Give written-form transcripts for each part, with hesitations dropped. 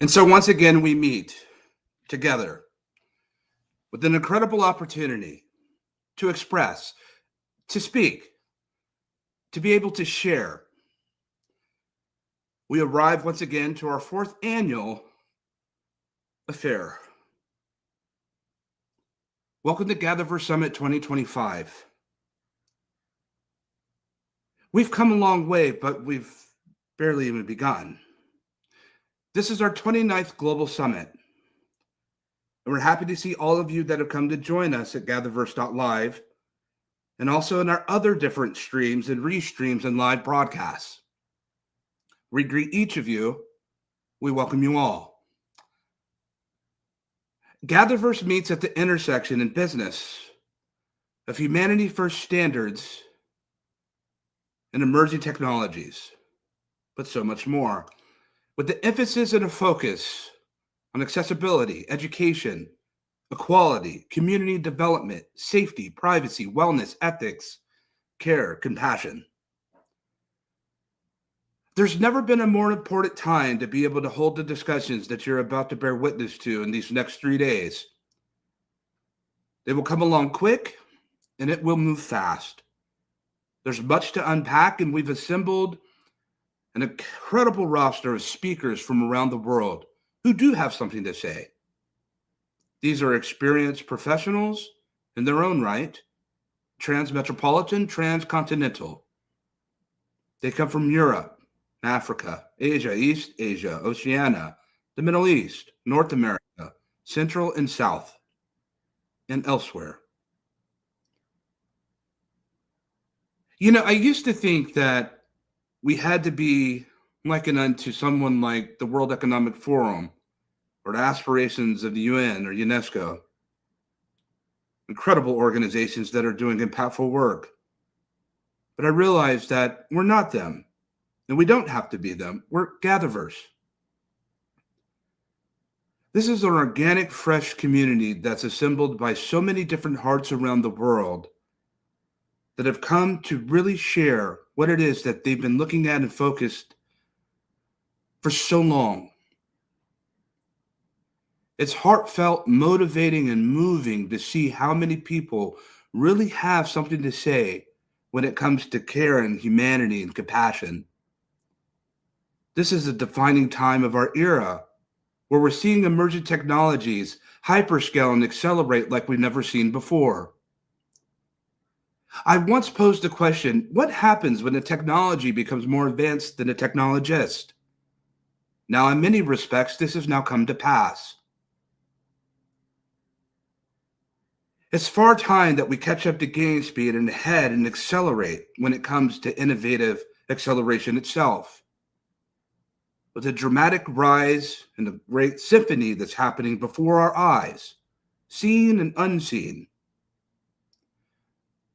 And so once again, we meet together with an incredible opportunity to express, to speak, to be able to share. We arrive once again to our fourth annual affair. Welcome to GatherVerse Summit 2025. We've come a long way, but we've barely even begun. This is our 29th Global Summit, and we're happy to see all of you that have come to join us at GatherVerse.live and also in our other different streams and restreams and live broadcasts. We greet each of you. We welcome you all. GatherVerse meets at the intersection in business of humanity first standards and emerging technologies, but so much more, with the emphasis and a focus on accessibility, education, equality, community development, safety, privacy, wellness, ethics, care, compassion. There's never been a more important time to be able to hold the discussions that you're about to bear witness to in these next 3 days. They will come along quick, and it will move fast. There's much to unpack, and we've assembled an incredible roster of speakers from around the world who do have something to say. These are experienced professionals in their own right, transmetropolitan, transcontinental. They come from Europe, Africa, Asia, East Asia, Oceania, the Middle East, North America, Central and South, and elsewhere. You know, I used to think that we had to be likened unto someone like the World Economic Forum or the aspirations of the UN or UNESCO. Incredible organizations that are doing impactful work. But I realized that we're not them, and we don't have to be them. We're GatherVerse. This is an organic, fresh community that's assembled by so many different hearts around the world that have come to really share what it is that they've been looking at and focused for so long. It's heartfelt, motivating, and moving to see how many people really have something to say when it comes to care and humanity and compassion. This is a defining time of our era where we're seeing emerging technologies hyperscale and accelerate like we've never seen before. I once posed the question, what happens when a technology becomes more advanced than a technologist? Now, in many respects, this has now come to pass. It's far time that we catch up to game speed and ahead and accelerate when it comes to innovative acceleration itself. With the dramatic rise and the great symphony that's happening before our eyes, seen and unseen.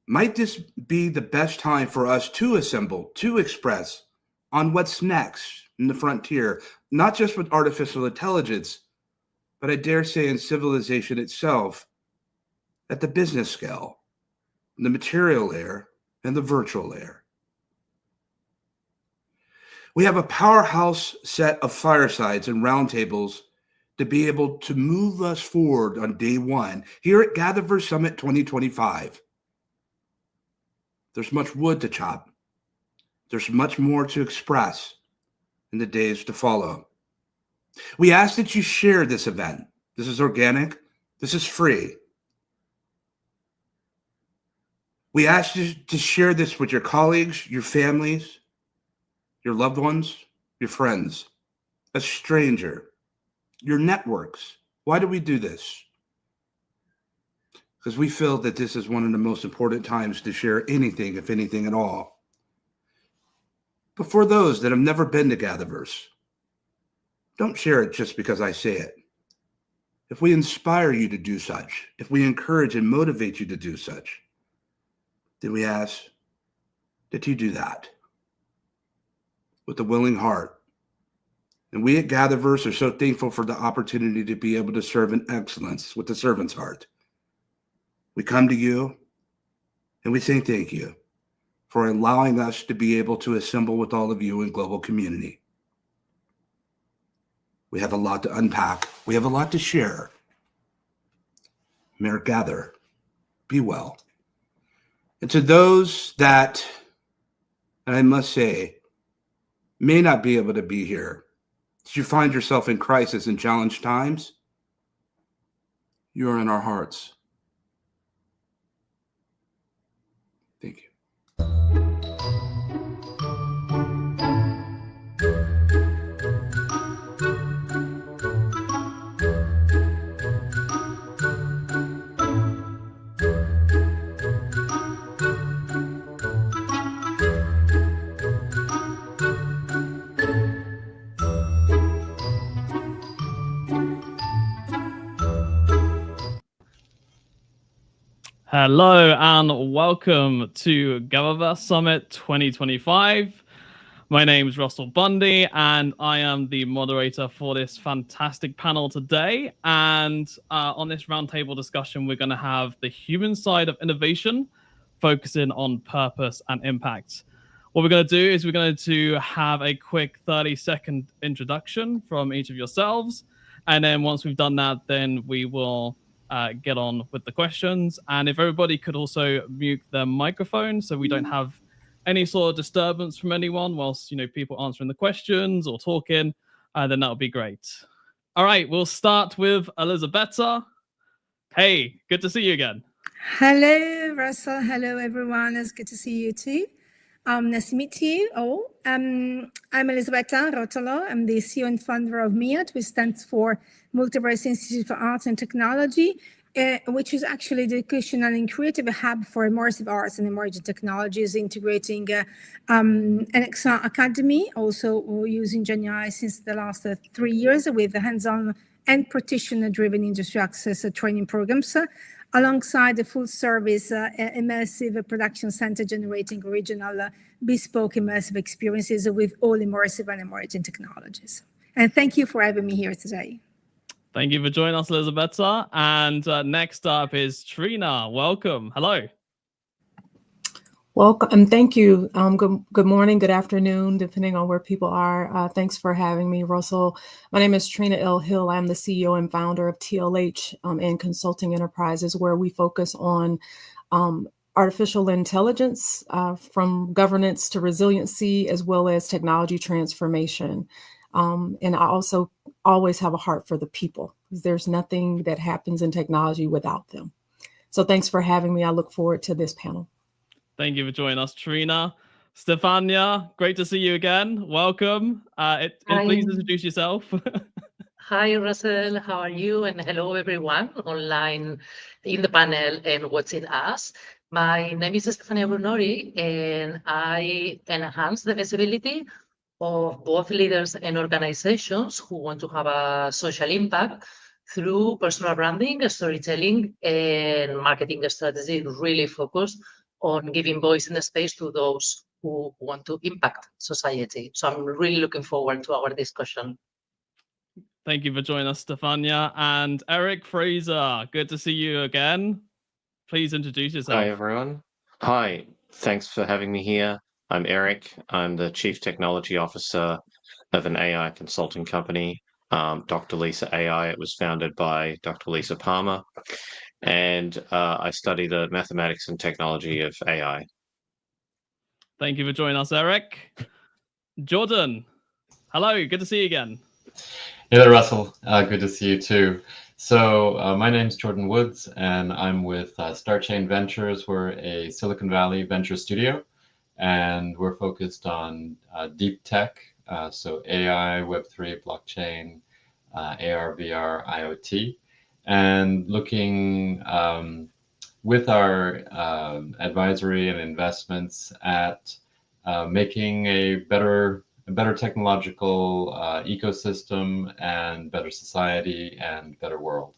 Might this be the best time for us to assemble, to express on what's next in the frontier, not just with artificial intelligence, but I dare say in civilization itself, at the business scale, the material layer, and the virtual layer. We have a powerhouse set of firesides and roundtables to be able to move us forward on day one here at GatherVerse Summit 2025. There's much wood to chop. There's much more to express in the days to follow. We ask that you share this event. This is organic. This is free. We ask you to share this with your colleagues, your families, your loved ones, your friends, a stranger, your networks. Why do we do this? Because we feel that this is one of the most important times to share anything, if anything at all. But for those that have never been to GatherVerse, don't share it just because I say it. If we inspire you to do such, if we encourage and motivate you to do such, then we ask that you do that with a willing heart. And we at GatherVerse are so thankful for the opportunity to be able to serve in excellence with the servant's heart. We come to you and we say thank you for allowing us to be able to assemble with all of you in global community. We have a lot to unpack. We have a lot to share. May our gather be well. And to those that, and I must say, may not be able to be here, if you find yourself in crisis and challenged times, you are in our hearts. Thank you. Hello and welcome to GatherVerse Summit 2025. My name is Russell Bundy, and I am the moderator for this fantastic panel today. And on this roundtable discussion, we're going to have the human side of innovation, focusing on purpose and impact. What we're going to do is we're going to have a quick 30-second introduction from each of yourselves. And then once we've done that, then we will get on with the questions. And if everybody could also mute their microphone so we don't have any sort of disturbance from anyone whilst people answering the questions or talking, then that would be great. All right, we'll start with Elisabetta. Hey, good to see you again. Hello, Russell. Hello, everyone. It's good to see you too. Nice to meet you all. I'm Elisabetta Rotolo. I'm the CEO and founder of MIAT, which stands for Multiverse Institute for Arts and Technology, which is actually the educational and creative hub for immersive arts and emerging technologies, integrating an excellent academy, also using GenAI since the last 3 years with the hands-on and practitioner-driven industry access training programs, alongside the full-service immersive production center generating original bespoke immersive experiences with all immersive and emerging technologies. And thank you for having me here today. Thank you for joining us, Elisabetta. And next up is Trina. Welcome. Hello. Welcome, and thank you. Good morning, good afternoon, depending on where people are. Thanks for having me, Russell. My name is Trina L. Hill. I'm the CEO and founder of TLH and Consulting Enterprises, where we focus on artificial intelligence, from governance to resiliency, as well as technology transformation. And I also always have a heart for the people, because there's nothing that happens in technology without them. So thanks for having me. I look forward to this panel. Thank you for joining us, Trina. Stefania, great to see you again. Welcome. Please introduce yourself. Hi, Russell. How are you? And hello, everyone online in the panel and watching us. My name is Stefania Brunori, and I enhance the visibility of both leaders and organizations who want to have a social impact through personal branding, storytelling, and marketing strategy, really focused on giving voice in the space to those who want to impact society. So I'm really looking forward to our discussion. Thank you for joining us, Stefania. And Eric Fraser, good to see you again. Please introduce yourself. Hi, everyone. Hi, thanks for having me here. I'm Eric. I'm the Chief Technology Officer of an AI consulting company, Dr. Lisa AI. It was founded by Dr. Lisa Palmer. And I study the mathematics and technology of AI. Thank you for joining us, Eric. Jordan, hello, good to see you again. Hey there, Russell. Good to see you too. So my name's Jordan Woods, and I'm with StarChain Ventures. We're a Silicon Valley venture studio, and we're focused on deep tech, so AI, Web3, blockchain, AR, VR, IoT, and looking with our advisory and investments at making a better technological ecosystem and better society and better world.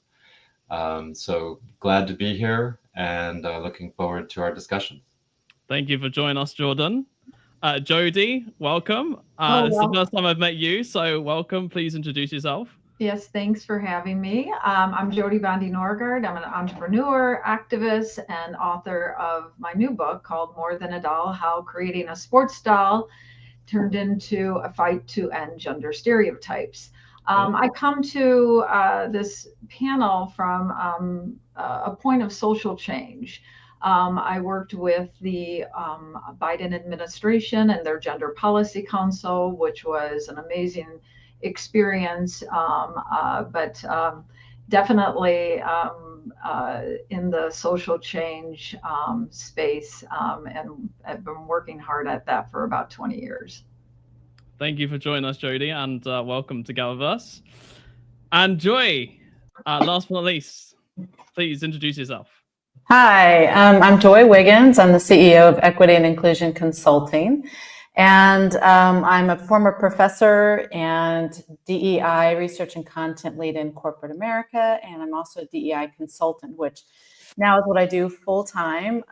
So glad to be here and looking forward to our discussion. Thank you for joining us, Jordan. Jody, welcome. This is the first time I've met you, so welcome. Please introduce yourself. Yes, thanks for having me. I'm Jody Bondi Norgard. I'm an entrepreneur, activist, and author of my new book called More Than a Doll: How Creating a Sports Doll Turned into a Fight to End Gender Stereotypes. I come to this panel from a point of social change. I worked with the Biden administration and their Gender Policy Council, which was an amazing experience, but definitely in the social change space, and I've been working hard at that for about 20 years. Thank you for joining us, Jody, and welcome to GatherVerse. And Joy, last but not least, please introduce yourself. Hi, I'm Joy Wiggins. I'm the CEO of Equity and Inclusion Consulting. And I'm a former professor and DEI research and content lead in corporate America. And I'm also a DEI consultant, which now is what I do full time,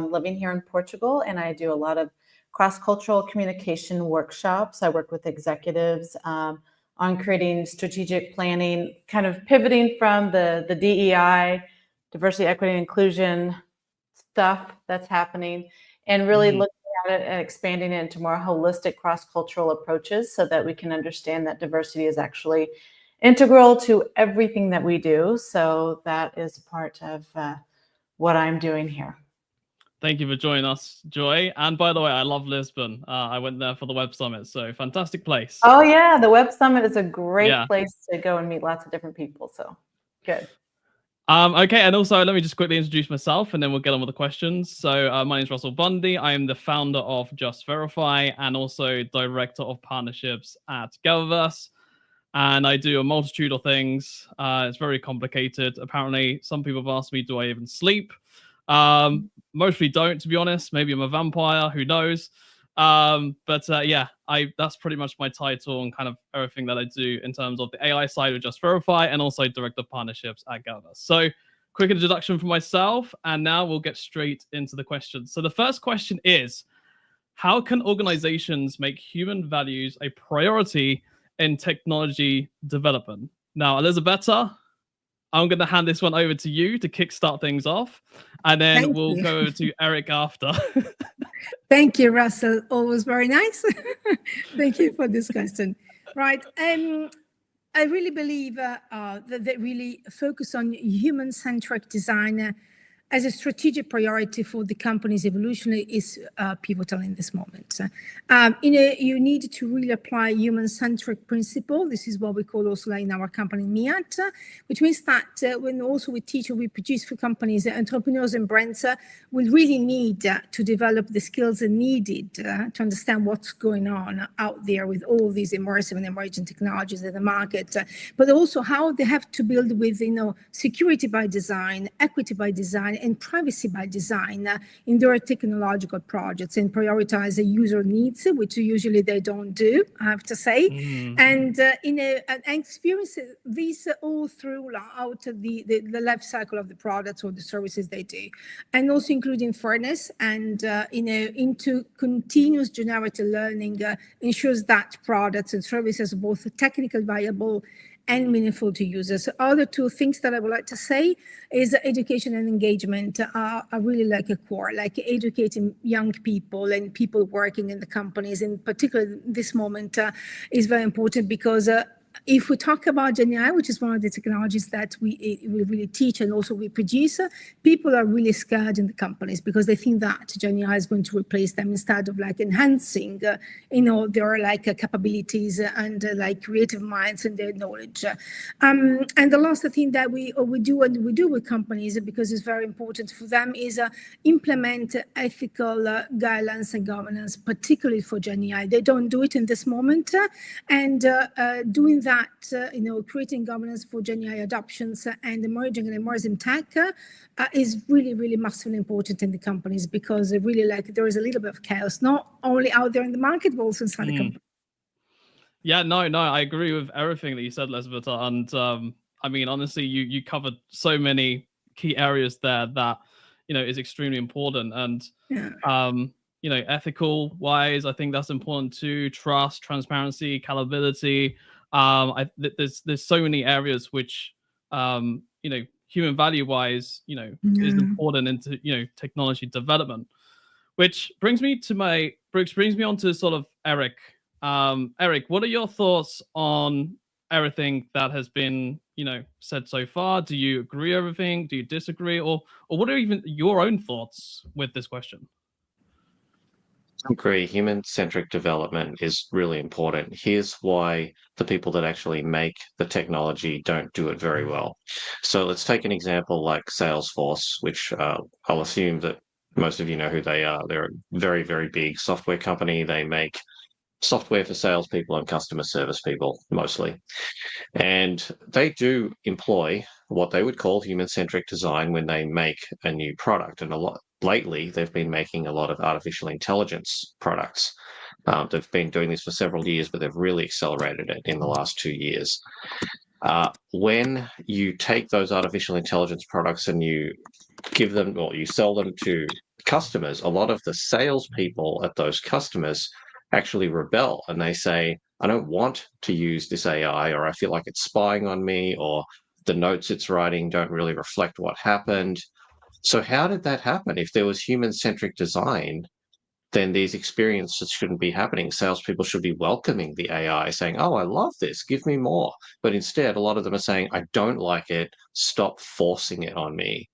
living here in Portugal. And I do a lot of cross-cultural communication workshops. I work with executives on creating strategic planning, kind of pivoting from the DEI, diversity, equity, and inclusion stuff that's happening, and really looking at it and expanding it into more holistic cross-cultural approaches so that we can understand that diversity is actually integral to everything that we do. So that is part of what I'm doing here. Thank you for joining us, Joy. And by the way, I love Lisbon. I went there for the Web Summit, so fantastic place. Oh yeah, the Web Summit is a great place to go and meet lots of different people. So good. Okay, and also let me just quickly introduce myself, and then we'll get on with the questions. So my name is Russell Bundy. I am the founder of Just Verify and also director of partnerships at GatherVerse. And I do a multitude of things. It's very complicated. Apparently, some people have asked me, do I even sleep? Mostly don't, to be honest. Maybe I'm a vampire, who knows? Yeah, that's pretty much my title and kind of everything that I do in terms of the AI side of Just Verify and also director partnerships at GatherVerse. So quick introduction for myself, and now we'll get straight into the questions. So the first question is, how can organizations make human values a priority in technology development? Now, Elisabetta, I'm going to hand this one over to you to kickstart things off, and then we'll go over to Eric after. Thank you, Russell. Always very nice. Thank you for this question. Right. I really believe that they really focus on human-centric design as a strategic priority for the company's evolution is pivotal in this moment. You need to really apply human-centric principle. This is what we call also in our company MIAT, which means that when also we teach or we produce for companies, entrepreneurs and brands will really need to develop the skills needed to understand what's going on out there with all these immersive and emerging technologies in the market, but also how they have to build with, security by design, equity by design, and privacy by design in their technological projects, and prioritize the user needs, which usually they don't do, I have to say, and experience these all throughout the life cycle of the products or the services they do, and also including fairness and into continuous generative learning ensures that products and services are both technically viable and meaningful to users. Other two things that I would like to say is education and engagement are really like a core, like educating young people and people working in the companies, in particular this moment is very important because if we talk about GenAI, which is one of the technologies that we really teach and also we produce, people are really scared in the companies because they think that GenAI is going to replace them instead of like enhancing, their like capabilities and like creative minds and their knowledge. And the last thing that we do with companies, because it's very important for them, is implement ethical guidelines and governance, particularly for GenAI. They don't do it in this moment, and doing that, creating governance for GenAI adoptions and emerging and emerging tech is really, really massively important in the companies because really there is a little bit of chaos, not only out there in the market, but also inside the company. Yeah, no, I agree with everything that you said, Elisabetta. And I mean, honestly, you covered so many key areas there that, is extremely important. And, ethical wise, I think that's important too. Trust, transparency, accountability. There's so many areas which, human value wise, is important into, technology development, which brings me on to sort of Eric. Eric, what are your thoughts on everything that has been, said so far? Do you agree with everything? Do you disagree? Or what are even your own thoughts with this question? I agree. Human-centric development is really important. Here's why the people that actually make the technology don't do it very well. So let's take an example like Salesforce, which I'll assume that most of you know who they are. They're a very, very big software company. They make software for salespeople and customer service people mostly. And they do employ what they would call human-centric design when they make a new product. And lately, they've been making a lot of artificial intelligence products. They've been doing this for several years, but they've really accelerated it in the last 2 years. when you take those artificial intelligence products and you give them or you sell them to customers, a lot of the salespeople at those customers actually rebel and they say, I don't want to use this AI, or I feel like it's spying on me, or the notes it's writing don't really reflect what happened. So how did that happen? If there was human-centric design, then these experiences shouldn't be happening. Salespeople should be welcoming the AI, saying, oh, I love this, give me more. But instead, a lot of them are saying, I don't like it, stop forcing it on me.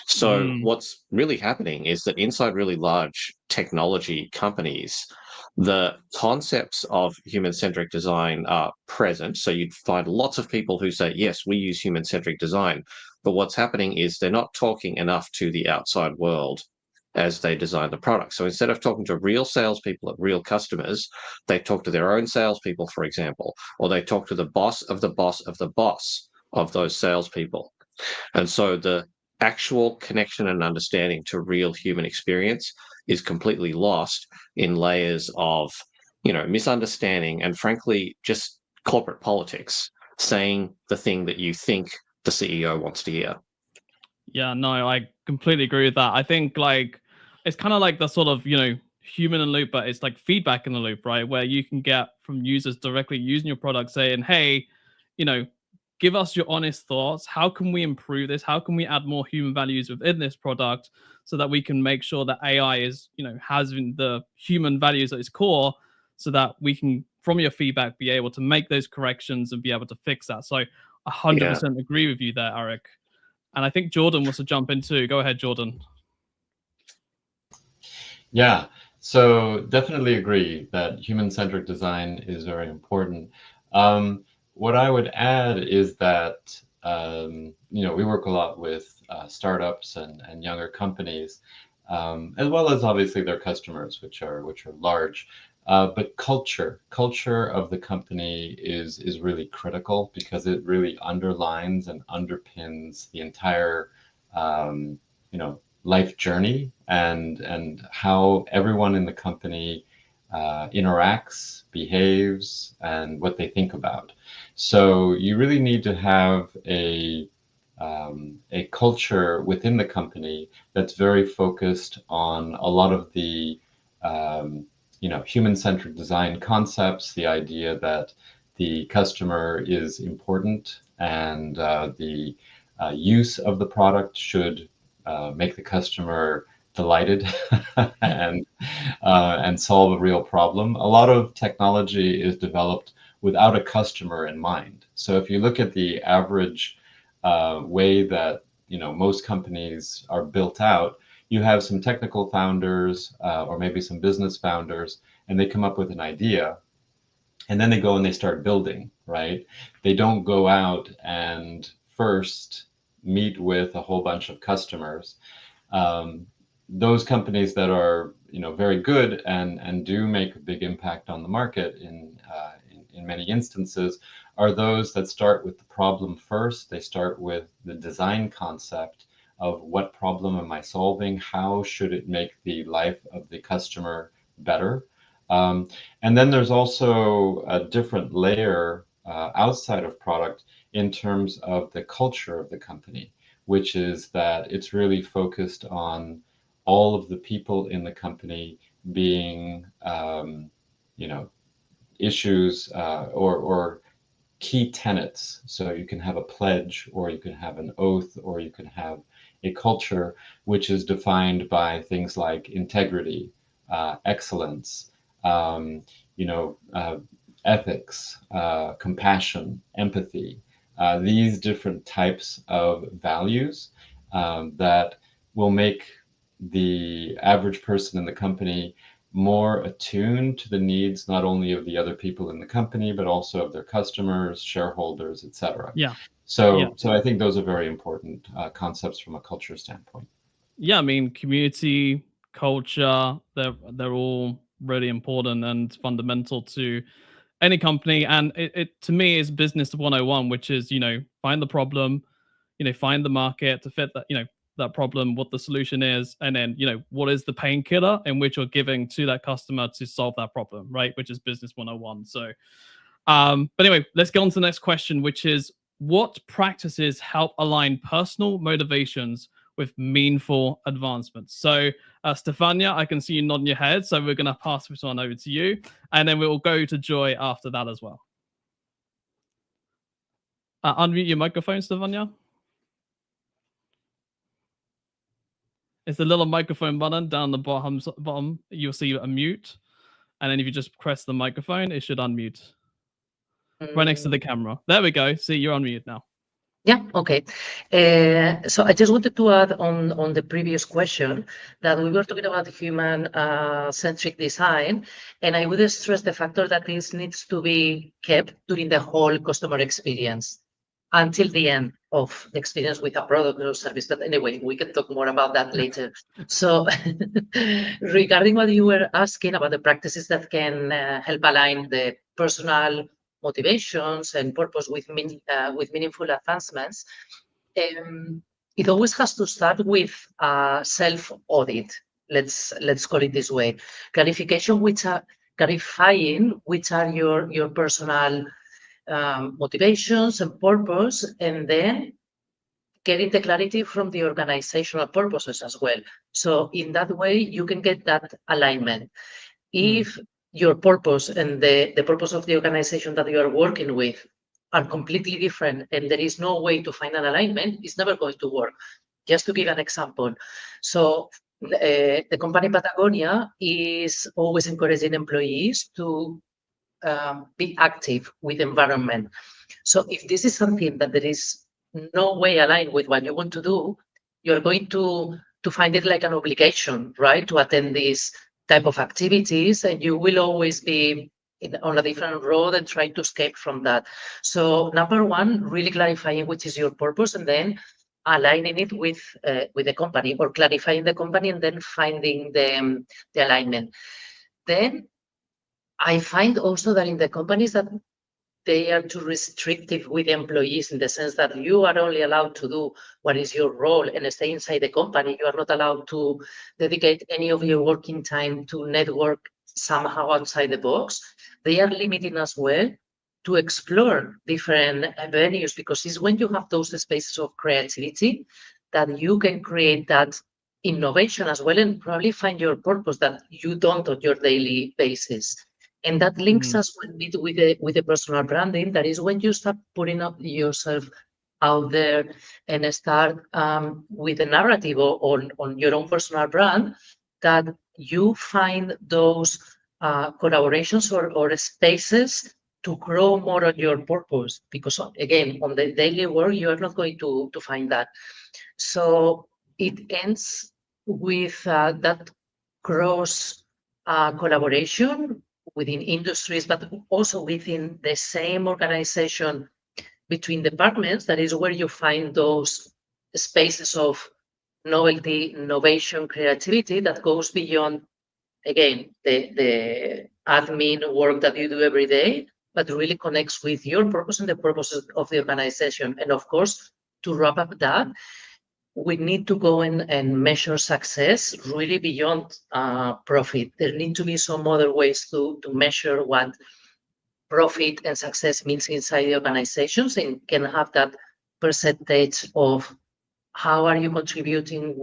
So what's really happening is that inside really large technology companies, the concepts of human-centric design are present. So you'd find lots of people who say, yes, we use human-centric design. But what's happening is they're not talking enough to the outside world as they design the product. So instead of talking to real salespeople at real customers, they talk to their own salespeople, for example, or they talk to the boss of the boss of the boss of those salespeople. And so the actual connection and understanding to real human experience is completely lost in layers of, misunderstanding and frankly, just corporate politics, saying the thing that you think the CEO wants to hear. Yeah, no, I completely agree with that. I think it's kind of like the sort of, human in the loop, but it's like feedback in the loop, right? Where you can get from users directly using your product saying, hey, give us your honest thoughts. How can we improve this? How can we add more human values within this product so that we can make sure that AI is, has the human values at its core, so that we can, from your feedback, be able to make those corrections and be able to fix that. So 100% agree with you there, Eric. And I think Jordan wants to jump in too. Go ahead, Jordan. Yeah, so definitely agree that human-centric design is very important. What I would add is that, we work a lot with startups and younger companies, as well as obviously their customers, which are large. But culture of the company is really critical, because it really underlines and underpins the entire, life journey and how everyone in the company interacts, behaves, and what they think about. So you really need to have a culture within the company that's very focused on a lot of the human-centric design concepts, the idea that the customer is important, and the use of the product should make the customer delighted and solve a real problem. A lot of technology is developed without a customer in mind. So if you look at the average way that most companies are built out, you have some technical founders or maybe some business founders, and they come up with an idea, and then they go and they start building, right? They don't go out and first meet with a whole bunch of customers. Those companies that are very good and do make a big impact on the market in many instances are those that start with the problem first. They start with the design concept of what problem am I solving? How should it make the life of the customer better? And then there's also a different layer outside of product in terms of the culture of the company, which is that it's really focused on all of the people in the company being, issues or key tenets. So you can have a pledge, or you can have an oath, or you can have a culture which is defined by things like integrity, excellence, ethics, compassion, empathy, these different types of values that will make the average person in the company more attuned to the needs not only of the other people in the company, but also of their customers, shareholders, etc. Yeah. So I think those are very important concepts from a culture standpoint. Yeah, I mean, community, culture, they're all really important and fundamental to any company. And it to me is business 101, which is, find the problem, find the market to fit that, that problem, what the solution is, and then, what is the painkiller in which you're giving to that customer to solve that problem, right? Which is business 101. So, but anyway, let's get on to the next question, which is, what practices help align personal motivations with meaningful advancements? So, Stefania, I can see you nodding your head, so we're going to pass this one over to you, and then we'll go to Joy after that as well. Unmute your microphone, Stefania. It's the little microphone button down the bottom. You'll see unmute, and then if you just press the microphone, it should unmute. Right next to the camera. There we go. See, you're on mute now. Yeah, okay. So I just wanted to add on the previous question that we were talking about human centric design, and I would stress the factor that this needs to be kept during the whole customer experience until the end of the experience with a product or service. But anyway, we can talk more about that later. So regarding what you were asking about the practices that can help align the personal motivations and purpose with meaningful advancements, it always has to start with self-audit. Let's call it this way. Clarifying which are your personal motivations and purpose, and then getting the clarity from the organizational purposes as well. So in that way, you can get that alignment. If your purpose and the purpose of the organization that you are working with are completely different and there is no way to find an alignment, it's never going to work. Just to give an example. So the company Patagonia is always encouraging employees to be active with environment. So if this is something that there is no way aligned with what you want to do, you're going to find it like an obligation, right? To attend these type of activities, and you will always be on a different road and trying to escape from that. So number one, really clarifying which is your purpose, and then aligning it with the company, or clarifying the company and then finding the alignment. Then I find also that in the companies that they are too restrictive with employees, in the sense that you are only allowed to do what is your role and stay inside the company. You are not allowed to dedicate any of your working time to network somehow outside the box. They are limiting as well to explore different venues, because it's when you have those spaces of creativity that you can create that innovation as well, and probably find your purpose that you don't on your daily basis. And that links us a bit with the personal branding. That is when you start putting up yourself out there and start with a narrative on your own personal brand, that you find those collaborations or spaces to grow more on your purpose. Because again, on the daily work, you are not going to find that. So it ends with that cross collaboration within industries, but also within the same organization between departments. That is where you find those spaces of novelty, innovation, creativity that goes beyond, again, the admin work that you do every day, but really connects with your purpose and the purposes of the organization. And of course, to wrap up that, we need to go and measure success really beyond profit. There need to be some other ways to measure what profit and success means inside the organizations, and can have that percentage of how are you contributing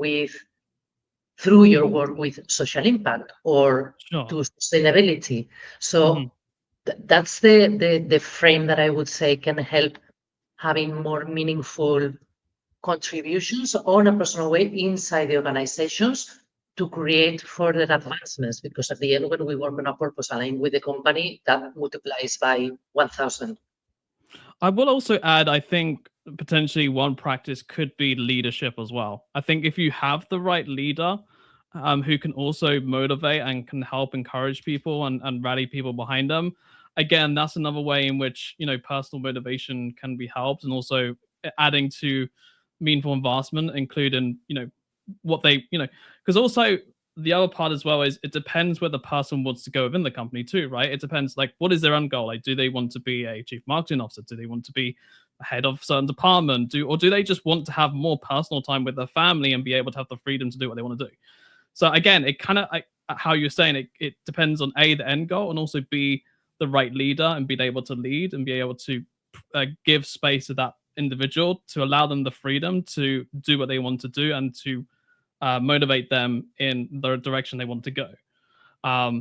through your work with social impact or to sustainability. So that's the frame that I would say can help having more meaningful contributions on a personal way inside the organizations to create further advancements, because at the end, when we work on a purpose aligned with the company, that multiplies by 1,000. I will also add, I think potentially one practice could be leadership as well. I think if you have the right leader who can also motivate and can help encourage people and rally people behind them, again, that's another way in which, you know, personal motivation can be helped, and also adding to meaningful advancement, including, you know, what they, you know, because also the other part as well is it depends where the person wants to go within the company too, right? It depends, like, what is their end goal? Like, do they want to be a chief marketing officer? Do they want to be a head of a certain department? Or do they just want to have more personal time with their family and be able to have the freedom to do what they want to do? So again, it kind of, how you're saying it depends on A, the end goal, and also B, the right leader and being able to lead and be able to give space to that individual to allow them the freedom to do what they want to do and to motivate them in the direction they want to go.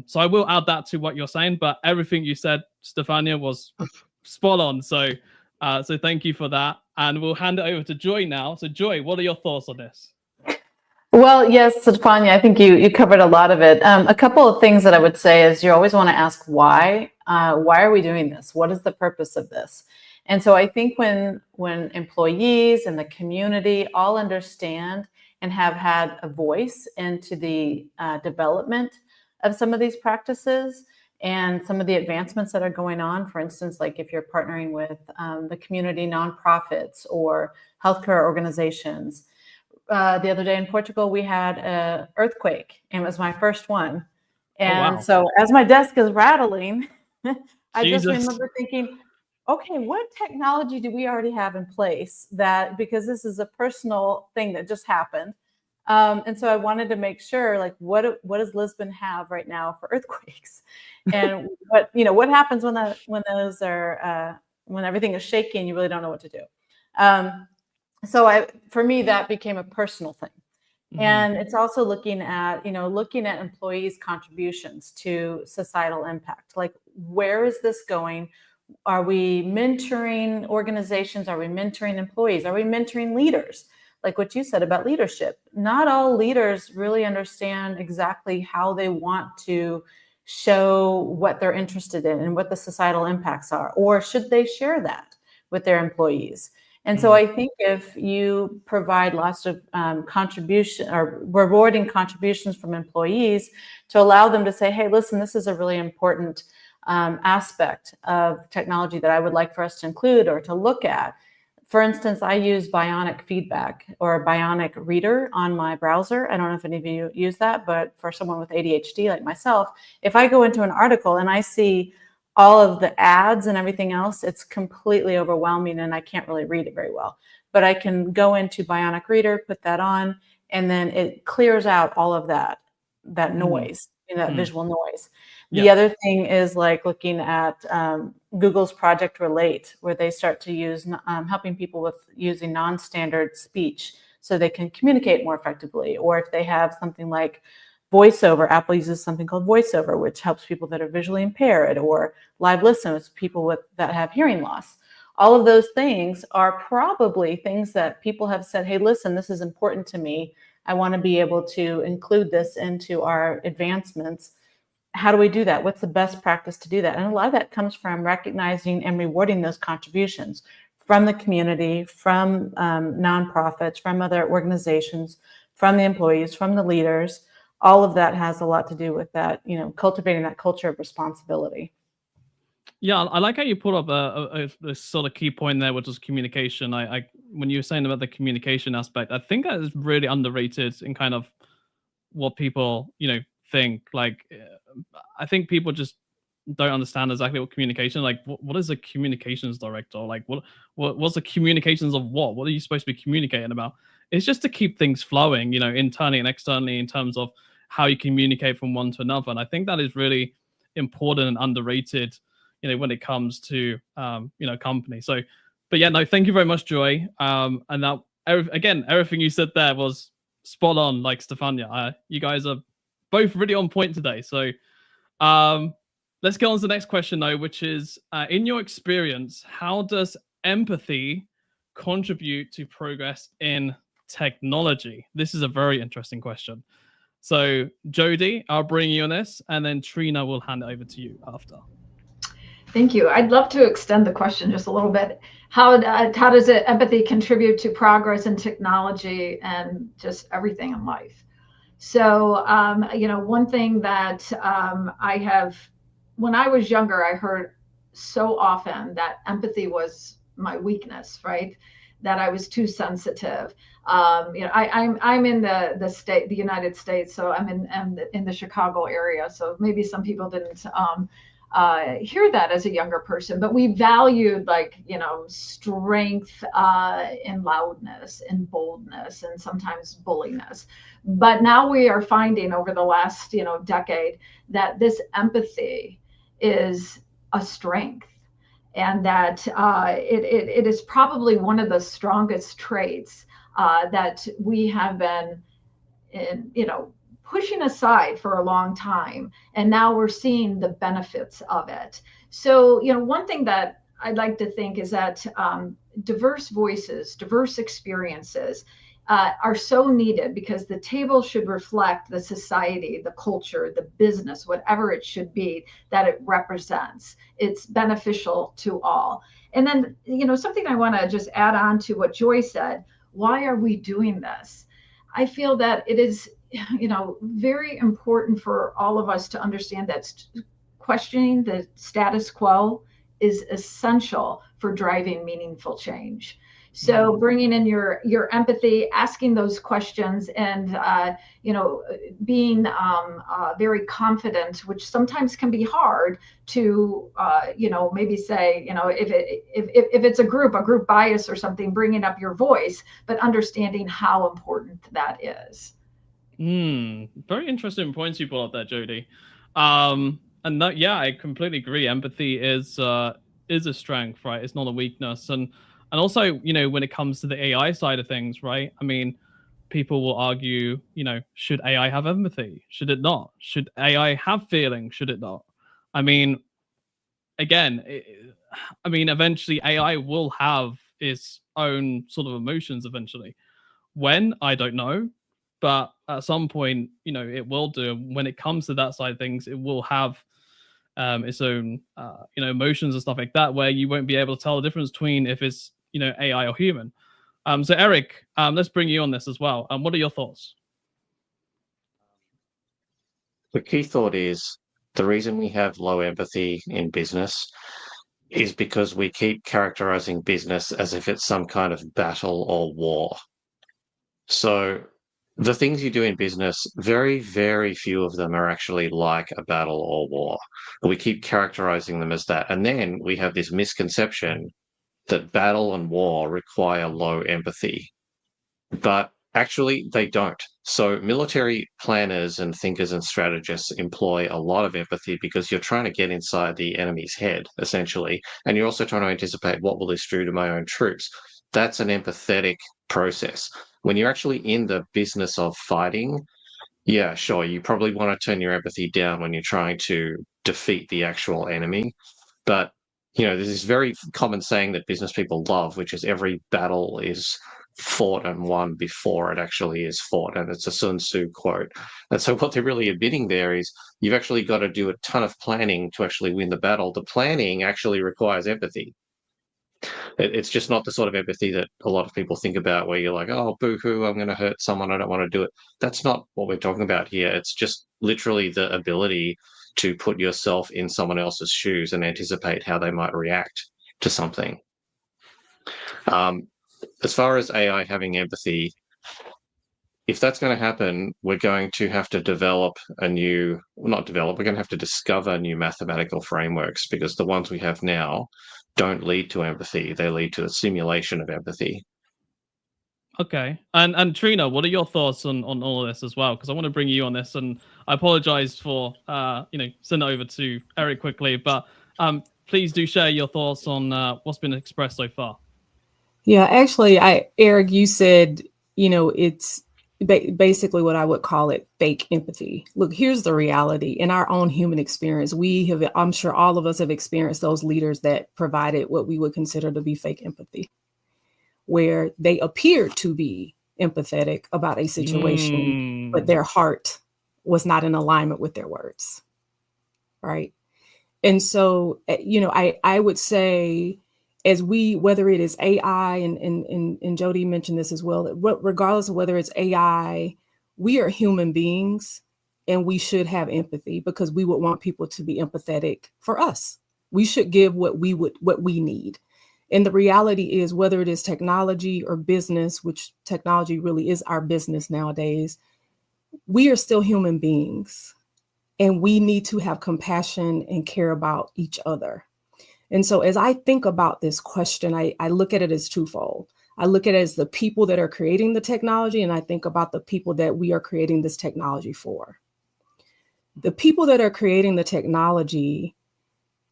So I will add that to what you're saying, but everything you said, Stefania, was spot on. So thank you for that. And we'll hand it over to Joy now. So Joy, what are your thoughts on this? Well, yes, Stefania, I think you covered a lot of it. A couple of things that I would say is you always want to ask why. Why are we doing this? What is the purpose of this? And so I think when employees and the community all understand and have had a voice into the development of some of these practices and some of the advancements that are going on, for instance, like if you're partnering with the community nonprofits or healthcare organizations. The other day in Portugal, we had an earthquake, and it was my first one. And so as my desk is rattling, I just remember thinking, okay, what technology do we already have in place that, because this is a personal thing that just happened. And so I wanted to make sure, like, what does Lisbon have right now for earthquakes? And what happens when those are, when everything is shaky and you really don't know what to do. So for me, that became a personal thing. Mm-hmm. And it's also looking at employees' contributions to societal impact. Like, where is this going? Are we mentoring organizations? Are we mentoring employees? Are we mentoring leaders? Like what you said about leadership. Not all leaders really understand exactly how they want to show what they're interested in and what the societal impacts are, or should they share that with their employees? And so I think if you provide lots of contribution or rewarding contributions from employees to allow them to say, hey, listen, this is a really important aspect of technology that I would like for us to include or to look at. For instance, I use Bionic Feedback or Bionic Reader on my browser. I don't know if any of you use that, but for someone with ADHD like myself, if I go into an article and I see all of the ads and everything else, it's completely overwhelming and I can't really read it very well. But I can go into Bionic Reader, put that on, and then it clears out all of that noise, that visual noise. The other thing is like looking at Google's Project Relate, where they start to use helping people with using non-standard speech so they can communicate more effectively. Or if they have something like VoiceOver, Apple uses something called VoiceOver, which helps people that are visually impaired, or Live Listen, with people that have hearing loss. All of those things are probably things that people have said, hey, listen, this is important to me. I want to be able to include this into our advancements. How do we do that? What's the best practice to do that? And a lot of that comes from recognizing and rewarding those contributions from the community, from nonprofits, from other organizations, from the employees, from the leaders. All of that has a lot to do with that, cultivating that culture of responsibility. Yeah, I like how you put up a sort of key point there, which is communication. When you were saying about the communication aspect, I think that is really underrated in kind of what people, think. Like, I think people just don't understand exactly what communication. Like, what is a communications director? Like, what's the communications of what? What are you supposed to be communicating about? It's just to keep things flowing, internally and externally in terms of how you communicate from one to another. And I think that is really important and underrated, when it comes to, company. So, but yeah, no, thank you very much, Joy. And that, again, everything you said there was spot on, like Stefania. You guys are both really on point today. So let's get on to the next question, though, which is, in your experience, how does empathy contribute to progress in technology? This is a very interesting question. So, Jody, I'll bring you on this, and then Trina will hand it over to you after. Thank you. I'd love to extend the question just a little bit. How does empathy contribute to progress in technology and just everything in life? So, one thing that I have, when I was younger, I heard so often that empathy was my weakness, right? That I was too sensitive. I'm in the United States, so I'm in the Chicago area. So maybe some people didn't hear that as a younger person, but we valued strength and loudness and boldness and sometimes bulliness. But now we are finding over the last decade that this empathy is a strength. and that it is probably one of the strongest traits that we have been, pushing aside for a long time, and now we're seeing the benefits of it. So, one thing that I'd like to think is that diverse voices, diverse experiences are so needed, because the table should reflect the society, the culture, the business, whatever it should be that it represents. It's beneficial to all. And then, something I want to just add on to what Joy said, why are we doing this? I feel that it is, very important for all of us to understand that questioning the status quo is essential for driving meaningful change. So bringing in your empathy, asking those questions, and being very confident, which sometimes can be hard to maybe say, if it's a group bias or something, bringing up your voice, but understanding how important that is. Very interesting points you brought up there, Jody. And that, yeah, I completely agree. Empathy is a strength, right? It's not a weakness. And also, when it comes to the AI side of things, right? I mean, people will argue, should AI have empathy? Should it not? Should AI have feeling? Should it not? I mean, again, eventually AI will have its own sort of emotions eventually. When, I don't know. But at some point, it will do. When it comes to that side of things, it will have its own, emotions and stuff like that, where you won't be able to tell the difference between if it's, AI or human. So Eric, let's bring you on this as well. What are your thoughts? The key thought is the reason we have low empathy in business is because we keep characterizing business as if it's some kind of battle or war. So the things you do in business, very, very few of them are actually like a battle or war. We keep characterizing them as that. And then we have this misconception that battle and war require low empathy. But actually, they don't. So military planners and thinkers and strategists employ a lot of empathy, because you're trying to get inside the enemy's head, essentially. And you're also trying to anticipate, what will this do to my own troops? That's an empathetic process. When you're actually in the business of fighting, yeah, sure, you probably want to turn your empathy down when you're trying to defeat the actual enemy. But, there's this very common saying that business people love, which is every battle is fought and won before it actually is fought. And it's a Sun Tzu quote. And so what they're really admitting there is you've actually got to do a ton of planning to actually win the battle. The planning actually requires empathy. It's just not the sort of empathy that a lot of people think about, where you're like, oh, boo-hoo, I'm going to hurt someone, I don't want to do it. That's not what we're talking about here. It's just literally the ability to put yourself in someone else's shoes and anticipate how they might react to something. As far as AI having empathy, if that's going to happen, we're going to have to we're going to have to discover new mathematical frameworks, because the ones we have now don't lead to empathy. They lead to a simulation of empathy. Okay. And Trina, what are your thoughts on all of this as well? Because I want to bring you on this, and I apologize for send it over to Eric quickly, but please do share your thoughts on what's been expressed so far. Yeah, actually, Eric, you said, it's basically what I would call it fake empathy. Look, here's the reality. In our own human experience, I'm sure all of us have experienced those leaders that provided what we would consider to be fake empathy, where they appeared to be empathetic about a situation, but their heart was not in alignment with their words. Right. And so, I would say, whether it is AI, and Jody mentioned this as well, regardless of whether it's AI, we are human beings, and we should have empathy, because we would want people to be empathetic for us. We should give what we need. And the reality is, whether it is technology or business, which technology really is our business nowadays, we are still human beings, and we need to have compassion and care about each other. And so as I think about this question, I look at it as twofold. I look at it as the people that are creating the technology, and I think about the people that we are creating this technology for. The people that are creating the technology,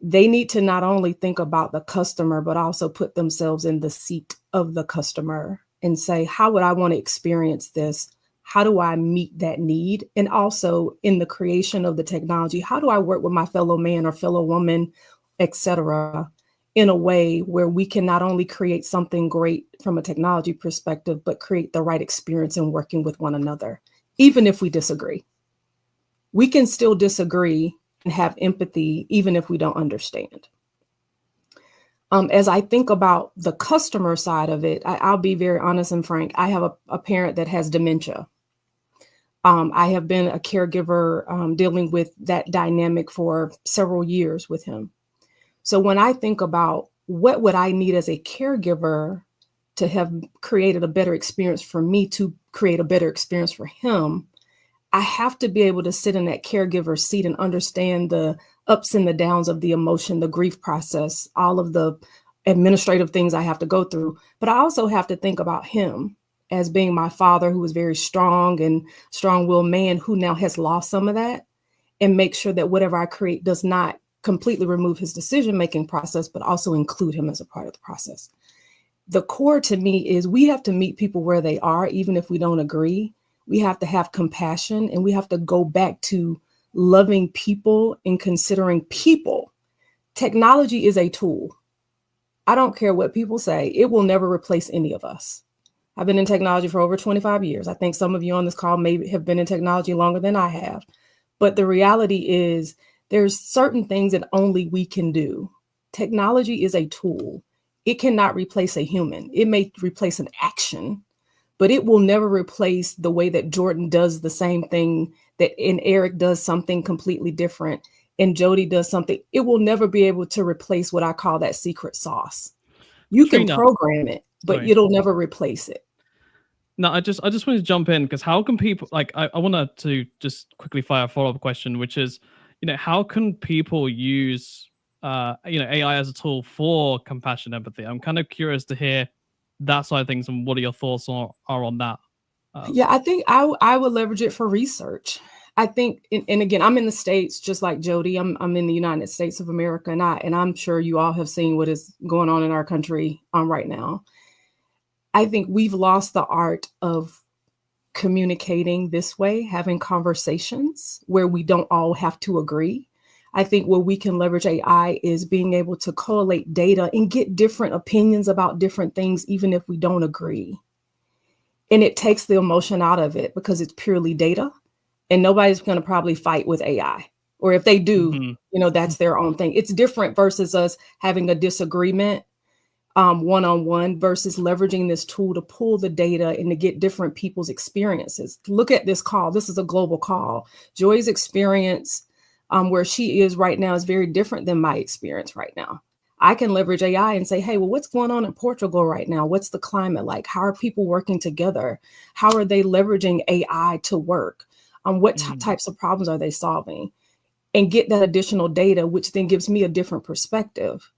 they need to not only think about the customer, but also put themselves in the seat of the customer and say, how would I want to experience this? How do I meet that need? And also in the creation of the technology, how do I work with my fellow man or fellow woman, et cetera, in a way where we can not only create something great from a technology perspective, but create the right experience in working with one another, even if we disagree. We can still disagree and have empathy, even if we don't understand. As I think about the customer side of it, I'll be very honest and frank. I have a parent that has dementia. I have been a caregiver dealing with that dynamic for several years with him. So when I think about what would I need as a caregiver to have created a better experience for me to create a better experience for him, I have to be able to sit in that caregiver seat and understand the ups and the downs of the emotion, the grief process, all of the administrative things I have to go through. But I also have to think about him as being my father, who was very strong and strong-willed man who now has lost some of that, and make sure that whatever I create does not completely remove his decision-making process, but also include him as a part of the process. The core to me is we have to meet people where they are, even if we don't agree. We have to have compassion, and we have to go back to loving people and considering people. Technology is a tool. I don't care what people say. It will never replace any of us. I've been in technology for over 25 years. I think some of you on this call maybe have been in technology longer than I have. But the reality is there's certain things that only we can do. Technology is a tool. It cannot replace a human. It may replace an action, but it will never replace the way that Jordan does the same thing and Eric does something completely different and Jody does something. It will never be able to replace what I call that secret sauce. You can program it, but it'll never replace it. No, I just wanted to jump in because how can people, like, I wanted to just quickly fire a follow-up question, which is, how can people use, AI as a tool for compassion, empathy? I'm kind of curious to hear that side of things and what are your thoughts are on that? I think I would leverage it for research. I think, and again, I'm in the States, just like Jody. I'm in the United States of America, and I'm sure you all have seen what is going on in our country right now. I think we've lost the art of communicating this way, having conversations where we don't all have to agree. I think where we can leverage AI is being able to collate data and get different opinions about different things, even if we don't agree. And it takes the emotion out of it because it's purely data and nobody's going to probably fight with AI. Or if they do, that's their own thing. It's different versus us having a disagreement one-on-one versus leveraging this tool to pull the data and to get different people's experiences. Look at this call. This is a global call. Joy's experience where she is right now is very different than my experience right now. I can leverage AI and say, hey, well, what's going on in Portugal right now? What's the climate like? How are people working together? How are they leveraging AI to work? What types of problems are they solving? And get that additional data, which then gives me a different perspective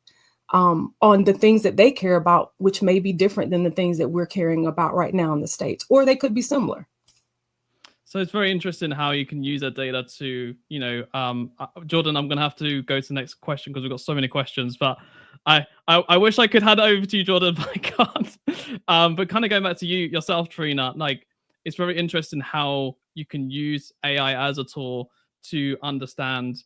on the things that they care about, which may be different than the things that we're caring about right now in the States, or they could be similar. So it's very interesting how you can use that data to, Jordan, I'm going to have to go to the next question because we've got so many questions, but I wish I could hand it over to you, Jordan, but I can't. But kind of going back to you yourself, Trina, like it's very interesting how you can use AI as a tool to understand,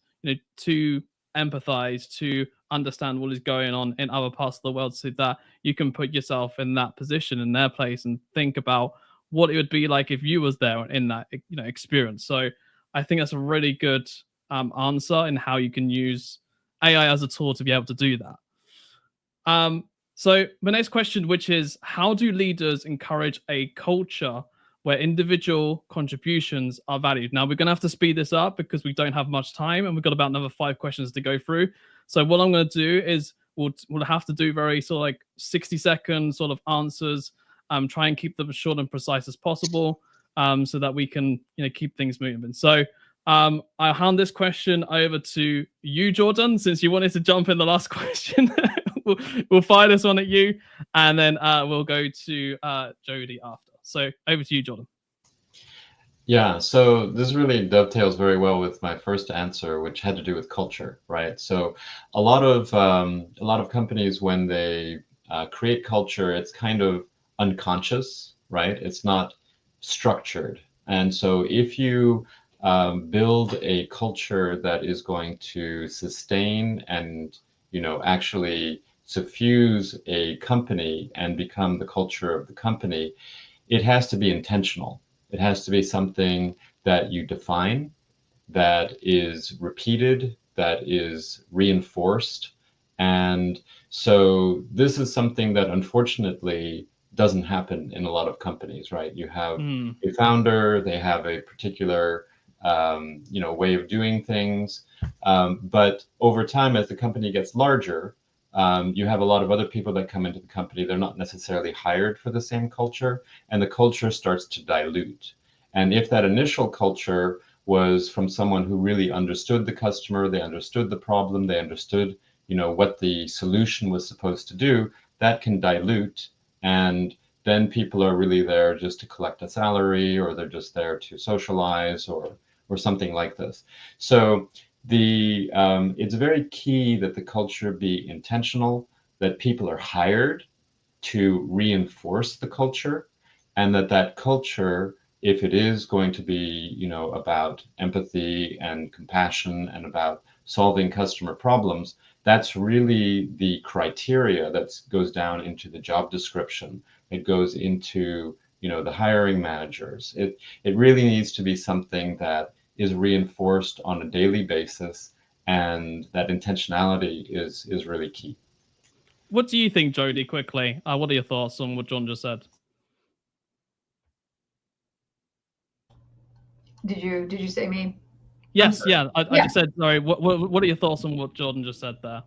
to empathize, to understand what is going on in other parts of the world so that you can put yourself in that position, in their place, and think about what it would be like if you was there in that experience. So I think that's a really good answer in how you can use AI as a tool to be able to do that. So the next question, which is, how do leaders encourage a culture where individual contributions are valued? Now we're going to have to speed this up because we don't have much time and we've got about another 5 questions to go through. So what I'm going to do is we'll have to do very sort of like 60-second sort of answers. Try and keep them as short and precise as possible so that we can keep things moving. So I'll hand this question over to you, Jordan, since you wanted to jump in the last question. we'll fire this one at you, and then we'll go to Jody after. So over to you, Jordan. Yeah, so this really dovetails very well with my first answer, which had to do with culture, right? So a lot of companies, when they create culture, it's kind of unconscious, right? It's not structured. And so if you build a culture that is going to sustain and, actually suffuse a company and become the culture of the company, it has to be intentional. It has to be something that you define, that is repeated, that is reinforced. And so this is something that unfortunately doesn't happen in a lot of companies, right? You have a founder, they have a particular way of doing things. But over time, as the company gets larger, you have a lot of other people that come into the company. They're not necessarily hired for the same culture, and the culture starts to dilute. And if that initial culture was from someone who really understood the customer, they understood the problem, they understood, what the solution was supposed to do, that can dilute. And then people are really there just to collect a salary, or they're just there to socialize, or something like this. So it's very key that the culture be intentional, that people are hired to reinforce the culture, and that culture, if it is going to be, about empathy and compassion and about solving customer problems, that's really the criteria that goes down into the job description. It goes into, the hiring managers. It really needs to be something that is reinforced on a daily basis, and that intentionality is really key. What do you think, Jody, quickly? What are your thoughts on what John just said? Did you say me? Yes, yeah. I just said, sorry, what are your thoughts on what Jordan just said there?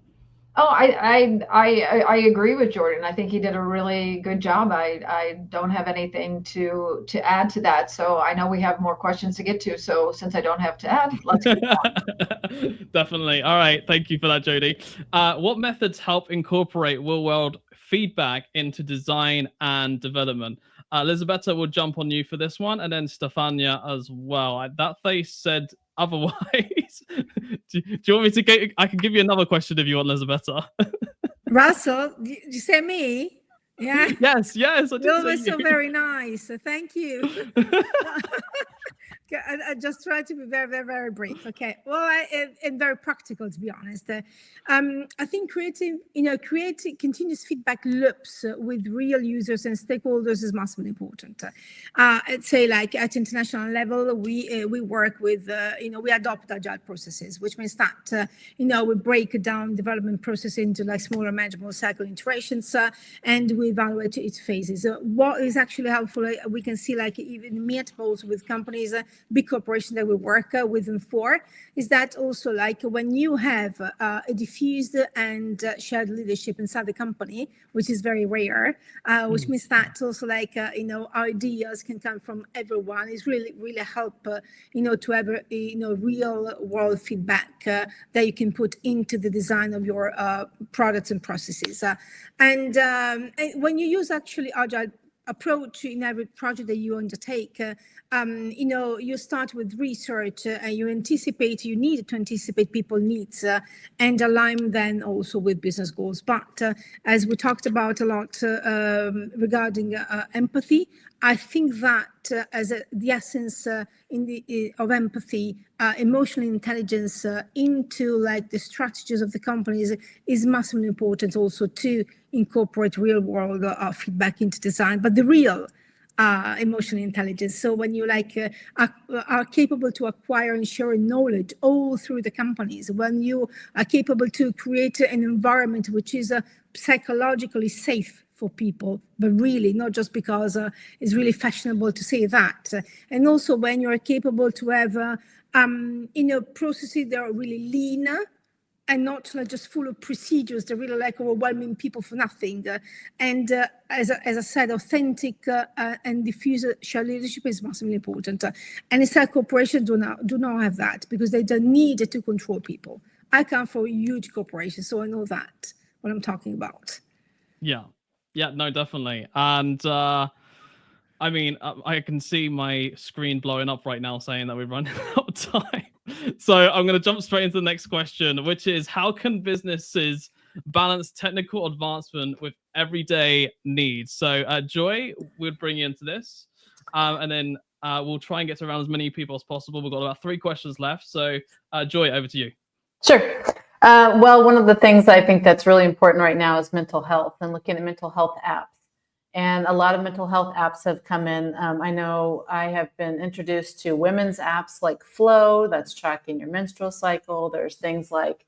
Oh, I agree with Jordan. I think he did a really good job. I don't have anything to add to that. So I know we have more questions to get to. So since I don't have to add, let's keep going. Definitely. All right. Thank you for that, Jody. What methods help incorporate real-world feedback into design and development? Elisabetta will jump on you for this one, and then Stefania as well. That face said otherwise. do you want me to get? I can give you another question if you want, Elisabetta. Russell, did you say me? Yeah. Yes. I did. That was so very nice. So thank you. I just try to be very, very, very brief. Okay. Well, and very practical, to be honest. I think creating continuous feedback loops with real users and stakeholders is massively important. I'd say, like at international level, we work with, we adopt agile processes, which means that, we break down development process into like smaller manageable cycle iterations, and we evaluate its phases. What is actually helpful, we can see like even meetables with companies, big corporations that we work with and for, is that also like when you have a diffused and shared leadership inside the company, which is very rare, which means that also like, ideas can come from everyone. It's really, really help, to have, real world feedback that you can put into the design of your products and processes. And when you use actually agile approach in every project that you undertake, you start with research and you need to anticipate people's needs and align then also with business goals. But as we talked about a lot regarding empathy, I think that as the essence of empathy, emotional intelligence into like the strategies of the companies is massively important also to incorporate real world feedback into design, but the real emotional intelligence. So when you are capable to acquire and share knowledge all through the companies, when you are capable to create an environment which is psychologically safe for people, but really not just because it's really fashionable to say that. And also when you're capable to have, processes that are really lean, and not like just full of procedures that really like overwhelming people for nothing. And as I said, authentic and diffuse shared leadership is massively important. And inside corporations do not have that because they don't need to control people. I come from a huge corporation, so I know that what I'm talking about. Yeah, no, definitely. And I mean, I can see my screen blowing up right now saying that we're running out of time. So I'm going to jump straight into the next question, which is how can businesses balance technical advancement with everyday needs? So Joy, we'll bring you into this. And then we'll try and get to around as many people as possible. We've got about 3 questions left. So Joy, over to you. Sure. Well, one of the things I think that's really important right now is mental health and looking at mental health apps. And a lot of mental health apps have come in. I know I have been introduced to women's apps like Flow, that's tracking your menstrual cycle. There's things like,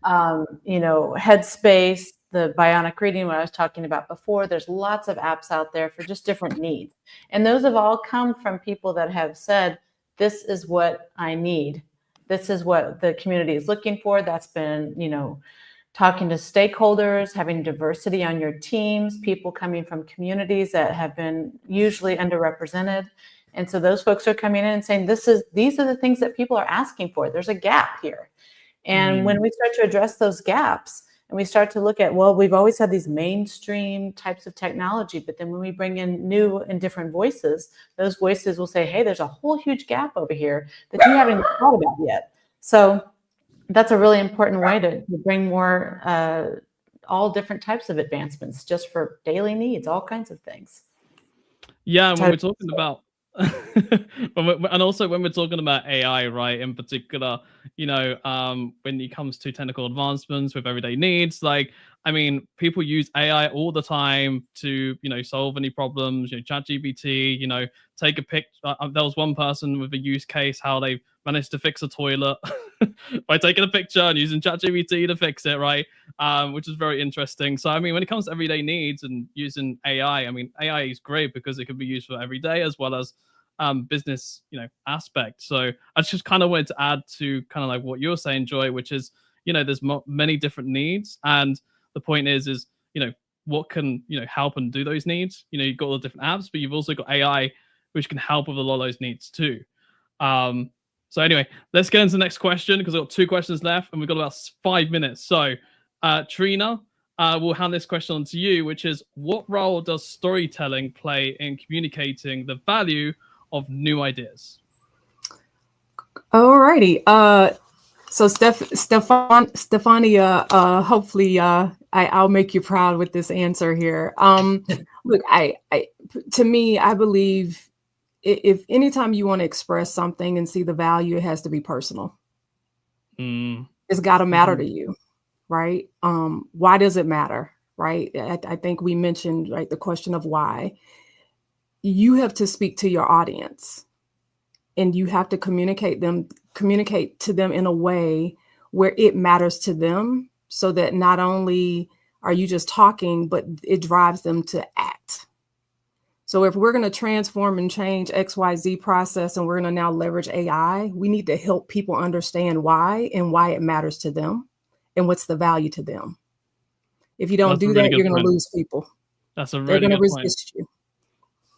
Headspace, the bionic reading, what I was talking about before. There's lots of apps out there for just different needs. And those have all come from people that have said, this is what I need. This is what the community is looking for. That's been, talking to stakeholders, having diversity on your teams, people coming from communities that have been usually underrepresented. And so those folks are coming in and saying, these are the things that people are asking for. There's a gap here. And when we start to address those gaps and we start to look at, well, we've always had these mainstream types of technology, but then when we bring in new and different voices, those voices will say, hey, there's a whole huge gap over here that you haven't thought about yet. So that's a really important way to bring more, all different types of advancements just for daily needs, all kinds of things. Yeah, and when we're talking about, and also when we're talking about AI, right, in particular, when it comes to technical advancements with everyday needs, like, I mean, people use AI all the time to, solve any problems, ChatGPT, take a picture. There was one person with a use case, how they managed to fix a toilet by taking a picture and using ChatGPT to fix it, right? Which is very interesting. So, I mean, when it comes to everyday needs and using AI, I mean, AI is great because it can be used for every day as well as business, aspect. So I just kind of wanted to add to kind of like what you're saying, Joy, which is, there's many different needs. And the point is, what can, help and do those needs? You've got all the different apps, but you've also got AI, which can help with a lot of those needs too. So anyway, let's get into the next question because I've got 2 questions left and we've got about 5 minutes. So Trina, we'll hand this question on to you, which is what role does storytelling play in communicating the value of new ideas? All righty. So Stefania, hopefully I'll make you proud with this answer here. Look, to me, I believe if anytime you want to express something and see the value, it has to be personal. It's got to matter to you, right? Why does it matter, right? I think we mentioned, right, the question of why. You have to speak to your audience and you have to communicate to them in a way where it matters to them so that not only are you just talking, but it drives them to act. So if we're going to transform and change XYZ process and we're going to now leverage AI, we need to help people understand why and why it matters to them and what's the value to them. If you don't do that, you're going to lose people. That's a really They're going to good resist you.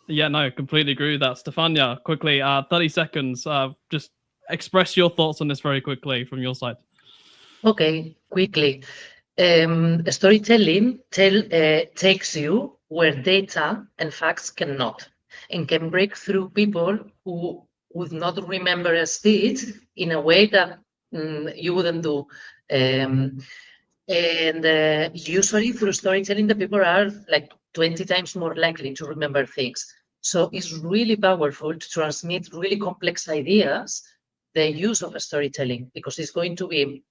Yeah, no, completely agree with that. Stefania, quickly, 30 seconds. Just express your thoughts on this very quickly from your side. Okay, quickly. Storytelling takes you where data and facts cannot, and can break through people who would not remember a speech in a way that you wouldn't do. Usually through storytelling, the people are like 20 times more likely to remember things. So it's really powerful to transmit really complex ideas, the use of storytelling, because it's going to be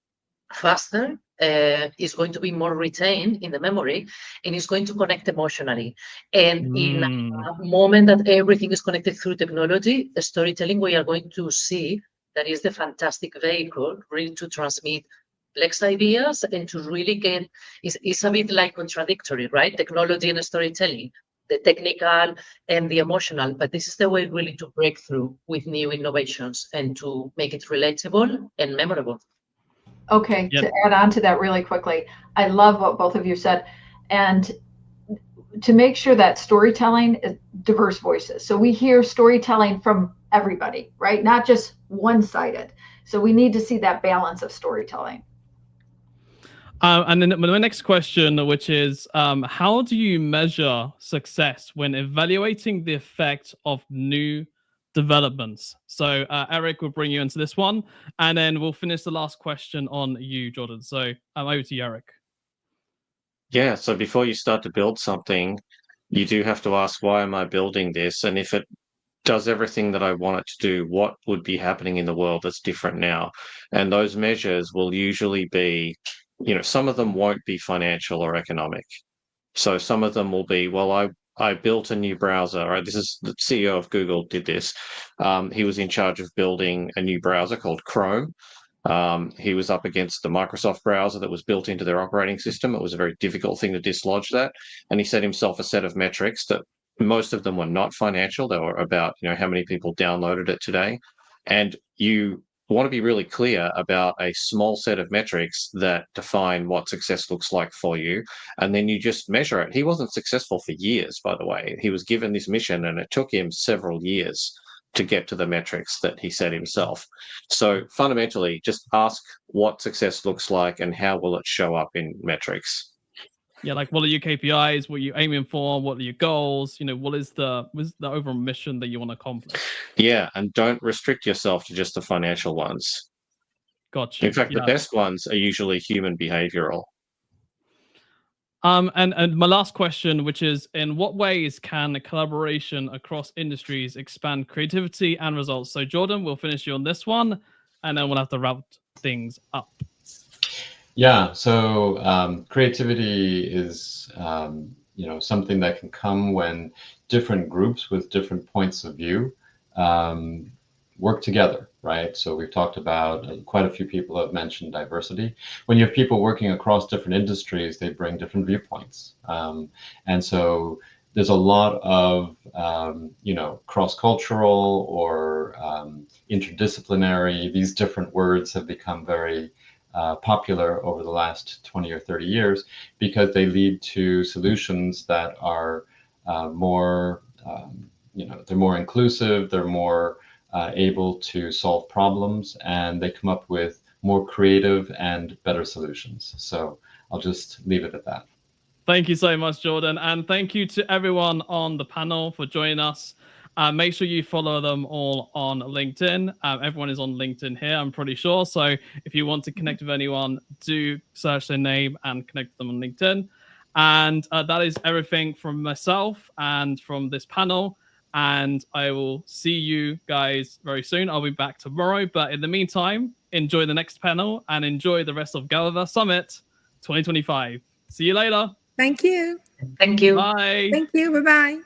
faster, it's going to be more retained in the memory, and it's going to connect emotionally. And in a moment that everything is connected through technology, storytelling, we are going to see that is the fantastic vehicle really to transmit complex ideas and to really get, it's a bit like contradictory, right? Technology and storytelling, the technical and the emotional, but this is the way really to break through with new innovations and to make it relatable and memorable. Okay, to add on to that really quickly, I love what both of you said. And to make sure that storytelling is diverse voices. So we hear storytelling from everybody, right? Not just one-sided. So we need to see that balance of storytelling. And then my next question, which is, how do you measure success when evaluating the effect of new developments? So Eric will bring you into this one, and then we'll finish the last question on you, Jordan. So over to you, Eric. Yeah, so before you start to build something, you do have to ask, why am I building this? And if it does everything that I want it to do, what would be happening in the world that's different now? And those measures will usually be, some of them won't be financial or economic. So some of them will be, well, I built a new browser, right? This is the CEO of Google did this. He was in charge of building a new browser called Chrome. He was up against the Microsoft browser that was built into their operating system. It was a very difficult thing to dislodge that. And he set himself a set of metrics that most of them were not financial. They were about, how many people downloaded it today. And you want to be really clear about a small set of metrics that define what success looks like for you. And then you just measure it. He wasn't successful for years, by the way. He was given this mission and it took him several years to get to the metrics that he set himself. So fundamentally, just ask what success looks like and how will it show up in metrics. Yeah, like what are your KPIs? What are you aiming for? What are your goals? What is the overall mission that you want to accomplish? Yeah, and don't restrict yourself to just the financial ones. Gotcha. In fact, the best ones are usually human behavioral. And my last question, which is, in what ways can collaboration across industries expand creativity and results? So Jordan, we'll finish you on this one, and then we'll have to wrap things up. Yeah, so creativity is something that can come when different groups with different points of view work together, right? So we've talked about, quite a few people have mentioned diversity. When you have people working across different industries, they bring different viewpoints. And so there's a lot of, cross-cultural or interdisciplinary. These different words have become very popular over the last 20 or 30 years because they lead to solutions that are more, they're more inclusive, they're more able to solve problems, and they come up with more creative and better solutions. So I'll just leave it at that. Thank you so much, Jordan. And thank you to everyone on the panel for joining us. Make sure you follow them all on LinkedIn. Everyone is on LinkedIn here, I'm pretty sure. So if you want to connect with anyone, do search their name and connect them on LinkedIn. And that is everything from myself and from this panel. And I will see you guys very soon. I'll be back tomorrow. But in the meantime, enjoy the next panel and enjoy the rest of GatherVerse Summit 2025. See you later. Thank you. Thank you. Bye. Thank you. Bye-bye.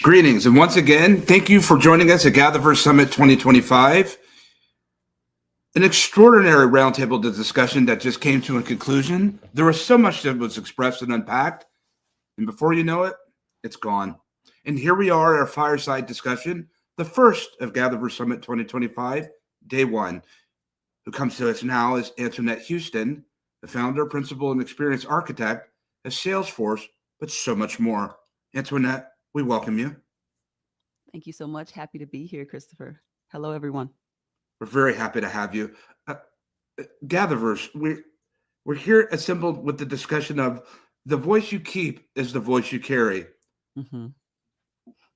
Greetings, and once again, thank you for joining us at GatherVerse Summit 2025. An extraordinary roundtable discussion that just came to a conclusion. There was so much that was expressed and unpacked, and before you know it, it's gone. And here we are at our fireside discussion, the first of GatherVerse Summit 2025, day one. Who comes to us now is Antoinette Houston, the founder, principal, and experienced architect of Salesforce, but so much more. Antoinette, we welcome you. Thank you so much. Happy to be here, Christopher. Hello, everyone. We're very happy to have you. GatherVerse, we're here assembled with the discussion of the voice you keep is the voice you carry. Mm-hmm.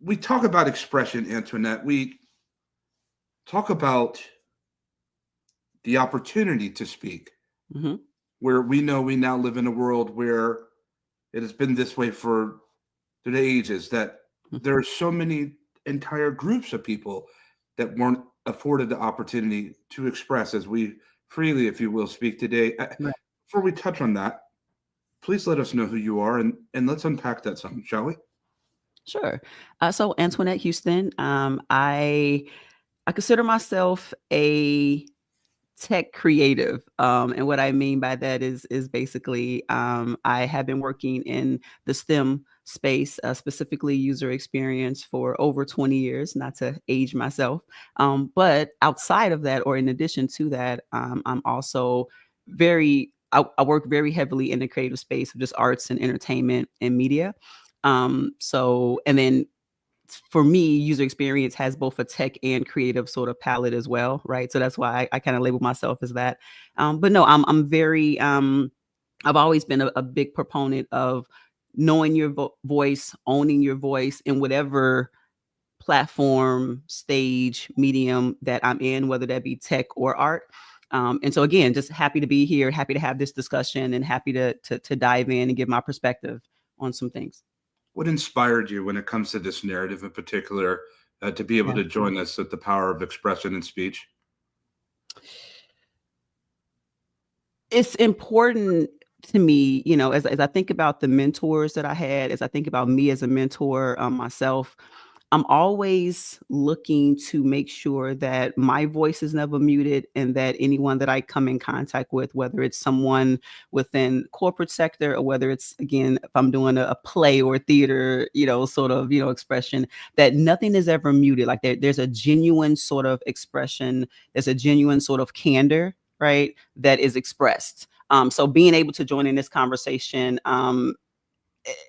We talk about expression, Antoinette. We talk about the opportunity to speak, Mm-hmm. where we know we now live in a world where it has been this way for the ages, that there are so many entire groups of people that weren't afforded the opportunity to express as we freely, if you will, speak today. Right. Before we touch on that, please let us know who you are and let's unpack that some, shall we? Sure. So Antoinette Houston, I consider myself a tech creative. And what I mean by that is basically I have been working in the STEM space, specifically user experience, for over 20 years, not to age myself. But outside of that, or in addition to that, I'm also I work very heavily in the creative space of just arts and entertainment and media. And then for me, user experience has both a tech and creative sort of palette as well, right? So that's why I kind of label myself as that. But no, I'm very I've always been a big proponent of knowing your voice, owning your voice in whatever platform, stage, medium that I'm in, whether that be tech or art. And so again, just happy to be here, happy to have this discussion, and happy to dive in and give my perspective on some things. What inspired you when it comes to this narrative in particular to be able to join us at the power of expression and speech? It's important to me, as I think about the mentors that I had, as I think about me as a mentor myself, I'm always looking to make sure that my voice is never muted, and that anyone that I come in contact with, whether it's someone within corporate sector, or whether it's, again, if I'm doing a play or theater, expression, that nothing is ever muted. Like there's a genuine sort of expression, there's a genuine sort of candor, right, that is expressed. So being able to join in this conversation,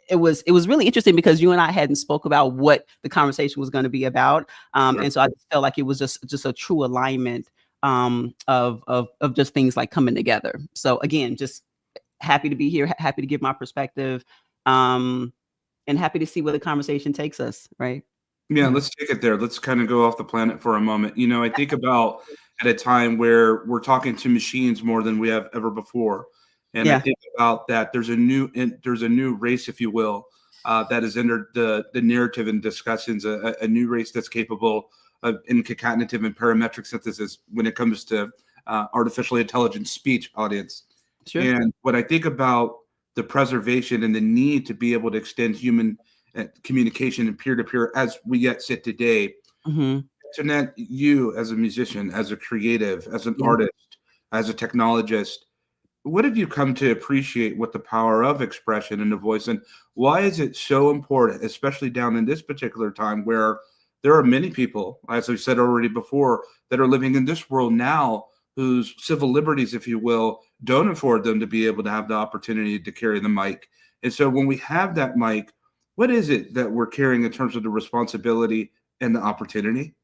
it was really interesting because you and I hadn't spoke about what the conversation was going to be about, and so I just felt like it was just a true alignment of just things like coming together. So again, just happy to be here, happy to give my perspective, and happy to see where the conversation takes us. Right? Yeah, let's take it there. Let's kind of go off the planet for a moment. I think about at a time where we're talking to machines more than we have ever before. And I think about that there's a new race, if you will, that has entered the narrative and discussions, a new race that's capable of in concatenative and parametric synthesis when it comes to artificially intelligent speech audience. Sure. And when I think about the preservation and the need to be able to extend human communication and peer-to-peer as we yet sit today, Jeanette, you as a musician, as a creative, as an artist, as a technologist, what have you come to appreciate with the power of expression and the voice, and why is it so important, especially down in this particular time where there are many people, as we said already before, that are living in this world now whose civil liberties, if you will, don't afford them to be able to have the opportunity to carry the mic. And so when we have that mic, what is it that we're carrying in terms of the responsibility and the opportunity?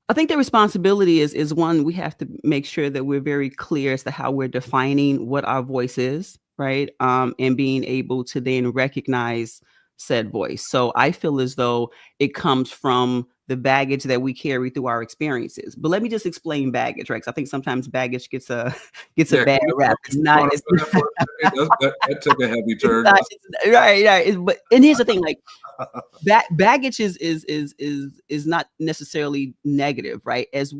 I think the responsibility is one, we have to make sure that we're very clear as to how we're defining what our voice is, right? And being able to then recognize said voice. So I feel as though it comes from the baggage that we carry through our experiences. But let me just explain baggage, right? Because I think sometimes baggage gets a bad rap. It's not. That took a heavy turn. Right. And here's the thing, like that baggage is not necessarily negative, right? As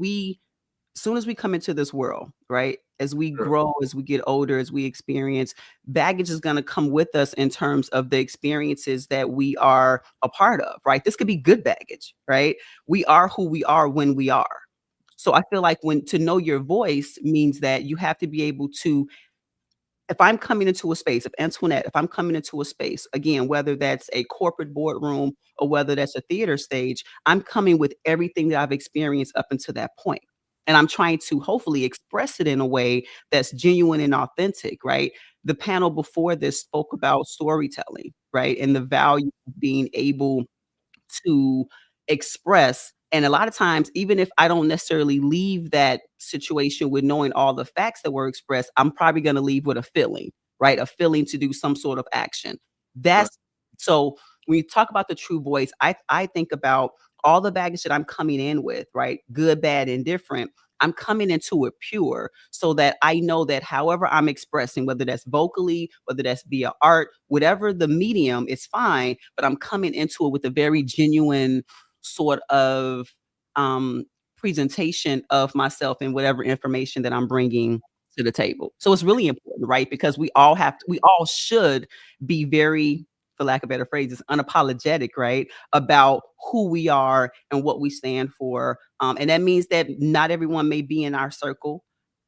soon as we come into this world, right? As we grow, as we get older, as we experience, baggage is going to come with us in terms of the experiences that we are a part of, right? This could be good baggage, right? We are who we are when we are. So I feel like to know your voice means that you have to be able to, if I'm coming into a space, if I'm coming into a space, again, whether that's a corporate boardroom or whether that's a theater stage, I'm coming with everything that I've experienced up until that point. And I'm trying to hopefully express it in a way that's genuine and authentic, right? The panel before this spoke about storytelling, right? And the value of being able to express. And a lot of times, even if I don't necessarily leave that situation with knowing all the facts that were expressed, I'm probably going to leave with a feeling, right? A feeling to do some sort of action. So when you talk about the true voice, I think about all the baggage that I'm coming in with, right? Good, bad, indifferent. I'm coming into it pure so that I know that however I'm expressing, whether that's vocally, whether that's via art, whatever the medium, is fine, but I'm coming into it with a very genuine sort of presentation of myself and whatever information that I'm bringing to the table. So it's really important, right? Because we all should be very, for lack of better phrases, unapologetic, right, about who we are and what we stand for. And that means that not everyone may be in our circle.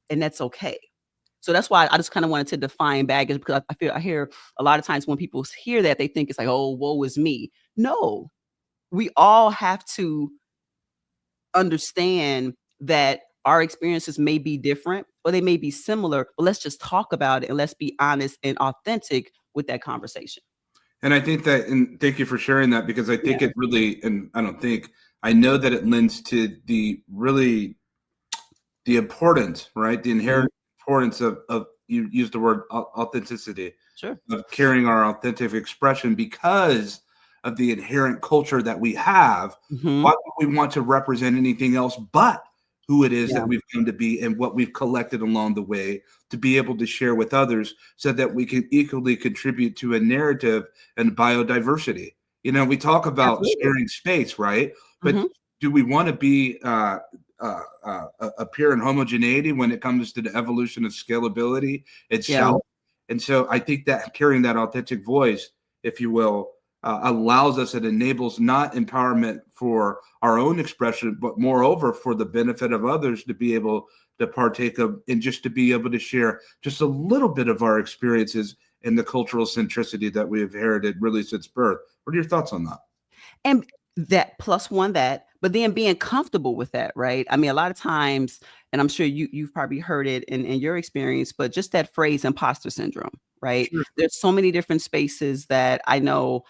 and that's okay. So that's why I just kind of wanted to define baggage, because I hear a lot of times when people hear that, they think it's like, oh, woe is me. No, we all have to understand that our experiences may be different or they may be similar, but let's just talk about it and let's be honest and authentic with that conversation. And I think that, and thank you for sharing that, because I think Yeah. it really, and I know that it lends to the importance, right? The inherent importance of you use the word authenticity, Sure. of carrying our authentic expression, because of the inherent culture that we have. Mhm. Why would we want to represent anything else but who it is Yeah. that we've come to be and what we've collected along the way to be able to share with others, so that we can equally contribute to a narrative and biodiversity? You know, we talk about Absolutely. sharing space, right? But Mhm. do we want to be appear in homogeneity when it comes to the evolution of scalability itself? And so I think that carrying that authentic voice, if you will, allows us, it enables not empowerment for our own expression, but moreover for the benefit of others to be able to partake of, and just to be able to share just a little bit of our experiences and the cultural centricity that we have inherited really since birth. What are your thoughts on that? And that plus one that, but then being comfortable with that, right? I mean, a lot of times, and I'm sure you've probably heard it in your experience, but just that phrase imposter syndrome, right? Sure. There's so many different spaces that I know,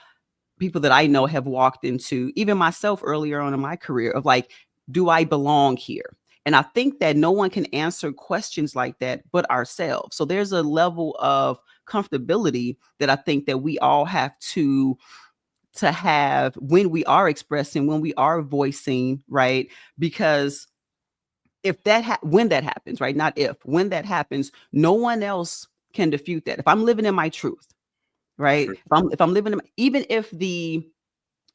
people that I know have walked into, even myself earlier on in my career, of like, do I belong here? And I think that no one can answer questions like that but ourselves. So there's a level of comfortability that I think that we all have to have when we are expressing, when we are voicing, right? Because if that when that happens, right? Not if, when that happens, no one else can defute that. If I'm living in my truth, right? Sure. If I'm living in even if the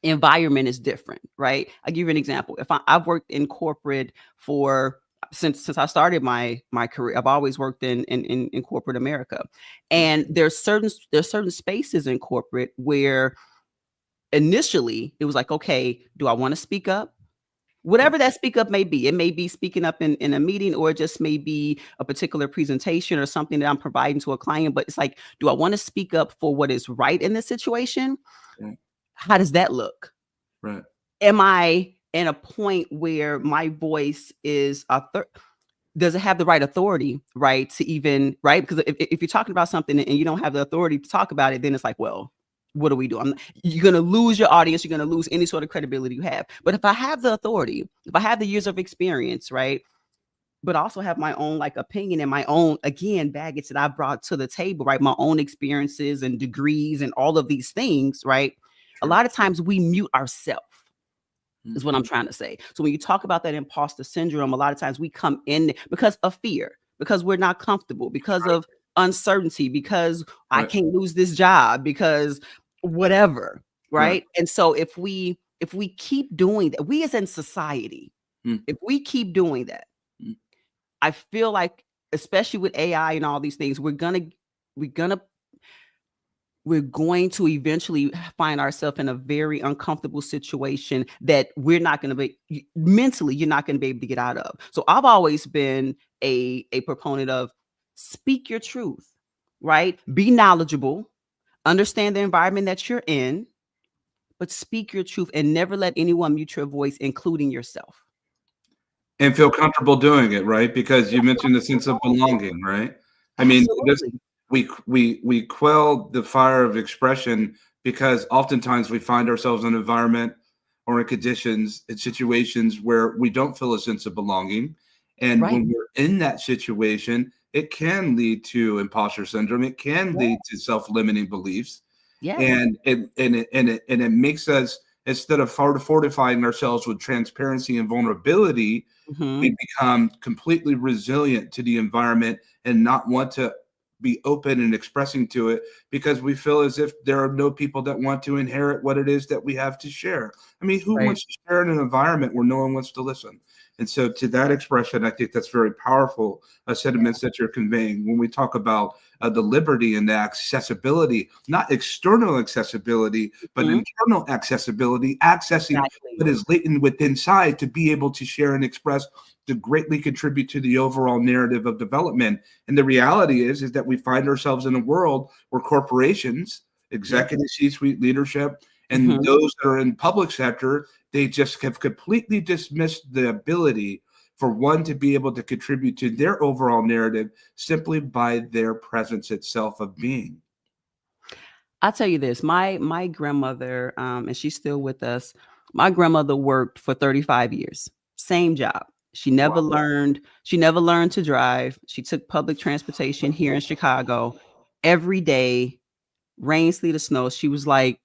environment is different, right? I'll give you an example. If I've worked in corporate for since I started my career. I've always worked in corporate America. And there's certain spaces in corporate where initially it was like, okay, do I want to speak up? Whatever that speak up may be. It may be speaking up in a meeting, or it just may be a particular presentation or something that I'm providing to a client. But it's like, do I want to speak up for what is right in this situation? Yeah. How does that look? Right. Am I in a point where my voice is does it have the right authority, right? To even, right? Because if you're talking about something and you don't have the authority to talk about it, then it's like, well, what do we do? You're going to lose your audience. You're going to lose any sort of credibility you have. But if I have the authority, if I have the years of experience, right? But also have my own like opinion and my own, again, baggage that I brought to the table, right? My own experiences and degrees and all of these things, right? A Sure. lot of times we mute ourselves. Is what I'm Mhm. trying to say. So when you talk about that imposter syndrome, a lot of times we come in because of fear, because we're not comfortable, because of uncertainty, because I Right. can't lose this job, because whatever, Right. right? And so if we keep doing that, we as in society, Mm. if we keep doing that, Mm. I feel like, especially with AI and all these things, we're going to eventually find ourselves in a very uncomfortable situation that we're not going to be mentally, you're not going to be able to get out of. So I've always been a proponent of speak your truth, right? Be knowledgeable, understand the environment that you're in, but speak your truth and never let anyone mute your voice, including yourself. And feel comfortable doing it, right? Because you mentioned the sense of belonging, right? I mean, Absolutely. we quell the fire of expression because oftentimes we find ourselves in an environment or in conditions and situations where we don't feel a sense of belonging. And Right. when we're in that situation, it can lead to imposter syndrome. It can lead to self-limiting beliefs. Yes. And it makes us, instead of fortifying ourselves with transparency and vulnerability, Mhm. we become completely resilient to the environment and not want to be open and expressing to it because we feel as if there are no people that want to inherit what it is that we have to share. I mean, who Right. wants to share in an environment where no one wants to listen? And so to that expression, I think that's very powerful sentiments that you're conveying when we talk about the liberty and the accessibility, not external accessibility, but internal accessibility, accessing what is latent within inside to be able to share and express, to greatly contribute to the overall narrative of development. And the reality is that we find ourselves in a world where corporations, executive C-suite leadership, and those that are in public sector, they just have completely dismissed the ability for one to be able to contribute to their overall narrative simply by their presence itself of being. I'll tell you this, my grandmother, and she's still with us. My grandmother worked for 35 years, same job. She never learned to drive. She took public transportation here in Chicago every day, rain, sleet, or snow. She was like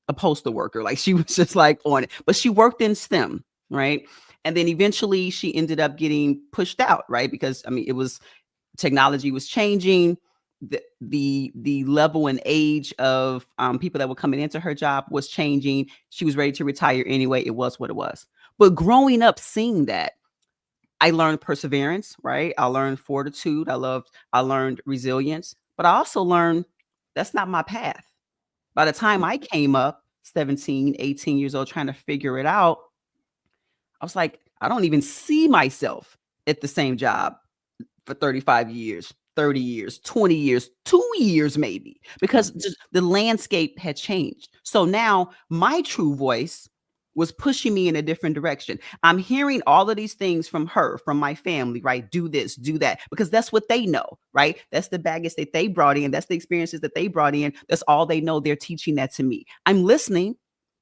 a postal worker. Like she was just like on it, but she worked in STEM, right? And then eventually she ended up getting pushed out, right? Because I mean, technology was changing. The level and age of people that were coming into her job was changing. She was ready to retire anyway. It was what it was. But growing up, seeing that, I learned perseverance, right? I learned fortitude. I learned resilience, but I also learned that's not my path. By the time I came up, 17, 18 years old, trying to figure it out, I was like, I don't even see myself at the same job for 35 years, 30 years, 20 years, 2 years maybe, because just the landscape had changed. So now my true voice was pushing me in a different direction. I'm hearing all of these things from her, from my family, right? Do this, do that, because that's what they know, right? That's the baggage that they brought in. That's the experiences that they brought in. That's all they know. They're teaching that to me. I'm listening,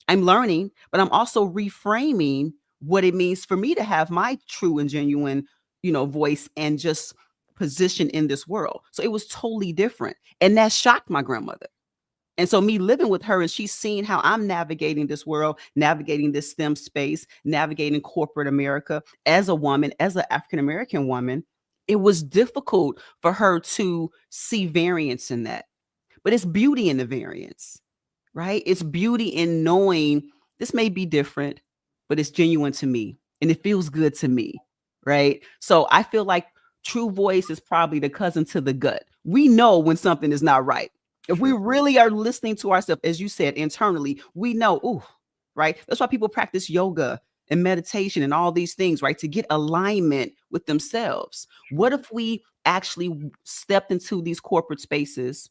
I'm learning, but I'm also reframing what it means for me to have my true and genuine, voice and just position in this world. So it was totally different. And that shocked my grandmother. And so me living with her and she's seeing how I'm navigating this world, navigating this STEM space, navigating corporate America as a woman, as an African-American woman, it was difficult for her to see variance in that. But it's beauty in the variance, right? It's beauty in knowing this may be different, but it's genuine to me and it feels good to me, right? So I feel like true voice is probably the cousin to the gut. We know when something is not right. If we really are listening to ourselves, as you said, internally, we know, ooh, right? That's why people practice yoga and meditation and all these things, right? To get alignment with themselves. What if we actually stepped into these corporate spaces,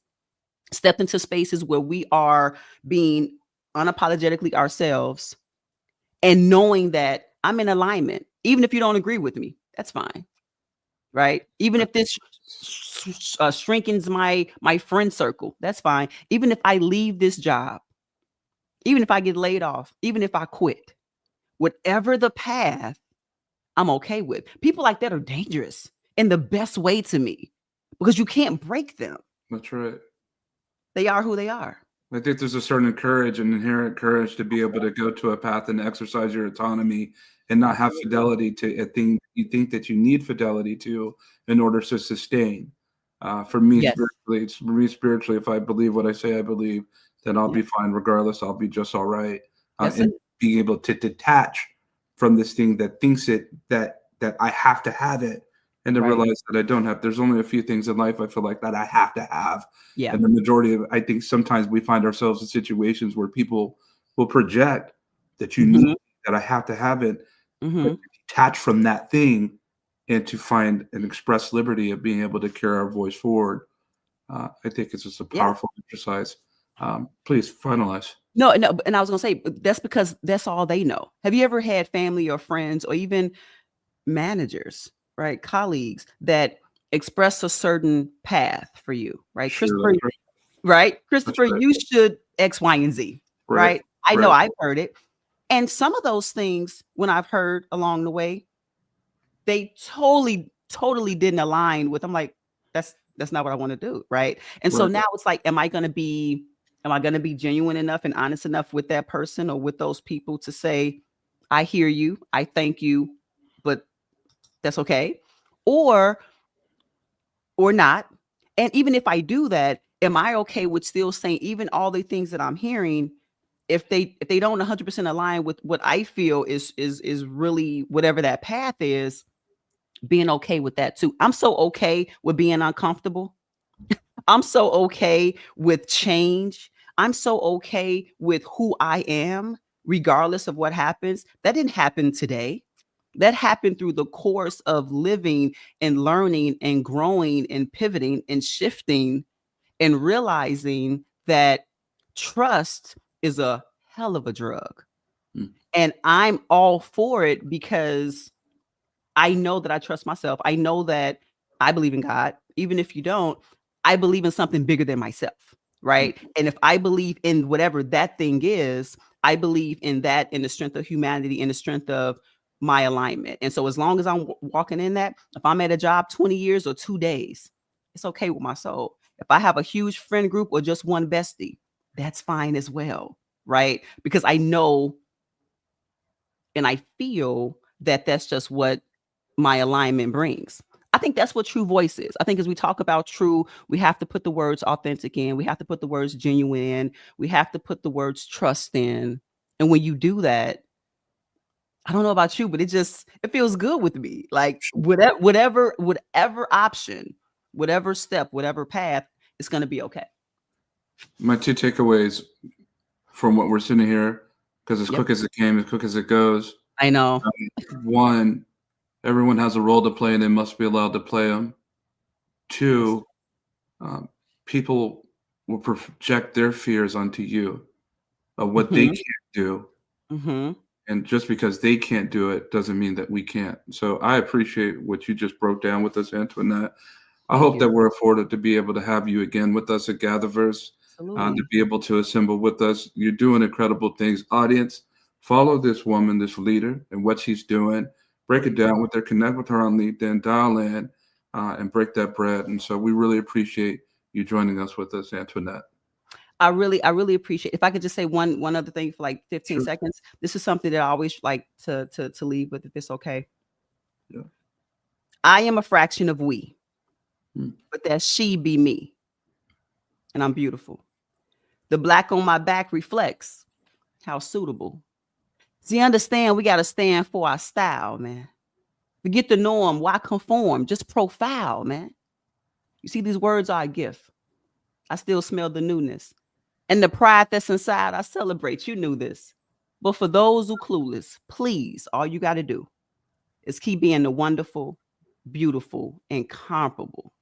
stepped into spaces where we are being unapologetically ourselves and knowing that I'm in alignment, even if you don't agree with me, that's fine. Right? Even if this shrinkens my friend circle, that's fine. Even if I leave this job, even if I get laid off, even if I quit, whatever the path, I'm okay with. People like that are dangerous in the best way to me because you can't break them. That's right. They are who they are. I think there's a certain courage and inherent courage to be able to go to a path and exercise your autonomy and not have fidelity to a thing you think that you need fidelity to in order to sustain. For me, spiritually, if I believe what I say I believe, then I'll be fine regardless. I'll be just all right. And being able to detach from this thing that thinks that I have to have it, and to realize that I don't have. There's only a few things in life I feel like that I have to have. Yeah. And the majority of, I think sometimes we find ourselves in situations where people will project that you need, that I have to have it, but detach from that thing and to find and express liberty of being able to carry our voice forward. I think it's just a powerful exercise. Please finalize. No, and I was gonna say that's because that's all they know. Have you ever had family or friends or even managers, right, colleagues that express a certain path for you, right? Sure, Christopher, you should X, Y, and Z, right? I know I've heard it. And some of those things, when I've heard along the way, they totally didn't align with, I'm like, that's not what I want to do, right? And so now it's like, am I gonna be genuine enough and honest enough with that person or with those people to say, I hear you, I thank you, but that's okay, or not. And even if I do that, am I okay with still saying even all the things that I'm hearing if they don't 100% align with what I feel is really whatever that path is, being okay with that too. I'm so okay with being uncomfortable. I'm so okay with change. I'm so okay with who I am, regardless of what happens. That didn't happen today. That happened through the course of living and learning and growing and pivoting and shifting and realizing that trust is a hell of a drug. And I'm all for it because I know that I trust myself. I know that I believe in God. Even if you don't, I believe in something bigger than myself, right? And if I believe in whatever that thing is, I believe in that, in the strength of humanity, in the strength of my alignment. And so as long as I'm walking in that, if I'm at a job 20 years or 2 days, it's okay with my soul. If I have a huge friend group or just one bestie, that's fine as well, right? Because I know and I feel that that's just what my alignment brings. I think that's what true voice is. I think as we talk about true, we have to put the words authentic in. We have to put the words genuine in. We have to put the words trust in. And when you do that, I don't know about you, but it feels good with me. Like whatever option, whatever step, whatever path, it's going to be okay. My 2 takeaways from what we're sitting here, because as quick as it came, as quick as it goes. I know. 1, everyone has a role to play and they must be allowed to play them. 2, people will project their fears onto you of what they can't do. And just because they can't do it doesn't mean that we can't. So I appreciate what you just broke down with us, Antoinette. I hope that we're afforded to be able to have you again with us at GatherVerse, to be able to assemble with us. You're doing incredible things. Audience, follow this woman, this leader, and what she's doing. Break it down with her, connect with her on LinkedIn, dial in, and break that bread. And so we really appreciate you joining us with us, Antoinette. I really appreciate. If I could just say one other thing for like 15 seconds. This is something that I always like to leave with, if it's okay. Yeah. I am a fraction of we, but that she be me, and I'm beautiful. The black on my back reflects how suitable. See, understand we got to stand for our style, man. Forget the norm. Why conform? Just profile, man. You see, these words are a gift. I still smell the newness. And the pride that's inside, I celebrate. You knew this. But for those who clueless, please, all you got to do is keep being the wonderful, beautiful, incomparable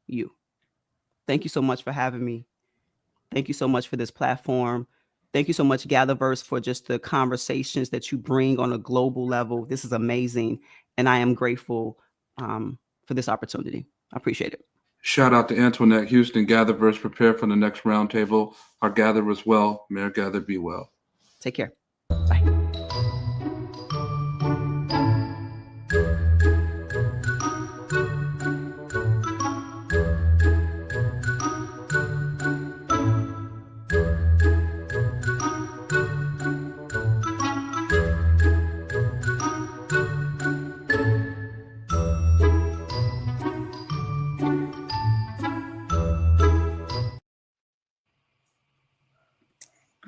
you. Thank you so much for having me. Thank you so much for this platform. Thank you so much, GatherVerse, for just the conversations that you bring on a global level. This is amazing. And I am grateful for this opportunity. I appreciate it. Shout out to Antoinette Houston, GatherVerse. Prepare for the next roundtable. Our gather was well. May our gather be well. Take care. Bye.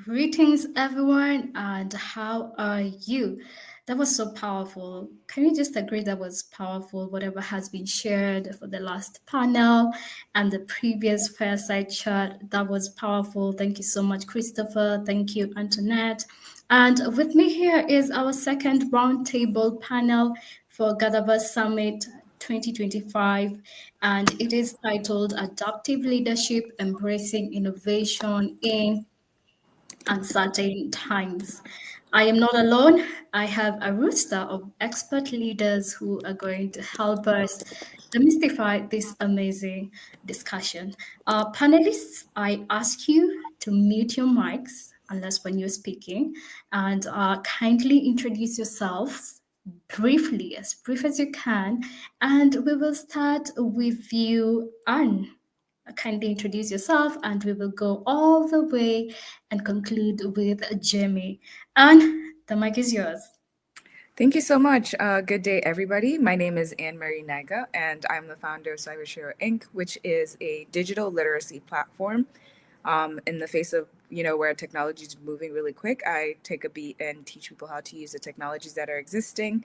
Greetings, everyone, and how are you? That was so powerful. Can we just agree that was powerful, whatever has been shared for the last panel and the previous fireside chat? That was powerful. Thank you so much, Christopher. Thank you, Antoinette. And with me here is our second roundtable panel for GatherVerse Summit 2025, and it is titled Adaptive Leadership, Embracing Innovation in Uncertain Times. I am not alone. I have a roster of expert leaders who are going to help us demystify this amazing discussion. Panelists, I ask you to mute your mics unless when you're speaking, and kindly introduce yourselves briefly, as brief as you can, and we will start with you, Anne. Kindly introduce yourself, and we will go all the way and conclude with Jamie. And the mic is yours. Thank you so much. Good day, everybody. My name is Anne-Marie Naga, and I'm the founder of CyberShare Inc., which is a digital literacy platform In the face of, where technology is moving really quick, I take a beat and teach people how to use the technologies that are existing.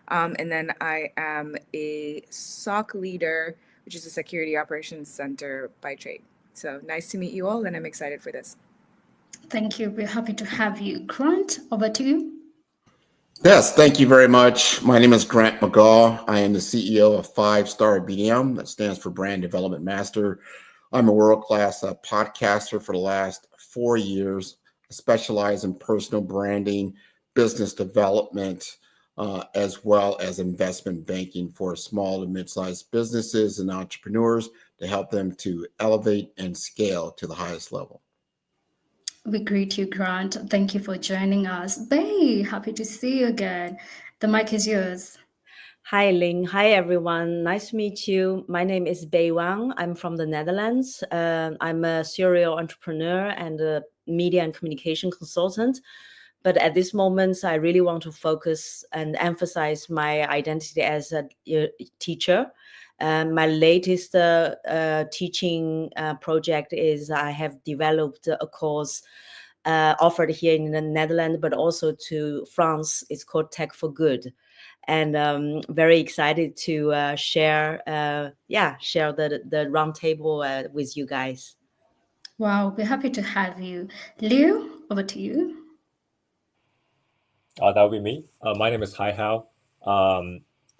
And then I am a SOC leader, which is a Security Operations Center by trade. So nice to meet you all, and I'm excited for this. Thank you. We're happy to have you. Grant, over to you. Yes, thank you very much. My name is Grant McGaw. I am the CEO of 5-Star BDM. That stands for Brand Development Master. I'm a world-class podcaster for the last 4 years. I specialize in personal branding, business development, as well as investment banking for small and mid-sized businesses and entrepreneurs to help them to elevate and scale to the highest level. We greet you, Grant. Thank you for joining us. Bay, happy to see you again. The mic is yours. Hi, Ling. Hi, everyone. Nice to meet you. My name is Bay Wang. I'm from the Netherlands. I'm a serial entrepreneur and a media and communication consultant. But at this moment, I really want to focus and emphasize my identity as a teacher. My latest teaching project is I have developed a course offered here in the Netherlands, but also to France. It's called Tech for Good. And very excited to share the roundtable with you guys. Wow, we're happy to have you. Liu, over to you. That would be me. My name is Hai Hao.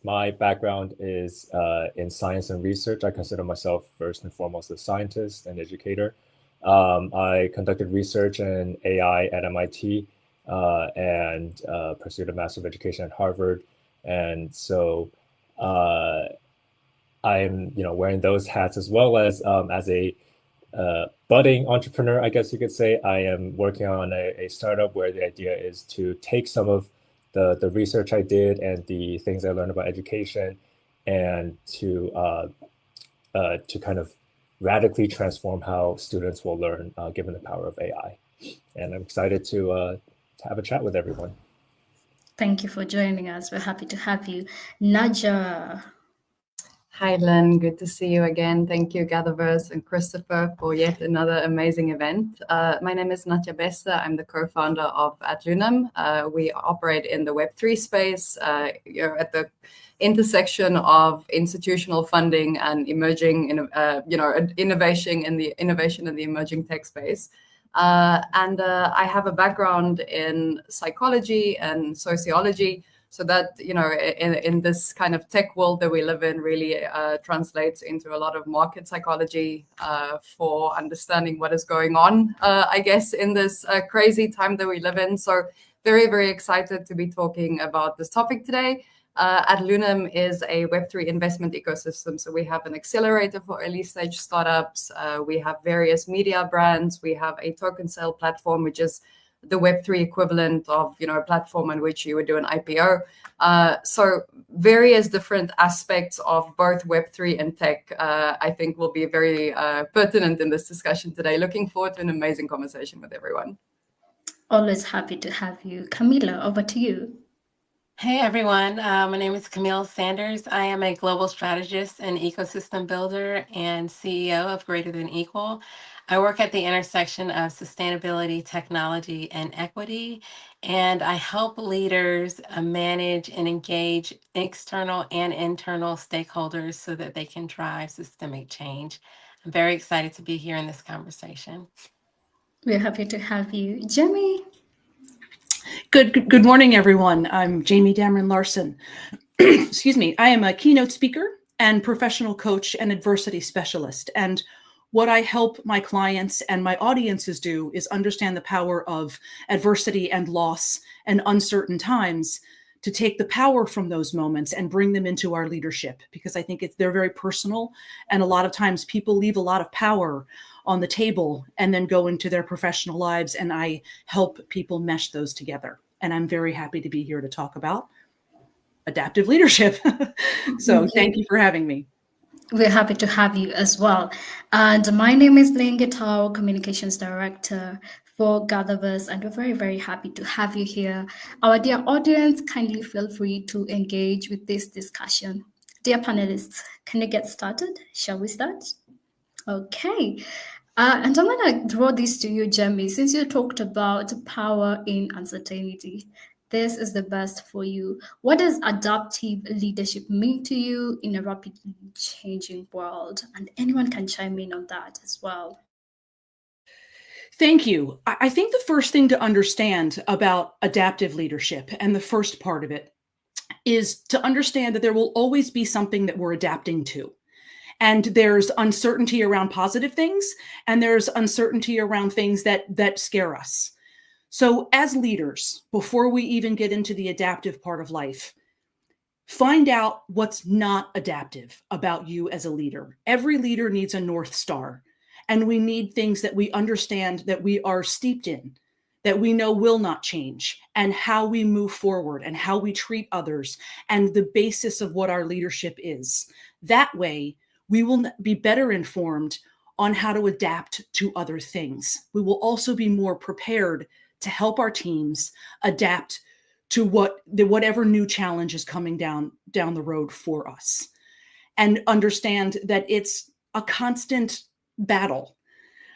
My background is in science and research. I consider myself first and foremost a scientist and educator. I conducted research in AI at MIT and pursued a Master of Education at Harvard. And so I'm, wearing those hats as well as a budding entrepreneur, I guess you could say. I am working on a startup where the idea is to take some of the research I did and the things I learned about education and to kind of radically transform how students will learn given the power of AI. And I'm excited to have a chat with everyone. Thank you for joining us. We're happy to have you. Naja. Hi, Lynn. Good to see you again. Thank you, GatherVerse and Christopher, for yet another amazing event. My name is Natya Besta. I'm the co-founder of Adlunum. We operate in the Web3 space. You're at the intersection of institutional funding and emerging, innovation in the emerging tech space. And I have a background in psychology and sociology. So that, in this kind of tech world that we live in really translates into a lot of market psychology for understanding what is going on, I guess, in this crazy time that we live in. So very, very excited to be talking about this topic today. Adlunum is a Web3 investment ecosystem. So we have an accelerator for early stage startups. We have various media brands. We have a token sale platform, which is the Web3 equivalent of, a platform on which you would do an IPO. So various different aspects of both Web3 and tech, I think will be very pertinent in this discussion today. Looking forward to an amazing conversation with everyone. Always happy to have you. Camila, over to you. Hey everyone, my name is Camille Sanders. I am a global strategist and ecosystem builder and CEO of Greater Than Equal. I work at the intersection of sustainability, technology, and equity, and I help leaders manage and engage external and internal stakeholders so that they can drive systemic change. I'm very excited to be here in this conversation. We're happy to have you. Jamie. Good morning, everyone. I'm Jamie Dameron Larson. Excuse me. I am a keynote speaker and professional coach and adversity specialist. And what I help my clients and my audiences do is understand the power of adversity and loss and uncertain times to take the power from those moments and bring them into our leadership, because I think they're very personal. And a lot of times people leave a lot of power on the table and then go into their professional lives. And I help people mesh those together. And I'm very happy to be here to talk about adaptive leadership. So thank you for having me. We're happy to have you as well. And my name is Ling Gitao, Communications Director for GatherVerse, and we're very, very happy to have you here. Our dear audience, kindly feel free to engage with this discussion. Dear panelists, can you get started? Shall we start? Okay. And I'm going to draw this to you, Jemmy, since you talked about power in uncertainty. This is the best for you. What does adaptive leadership mean to you in a rapidly changing world? And anyone can chime in on that as well. Thank you. I think the first thing to understand about adaptive leadership, and the first part of it, is to understand that there will always be something that we're adapting to. And there's uncertainty around positive things, and there's uncertainty around things that scare us. So as leaders, before we even get into the adaptive part of life, find out what's not adaptive about you as a leader. Every leader needs a North Star, and we need things that we understand, that we are steeped in, that we know will not change, and how we move forward and how we treat others, and the basis of what our leadership is. That way, we will be better informed on how to adapt to other things. We will also be more prepared to help our teams adapt to whatever new challenge is coming down the road for us, and understand that it's a constant battle.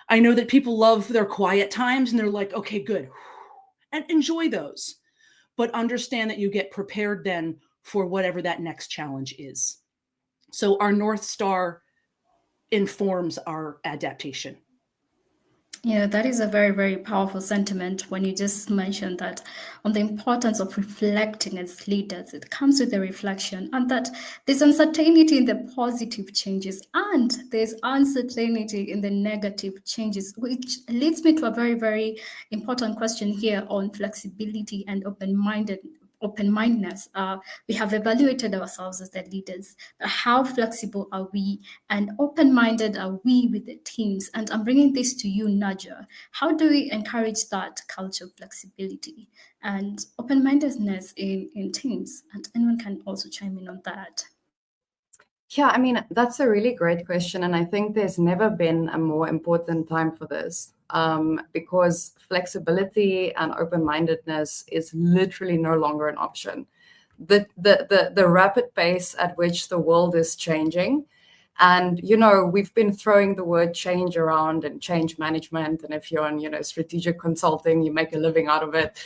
I know that people love their quiet times and they're like, okay, good, and enjoy those, but understand that you get prepared then for whatever that next challenge is. So our North Star informs our adaptation. Yeah, that is a very, very powerful sentiment when you just mentioned that on the importance of reflecting as leaders. It comes with a reflection, and that there's uncertainty in the positive changes and there's uncertainty in the negative changes, which leads me to a very, very important question here on flexibility and open-mindedness. We have evaluated ourselves as the leaders. How flexible are we and open-minded are we with the teams? And I'm bringing this to you, Naja. How do we encourage that culture of flexibility and open-mindedness in teams? And anyone can also chime in on that. Yeah, I mean, that's a really great question. And I think there's never been a more important time for this, because flexibility and open-mindedness is literally no longer an option. The rapid pace at which the world is changing, and, we've been throwing the word change around and change management. And if you're on, strategic consulting, you make a living out of it.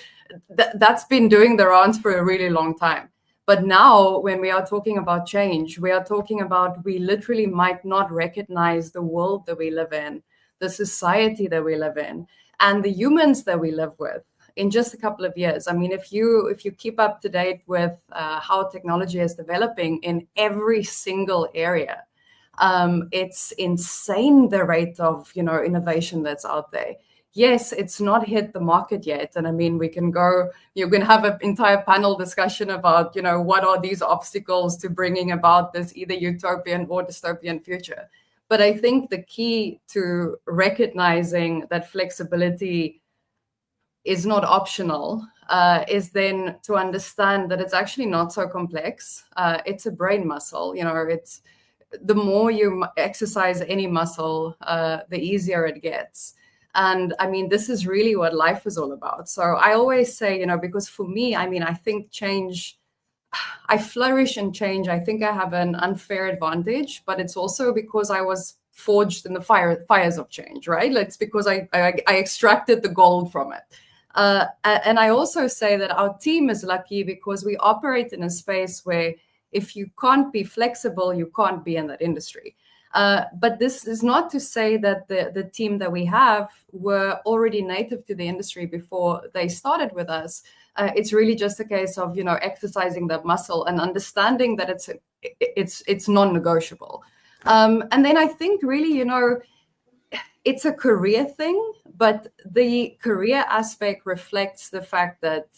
That's been doing the rounds for a really long time. But now when we are talking about change, we are talking about we literally might not recognize the world that we live in, the society that we live in, and the humans that we live with in just a couple of years. I mean, if you keep up to date with how technology is developing in every single area, it's insane the rate of innovation that's out there. Yes, it's not hit the market yet. And I mean, you're going to have an entire panel discussion about, what are these obstacles to bringing about this either utopian or dystopian future. But I think the key to recognizing that flexibility is not optional is then to understand that it's actually not so complex. It's a brain muscle. It's the more you exercise any muscle, the easier it gets. And I mean, this is really what life is all about. So I always say, because for me, I mean, I think change, I flourish in change. I think I have an unfair advantage, but it's also because I was forged in the fires of change, right? It's because I extracted the gold from it. And I also say that our team is lucky because we operate in a space where if you can't be flexible, you can't be in that industry. But this is not to say that the team that we have were already native to the industry before they started with us. It's really just a case of exercising that muscle and understanding that it's non-negotiable. And then I think really it's a career thing, but the career aspect reflects the fact that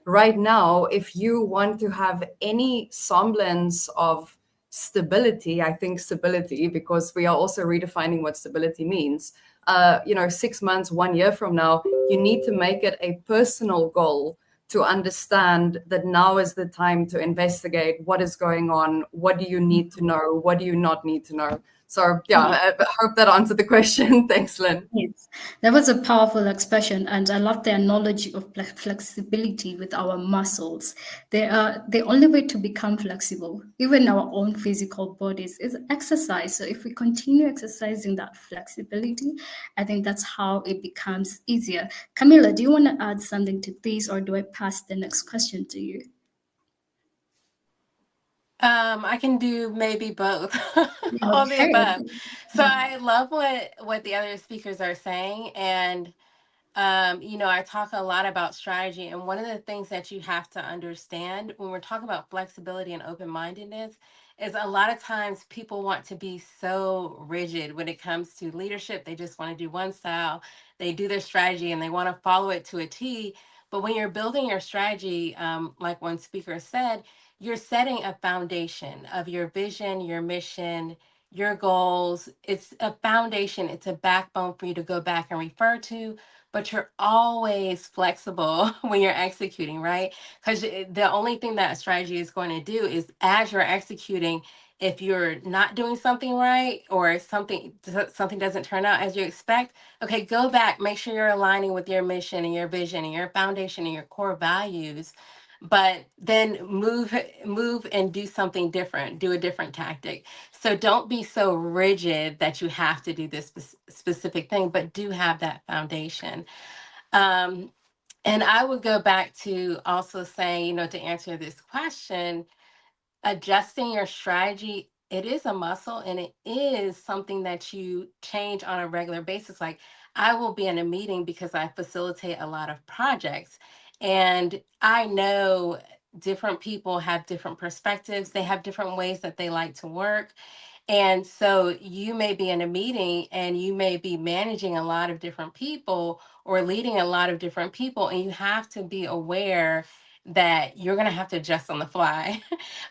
right now, if you want to have any semblance of stability, I think stability, because we are also redefining what stability means. 6 months, 1 year from now, you need to make it a personal goal to understand that now is the time to investigate what is going on, what do you need to know, what do you not need to know. So yeah, I hope that answered the question. Thanks, Lynn. Yes, that was a powerful expression, and I love the analogy of flexibility with our muscles. They are the only way to become flexible, even our own physical bodies, is exercise. So if we continue exercising that flexibility, I think that's how it becomes easier. Camilla, do you want to add something to this, or do I pass the next question to you? I can do maybe both, all the above. So I love what the other speakers are saying, and I talk a lot about strategy, and one of the things that you have to understand when we're talking about flexibility and open-mindedness is a lot of times people want to be so rigid when it comes to leadership. They just want to do one style. They do their strategy and they want to follow it to a T. But when you're building your strategy, like one speaker said, you're setting a foundation of your vision, your mission, your goals. It's a foundation. It's a backbone for you to go back and refer to, but you're always flexible when you're executing, right? Because the only thing that a strategy is going to do is as you're executing, if you're not doing something right or something doesn't turn out as you expect, okay, go back, make sure you're aligning with your mission and your vision and your foundation and your core values, but then move and do something different, do a different tactic. So don't be so rigid that you have to do this specific thing, but do have that foundation. And I would go back to also saying, to answer this question, adjusting your strategy, it is a muscle and it is something that you change on a regular basis. Like I will be in a meeting because I facilitate a lot of projects, and I know different people have different perspectives. They have different ways that they like to work. And so you may be in a meeting and you may be managing a lot of different people or leading a lot of different people, and you have to be aware that you're going to have to adjust on the fly.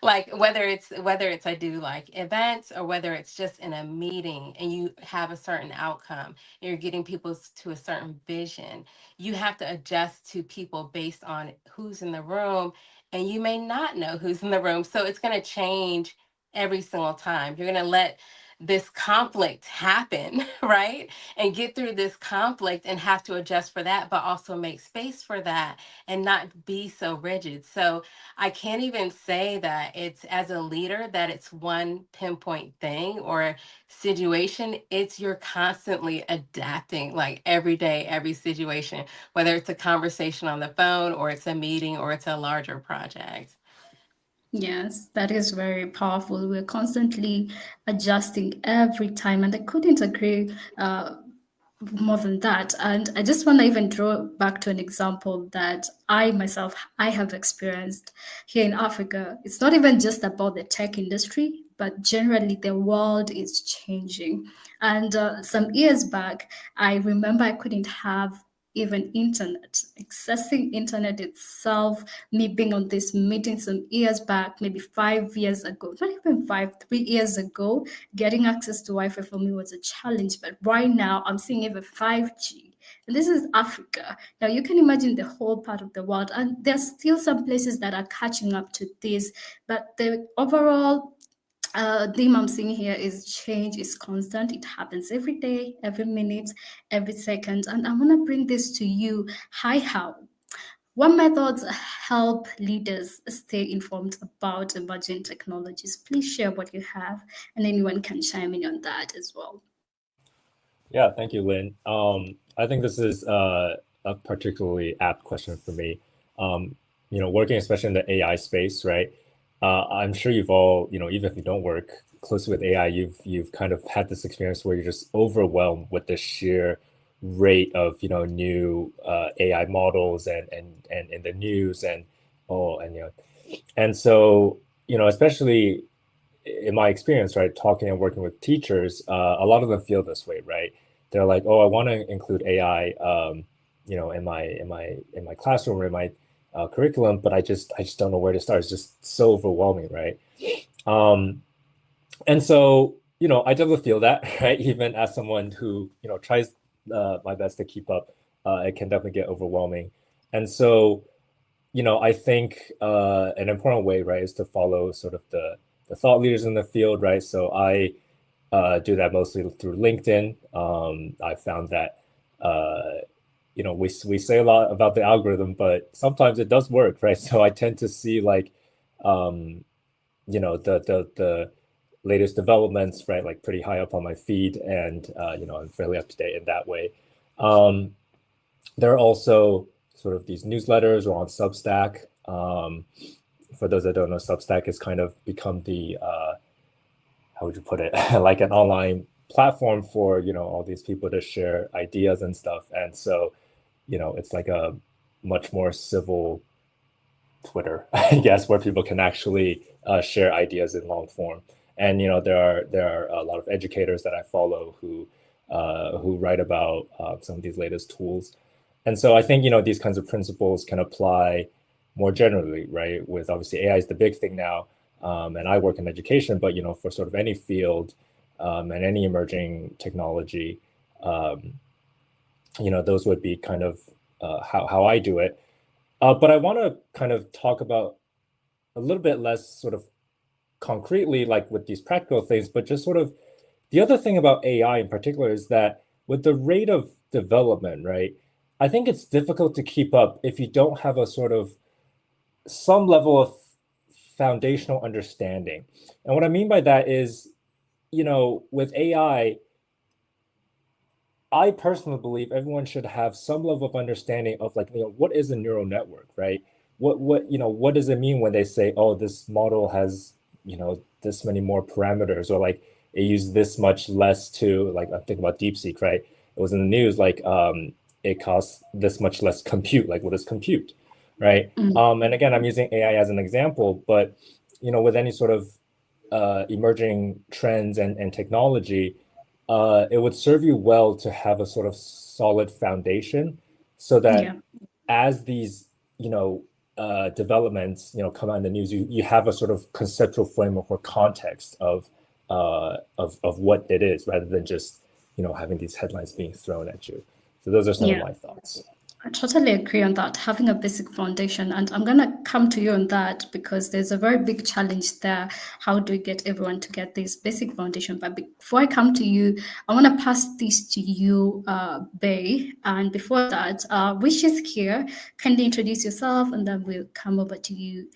Like whether it's I do like events or whether it's just in a meeting and you have a certain outcome, you're getting people to a certain vision, you have to adjust to people based on who's in the room, and you may not know who's in the room. So it's going to change every single time. You're going to let this conflict happen, right? And get through this conflict and have to adjust for that, but also make space for that and not be so rigid. So I can't even say that it's as a leader that it's one pinpoint thing or situation. It's you're constantly adapting, like every day, every situation, whether it's a conversation on the phone or it's a meeting or it's a larger project. Yes, that is very powerful. We're constantly adjusting every time, and I couldn't agree more than that. And I just want to even draw back to an example that I myself I have experienced here in Africa. It's not even just about the tech industry, but generally the world is changing. And some years back, I remember I couldn't have even internet, accessing internet itself, me being on this meeting some years back, maybe 5 years ago, not even 3 years ago, getting access to Wi-Fi for me was a challenge. But right now I'm seeing even 5G. And this is Africa. Now you can imagine the whole part of the world. And there's still some places that are catching up to this. But the overall theme I'm seeing here is change is constant. It happens every day, every minute, every second. And I want to bring this to you. Hi, how? What methods help leaders stay informed about emerging technologies? Please share what you have, and anyone can chime in on that as well. Yeah, thank you, Lynn. I think this is a particularly apt question for me. Working especially in the AI space, right? I'm sure you've all, even if you don't work closely with AI, you've kind of had this experience where you're just overwhelmed with the sheer rate of new AI models and in the news and so especially in my experience, right, talking and working with teachers, a lot of them feel this way, right? They're like, oh, I want to include AI, in my classroom or in my curriculum, but I just don't know where to start. It's just so overwhelming, right? And so I definitely feel that, right? Even as someone who tries my best to keep up, it can definitely get overwhelming. And so I think an important way, right, is to follow sort of the thought leaders in the field, right? So I do that mostly through LinkedIn. I found that we say a lot about the algorithm, but sometimes it does work, right? So I tend to see like the latest developments, right, like pretty high up on my feed, and I'm fairly up to date in that way. There are also sort of these newsletters or on Substack. For those that don't know, Substack has kind of become the how would you put it, like an online platform for all these people to share ideas and stuff. And so it's like a much more civil Twitter, I guess, where people can actually share ideas in long form. And there are a lot of educators that I follow who write about some of these latest tools. And so I think these kinds of principles can apply more generally, right? With obviously AI is the big thing now, and I work in education, but for sort of any field and any emerging technology, those would be kind of how I do it. But I want to kind of talk about a little bit less sort of concretely, like with these practical things, but just sort of the other thing about AI in particular is that with the rate of development, right, I think it's difficult to keep up if you don't have a sort of some level of foundational understanding. And what I mean by that is, with AI, I personally believe everyone should have some level of understanding of like, what is a neural network, right? What does it mean when they say, oh, this model has, this many more parameters, or like it used this much less to, like, I'm thinking about DeepSeek, right? It was in the news, like, it costs this much less compute. Like, what is compute, right? And again, I'm using AI as an example, but, with any sort of emerging trends and technology, it would serve you well to have a sort of solid foundation so that as these, developments, come out in the news, you have a sort of conceptual framework or context of what it is, rather than just, having these headlines being thrown at you. So those are some of my thoughts. I totally agree on that, having a basic foundation. And I'm going to come to you on that because there's a very big challenge there. How do we get everyone to get this basic foundation? But before I come to you, I want to pass this to you, Bay. And before that, Wish is here. Kindly introduce yourself and then we'll come over to you,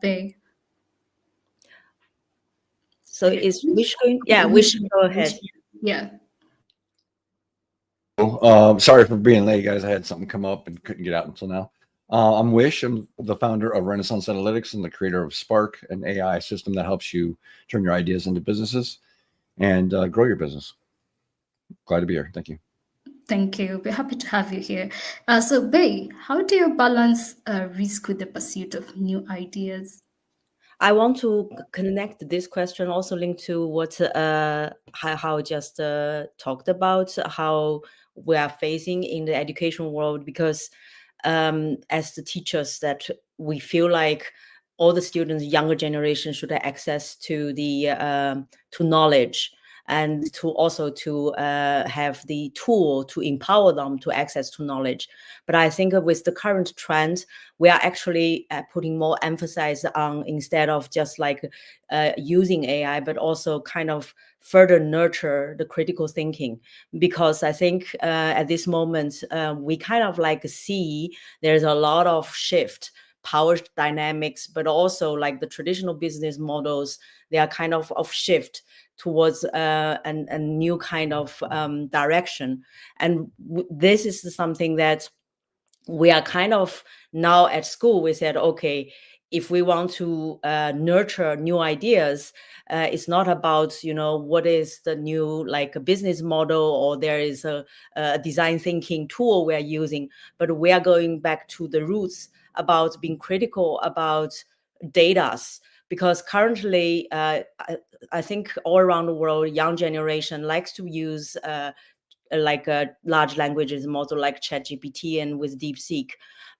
Bay. So is Wish going? Yeah, Wish, go ahead. Yeah. Sorry for being late, guys. I had something come up and couldn't get out until now. I'm Wish. I'm the founder of Renaissance Analytics and the creator of Spark, an AI system that helps you turn your ideas into businesses and grow your business. Glad to be here. Thank you. Thank you. We're happy to have you here. So, Bay, how do you balance risk with the pursuit of new ideas? I want to connect this question also linked to what how just talked about, how we are facing in the education world, because as the teachers that we feel like all the students, younger generation, should have access to the to knowledge, and to also to have the tool to empower them to access to knowledge. But I think with the current trend, we are actually putting more emphasis on, instead of just like using AI, but also kind of further nurture the critical thinking. Because I think at this moment, we kind of like see there's a lot of shift, power dynamics, but also like the traditional business models, they are kind of shift towards a new kind of direction. And this is something that we are kind of now at school, we said, okay, if we want to nurture new ideas, it's not about, what is the new like a business model, or there is a design thinking tool we're using, but we are going back to the roots about being critical about data. Because currently, I think all around the world, young generation likes to use like a large languages model like ChatGPT and with DeepSeek.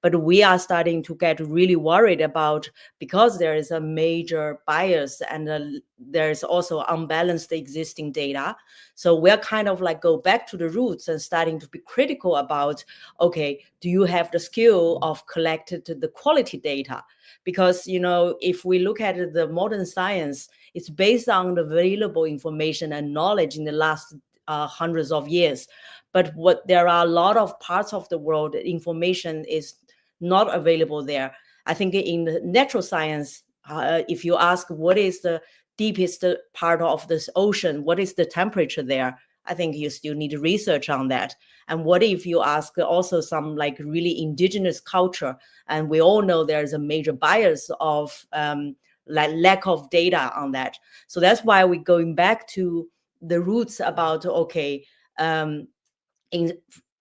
But we are starting to get really worried about, because there is a major bias and there's also unbalanced existing data. So we're kind of like go back to the roots and starting to be critical about, okay, do you have the skill of collecting the quality data? Because, you know, if we look at the modern science, it's based on the available information and knowledge in the last hundreds of years. But what there are a lot of parts of the world, information is not available there. I think in the natural science, if you ask what is the deepest part of this ocean, what is the temperature there, I think you still need research on that. And what if you ask also some like really indigenous culture, and we all know there's a major bias of like lack of data on that. So that's why we're going back to the roots about, okay, I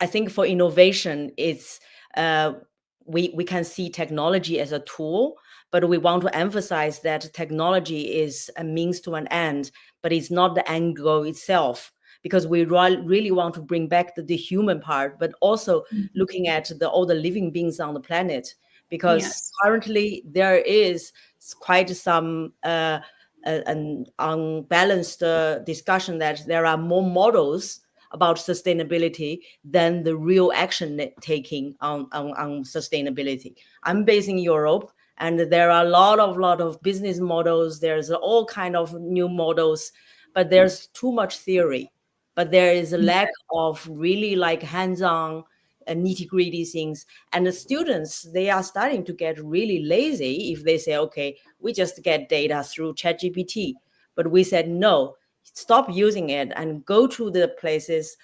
think for innovation, it's we can see technology as a tool, but we want to emphasize that technology is a means to an end, but it's not the end goal itself, because we really want to bring back the human part, but also looking at all the living beings on the planet, because currently there is quite some an unbalanced discussion that there are more models about sustainability than the real action taking on sustainability. I'm based in Europe, and there are a lot of business models. There's all kind of new models, but there's too much theory. But there is a lack of really like hands-on nitty-gritty things. And the students, they are starting to get really lazy if they say, okay, we just get data through ChatGPT. But we said, no, stop using it and go to the places,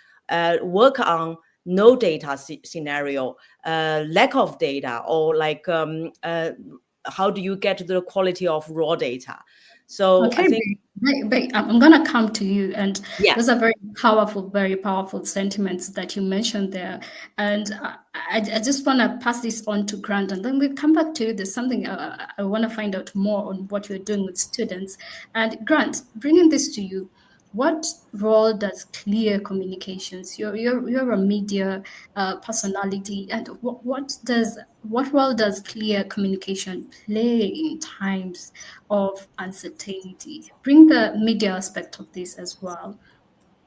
work on no data scenario, lack of data, or like how do you get the quality of raw data? So okay, I think I'm going to come to you, and yeah, those are very powerful sentiments that you mentioned there. And I just want to pass this on to Grant, and then we'll come back to you. There's something I want to find out more on what you're doing with students. And Grant, bringing this to you, what role does clear communications? You're a media personality, and what role does clear communication play in times of uncertainty? Bring the media aspect of this as well.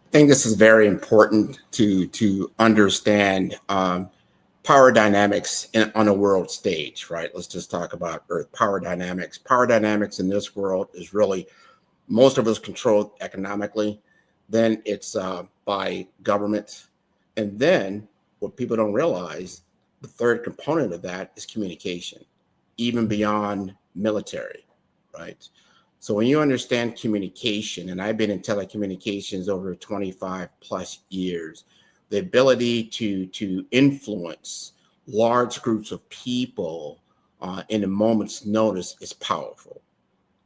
I think this is very important to understand power dynamics on a world stage, right? Let's just talk about Earth power dynamics. Power dynamics in this world is really, most of us controlled economically, then it's by government. And then what people don't realize, the third component of that is communication, even beyond military, right? So when you understand communication, and I've been in telecommunications over 25 plus years, the ability to influence large groups of people in a moment's notice is powerful.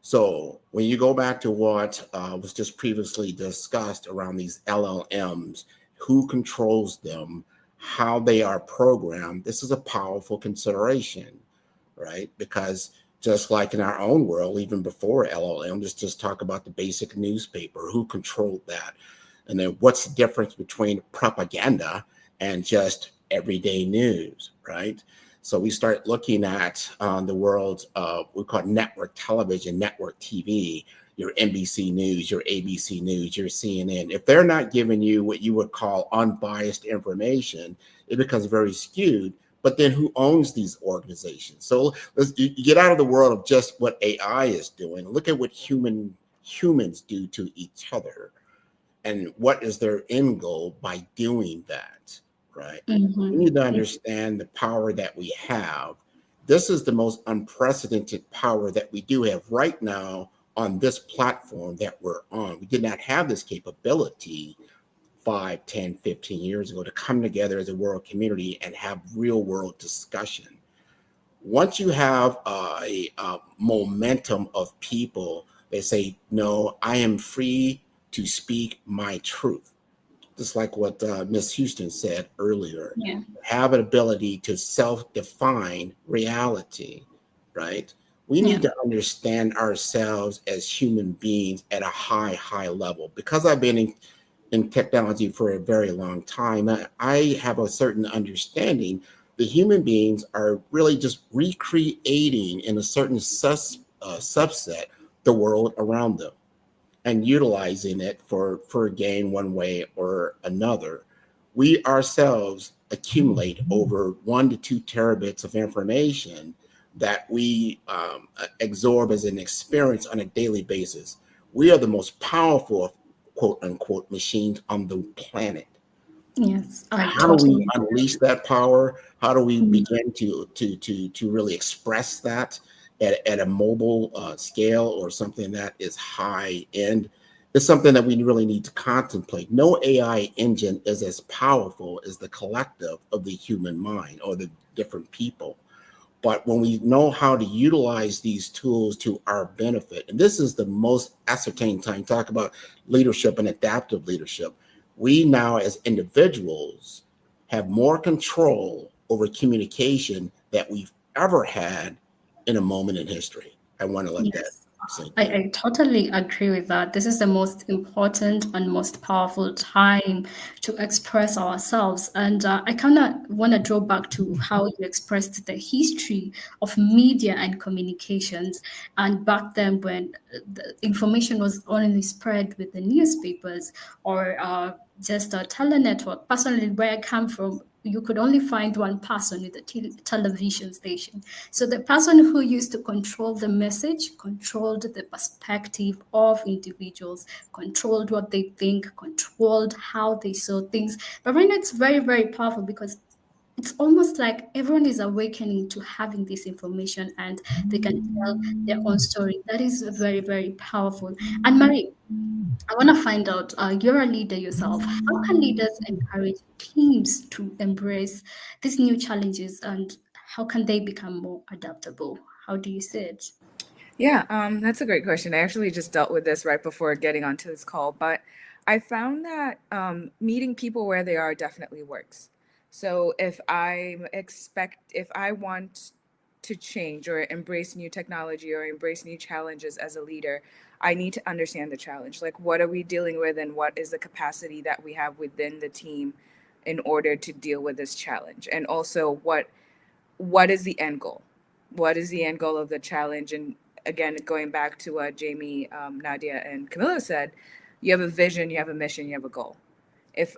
So when you go back to what was just previously discussed around these LLMs, who controls them, how they are programmed, this is a powerful consideration, right? Because just like in our own world, even before LLM, just talk about the basic newspaper, who controlled that? And then what's the difference between propaganda and just everyday news, right? So we start looking at the world of, we call it network television, network TV, your NBC News, your ABC News, your CNN. If they're not giving you what you would call unbiased information, it becomes very skewed. But then who owns these organizations? So you get out of the world of just what AI is doing. Look at what humans do to each other, and what is their end goal by doing that, right? Mm-hmm. We need to understand the power that we have. This is the most unprecedented power that we do have right now on this platform that we're on. We did not have this capability 5, 10, 15 years ago to come together as a world community and have real world discussion. Once you have a momentum of people, they say, no, I am free to speak my truth. Just like what Ms. Houston said earlier, have an ability to self-define reality, right? We need to understand ourselves as human beings at a high level. Because I've been in in technology for a very long time. I have a certain understanding that human beings are really just recreating in a certain subset the world around them and utilizing it for gain one way or another. We ourselves accumulate over 1 to 2 terabits of information that we absorb as an experience on a daily basis. We are the most powerful, quote unquote, machines on the planet. Yes, I How do we totally. unleash that power? How do we begin to really express that at a mobile scale or something that is high end? It's something that we really need to contemplate. No AI engine is as powerful as the collective of the human mind or the different people. But when we know how to utilize these tools to our benefit, and this is the most ascertained time, talk about leadership and adaptive leadership. We now as individuals have more control over communication that we've ever had in a moment in history. I want to let that Yes. sink I, in. I totally agree with that. This is the most important and most powerful time to express ourselves. And I kind of want to draw back to how you expressed the history of media and communications. And back then, when the information was only spread with the newspapers or just a telenetwork. Personally, where I come from, you could only find one person with a television station. So the person who used to control the message controlled the perspective of individuals, controlled what they think, controlled how they saw things. But right now it's very, very powerful because it's almost like everyone is awakening to having this information and they can tell their own story. That is very, very powerful. And Marie, I want to find out, you're a leader yourself. How can leaders encourage teams to embrace these new challenges and how can they become more adaptable? How do you see it? Yeah, that's a great question. I actually just dealt with this right before getting onto this call, but I found that meeting people where they are definitely works. So if if I want to change or embrace new technology or embrace new challenges as a leader, I need to understand the challenge. Like, what are we dealing with, and what is the capacity that we have within the team in order to deal with this challenge? And also, what is the end goal? What is the end goal of the challenge? And again, going back to what Jamie, Nadia, and Camilla said, you have a vision, you have a mission, you have a goal. If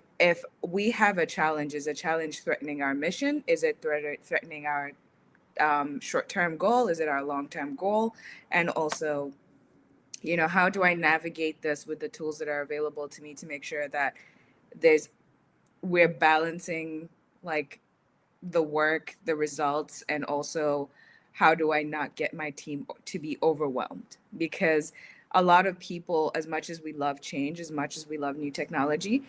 we have a challenge, is a challenge threatening our mission? Is it threatening our short-term goal? Is it our long-term goal? And also, how do I navigate this with the tools that are available to me to make sure that we're balancing like the work, the results, and also how do I not get my team to be overwhelmed? Because a lot of people, as much as we love change, as much as we love new technology,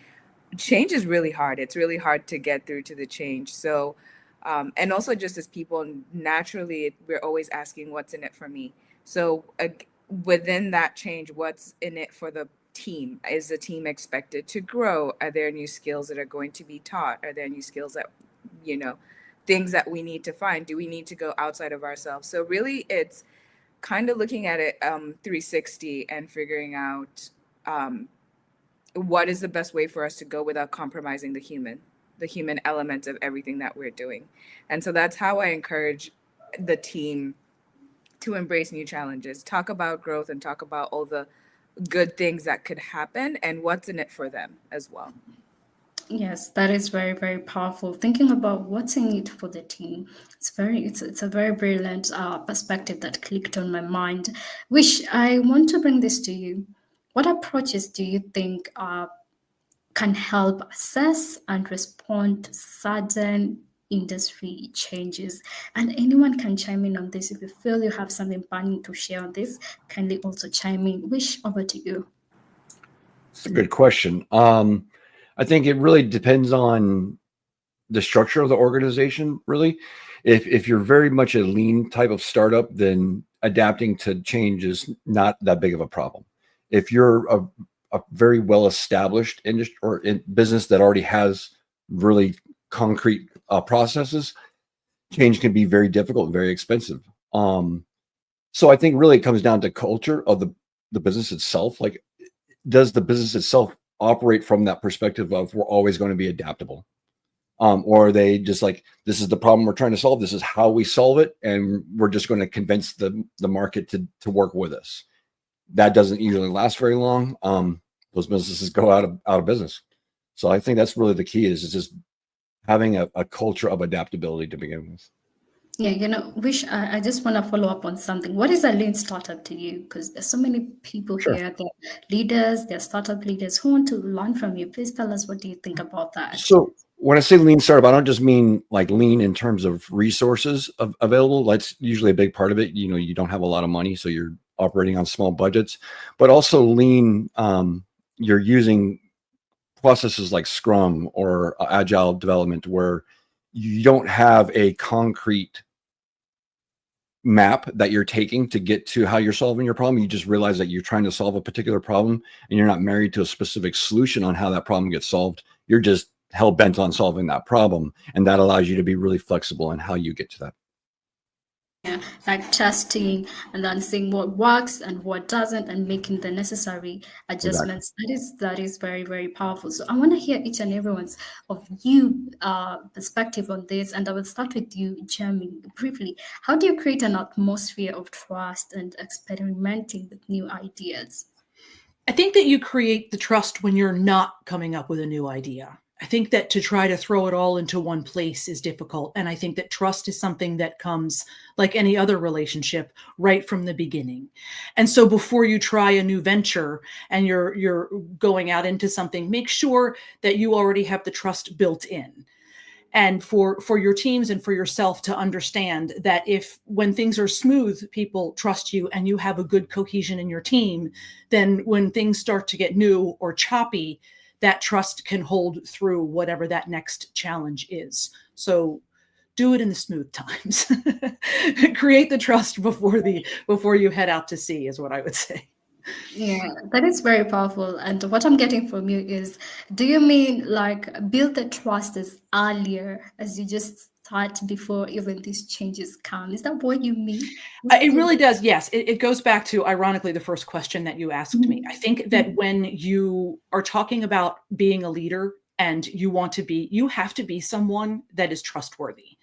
change is really hard. It's really hard to get through to the change. So, and also just as people, naturally, we're always asking, what's in it for me? So within that change, what's in it for the team? Is the team expected to grow? Are there new skills that are going to be taught? Are there new skills that, things that we need to find? Do we need to go outside of ourselves? So really, it's kind of looking at it 360 and figuring out what is the best way for us to go without compromising the human element of everything that we're doing. And so that's how I encourage the team to embrace new challenges, talk about growth, and talk about all the good things that could happen and what's in it for them as well. Yes, that is very, very powerful. Thinking about what's in it for the team. It's a very brilliant perspective that clicked on my mind. Wish, I want to bring this to you. What approaches do you think can help assess and respond to sudden industry changes? And anyone can chime in on this. If you feel you have something burning to share on this, kindly also chime in. Wish, over to you. It's a good question. I think it really depends on the structure of the organization, really. If you're very much a lean type of startup, then adapting to change is not that big of a problem. If you're a very well-established industry or in business that already has really concrete processes, change can be very difficult and very expensive. So I think really it comes down to culture of the business itself. Like, does the business itself operate from that perspective of we're always going to be adaptable. Or are they just like, this is the problem we're trying to solve, this is how we solve it, and we're just going to convince the market to work with us? That doesn't usually last very long. Those businesses go out of business. So I think that's really the key, is just having a culture of adaptability to begin with. Yeah, I just want to follow up on something. What is a lean startup to you? Because there's so many people Sure. here, they're leaders, they're startup leaders who want to learn from you. Please tell us, what do you think about that? So when I say lean startup, I don't just mean like lean in terms of resources available. That's usually a big part of it. You don't have a lot of money, so you're operating on small budgets, but also lean, you're using processes like Scrum or Agile development, where you don't have a concrete map that you're taking to get to how you're solving your problem. You just realize that you're trying to solve a particular problem, and you're not married to a specific solution on how that problem gets solved. You're just hell bent on solving that problem, and that allows you to be really flexible in how you get to that. Yeah, like testing and then seeing what works and what doesn't, and making the necessary adjustments. That is very, very powerful. So I want to hear each and everyone's of you perspective on this, and I will start with you, Jeremy, briefly. How do you create an atmosphere of trust and experimenting with new ideas? I think that you create the trust when you're not coming up with a new idea. I think that to try to throw it all into one place is difficult. And I think that trust is something that comes, like any other relationship, right from the beginning. And so before you try a new venture and you're going out into something, make sure that you already have the trust built in. And for your teams and for yourself to understand that when things are smooth, people trust you and you have a good cohesion in your team, then when things start to get new or choppy, that trust can hold through whatever that next challenge is. So do it in the smooth times. Create the trust before you head out to sea, is what I would say. Yeah, that is very powerful. And what I'm getting from you is, do you mean like build the trust as earlier as you just start before even these changes come? Is that what you mean? It really does. Yes. It goes back to, ironically, the first question that you asked me. I think that when you are talking about being a leader and you have to be someone that is trustworthy.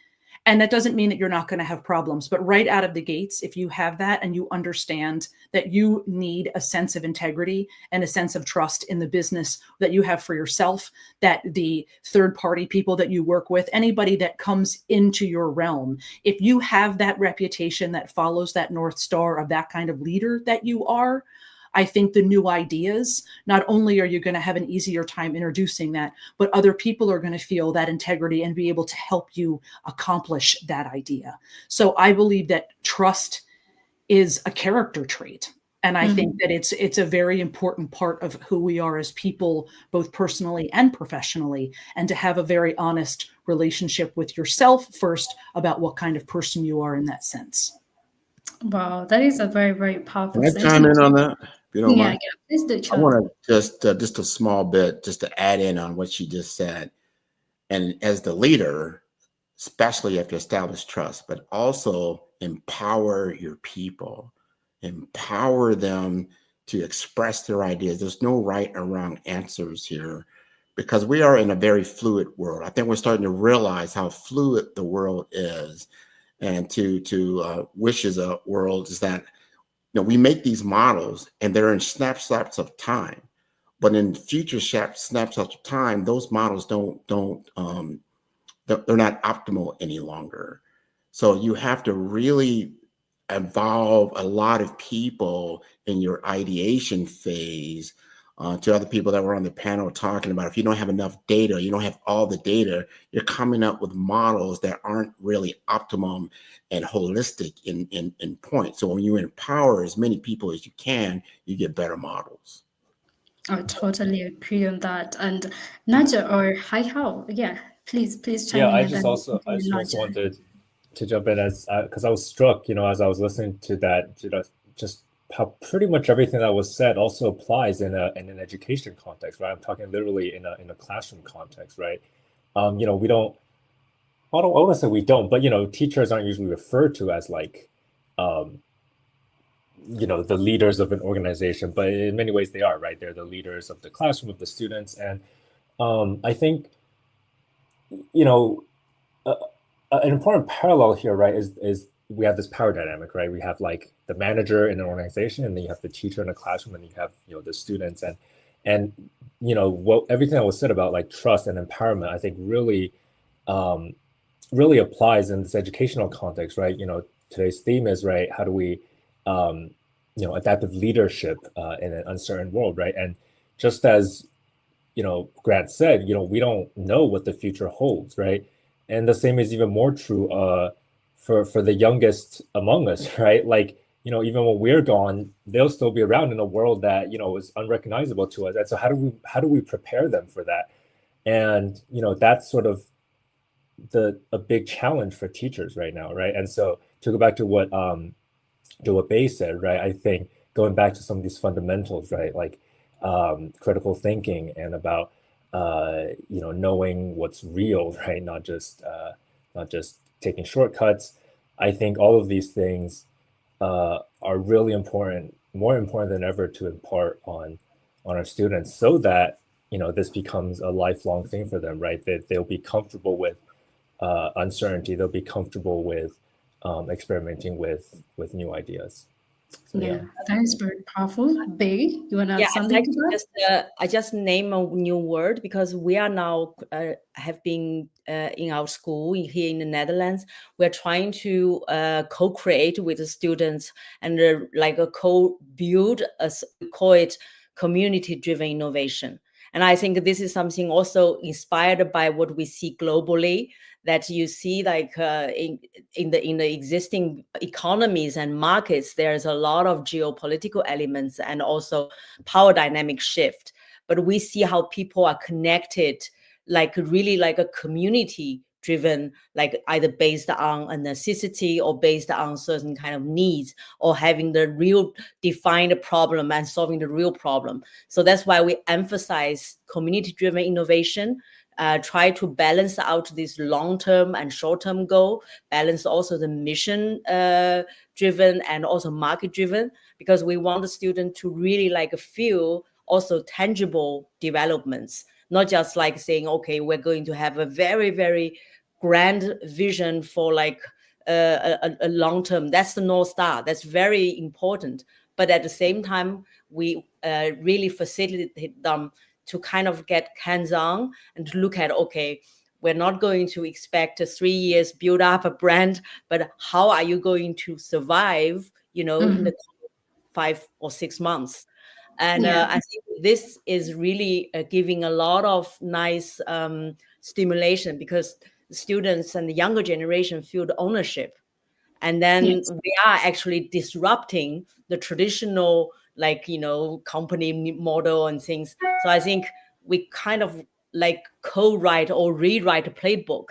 And that doesn't mean that you're not going to have problems, but right out of the gates, if you have that and you understand that you need a sense of integrity and a sense of trust in the business that you have for yourself, that the third-party people that you work with, anybody that comes into your realm, if you have that reputation that follows that North Star of that kind of leader that you are, I think the new ideas, not only are you going to have an easier time introducing that, but other people are going to feel that integrity and be able to help you accomplish that idea. So I believe that trust is a character trait. And I think that it's a very important part of who we are as people, both personally and professionally, and to have a very honest relationship with yourself first about what kind of person you are in that sense. Wow, that is a very, very powerful Can I chime in on that? If you don't mind. Yeah, please do. I want to just a small bit, just to add in on what she just said. And as the leader, especially you have to establish trust, but also empower your people, empower them to express their ideas. There's no right or wrong answers here, because we are in a very fluid world. I think we're starting to realize how fluid the world is. And to wishes a world is that, we make these models and they're in snapshots of time, but in future snapshots of time, those models they're not optimal any longer. So you have to really involve a lot of people in your ideation phase. To other people that were on the panel talking about, if you don't have enough data, you don't have all the data, you're coming up with models that aren't really optimum and holistic in point. So when you empower as many people as you can, you get better models. I totally agree on that. And Naja or Hi-How, yeah, please chime Yeah, in. I And just then also Naja. wanted to jump in as because I was struck, as I was listening to that, just how pretty much everything that was said also applies in an education context, right? I'm talking literally in a classroom context, right? We don't. I want to say we don't, but teachers aren't usually referred to as like the leaders of an organization, but in many ways they are, right? They're the leaders of the classroom, of the students. And I think, an important parallel here, right, is we have this power dynamic, right? We have like the manager in an organization, and then you have the teacher in a classroom, and you have the students, and what everything that was said about like trust and empowerment, I think really really applies in this educational context, right? Today's theme is, right, how do we adaptive leadership in an uncertain world, right? And just as Grant said, we don't know what the future holds, right? And the same is even more true for the youngest among us, right? Like, even when we're gone, they'll still be around in a world that is unrecognizable to us. And so how do we prepare them for that? And that's sort of a big challenge for teachers right now, right? And so to go back to what Bay said, right? I think going back to some of these fundamentals, right? Like critical thinking and about knowing what's real, right? Not just taking shortcuts. I think all of these things are really important, more important than ever, to impart on our students, so that this becomes a lifelong thing for them, right? That they'll be comfortable with uncertainty. They'll be comfortable with experimenting with new ideas. So, Yeah, that is very powerful. Bay, you want to add Yeah, I'd something like to to that? I just name a new word, because we are now have been in our school here in the Netherlands. We're trying to co-create with the students and like a co-build, as we call it, community-driven innovation. And I think this is something also inspired by what we see globally, that you see like in the existing economies and markets, there's a lot of geopolitical elements and also power dynamic shift. But we see how people are connected, like really like a community driven, like either based on a necessity or based on certain kind of needs, or having the real defined problem and solving the real problem. So that's why we emphasize community driven innovation. Try to balance out this long-term and short-term goal, balance also the mission driven and also market driven, because we want the student to really like feel also tangible developments, not just like saying, okay, we're going to have a very, very grand vision for like a long term. That's the North Star. That's very important. But at the same time, we really facilitate them to kind of get hands-on and to look at, okay, we're not going to expect 3 years build up a brand, but how are you going to survive, in the 5 or 6 months? And I think this is really giving a lot of nice stimulation, because students and the younger generation feel the ownership. And then we are actually disrupting the traditional, like, company model and things. So I think we kind of like co-write or rewrite a playbook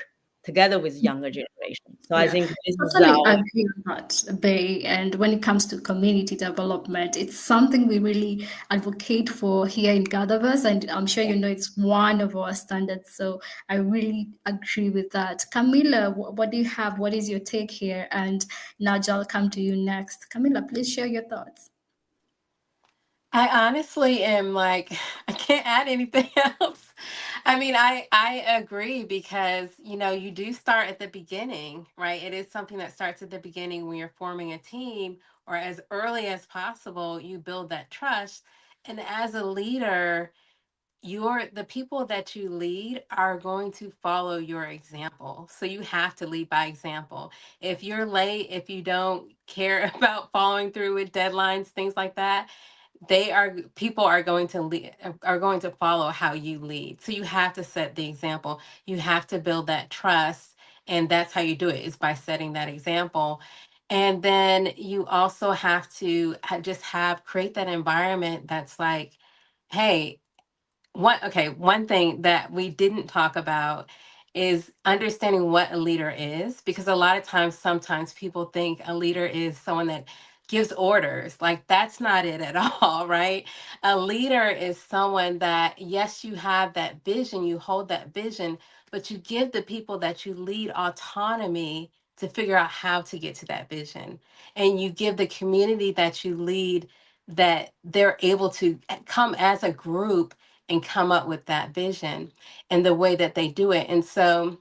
together with younger generation. So I think this is Totally agree with that, Bay. And when it comes to community development, it's something we really advocate for here in GatherVerse, and I'm sure it's one of our standards. So I really agree with that. Camilla, what do you have? What is your take here? And Naja, I'll come to you next. Camilla, please share your thoughts. I honestly am like, I can't add anything else. I mean, I agree, because, you do start at the beginning, right? It is something that starts at the beginning when you're forming a team, or as early as possible, you build that trust. And as a leader, the people that you lead are going to follow your example. So you have to lead by example. If you're late, if you don't care about following through with deadlines, things like that, people are going to follow how you lead. So you have to set the example. You have to build that trust, and that's how you do it, is by setting that example. And then you also have to create that environment that's like, hey, one thing that we didn't talk about is understanding what a leader is, because a lot of times, sometimes people think a leader is someone that gives orders. Like, that's not it at all, right? A leader is someone that, yes, you have that vision, you hold that vision, but you give the people that you lead autonomy to figure out how to get to that vision. And you give the community that you lead that they're able to come as a group and come up with that vision and the way that they do it. And so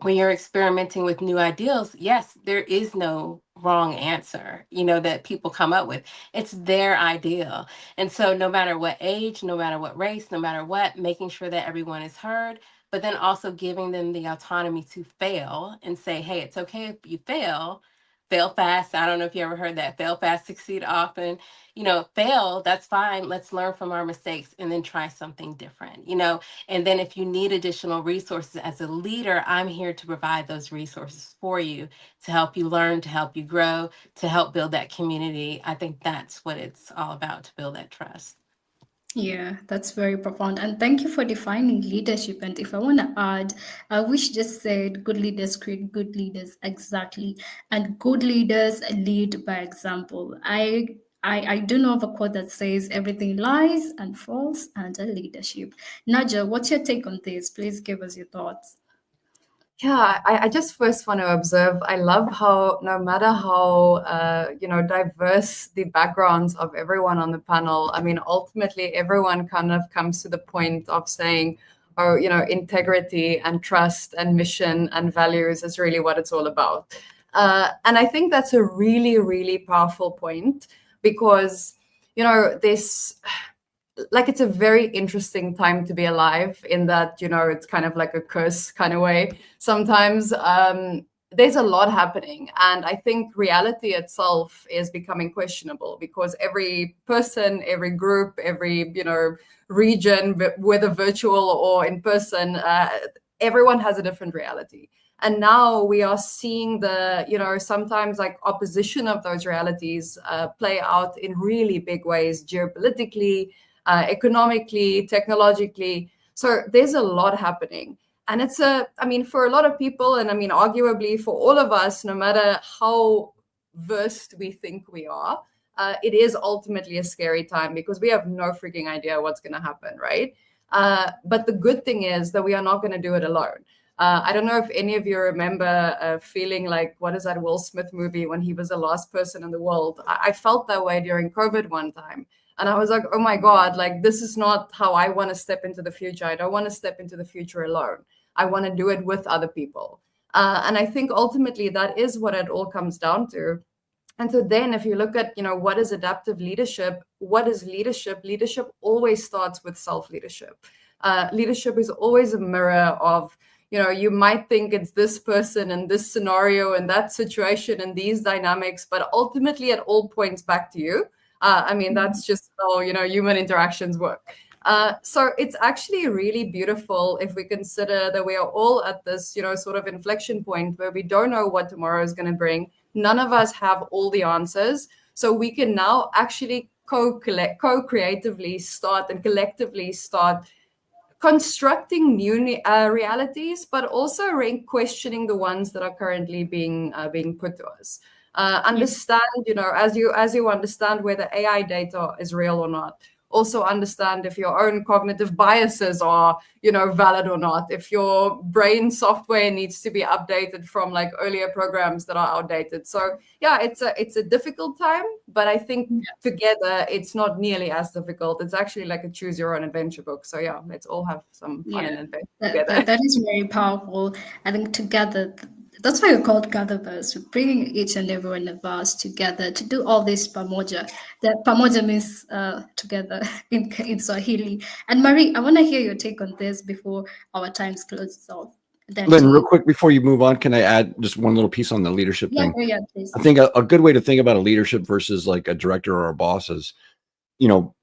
when you're experimenting with new ideals, yes, there is no wrong answer, that people come up with. It's their ideal. And so no matter what age, no matter what race, no matter what, making sure that everyone is heard, but then also giving them the autonomy to fail and say, hey, it's okay if you fail fast. I don't know if you ever heard that, fail fast, succeed often. Fail, that's fine. Let's learn from our mistakes and then try something different, and then if you need additional resources as a leader, I'm here to provide those resources for you to help you learn, to help you grow, to help build that community. I think that's what it's all about, to build that trust. Yeah, that's very profound. And thank you for defining leadership. And if I want to add, Wish just said good leaders create good leaders. Exactly. And good leaders lead by example. I do know of a quote that says everything lies and falls under leadership. Naja, what's your take on this? Please give us your thoughts. Yeah, I just first want to observe, I love how no matter how, diverse the backgrounds of everyone on the panel, I mean, ultimately everyone kind of comes to the point of saying, oh, integrity and trust and mission and values is really what it's all about. And I think that's a really, really powerful point because, this... it's a very interesting time to be alive in that, it's kind of like a curse kind of way. Sometimes there's a lot happening. And I think reality itself is becoming questionable because every person, every group, every, region, whether virtual or in person, everyone has a different reality. And now we are seeing the, sometimes like opposition of those realities play out in really big ways, geopolitically, economically, technologically. So there's a lot happening. And it's for a lot of people, and arguably for all of us, no matter how versed we think we are, it is ultimately a scary time because we have no freaking idea what's going to happen, right? But the good thing is that we are not going to do it alone. I don't know if any of you remember feeling like, what is that Will Smith movie when he was the last person in the world? I felt that way during COVID one time. And I was like, oh my God, this is not how I want to step into the future. I don't want to step into the future alone. I want to do it with other people. And I think ultimately that is what it all comes down to. And so then if you look at, what is adaptive leadership? What is leadership? Leadership always starts with self-leadership. Leadership is always a mirror of, you might think it's this person and this scenario and that situation and these dynamics, but ultimately it all points back to you. That's just how, human interactions work. So it's actually really beautiful if we consider that we are all at this, sort of inflection point where we don't know what tomorrow is going to bring. None of us have all the answers. So we can now actually co-creatively start and collectively start constructing new realities, but also questioning the ones that are currently being put to us. Understand, as you understand whether AI data is real or not. Also understand if your own cognitive biases are, valid or not. If your brain software needs to be updated from earlier programs that are outdated. So yeah, it's a difficult time, but I think together it's not nearly as difficult. It's actually like a choose your own adventure book. So yeah, let's all have some fun and adventure together. That is very powerful. I think together, that's why we're called GatherVerse. We're bringing each and every one of us together to do all this pamoja. That pamoja means together in Swahili. And Marie, I want to hear your take on this before our time's closes off. Lynn, real quick before you move on, can I add just one little piece on the leadership thing? Yeah, please. I think a good way to think about a leadership versus like a director or a boss is,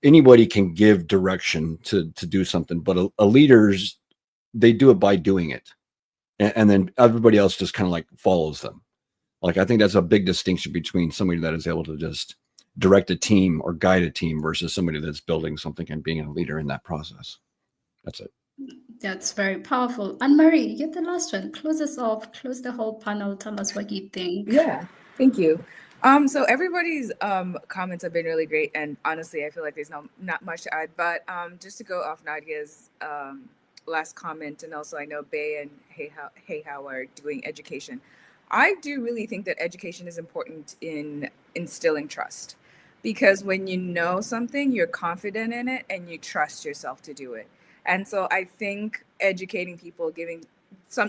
anybody can give direction to do something, but a leaders, they do it by doing it. And then everybody else just kind of like follows them. I think that's a big distinction between somebody that is able to just direct a team or guide a team versus somebody that's building something and being a leader in that process. That's it. That's very powerful. Anne-Marie, you're the last one. Close us off. Close the whole panel. Tell us what you think. Yeah, thank you. So everybody's comments have been really great, and honestly, I feel like there's not much to add. But just to go off Nadia's last comment, and also I know Bay and Hey How are doing education. I do really think that education is important in instilling trust, because when you know something, you're confident in it and you trust yourself to do it. And so I think educating people,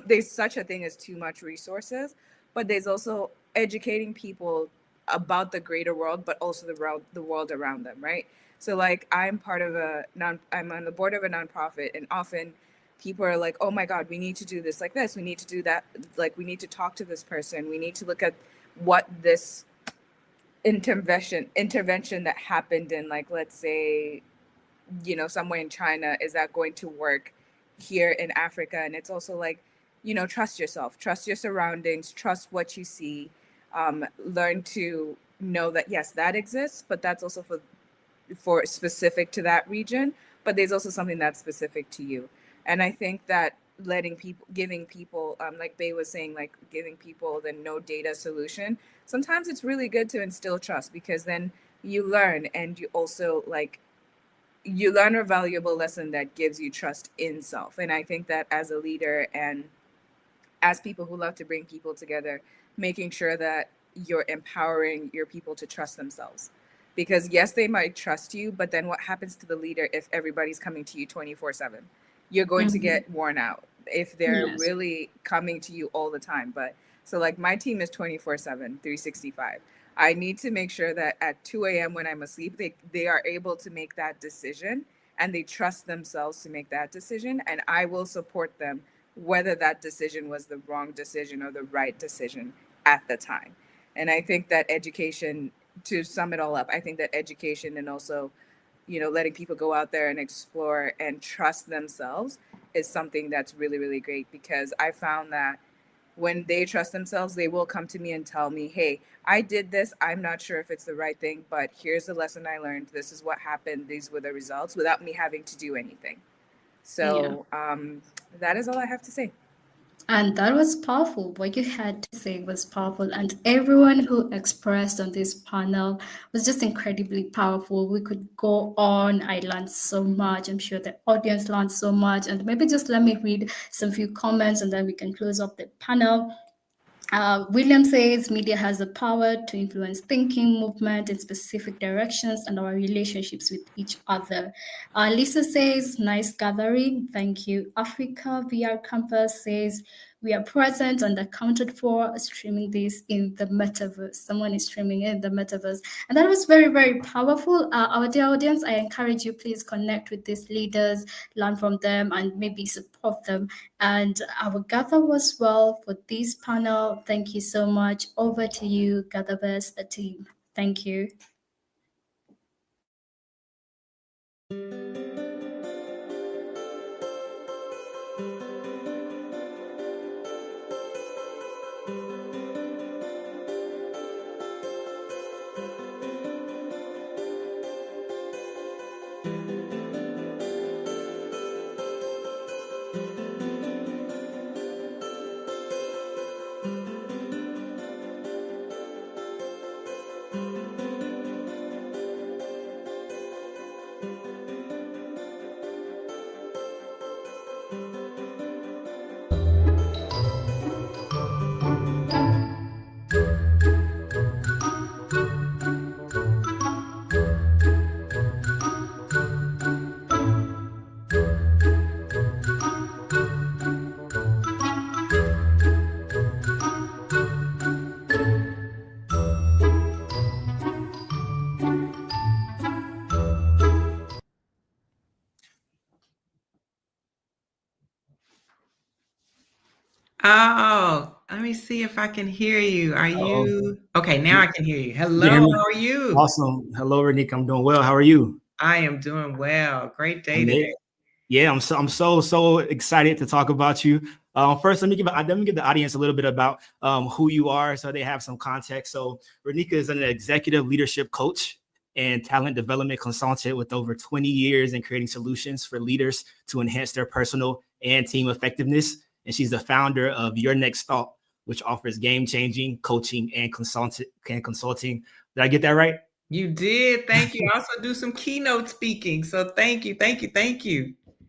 there's such a thing as too much resources, but there's also educating people about the greater world, but also the world around them, right? So like I'm on the board of a nonprofit, and often people are like, oh my God, we need to do this like this, we need to do that, like we need to talk to this person, we need to look at what this intervention that happened in, like, let's say, somewhere in China, is that going to work here in Africa? And it's also like, trust yourself, trust your surroundings, trust what you see, learn to know that yes, that exists, but that's also for specific to that region, but there's also something that's specific to you. And I think that giving people, like Bay was saying, like giving people the no data solution, sometimes it's really good to instill trust, because then you learn, and you also you learn a valuable lesson that gives you trust in self. And I think that as a leader and as people who love to bring people together, making sure that you're empowering your people to trust themselves. Because yes, they might trust you, but then what happens to the leader if everybody's coming to you 24/7? You're going to get worn out if they're really coming to you all the time. But so like my team is 24/7, 365. I need to make sure that at 2 a.m. when I'm asleep, they are able to make that decision, and they trust themselves to make that decision. And I will support them, whether that decision was the wrong decision or the right decision at the time. And I think that education, to sum it all up, I think that education and also, letting people go out there and explore and trust themselves is something that's really, really great, because I found that when they trust themselves, they will come to me and tell me, hey, I did this. I'm not sure if it's the right thing, but here's the lesson I learned. This is what happened. These were the results, without me having to do anything. So that is all I have to say. And that was powerful. What you had to say was powerful. And everyone who expressed on this panel was just incredibly powerful. We could go on. I learned so much. I'm sure the audience learned so much. And maybe just let me read some few comments, and then we can close off the panel. William says media has the power to influence thinking, movement in specific directions, and our relationships with each other. Lisa says, nice gathering. Thank you. Africa VR Campus says, we are present and accounted for, streaming this in the metaverse. Someone is streaming in the metaverse. And that was very, very powerful. Our dear audience, I encourage you, please connect with these leaders, learn from them, and maybe support them. And I will gather as well for this panel. Thank you so much. Over to you, GatherVerse team. Thank you. Oh, let me see if I can hear you. Are you okay? Now I can hear you. Hello, how are you? Awesome. Hello, Renika. I'm doing well. How are you? I am doing well. Great day today. Yeah, I'm so excited to talk about you. First, let me give the audience a little bit about who you are, so they have some context. So, Renika is an executive leadership coach and talent development consultant with over 20 years in creating solutions for leaders to enhance their personal and team effectiveness. And she's the founder of Your Next Thought, which offers game-changing coaching and consulting. Did I get that right? You did. Thank you. I also do some keynote speaking. So thank you.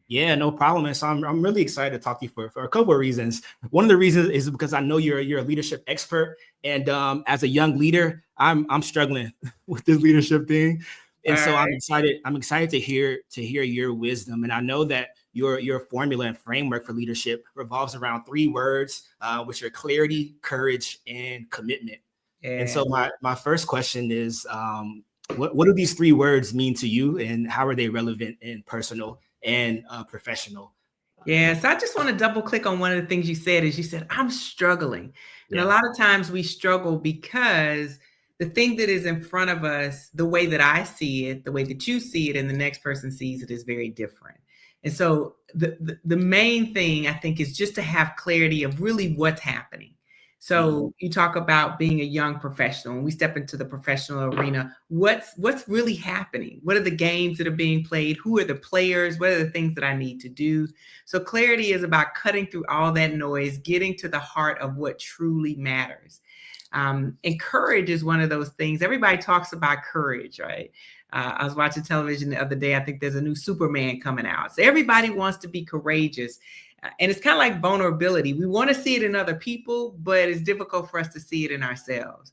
Yeah, no problem. And so I'm really excited to talk to you for a couple of reasons. One of the reasons is because I know you're a leadership expert, and as a young leader, I'm struggling with this leadership thing, and so I'm excited. I'm excited to hear your wisdom, and I know that your formula and framework for leadership revolves around 3 words, which are clarity, courage, and commitment. And so my first question is, what do these 3 words mean to you, and how are they relevant in personal and professional? Yeah, so I just want to double click on one of the things you said. Is you said, I'm struggling. And a lot of times we struggle because the thing that is in front of us, the way that I see it, the way that you see it, and the next person sees it is very different. And so the main thing I think is just to have clarity of really what's happening. So you talk about being a young professional. When we step into the professional arena, what's really happening? What are the games that are being played? Who are the players? What are the things that I need to do? So clarity is about cutting through all that noise, getting to the heart of what truly matters. And courage is one of those things. Everybody talks about courage, right? I was watching television the other day. I think there's a new Superman coming out. So everybody wants to be courageous. And it's kind of like vulnerability. We want to see it in other people, but it's difficult for us to see it in ourselves.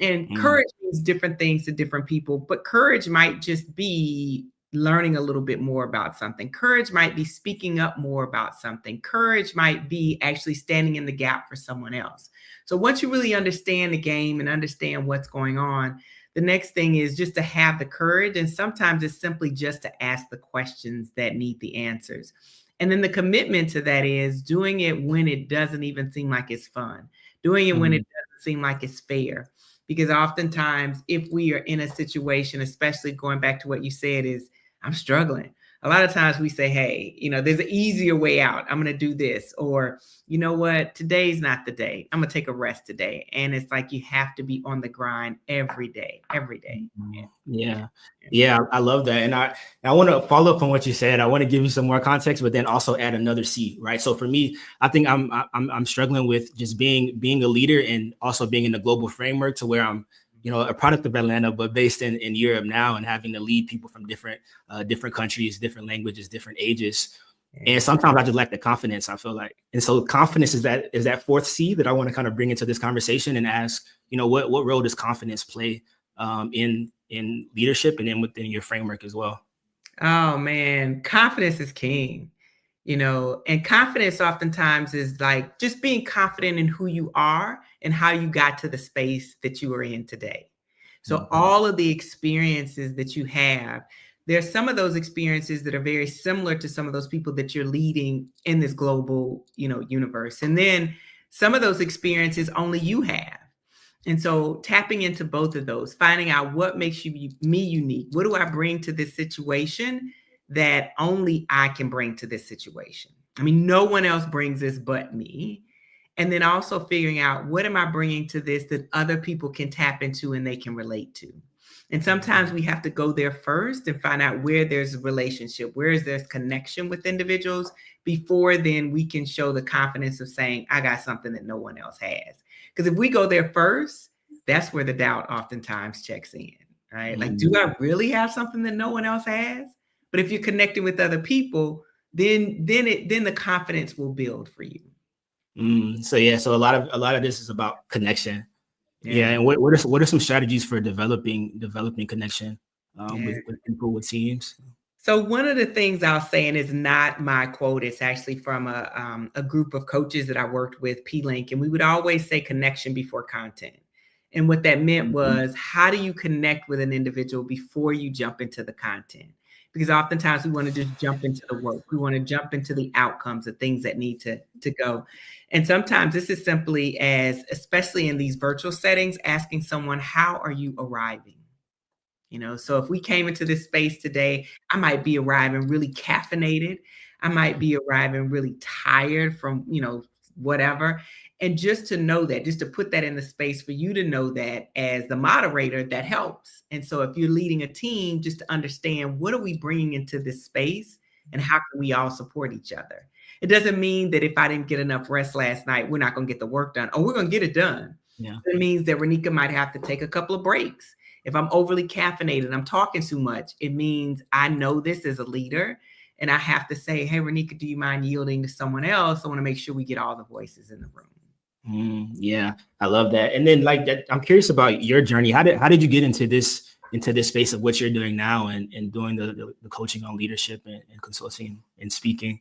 And courage means different things to different people, but courage might just be learning a little bit more about something. Courage might be speaking up more about something. Courage might be actually standing in the gap for someone else. So once you really understand the game and understand what's going on, the next thing is just to have the courage. And sometimes it's simply just to ask the questions that need the answers. And then the commitment to that is doing it when it doesn't even seem like it's fun, doing it when it doesn't seem like it's fair. Because oftentimes, if we are in a situation, especially going back to what you said is, I'm struggling. A lot of times we say, hey, there's an easier way out. I'm going to do this. Or, you know what? Today's not the day. I'm going to take a rest today. And it's like you have to be on the grind every day. Yeah, I love that. And I want to follow up on what you said. I want to give you some more context, but then also add another C, right? So for me, I think I'm struggling with just being a leader and also being in a global framework to where I'm a product of Atlanta, but based in Europe now, and having to lead people from different countries, different languages, different ages. And sometimes I just lack the confidence, I feel like. And so confidence is that 4th C that I want to kind of bring into this conversation and ask, what role does confidence play in leadership and then within your framework as well? Oh man, confidence is king. And confidence oftentimes is like just being confident in who you are and how you got to the space that you are in today. So all of the experiences that you have, there's some of those experiences that are very similar to some of those people that you're leading in this global, universe. And then some of those experiences only you have. And so tapping into both of those, finding out what makes me unique. What do I bring to this situation that only I can bring to this situation? I mean, no one else brings this but me. And then also figuring out what am I bringing to this that other people can tap into and they can relate to. And sometimes we have to go there first and find out where there's a relationship, where there's connection with individuals before then we can show the confidence of saying, I got something that no one else has. Because if we go there first, that's where the doubt oftentimes checks in, right? Like, do I really have something that no one else has? But if you're connecting with other people, then the confidence will build for you. So a lot of this is about connection. Yeah. And what are some strategies for developing connection with people, with teams? So one of the things I'll say, and it's not my quote, it's actually from a group of coaches that I worked with, P-Link, and we would always say connection before content. And what that meant was, how do you connect with an individual before you jump into the content? Because oftentimes we want to just jump into the work. We want to jump into the outcomes, the things that need to go. And sometimes this is simply as, especially in these virtual settings, asking someone, how are you arriving? So if we came into this space today, I might be arriving really caffeinated. I might be arriving really tired from, whatever. And just to know that, just to put that in the space for you to know that as the moderator, that helps. And so if you're leading a team, just to understand, what are we bringing into this space and how can we all support each other? It doesn't mean that if I didn't get enough rest last night, we're not going to get the work done. We're going to get it done. Yeah. It means that Renika might have to take a couple of breaks. If I'm overly caffeinated, I'm talking too much, it means I know this as a leader. and I have to say, hey, Renika, do you mind yielding to someone else? I want to make sure we get all the voices in the room. Yeah, I love that. And then like that, I'm curious about your journey. How did you get into this space of what you're doing now and doing the coaching on leadership and consulting and speaking?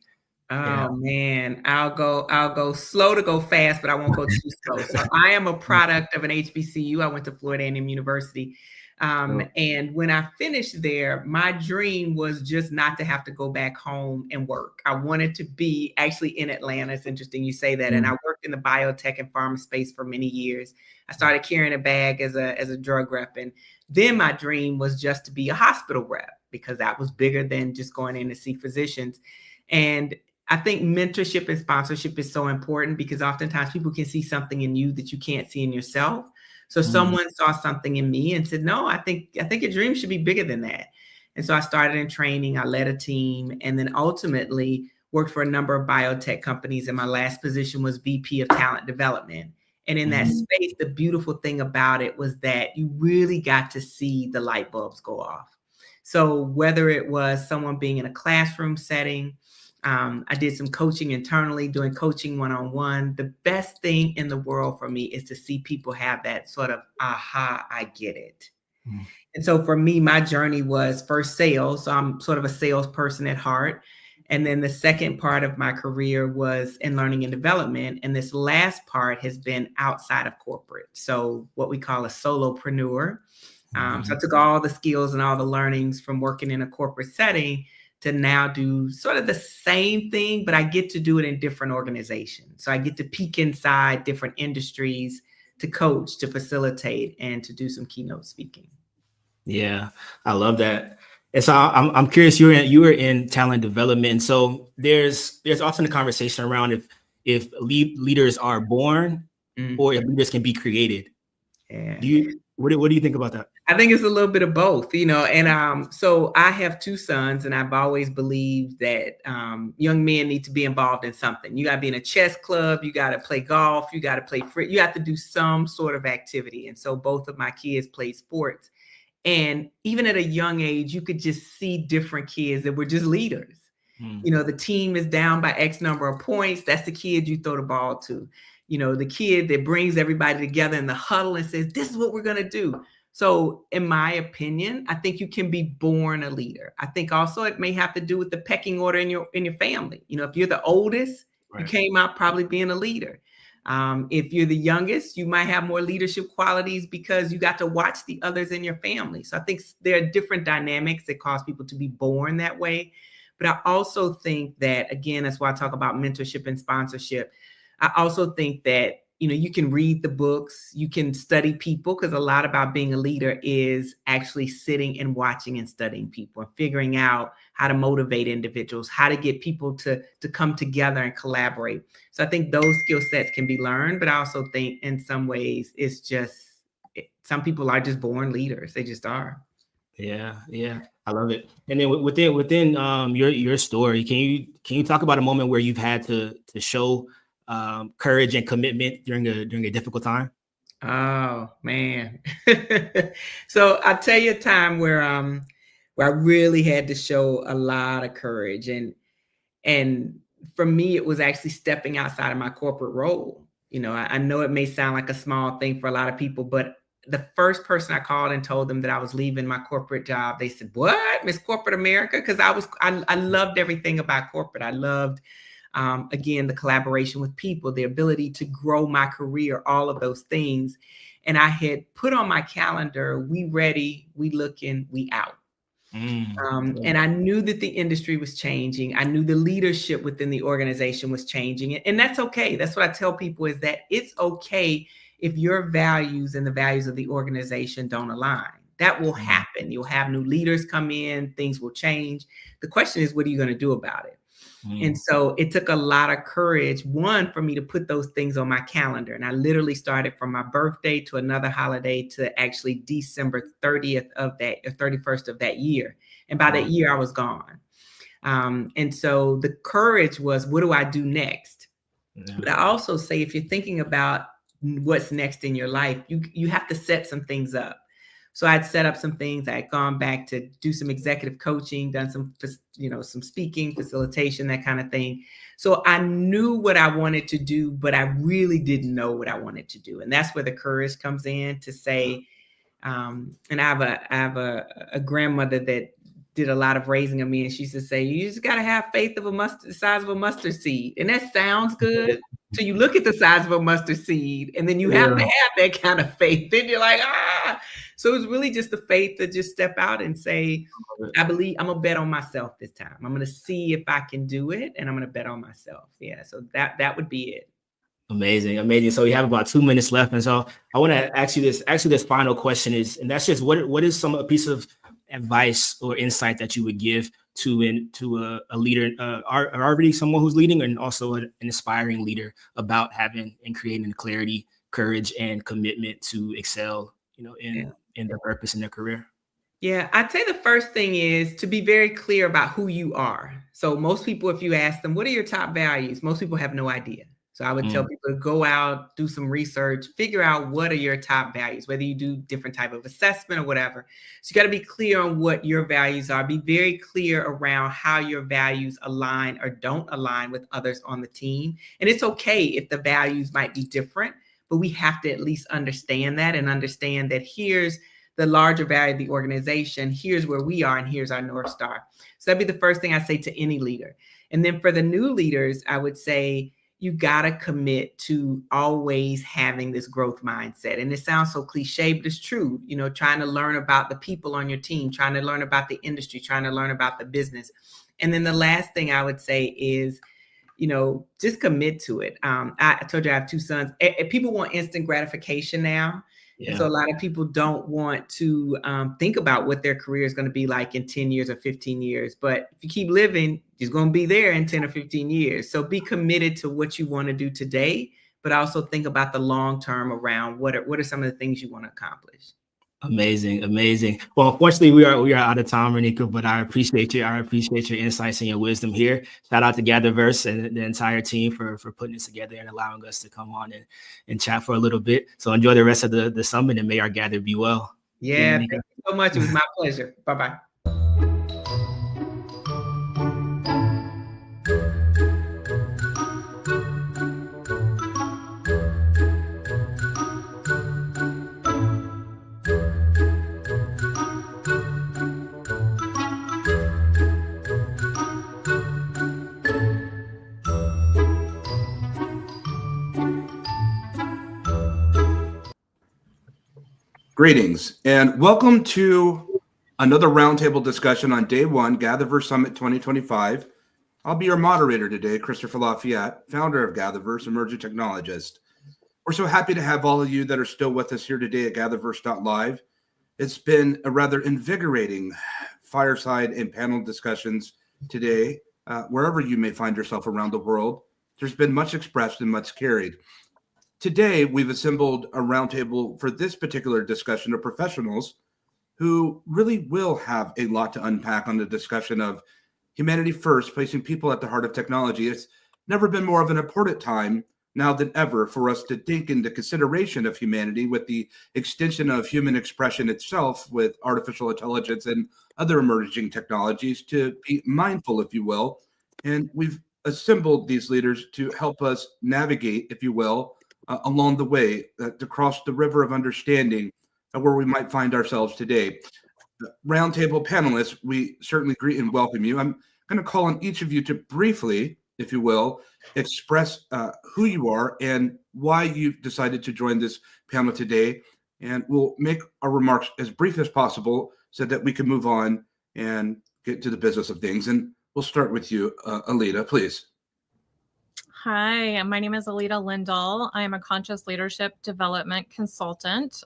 Oh man, I'll go slow to go fast, but I won't go too slow. So I am a product of an HBCU. I went to Florida A&M University. And when I finished there, my dream was just not to have to go back home and work. I wanted to be actually in Atlanta. It's interesting you say that. And I worked in the biotech and pharma space for many years. I started carrying a bag as a drug rep. And then my dream was just to be a hospital rep, because that was bigger than just going in to see physicians. And I think mentorship and sponsorship is so important, because oftentimes people can see something in you that you can't see in yourself. So someone saw something in me and said, no, I think your dream should be bigger than that. And so I started in training, I led a team, and then ultimately worked for a number of biotech companies. And my last position was VP of talent development. And in that space, the beautiful thing about it was that you really got to see the light bulbs go off. So whether it was someone being in a classroom setting, I did some coaching internally, doing coaching one-on-one. The best thing in the world for me is to see people have that sort of, aha, I get it. And so for me, my journey was first sales. So I'm sort of a salesperson at heart. And then the second part of my career was in learning and development. And this last part has been outside of corporate. So what we call a solopreneur. So I took all the skills and all the learnings from working in a corporate setting to now do sort of the same thing, but I get to do it in different organizations. So I get to peek inside different industries to coach, to facilitate, and to do some keynote speaking. Yeah, I love that. And so I'm curious, you were in talent development. So there's often a conversation around if leaders are born or if leaders can be created. Yeah. What do you think about that? I think it's a little bit of both, and so I have two sons, and I've always believed that young men need to be involved in something. You got to be in a chess club, you got to play golf, you got to play you have to do some sort of activity. And so both of my kids played sports. And even at a young age, you could just see different kids that were just leaders. The team is down by X number of points. That's the kid you throw the ball to. The kid that brings everybody together in the huddle and says, this is what we're going to do. So in my opinion, I think you can be born a leader. I think also it may have to do with the pecking order in your family. If you're the oldest, you came out probably being a leader. If you're the youngest, you might have more leadership qualities because you got to watch the others in your family. So I think there are different dynamics that cause people to be born that way. But I also think that, again, that's why I talk about mentorship and sponsorship. I also think that you can read the books, you can study people, because a lot about being a leader is actually sitting and watching and studying people and figuring out how to motivate individuals, how to get people to come together and collaborate. So I think those skill sets can be learned, but I also think in some ways it's just, some people are just born leaders. They just are. Yeah. I love it. And then within your story, can you talk about a moment where you've had to show courage and commitment during a difficult time? Oh man. So I'll tell you a time where I really had to show a lot of courage, and for me it was actually stepping outside of my corporate role. I know it may sound like a small thing for a lot of people, but the first person I called and told them that I was leaving my corporate job, they said, "What, Miss Corporate America?" Because I loved everything about corporate. I loved again, the collaboration with people, the ability to grow my career, all of those things. And I had put on my calendar, we ready, we looking, we out. And I knew that the industry was changing. I knew the leadership within the organization was changing. And that's okay. That's what I tell people, is that it's okay if your values and the values of the organization don't align. That will happen. You'll have new leaders come in, things will change. The question is, what are you going to do about it? And so it took a lot of courage, one, for me to put those things on my calendar. And I literally started from my birthday to another holiday to actually December 30th of that, or 31st of that year. And by that year, I was gone. And so the courage was, what do I do next? But I also say, if you're thinking about what's next in your life, you have to set some things up. So I'd set up some things. I had gone back to do some executive coaching, done some, some speaking, facilitation, that kind of thing. So I knew what I wanted to do, but I really didn't know what I wanted to do. And that's where the courage comes in to say, and I have a grandmother that did a lot of raising of me, and she used to say, you just got to have faith of the size of a mustard seed. And that sounds good. So you look at the size of a mustard seed, and then you have to have that kind of faith. Then you're like, ah. So it was really just the faith to just step out and say, I believe I'm going to bet on myself this time. I'm going to see if I can do it, and I'm going to bet on myself. Yeah. So that would be it. Amazing. So we have about 2 minutes left. And so I want to ask you this. Actually, this final question is, and that's just what is a piece of advice or insight that you would give to a leader, already someone who's leading, and also an inspiring leader, about having and creating clarity, courage, and commitment to excel, in their purpose in their career? Yeah, I'd say the first thing is to be very clear about who you are. So most people, if you ask them, what are your top values? Most people have no idea. So I would tell people to go out, do some research, figure out what are your top values, whether you do different type of assessment or whatever. So you got to be clear on what your values are. Be very clear around how your values align or don't align with others on the team. And it's okay if the values might be different, but we have to at least understand that, and understand that here's the larger value of the organization, here's where we are, and here's our North Star. So that'd be the first thing I say to any leader. And then for the new leaders, I would say, you got to commit to always having this growth mindset. And it sounds so cliche, but it's true. Trying to learn about the people on your team, trying to learn about the industry, trying to learn about the business. And then the last thing I would say is, just commit to it. I told you I have 2 sons. People want instant gratification now. Yeah. And so a lot of people don't want to think about what their career is going to be like in 10 years or 15 years. But if you keep living, it's going to be there in 10 or 15 years. So be committed to what you want to do today, but also think about the long term around what are some of the things you want to accomplish. Amazing. Well, unfortunately, we are out of time, Renika, but I appreciate you. I appreciate your insights and your wisdom here. Shout out to GatherVerse and the entire team for putting this together and allowing us to come on and chat for a little bit. So enjoy the rest of the summit, and may our gather be well. Yeah, thank you so much. It was my pleasure. Bye-bye. Greetings and welcome to another roundtable discussion on day one, GatherVerse Summit 2025. I'll be your moderator today, Christopher Lafayette, founder of GatherVerse, emerging technologist. We're so happy to have all of you that are still with us here today at GatherVerse.live. It's been a rather invigorating fireside and panel discussions today, wherever you may find yourself around the world. There's been much expressed and much carried. Today, we've assembled a roundtable for this particular discussion of professionals who really will have a lot to unpack on the discussion of humanity first, placing people at the heart of technology. It's never been more of an important time now than ever for us to think into consideration of humanity with the extension of human expression itself with artificial intelligence and other emerging technologies, to be mindful, if you will. And we've assembled these leaders to help us navigate, if you will, along the way, to cross the river of understanding of where we might find ourselves today. Roundtable panelists, we certainly greet and welcome you. I'm going to call on each of you to briefly, if you will, express who you are and why you've decided to join this panel today. And we'll make our remarks as brief as possible so that we can move on and get to the business of things. And we'll start with you, Alita, please. Hi, my name is Alita Lindahl. I am a conscious leadership development consultant.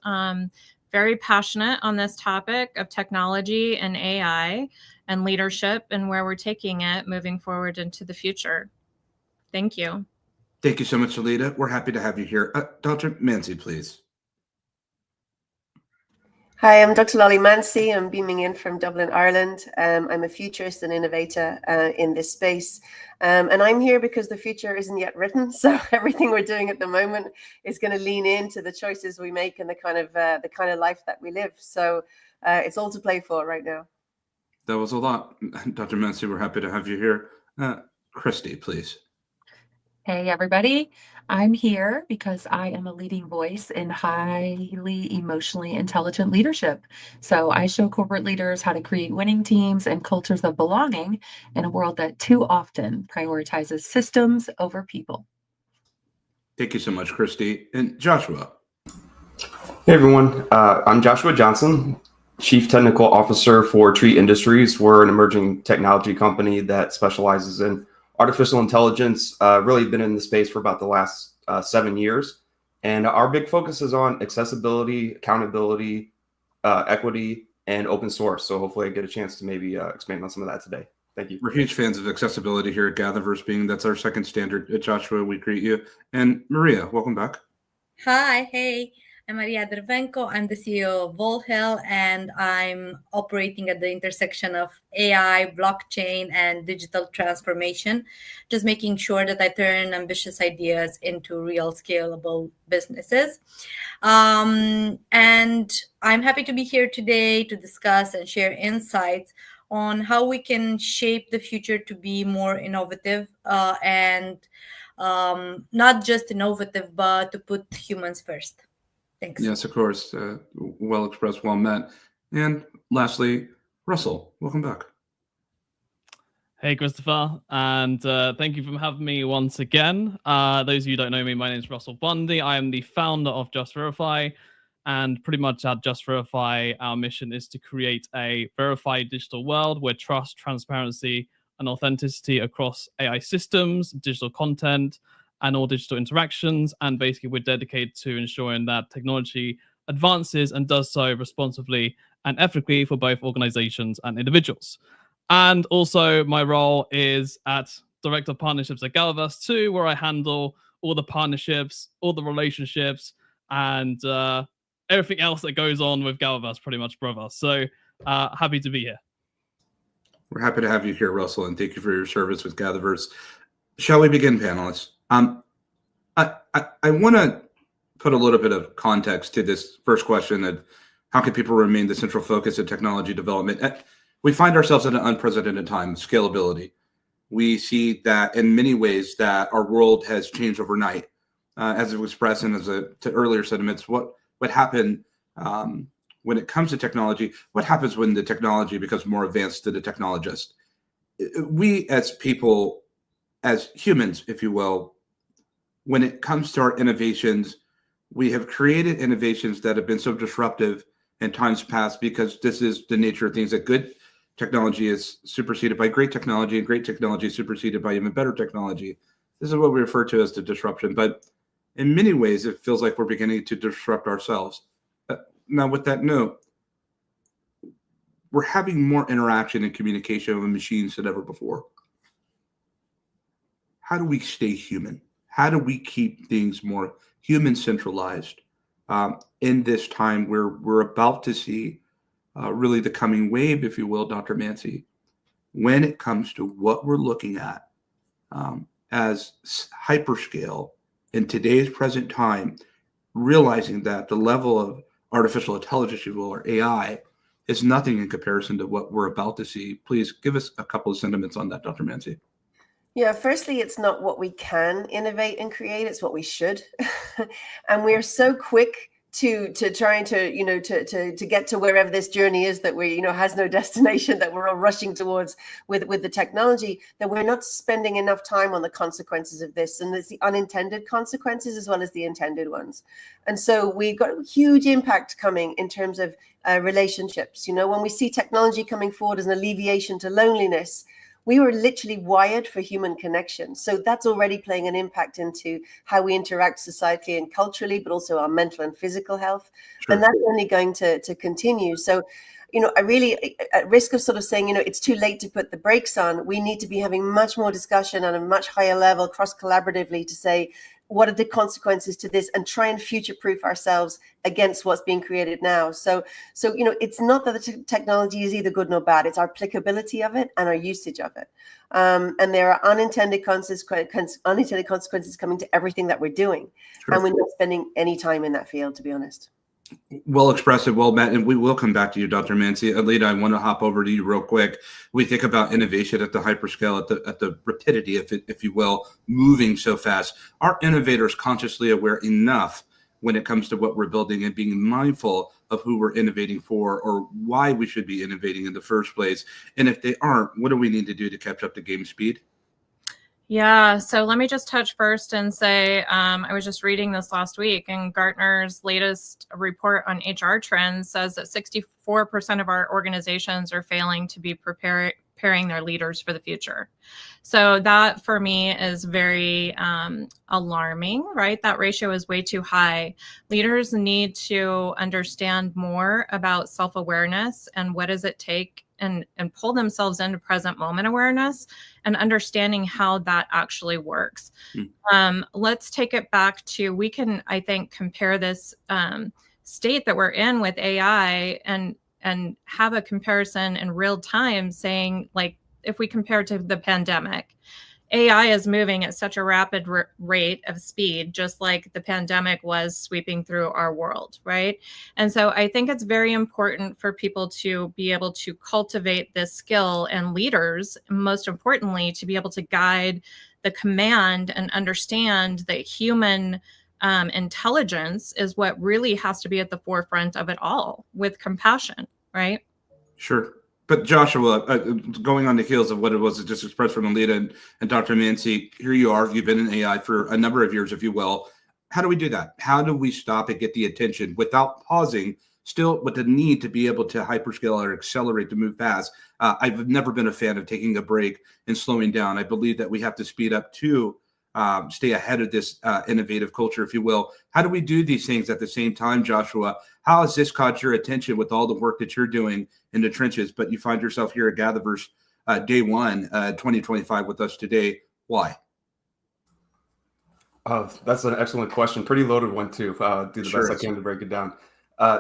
Very passionate on this topic of technology and AI and leadership and where we're taking it moving forward into the future. Thank you. Thank you so much, Alita. We're happy to have you here. Dr. Manzi, please. Hi, I'm Dr. Lolly Mancy. I'm beaming in from Dublin, Ireland. I'm a futurist and innovator in this space. And I'm here because the future isn't yet written. So everything we're doing at the moment is going to lean into the choices we make and the kind of life that we live. So it's all to play for right now. That was a lot. Dr. Mancy, we're happy to have you here. Christy, please. Hey, everybody. I'm here because I am a leading voice in highly emotionally intelligent leadership. So I show corporate leaders how to create winning teams and cultures of belonging in a world that too often prioritizes systems over people. Thank you so much, Christy. And Joshua. Hey, everyone. I'm Joshua Johnson, Chief Technical Officer for Tree Industries. We're an emerging technology company that specializes in artificial intelligence. Really been in the space for about the last 7 years. And our big focus is on accessibility, accountability, equity, and open source. So hopefully I get a chance to maybe expand on some of that today. Thank you. We're huge fans of accessibility here at GatherVerse, being that's our second standard. Joshua, we greet you. And Maria, welcome back. Hi, hey, I'm Maria Dervenko. I'm the CEO of Volhel, and I'm operating at the intersection of AI, blockchain, and digital transformation, just making sure that I turn ambitious ideas into real scalable businesses. And I'm happy to be here today to discuss and share insights on how we can shape the future to be more innovative and not just innovative, but to put humans first. Thanks. Yes, of course. Well expressed, well met. And lastly, Russell, welcome back. Hey, Christopher, and thank you for having me once again. Those of you who don't know me, my name is Russell Bundy. I am the founder of Just Verify, and pretty much at Just Verify, our mission is to create a verified digital world where trust, transparency, and authenticity across AI systems, digital content, and all digital interactions. And basically, we're dedicated to ensuring that technology advances and does so responsibly and ethically for both organizations and individuals. And also, my role is at Director of Partnerships at GatherVerse 2, where I handle all the partnerships, all the relationships, and everything else that goes on with GatherVerse, pretty much, brother. So happy to be here. We're happy to have you here, Russell, and thank you for your service with GatherVerse. Shall we begin, panelists? I want to put a little bit of context to this first question of how can people remain the central focus of technology development? We find ourselves at an unprecedented time, scalability. We see that in many ways that our world has changed overnight. As it was expressed and to earlier sentiments, what happened when it comes to technology, what happens when the technology becomes more advanced to the technologist? We as people, as humans, if you will, when it comes to our innovations, we have created innovations that have been so disruptive in times past because this is the nature of things, that good technology is superseded by great technology and great technology is superseded by even better technology. This is what we refer to as the disruption. But in many ways, it feels like we're beginning to disrupt ourselves. Now, with that note, we're having more interaction and communication with machines than ever before. How do we stay human? How do we keep things more human centralized in this time where we're about to see really the coming wave, if you will, Dr. Mancy, when it comes to what we're looking at as hyperscale in today's present time, realizing that the level of artificial intelligence, if you will, or AI, is nothing in comparison to what we're about to see. Please give us a couple of sentiments on that, Dr. Mancy. Yeah, firstly, it's not what we can innovate and create, it's what we should. And we're so quick to trying to get to wherever this journey is that we has no destination, that we're all rushing towards with the technology, that we're not spending enough time on the consequences of this, and there's the unintended consequences as well as the intended ones. And so we've got a huge impact coming in terms of relationships. When we see technology coming forward as an alleviation to loneliness, we were literally wired for human connection. So that's already playing an impact into how we interact societally and culturally, but also our mental and physical health. Sure. And that's only going to continue. So, I really, at risk of sort of saying, it's too late to put the brakes on, we need to be having much more discussion on a much higher level, cross-collaboratively, to say, what are the consequences to this, and try and future-proof ourselves against what's being created now. So it's not that the technology is either good nor bad. It's our applicability of it and our usage of it. And there are unintended consequences coming to everything that we're doing. Sure. And we're not spending any time in that field, to be honest. Well expressed, well met, and we will come back to you, Dr. Mancy. Alita, I want to hop over to you real quick. We think about innovation at the hyperscale, at the rapidity, if you will, moving so fast. Are innovators consciously aware enough when it comes to what we're building and being mindful of who we're innovating for, or why we should be innovating in the first place? And if they aren't, what do we need to do to catch up to game speed? Yeah, so let me just touch first and say I was just reading this last week, and Gartner's latest report on HR trends says that 64% of our organizations are failing to be preparing their leaders for the future. So that for me is very alarming, right? That ratio is way too high. Leaders need to understand more about self-awareness and what does it take, and pull themselves into present moment awareness and understanding how that actually works. Let's take it back to, we can, I think, compare this state that we're in with AI and have a comparison in real time, saying, like, if we compare to the pandemic, AI is moving at such a rapid rate of speed, just like the pandemic was sweeping through our world, right? And so I think it's very important for people to be able to cultivate this skill, and leaders, most importantly, to be able to guide the command and understand that human intelligence is what really has to be at the forefront of it all, with compassion, right? Sure. But Joshua, going on the heels of what it was just expressed from Alita and Dr. Mancy, here you are. You've been in AI for a number of years, if you will. How do we do that? How do we stop and get the attention without pausing, still with the need to be able to hyperscale or accelerate to move fast? I've never been a fan of taking a break and slowing down. I believe that we have to speed up to stay ahead of this innovative culture, if you will. How do we do these things at the same time, Joshua? How has this caught your attention with all the work that you're doing in the trenches, but you find yourself here at GatherVerse day one, 2025 with us today? Why? That's an excellent question. Pretty loaded one too. Do the Sure best I is. can to break it down.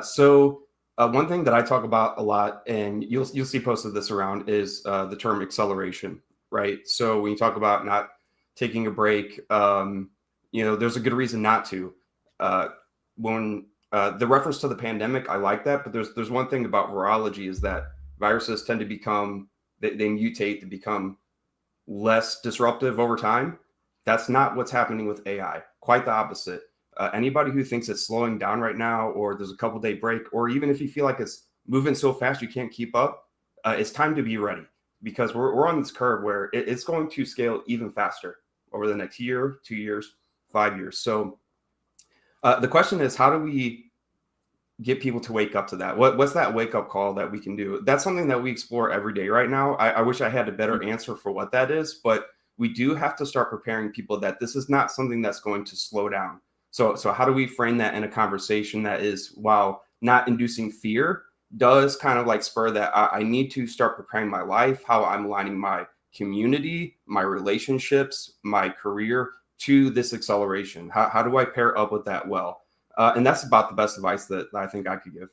So one thing that I talk about a lot, and you'll see posted this around, is the term acceleration, right? So when you talk about not taking a break, there's a good reason not to. When the reference to the pandemic, I like that, but there's one thing about virology, is that viruses tend to become, they mutate to become less disruptive over time. That's not what's happening with AI. Quite the opposite. Anybody who thinks it's slowing down right now, or there's a couple day break, or even if you feel like it's moving so fast you can't keep up, it's time to be ready, because we're on this curve where it's going to scale even faster over the next year, 2 years, 5 years. So the question is, how do we get people to wake up to that? What's that wake up call that we can do? That's something that we explore every day right now. I wish I had a better answer for what that is, but we do have to start preparing people that this is not something that's going to slow down. So how do we frame that in a conversation that is, while not inducing fear, does kind of like spur that I need to start preparing my life, how I'm aligning my community, my relationships, my career to this acceleration? How do I pair up with that well? And that's about the best advice that I think I could give.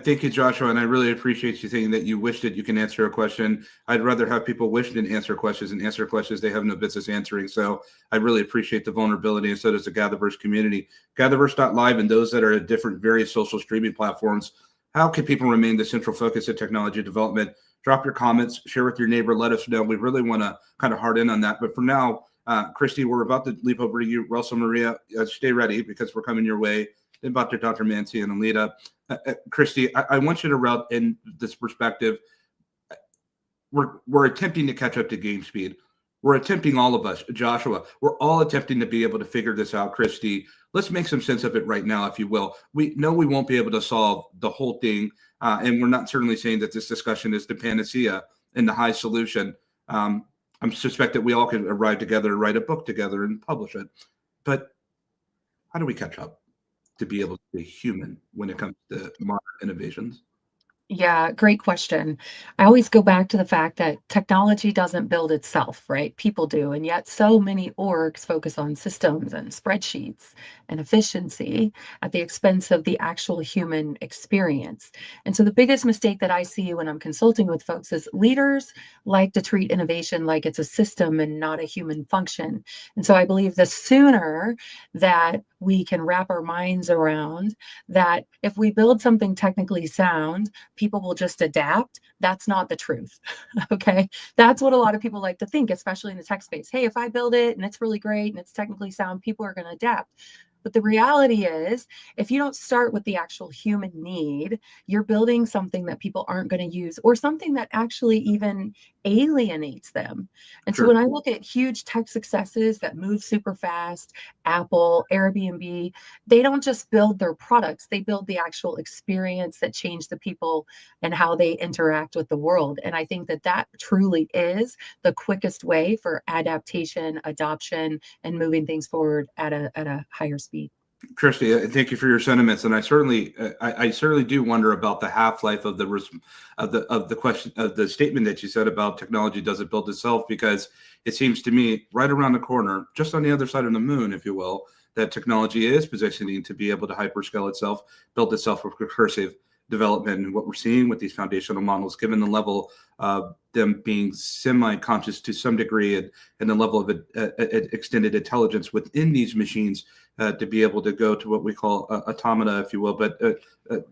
Thank you, Joshua, and I really appreciate you saying that you wished that you can answer a question. I'd rather have people wish and answer questions and answer questions they have no business answering. So I really appreciate the vulnerability, and so does the GatherVerse community. GatherVerse.live and those that are at different various social streaming platforms. How can people remain the central focus of technology development? Drop your comments, share with your neighbor, let us know. We really want to kind of hard in on that. But for now, Christy, we're about to leap over to you. Rosa Maria, stay ready because we're coming your way. Then about to Dr. Mancy and Alita. Christy, I want you to route in this perspective. We're attempting to catch up to game speed. We're attempting, all of us, Joshua, we're all attempting to be able to figure this out, Christy. Let's make some sense of it right now, if you will. We know we won't be able to solve the whole thing, and we're not certainly saying that this discussion is the panacea and the high solution. I suspect that we all can arrive together, write a book together, and publish it. But how do we catch up to be able to be human when it comes to modern innovations? Yeah, great question. I always go back to the fact that technology doesn't build itself, right? People do. And yet so many orgs focus on systems and spreadsheets and efficiency at the expense of the actual human experience. And so the biggest mistake that I see when I'm consulting with folks is leaders like to treat innovation like it's a system and not a human function. And so I believe the sooner that we can wrap our minds around that if we build something technically sound, people will just adapt. That's not the truth. Okay. That's what a lot of people like to think, especially in the tech space. Hey, if I build it and it's really great and it's technically sound, people are going to adapt. But the reality is, if you don't start with the actual human need, you're building something that people aren't going to use or something that actually even alienates them. And so Sure. when I look at huge tech successes that move super fast, Apple, Airbnb, they don't just build their products, they build the actual experience that change the people and how they interact with the world. And I think that that truly is the quickest way for adaptation, adoption, and moving things forward at a higher speed. Christy, thank you for your sentiments, and I certainly do wonder about the half-life of the question of the statement that you said about technology doesn't build itself, because it seems to me right around the corner, just on the other side of the moon, if you will, that technology is positioning to be able to hyperscale itself, build itself with recursive development. And what we're seeing with these foundational models, given the level of them being semi-conscious to some degree and the level of extended intelligence within these machines, to be able to go to what we call automata, if you will. But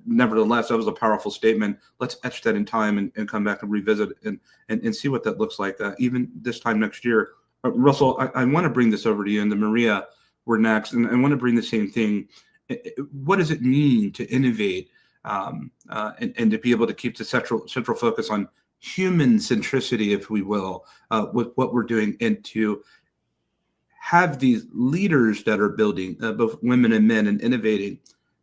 nevertheless, that was a powerful statement. Let's etch that in time and come back and revisit and see what that looks like, even this time next year. Russell, I want to bring this over to you, and then Maria, we're next. And I want to bring the same thing. What does it mean to innovate and to be able to keep the central focus on human centricity, if we will, with what we're doing, and to have these leaders that are building, both women and men, and innovating,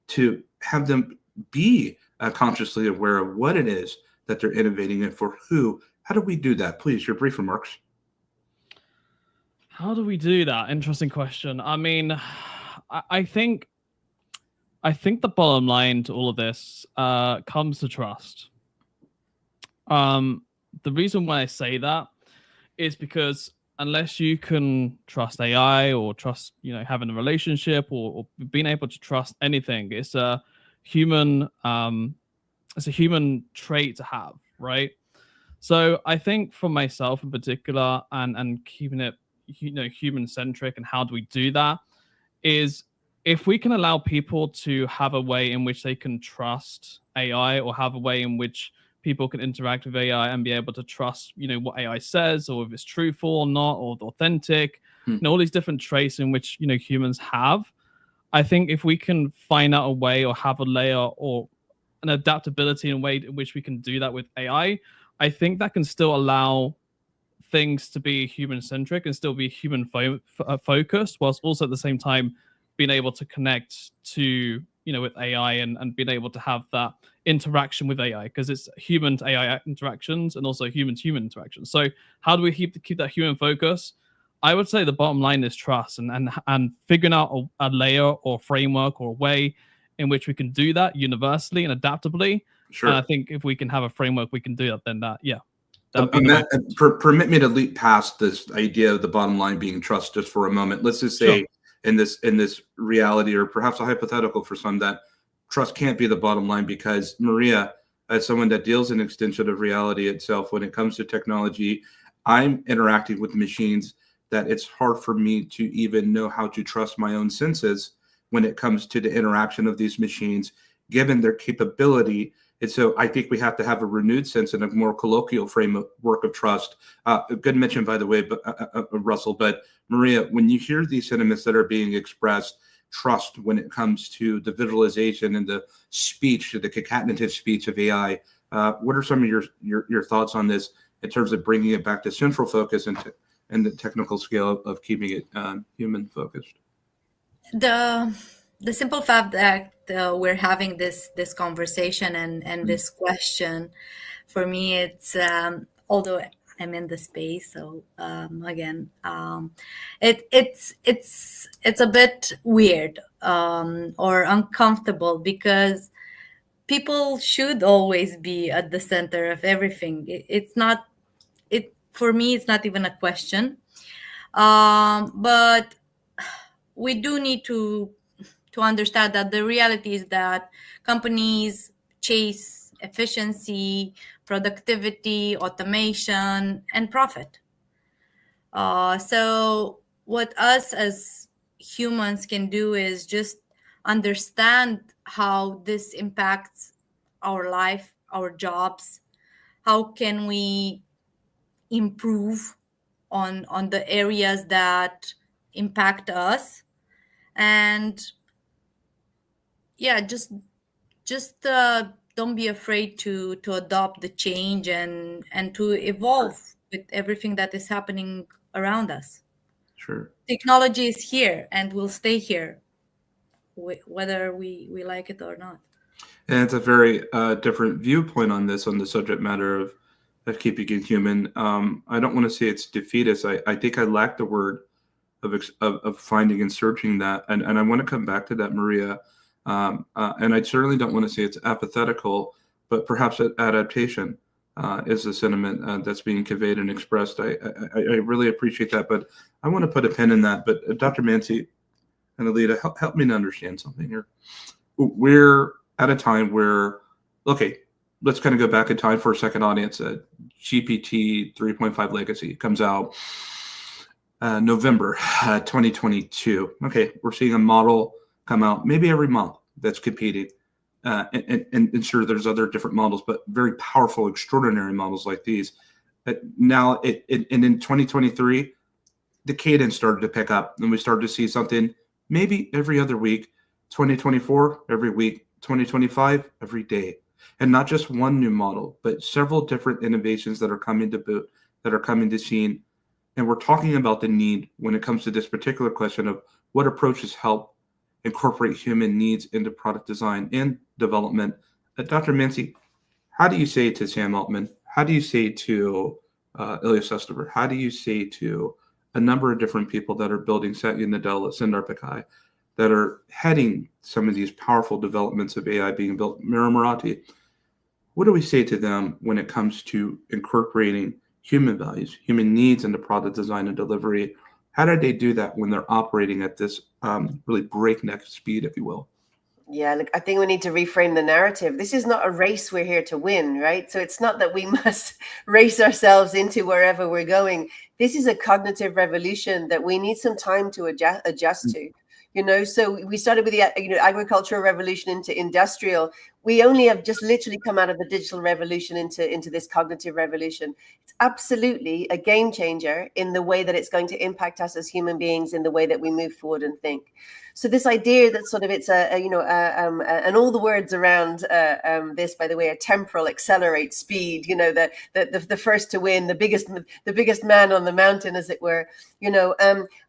to have them be consciously aware of what it is that they're innovating and for who. How do we do that? Please, your brief remarks. How do we do that? Interesting question. I mean, I think the bottom line to all of this comes to trust. The reason why I say that is because unless you can trust AI or trust, having a relationship or being able to trust anything, it's a human trait to have, right? So I think for myself in particular, and keeping it, human centric, and how do we do that, is if we can allow people to have a way in which they can trust AI, or have a way in which people can interact with AI and be able to trust, what AI says, or if it's truthful or not, or authentic, all these different traits in which, humans have. I think if we can find out a way or have a layer or an adaptability in a way in which we can do that with AI, I think that can still allow things to be human centric and still be human focused, whilst also at the same time being able to connect to, with AI and being able to have that interaction with AI, because it's human to AI interactions and also human to human interactions. So how do we keep that human focus? I would say the bottom line is trust and figuring out a layer or framework or a way in which we can do that universally and adaptably. Sure. And I think if we can have a framework, we can do that. Then permit me to leap past this idea of the bottom line being trust just for a moment. Let's just say, in this reality, or perhaps a hypothetical for some, that trust can't be the bottom line, because Maria, as someone that deals in extension of reality itself, when it comes to technology, I'm interacting with machines that it's hard for me to even know how to trust my own senses when it comes to the interaction of these machines, given their capability. And so I think we have to have a renewed sense and a more colloquial framework of trust. Good mention, by the way, Russell. But Maria, when you hear these sentiments that are being expressed, trust when it comes to the visualization and the speech, the concatenative speech of AI, what are some of your thoughts on this in terms of bringing it back to central focus and the technical scale of keeping it human focused? The simple fact that we're having this conversation and this question, for me, it's although I'm in the space, so again, it's a bit weird or uncomfortable, because people should always be at the center of everything. It's not, it for me, it's not even a question. But we do need to understand that the reality is that companies chase efficiency, productivity, automation, and profit. So what us as humans can do is just understand how this impacts our life, our jobs. How can we improve on the areas that impact us? And yeah, just don't be afraid to adopt the change and to evolve with everything that is happening around us. Sure. Technology is here and will stay here, whether we like it or not. And it's a very different viewpoint on this, on the subject matter of keeping it human. I don't want to say it's defeatist. I think I lack the word of finding and searching that. And I want to come back to that, Maria. And I certainly don't want to say it's apathetical, but perhaps adaptation is the sentiment that's being conveyed and expressed. I really appreciate that, but I want to put a pin in that. But Dr. Mansi and Alita, help me to understand something here. We're at a time where, okay, let's kind of go back in time for a second, audience. GPT 3.5 Legacy comes out November 2022. Okay, we're seeing a model come out maybe every month that's competing. And sure, there's other different models, but very powerful, extraordinary models like these. But now, in 2023, the cadence started to pick up, and we started to see something maybe every other week. 2024, every week. 2025, every day. And not just one new model, but several different innovations that are coming to boot, that are coming to scene. And we're talking about the need when it comes to this particular question of what approaches help incorporate human needs into product design and development. Dr. Mansi, how do you say to Sam Altman? How do you say to Ilya Sutskever? How do you say to a number of different people that are building Satya Nadella, Sundar Pichai, that are heading some of these powerful developments of AI being built? Mira Marathi, what do we say to them when it comes to incorporating human values, human needs into product design and delivery? How do they do that when they're operating at this really breakneck speed, if you will? Yeah, look, I think we need to reframe the narrative. This is not a race we're here to win, right? So it's not that we must race ourselves into wherever we're going. This is a cognitive revolution that we need some time to adjust to. You know, so we started with the agricultural revolution into industrial. We only have just literally come out of the digital revolution into this cognitive revolution. It's absolutely a game changer in the way that it's going to impact us as human beings, in the way that we move forward and think. So this idea that sort of it's and all the words around this, by the way, are temporal, accelerate, speed. You know, the first to win, the biggest man on the mountain, as it were. You know,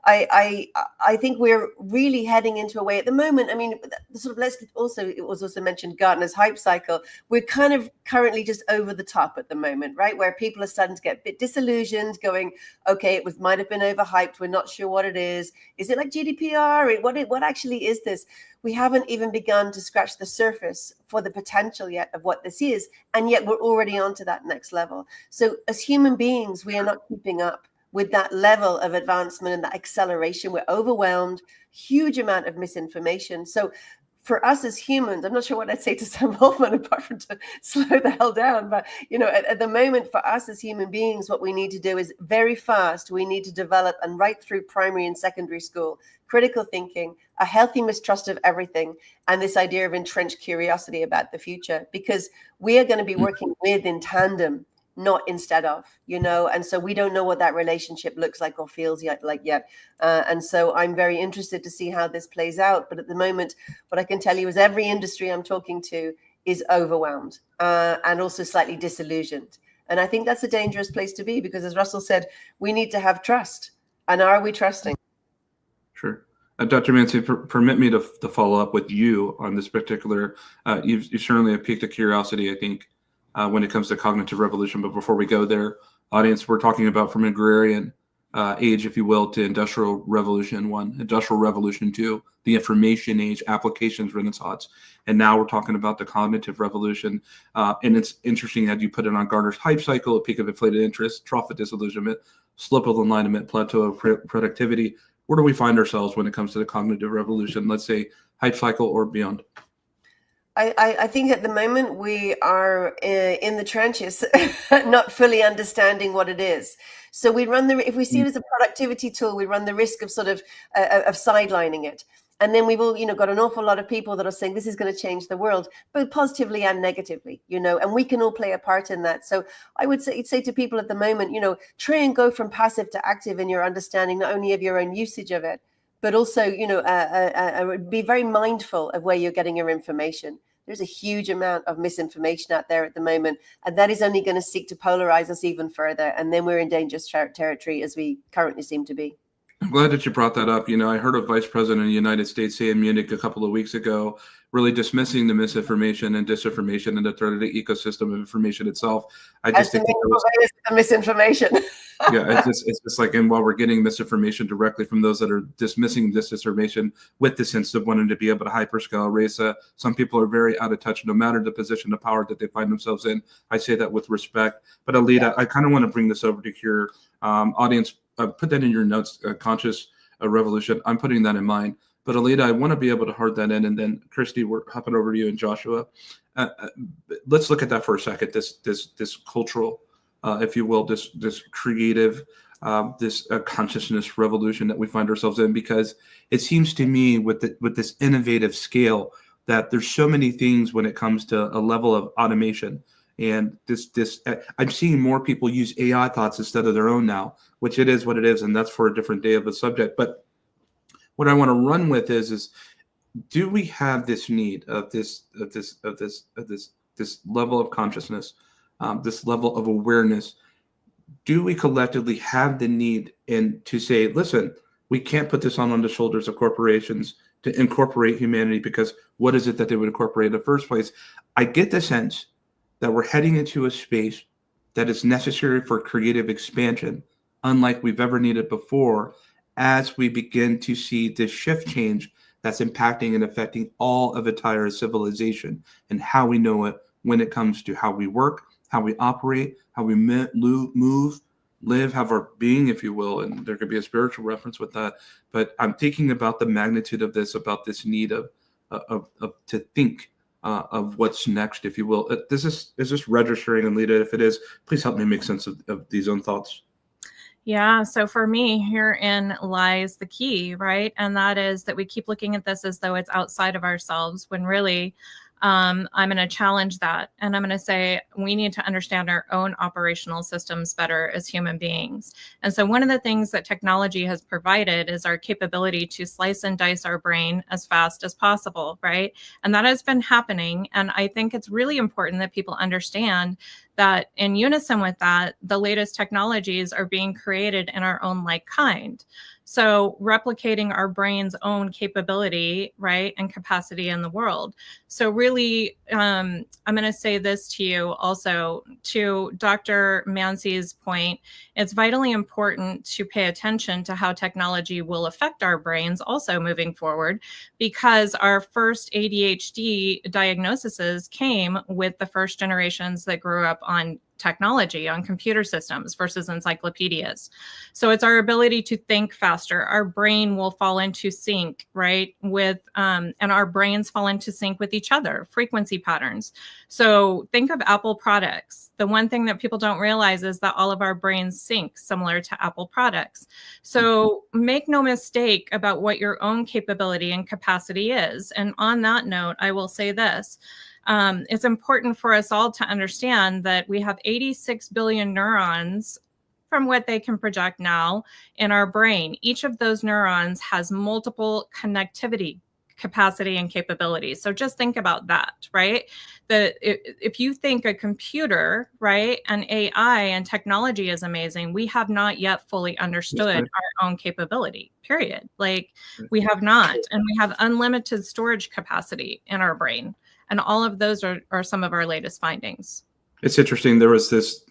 I think we're really heading into a way at the moment. I mean, sort of it was also mentioned Gartner's hype cycle. We're kind of currently just over the top at the moment, right? Where people are starting to get a bit disillusioned, going, okay, might have been overhyped. We're not sure what it is. Is it like GDPR? What actually is this? We haven't even begun to scratch the surface for the potential yet of what this is. And yet we're already on to that next level. So as human beings, we are not keeping up with that level of advancement and that acceleration. We're overwhelmed, huge amount of misinformation. So for us as humans, I'm not sure what I'd say to Sam Altman apart from to slow the hell down. But, you know, at the moment, for us as human beings, what we need to do is very fast. We need to develop, and right through primary and secondary school, critical thinking, a healthy mistrust of everything, and this idea of entrenched curiosity about the future, because we are going to be working with in tandem, not instead of, you know, and so we don't know what that relationship looks like or feels yet. And so I'm very interested to see how this plays out. But at the moment, what I can tell you is every industry I'm talking to is overwhelmed and also slightly disillusioned. And I think that's a dangerous place to be, because as Russell said, we need to have trust. And are we trusting? Sure. Dr. Mansi, permit me to follow up with you on this particular. You certainly have piqued a curiosity, I think, when it comes to cognitive revolution. But before we go there, audience, we're talking about from agrarian age, if you will, to Industrial Revolution 1, Industrial Revolution 2, the information age, applications renaissance. And now we're talking about the cognitive revolution. And it's interesting that you put it on Gartner's hype cycle, a peak of inflated interest, trough of disillusionment, slope of alignment, plateau of productivity. Where do we find ourselves when it comes to the cognitive revolution, let's say hype cycle or beyond? I think at the moment we are in the trenches, not fully understanding what it is. So we run if we see it as a productivity tool, we run the risk of sort of sidelining it. And then we've all, got an awful lot of people that are saying this is going to change the world, both positively and negatively, and we can all play a part in that. So I would say to people at the moment, try and go from passive to active in your understanding, not only of your own usage of it, but also, be very mindful of where you're getting your information. There's a huge amount of misinformation out there at the moment, and that is only going to seek to polarize us even further. And then we're in dangerous territory, as we currently seem to be. I'm glad that you brought that up. I heard a vice president of the United States say in Munich a couple of weeks ago, really dismissing the misinformation and disinformation and the threat of the ecosystem of information itself. I just think the misinformation. Yeah, it's just like, and while we're getting misinformation directly from those that are dismissing this disinformation with the sense of wanting to be able to hyperscale race, some people are very out of touch, no matter the position of power that they find themselves in. I say that with respect. But Alita, I kind of want to bring this over to your audience. Put that in your notes, conscious revolution. I'm putting that in mine. But Alita, I want to be able to hard that in. And then Christy, we're hopping over to you and Joshua. Let's look at that for a second. This cultural, if you will, this creative, this consciousness revolution that we find ourselves in, because it seems to me with this innovative scale that there's so many things when it comes to a level of automation. And I'm seeing more people use AI thoughts instead of their own now, which it is what it is, and that's for a different day of a subject. But what I want to run with is do we have this need of this level of consciousness, this level of awareness? Do we collectively have the need to say, listen, we can't put this on the shoulders of corporations to incorporate humanity, because what is it that they would incorporate in the first place? I get the sense that we're heading into a space that is necessary for creative expansion, unlike we've ever needed before, as we begin to see this shift change that's impacting and affecting all of entire civilization and how we know it when it comes to how we work, how we operate, how we move, live, have our being, if you will. And there could be a spiritual reference with that. But I'm thinking about the magnitude of this, about this need of to think of what's next, if you will. Is this registering? And Lita, if it is, please help me make sense of these own thoughts. Yeah. So for me, herein lies the key, right? And that is that we keep looking at this as though it's outside of ourselves, when really I'm going to challenge that. And I'm going to say we need to understand our own operational systems better as human beings. And so one of the things that technology has provided is our capability to slice and dice our brain as fast as possible, right? And that has been happening. And I think it's really important that people understand that in unison with that, the latest technologies are being created in our own like kind. So replicating our brain's own capability, right, and capacity in the world. So really, I'm going to say this to you also, to Dr. Mancy's point, it's vitally important to pay attention to how technology will affect our brains also moving forward, because our first ADHD diagnoses came with the first generations that grew up on technology, on computer systems versus encyclopedias. So it's our ability to think faster. Our brain will fall into sync, right, with, and our brains fall into sync with each other, frequency patterns. So think of Apple products. The one thing that people don't realize is that all of our brains sync similar to Apple products. So make no mistake about what your own capability and capacity is. And on that note, I will say this. It's important for us all to understand that we have 86 billion neurons from what they can project now in our brain. Each of those neurons has multiple connectivity capacity and capabilities. So just think about that, right? If you think a computer, right, and AI and technology is amazing, we have not yet fully understood our own capability, period. Like we have not, and we have unlimited storage capacity in our brain. And all of those are some of our latest findings. It's interesting. There was this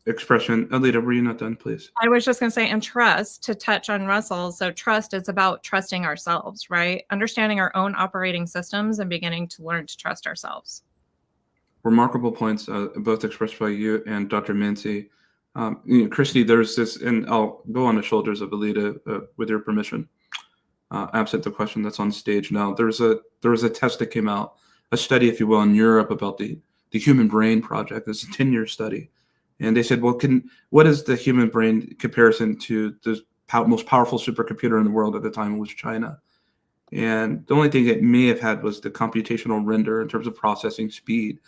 expression. Alita, were you not done, please? I was just going to say, and trust, to touch on Russell. So trust is about trusting ourselves, right? Understanding our own operating systems and beginning to learn to trust ourselves. Remarkable points, both expressed by you and Dr. Mancy. Christy, there's this, and I'll go on the shoulders of Alita with your permission, absent the question that's on stage now. There was a test that came out, a study, if you will, in Europe about the Human Brain Project. It's a 10-year study. And they said, well, what is the human brain comparison to the most powerful supercomputer in the world at the time, was China. And the only thing it may have had was the computational render in terms of processing speed.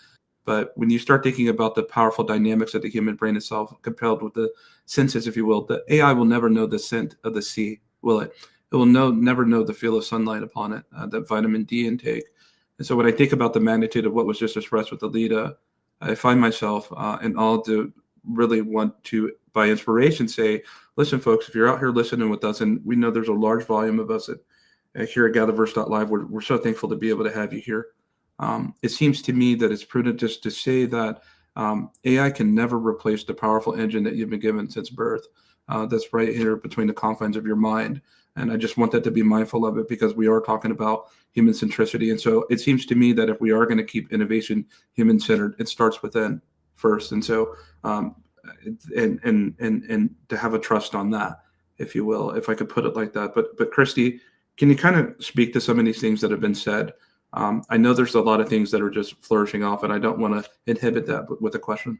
But when you start thinking about the powerful dynamics of the human brain itself, compelled with the senses, if you will, the AI will never know the scent of the sea, will it? It will never know the feel of sunlight upon it, that vitamin D intake. And so when I think about the magnitude of what was just expressed with Alita, I find myself and all to really want to, by inspiration, say, listen, folks, if you're out here listening with us, and we know there's a large volume of us here at GatherVerse.live, we're so thankful to be able to have you here. It seems to me that it's prudent just to say that AI can never replace the powerful engine that you've been given since birth. That's right here between the confines of your mind. And I just want that to be mindful of it, because we are talking about human centricity. And so it seems to me that if we are going to keep innovation human-centered, it starts within first. And so and to have a trust on that, if you will, if I could put it like that. But Christy, can you kind of speak to some of these things that have been said? I know there's a lot of things that are just flourishing off, and I don't want to inhibit that with a question.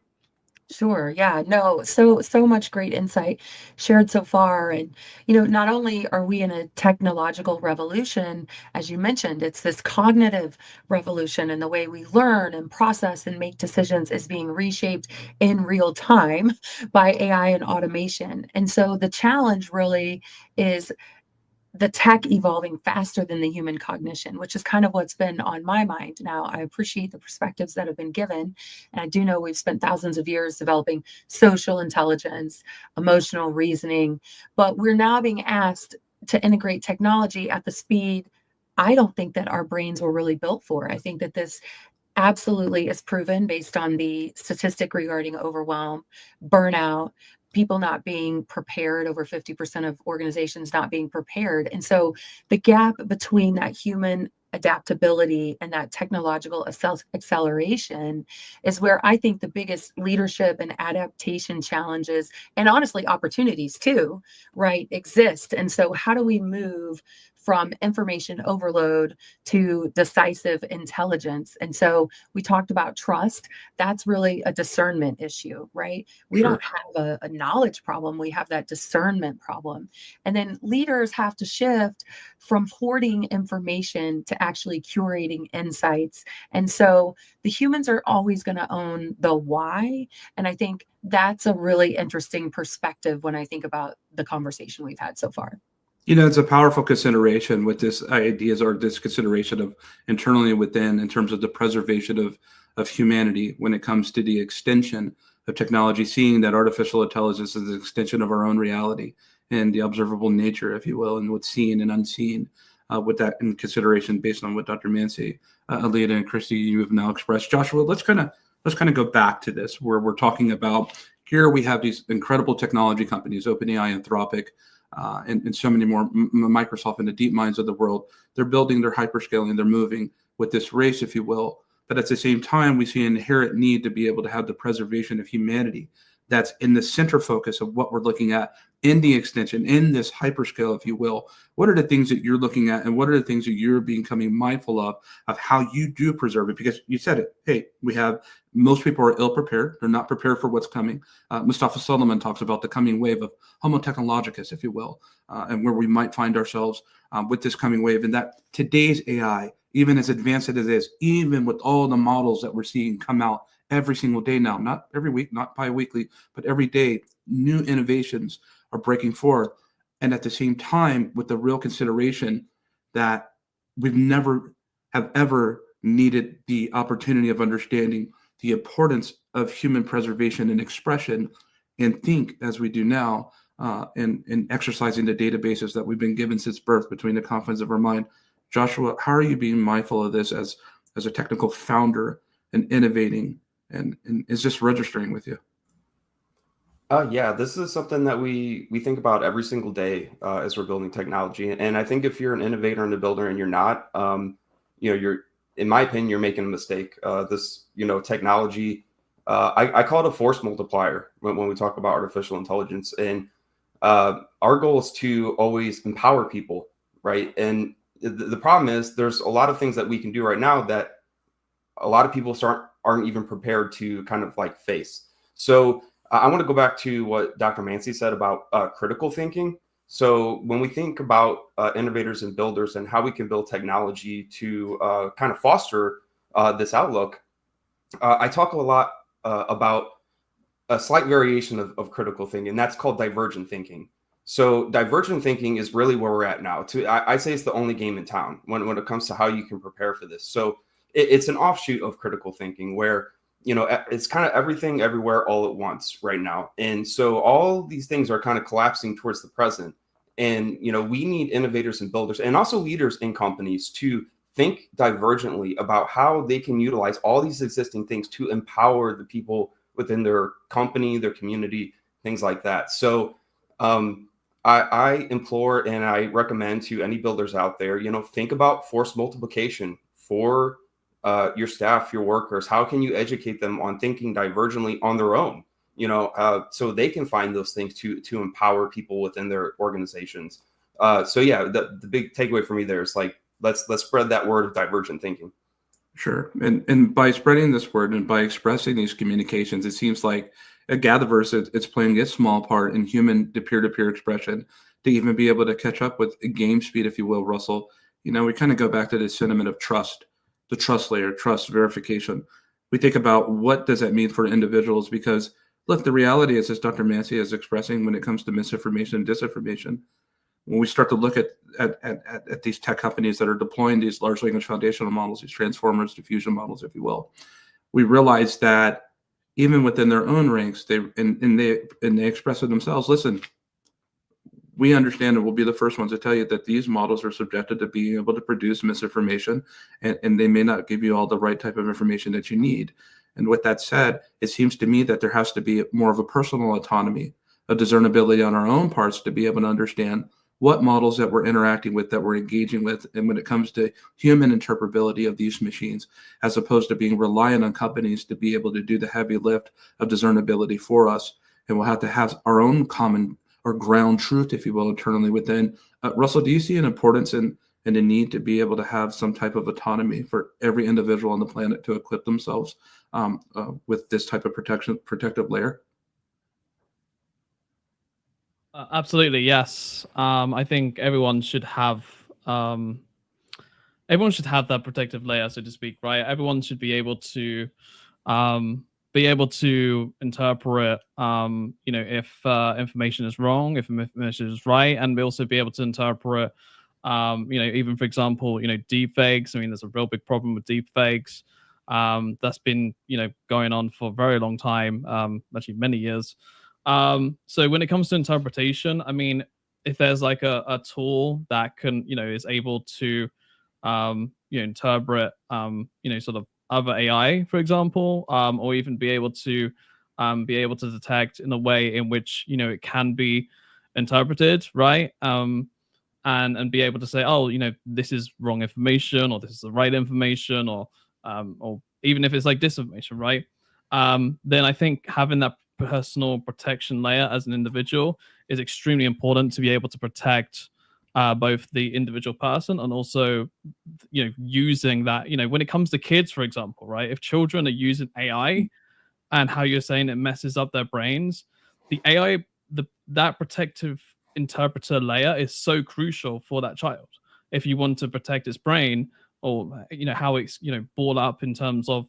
Sure. Yeah. No. So much great insight shared so far. And, not only are we in a technological revolution, as you mentioned, it's this cognitive revolution, and the way we learn and process and make decisions is being reshaped in real time by AI and automation. And so the challenge really is the tech evolving faster than the human cognition, which is kind of what's been on my mind. Now, I appreciate the perspectives that have been given. And I do know we've spent thousands of years developing social intelligence, emotional reasoning, but we're now being asked to integrate technology at the speed I don't think that our brains were really built for. I think that this absolutely is proven based on the statistic regarding overwhelm, burnout, people not being prepared, over 50% of organizations not being prepared. And so the gap between that human adaptability and that technological acceleration is where I think the biggest leadership and adaptation challenges, and honestly opportunities too, right, exist. And so how do we move from information overload to decisive intelligence? And so we talked about trust. That's really a discernment issue, right? We Sure. don't have a knowledge problem. We have that discernment problem. And then leaders have to shift from hoarding information to actually curating insights. And so the humans are always going to own the why. And I think that's a really interesting perspective when I think about the conversation we've had so far. It's a powerful consideration with this ideas, or this consideration of internally within, in terms of the preservation of humanity when it comes to the extension of technology, seeing that artificial intelligence is an extension of our own reality and the observable nature, if you will, and what's seen and unseen, with that in consideration based on what Dr. Mancy, Alita, and Christy, you have now expressed. Joshua, let's kind of go back to this, where we're talking about here we have these incredible technology companies, OpenAI, Anthropic, and so many more, Microsoft, and the deep minds of the world. They're building, they're hyperscaling, they're moving with this race, if you will. But at the same time, we see an inherent need to be able to have the preservation of humanity that's in the center focus of what we're looking at in the extension, in this hyperscale, if you will. What are the things that you're looking at, and what are the things that you're becoming mindful of how you do preserve it? Because you said it, hey, most people are ill prepared. They're not prepared for what's coming. Mustafa Solomon talks about the coming wave of Homo technologicus, if you will, and where we might find ourselves with this coming wave. And that today's AI, even as advanced as it is, even with all the models that we're seeing come out every single day now, not every week, not bi-weekly, but every day, new innovations are breaking forth. And at the same time, with the real consideration that we've never have ever needed the opportunity of understanding the importance of human preservation and expression, and think as we do now, in exercising the databases that we've been given since birth between the confines of our mind. Joshua, how are you being mindful of this as a technical founder and innovating, and is this registering with you? Yeah, this is something that we think about every single day as we're building technology. And I think if you're an innovator and a builder and you're not, you're, in my opinion, you're making a mistake. Technology, I call it a force multiplier when we talk about artificial intelligence. And our goal is to always empower people, right? And the problem is there's a lot of things that we can do right now that a lot of people aren't even prepared to kind of like face. So I want to go back to what Dr. Mancy said about critical thinking. So when we think about innovators and builders and how we can build technology to kind of foster this outlook, I talk a lot about a slight variation of critical thinking, and that's called divergent thinking. So divergent thinking is really where we're at now. I say it's the only game in town when it comes to how you can prepare for this. So it's an offshoot of critical thinking where it's kind of everything everywhere all at once right now. And so all these things are kind of collapsing towards the present. And we need innovators and builders and also leaders in companies to think divergently about how they can utilize all these existing things to empower the people within their company, their community, things like that. So I implore and I recommend to any builders out there, think about force multiplication for your staff, your workers. How can you educate them on thinking divergently on their own? So they can find those things to empower people within their organizations. So yeah, the big takeaway for me there is like let's spread that word of divergent thinking. Sure. And by spreading this word and by expressing these communications, it seems like at GatherVerse, it's playing its small part in human to peer-to-peer expression to even be able to catch up with game speed, if you will, Russell. We kind of go back to this sentiment of trust, the trust layer, trust verification. We think about what does that mean for individuals? Because look, the reality is, as Dr. Mancy is expressing, when it comes to misinformation and disinformation, when we start to look at these tech companies that are deploying these large language foundational models, these transformers, diffusion models, if you will, we realize that even within their own ranks, they express it themselves. Listen, we understand and we'll be the first ones to tell you that these models are subjected to being able to produce misinformation, and they may not give you all the right type of information that you need. And with that said, it seems to me that there has to be more of a personal autonomy, a discernibility on our own parts to be able to understand what models that we're interacting with, that we're engaging with, and when it comes to human interpretability of these machines, as opposed to being reliant on companies to be able to do the heavy lift of discernibility for us. And we'll have to have our own common or ground truth, if you will, internally within. Russell, do you see an importance and a need to be able to have some type of autonomy for every individual on the planet to equip themselves with this type of protective layer? Absolutely, yes. I think everyone should have that protective layer, so to speak, right? Everyone should be able to interpret, if information is wrong, if information is right, and we also be able to interpret, even for example, deepfakes. I mean, there's a real big problem with deepfakes. That's been, going on for a very long time, actually many years. So when it comes to interpretation, I mean, if there's like a tool that can, is able to, interpret, sort of other AI, for example, or even be able to detect in a way in which, it can be interpreted, right? And be able to say, oh, this is wrong information, or this is the right information, or even if it's like disinformation, right? Then I think having that personal protection layer as an individual is extremely important to be able to protect both the individual person and also, using that, when it comes to kids, for example, right? If children are using AI and how you're saying it messes up their brains, the AI, that protective interpreter layer is so crucial for that child. If you want to protect its brain, or how it's brought up in terms of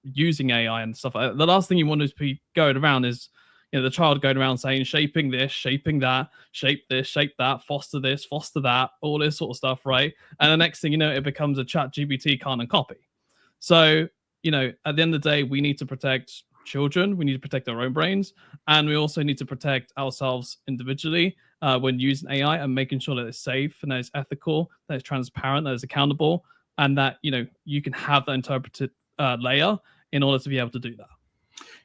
using AI and stuff like that, the last thing you want to be going around is the child going around saying shaping this, shaping that, shape this, shape that, foster this, foster that, all this sort of stuff, right? And the next thing you know, it becomes a chat GPT carbon copy. So at the end of the day, we need to protect children, we need to protect our own brains, and we also need to protect ourselves individually when using AI, and making sure that it's safe and that it's ethical, that it's transparent, that it's accountable, and that you can have that interpreted layer in order to be able to do that.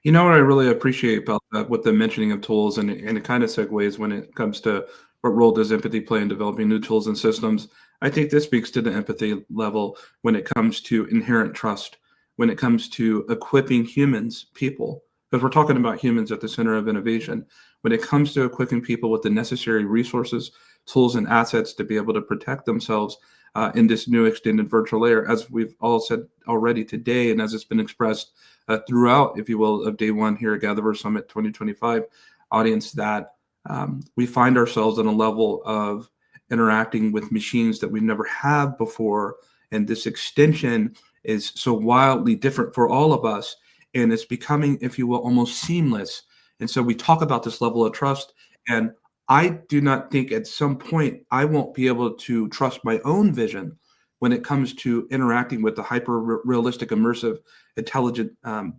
You know what I really appreciate about that with the mentioning of tools, and it kind of segues when it comes to what role does empathy play in developing new tools and systems. I think this speaks to the empathy level when it comes to inherent trust, when it comes to equipping humans, people, because we're talking about humans at the center of innovation. When it comes to equipping people with the necessary resources, tools, and assets to be able to protect themselves in this new extended virtual layer, as we've all said already today, and as it's been expressed throughout, if you will, of day one here at GatherVerse Summit 2025 audience, that we find ourselves on a level of interacting with machines that we've never had before. And this extension is so wildly different for all of us. And it's becoming, if you will, almost seamless. And so we talk about this level of trust. And I do not think at some point I won't be able to trust my own vision when it comes to interacting with the hyper realistic, immersive, intelligent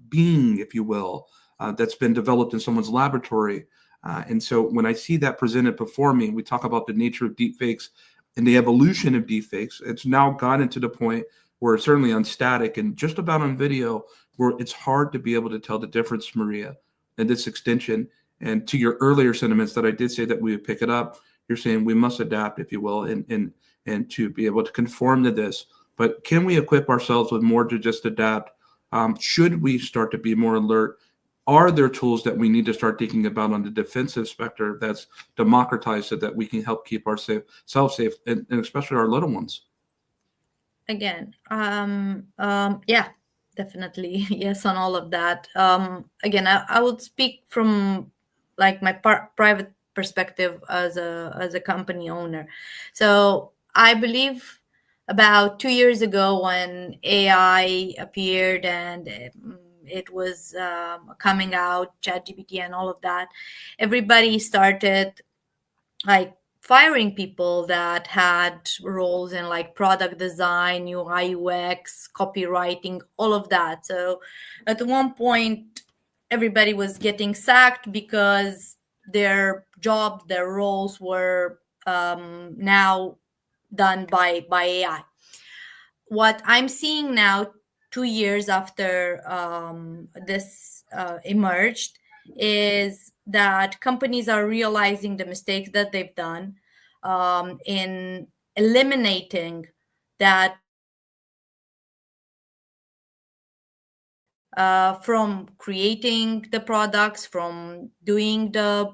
being, if you will, that's been developed in someone's laboratory. And so when I see that presented before me, we talk about the nature of deepfakes and the evolution of deepfakes. It's now gotten to the point where it's certainly on static and just about on video, where it's hard to be able to tell the difference, Maria, and this extension. And to your earlier sentiments that I did say that we would pick it up, you're saying we must adapt, if you will, and to be able to conform to this. But can we equip ourselves with more to just adapt? Should we start to be more alert? Are there tools that we need to start thinking about on the defensive spectrum that's democratized so that we can help keep ourselves safe, and especially our little ones? Again, yeah, definitely yes on all of that. Again, I would speak from like my private perspective as a company owner. So I believe about 2 years ago when AI appeared and it was coming out, ChatGPT and all of that, everybody started like firing people that had roles in like product design, UI, UX, copywriting, all of that. So at one point, everybody was getting sacked because their jobs, their roles were now done by AI. What I'm seeing now, 2 years after this emerged, is that companies are realizing the mistakes that they've done in eliminating that from creating the products, from doing the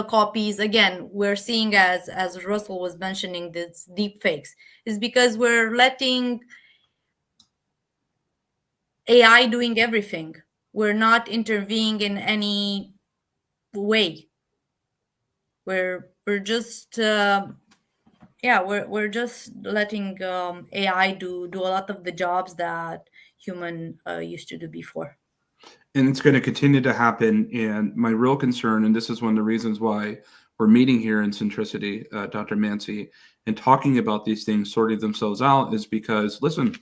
copies. Again, we're seeing, as Russell was mentioning, this deep fakes is because we're letting AI doing everything. We're not intervening in any way. We're just we're just letting AI do a lot of the jobs that human used to do before. And it's going to continue to happen. And my real concern, and this is one of the reasons why we're meeting here in Centricity, Dr. Mancy, and talking about these things sorting themselves out, is because, listen,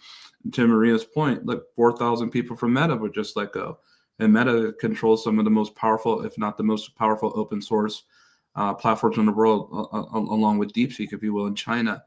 to Maria's point, look, 4,000 people from Meta were just let go. And Meta controls some of the most powerful, if not the most powerful, open source platforms in the world, along with DeepSeek, if you will, in China.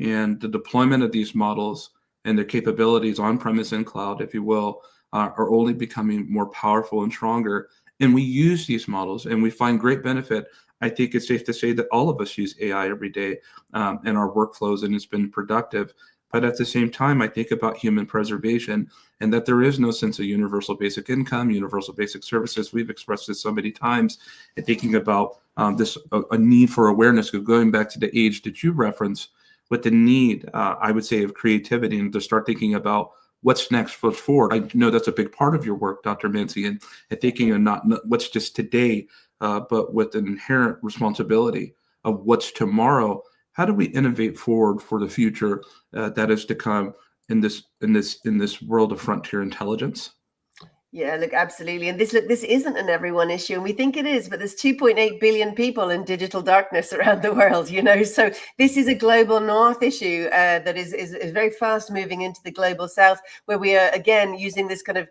And the deployment of these models and their capabilities on premise and cloud, if you will, are only becoming more powerful and stronger. And we use these models and we find great benefit. I think it's safe to say that all of us use AI every day in our workflows, and it's been productive. But at the same time, I think about human preservation and that there is no sense of universal basic income, universal basic services. We've expressed this so many times, and thinking about this a need for awareness, going back to the age that you reference, with the need, I would say, of creativity, and to start thinking about what's next for forward. I know that's a big part of your work, Dr. Mancy, and thinking of not what's just today, but with an inherent responsibility of what's tomorrow. How do we innovate forward for the future that is to come in this world of frontier intelligence? Yeah, look, absolutely. And this isn't an everyone issue, and we think it is, but there's 2.8 billion people in digital darkness around the world, so this is a global north issue that is very fast moving into the global south, where we are again using this kind of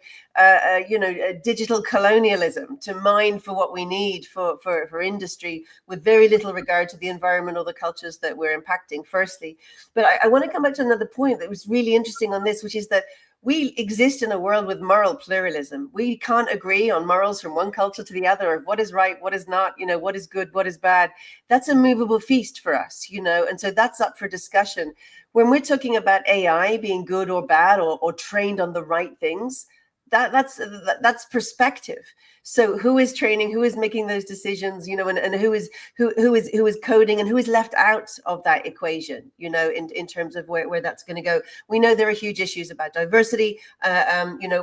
digital colonialism to mine for what we need for industry, with very little regard to the environment or the cultures that we're impacting, firstly. But I want to come back to another point that was really interesting on this, which is that we exist in a world with moral pluralism. We can't agree on morals from one culture to the other, of what is right, what is not, what is good, what is bad. That's a movable feast for us, and so that's up for discussion. When we're talking about AI being good or bad, or trained on the right things, that's perspective. So who is training, who is making those decisions, and who is coding, and who is left out of that equation, in terms of where that's going to go. We know there are huge issues about diversity,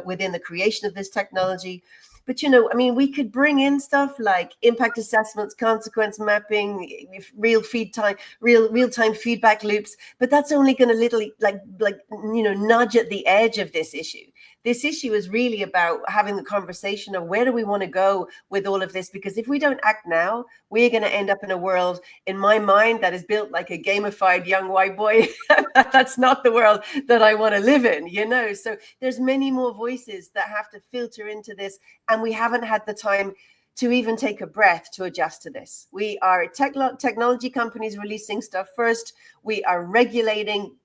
within the creation of this technology. But, we could bring in stuff like impact assessments, consequence mapping, real-time feedback loops, but that's only going to literally nudge at the edge of this issue. This issue is really about having the conversation of where do we want to go with all of this? Because if we don't act now, we're going to end up in a world, in my mind, that is built like a gamified young white boy. That's not the world that I want to live in, So there's many more voices that have to filter into this, and we haven't had the time to even take a breath to adjust to this. We are technology companies releasing stuff first. We are regulating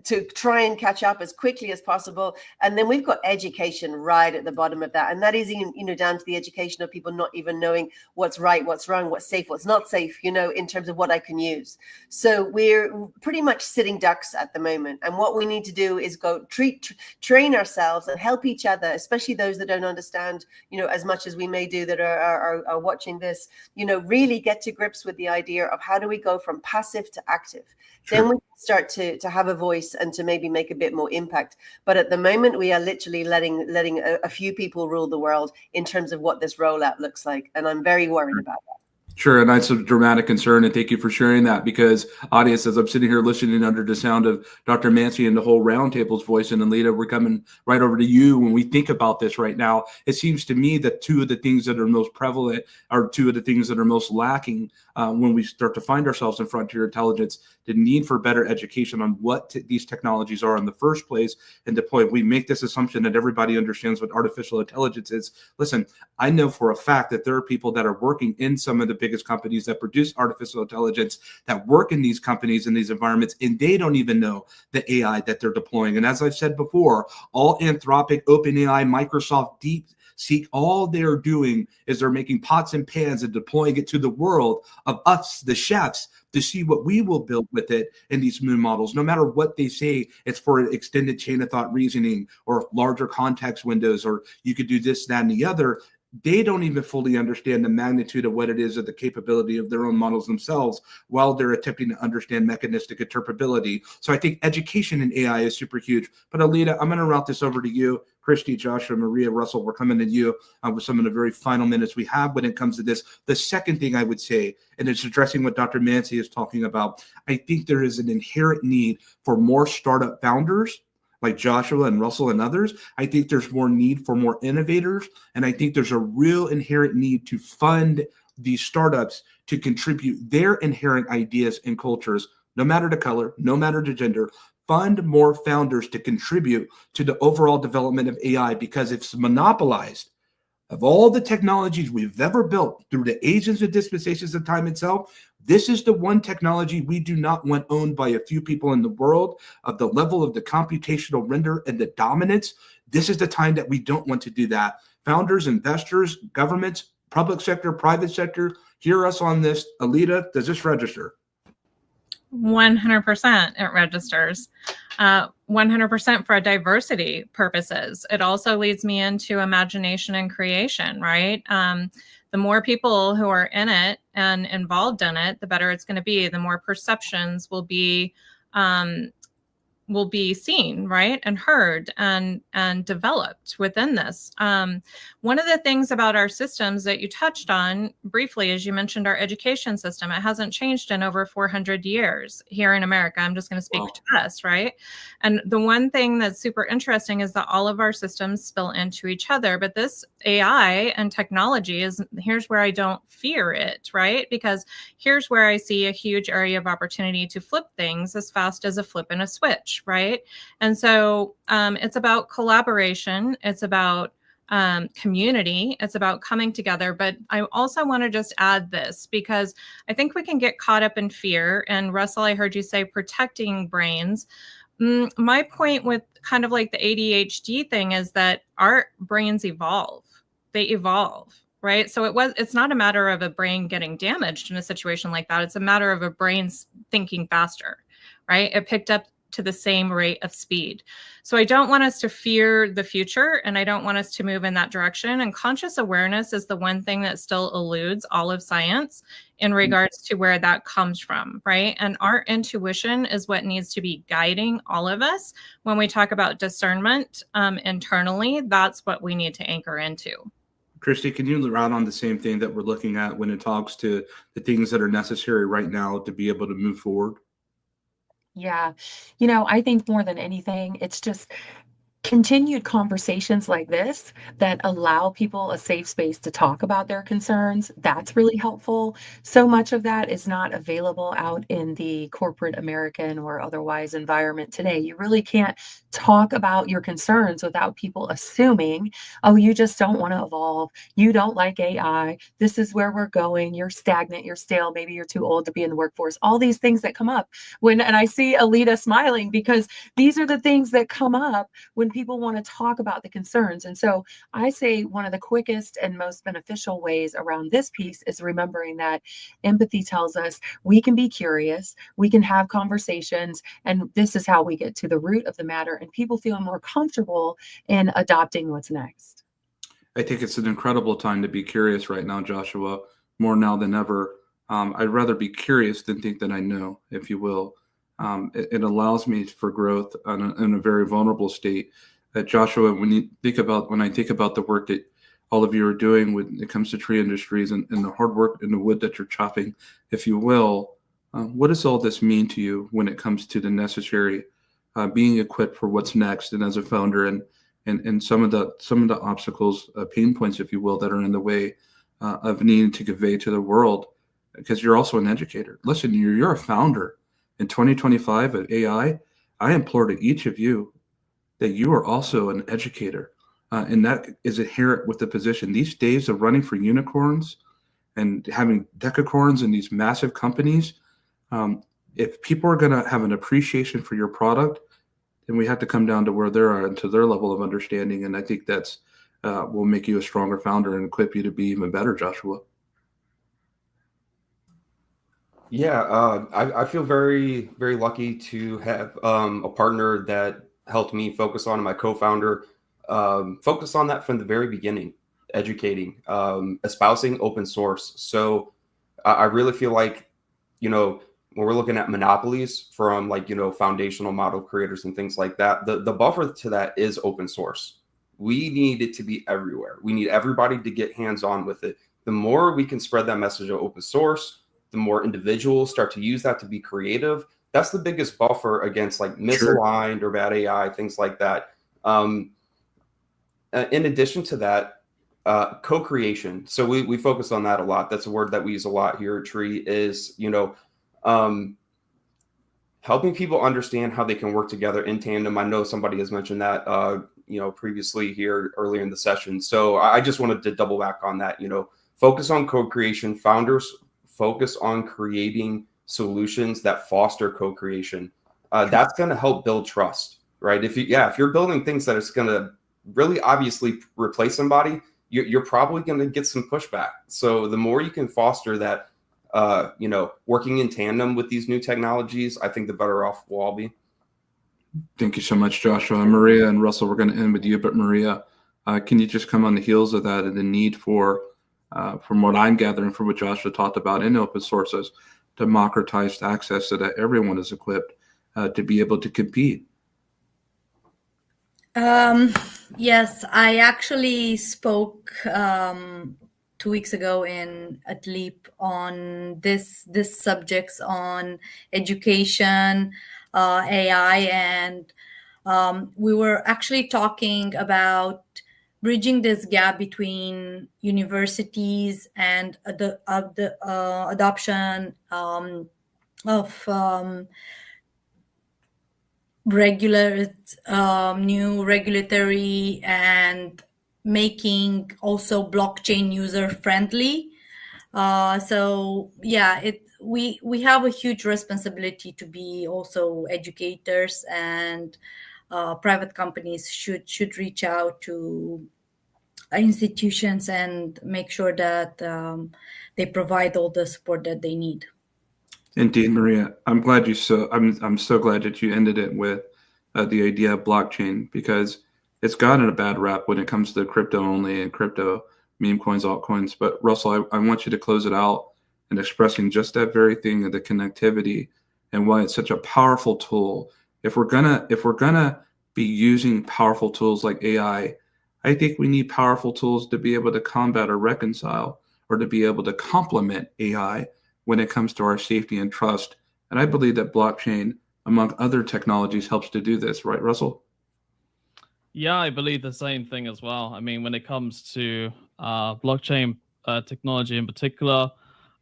to try and catch up as quickly as possible, and then we've got education right at the bottom of that, and that is even down to the education of people not even knowing what's right, what's wrong, what's safe, what's not safe, in terms of what I can use. So we're pretty much sitting ducks at the moment, and what we need to do is go train ourselves and help each other, especially those that don't understand as much as we may do, that are watching this, really get to grips with the idea of how do we go from passive to active. Sure. Then we start to have a voice and to maybe make a bit more impact. But at the moment, we are literally letting a few people rule the world in terms of what this rollout looks like. And I'm very worried about that. Sure, and that's a dramatic concern, and thank you for sharing that, because audience, as I'm sitting here listening under the sound of Dr. Mancy and the whole roundtable's voice, and Alita, we're coming right over to you. When we think about this right now, it seems to me that two of the things that are most prevalent are two of the things that are most lacking when we start to find ourselves in frontier intelligence: the need for better education on what these technologies are in the first place, and the point we make this assumption that everybody understands what artificial intelligence is. Listen, I know for a fact that there are people that are working in some of the biggest companies that produce artificial intelligence, that work in these companies, in these environments, and they don't even know the AI that they're deploying. And as I've said before, all Anthropic, OpenAI, Microsoft, DeepSeek, all they're doing is they're making pots and pans and deploying it to the world of us, the chefs, to see what we will build with it in these new models. No matter what they say, it's for extended chain of thought reasoning or larger context windows, or you could do this, that, and the other. They don't even fully understand the magnitude of what it is, of the capability of their own models themselves, while they're attempting to understand mechanistic interpretability. So I think education in AI is super huge. But Alita, I'm going to route this over to you. Christy, Joshua, Maria, Russell, we're coming to you with some of the very final minutes we have when it comes to this. The second thing I would say, and it's addressing what Dr. Mancy is talking about, I think there is an inherent need for more startup founders like Joshua and Russell and others. I think there's more need for more innovators. And I think there's a real inherent need to fund these startups to contribute their inherent ideas and cultures, no matter the color, no matter the gender. Fund more founders to contribute to the overall development of AI, because it's monopolized. Of all the technologies we've ever built through the ages and dispensations of time itself, this is the one technology we do not want owned by a few people in the world. Of the level of the computational render and the dominance, this is the time that we don't want to do that. Founders, investors, governments, public sector, private sector, hear us on this. Alita, does this register? 100% it registers. 100% for diversity purposes. It also leads me into imagination and creation, right? The more people who are in it and involved in it, the better it's going to be. The more perceptions will be seen, right, and heard and developed within this. One of the things about our systems that you touched on briefly, as you mentioned, our education system, it hasn't changed in over 400 years here in America. I'm just going to speak to us, right? And the one thing that's super interesting is that all of our systems spill into each other. But this AI and technology here's where I don't fear it, right? Because here's where I see a huge area of opportunity to flip things as fast as a flip and a switch, right? And so it's about collaboration. It's about community. It's about coming together. But I also want to just add this, because I think we can get caught up in fear. And Russell, I heard you say protecting brains. My point with kind of like the ADHD thing is that our brains evolve. They evolve, right? So it's not a matter of a brain getting damaged in a situation like that. It's a matter of a brain's thinking faster, right? It picked up to the same rate of speed. So I don't want us to fear the future, and I don't want us to move in that direction. And conscious awareness is the one thing that still eludes all of science in regards to where that comes from, right? And our intuition is what needs to be guiding all of us. When we talk about discernment internally, that's what we need to anchor into. Christy, can you round on the same thing that we're looking at when it talks to the things that are necessary right now to be able to move forward? Yeah. I think more than anything, it's just continued conversations like this that allow people a safe space to talk about their concerns. That's really helpful. So much of that is not available out in the corporate American or otherwise environment today. You really can't talk about your concerns without people assuming, oh, you just don't want to evolve. You don't like AI. This is where we're going. You're stagnant. You're stale. Maybe you're too old to be in the workforce. All these things that come up and I see Alita smiling because these are the things that come up when people want to talk about the concerns. And so I say one of the quickest and most beneficial ways around this piece is remembering that empathy tells us we can be curious, we can have conversations, and this is how we get to the root of the matter, and people feel more comfortable in adopting what's next. I think it's an incredible time to be curious right now, Joshua, more now than ever. I'd rather be curious than think that I know, if you will. It allows me for growth in a very vulnerable state. Joshua, when I think about the work that all of you are doing when it comes to tree industries and the hard work in the wood that you're chopping, if you will, what does all this mean to you when it comes to the necessary being equipped for what's next, and as a founder, and some of the obstacles, pain points, if you will, that are in the way of needing to convey to the world, because you're also an educator. Listen, you're a founder. In 2025 at AI, I implore to each of you that you are also an educator, and that is inherent with the position. These days of running for unicorns and having decacorns in these massive companies, if people are going to have an appreciation for your product, then we have to come down to where they are and to their level of understanding. And I think that's will make you a stronger founder and equip you to be even better, Joshua. Yeah, I feel very, very lucky to have a partner that helped me focus on, my co-founder, focus on that from the very beginning, educating, espousing open source. So I really feel like, when we're looking at monopolies from foundational model creators and things like that, the buffer to that is open source. We need it to be everywhere. We need everybody to get hands-on with it. The more we can spread that message of open source, the more individuals start to use that to be creative. That's the biggest buffer against misaligned or bad AI, things like that. In addition to that, co-creation. So we focus on that a lot. That's a word that we use a lot here at Tree is, helping people understand how they can work together in tandem. I know somebody has mentioned that, previously here earlier in the session. So I just wanted to double back on that, focus on co-creation. Founders focus on creating solutions that foster co-creation. That's going to help build trust, right? If you're building things that is going to really obviously replace somebody, you're probably going to get some pushback. So the more you can foster that, working in tandem with these new technologies, I think the better off we'll all be. Thank you so much, Joshua. Maria and Russell, we're going to end with you, but Maria, can you just come on the heels of that and the need for, from what I'm gathering from what Joshua talked about in open sources, democratized access so that everyone is equipped to be able to compete? Yes, I actually spoke 2 weeks ago at LEAP on this subjects on education, AI, and we were actually talking about bridging this gap between universities and the adoption of new regulatory and making also blockchain user friendly. So yeah, we have a huge responsibility to be also educators, and private companies should reach out to institutions and make sure that they provide all the support that they need. Indeed, Maria. I'm so glad that you ended it with the idea of blockchain, because it's gotten a bad rap when it comes to crypto only and crypto meme coins, altcoins. But Russell, I want you to close it out and expressing just that very thing of the connectivity and why it's such a powerful tool. If we're gonna be using powerful tools like AI, I think we need powerful tools to be able to combat or reconcile, or to be able to complement AI when it comes to our safety and trust. And I believe that blockchain, among other technologies, helps to do this, right, Russell? Yeah, I believe the same thing as well. I mean, when it comes to blockchain technology in particular,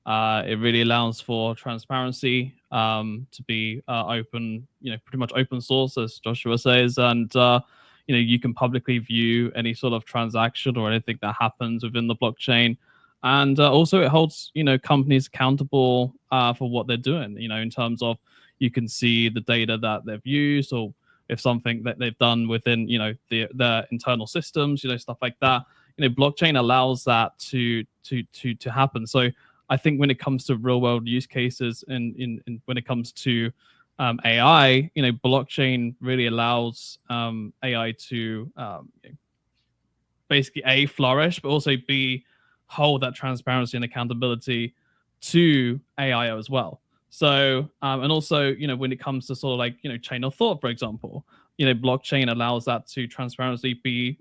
it really allows for transparency, to be open, pretty much open source, as Joshua says, and you can publicly view any sort of transaction or anything that happens within the blockchain. And also it holds, companies accountable for what they're doing, in terms of you can see the data that they've used, or if something that they've done within, their internal systems, stuff like that. Blockchain allows that to happen. So I think when it comes to real world use cases, and when it comes to AI, blockchain really allows AI to basically flourish, but also hold that transparency and accountability to AI as well. So and also, when it comes to sort of like, chain of thought, for example, blockchain allows that to transparently be,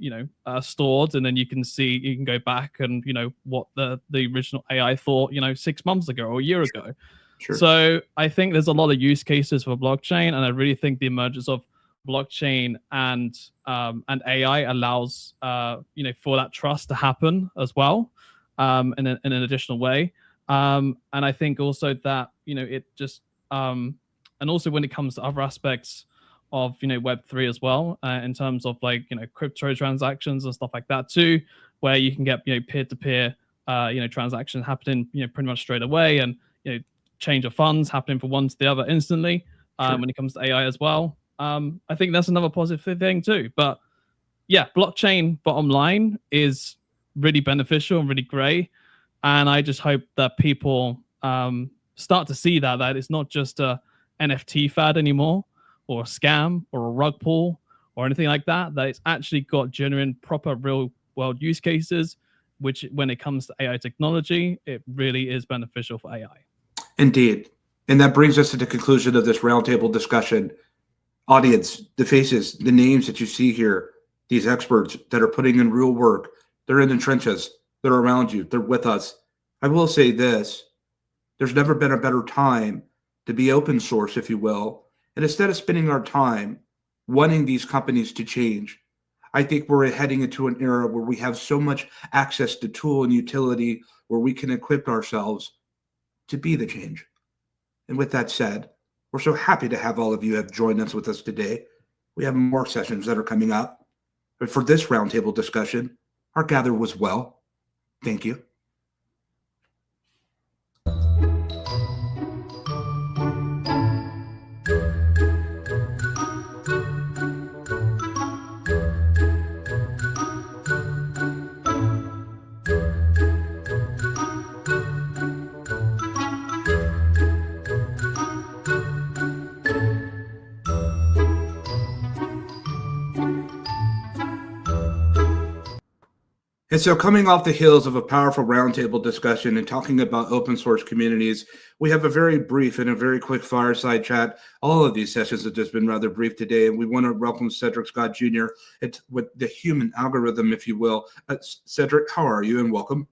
stored, and then you can go back and, what the original AI thought, 6 months ago or a year ago. Sure. So I think there's a lot of use cases for blockchain, and I really think the emergence of blockchain and AI allows for that trust to happen as well, in an additional way. And I think also that it just and also when it comes to other aspects of Web3 as well, in terms of like crypto transactions and stuff like that too, where you can get peer-to-peer transactions happening pretty much straight away, and change of funds happening from one to the other instantly. Sure. When it comes to AI as well, I think that's another positive thing too. But yeah, blockchain bottom line is really beneficial and really great, and I just hope that people start to see that it's not just a NFT fad anymore, or a scam, or a rug pull, or anything like that. That it's actually got genuine, proper, real world use cases, which when it comes to AI technology, it really is beneficial for AI. Indeed. And that brings us to the conclusion of this roundtable discussion. Audience, the faces, the names that you see here, these experts that are putting in real work, they're in the trenches, they're around you, they're with us. I will say this, there's never been a better time to be open source, if you will. And instead of spending our time wanting these companies to change, I think we're heading into an era where we have so much access to tool and utility where we can equip ourselves to be the change. And with that said, we're so happy to have all of you have joined us with us today. We have more sessions that are coming up. But for this roundtable discussion, our gather was well. Thank you. And so coming off the heels of a powerful roundtable discussion and talking about open source communities, we have a very brief and a very quick fireside chat. All of these sessions have just been rather brief today, and we want to welcome Cedric Scott Jr. with the human algorithm, if you will. Cedric, how are you, and welcome.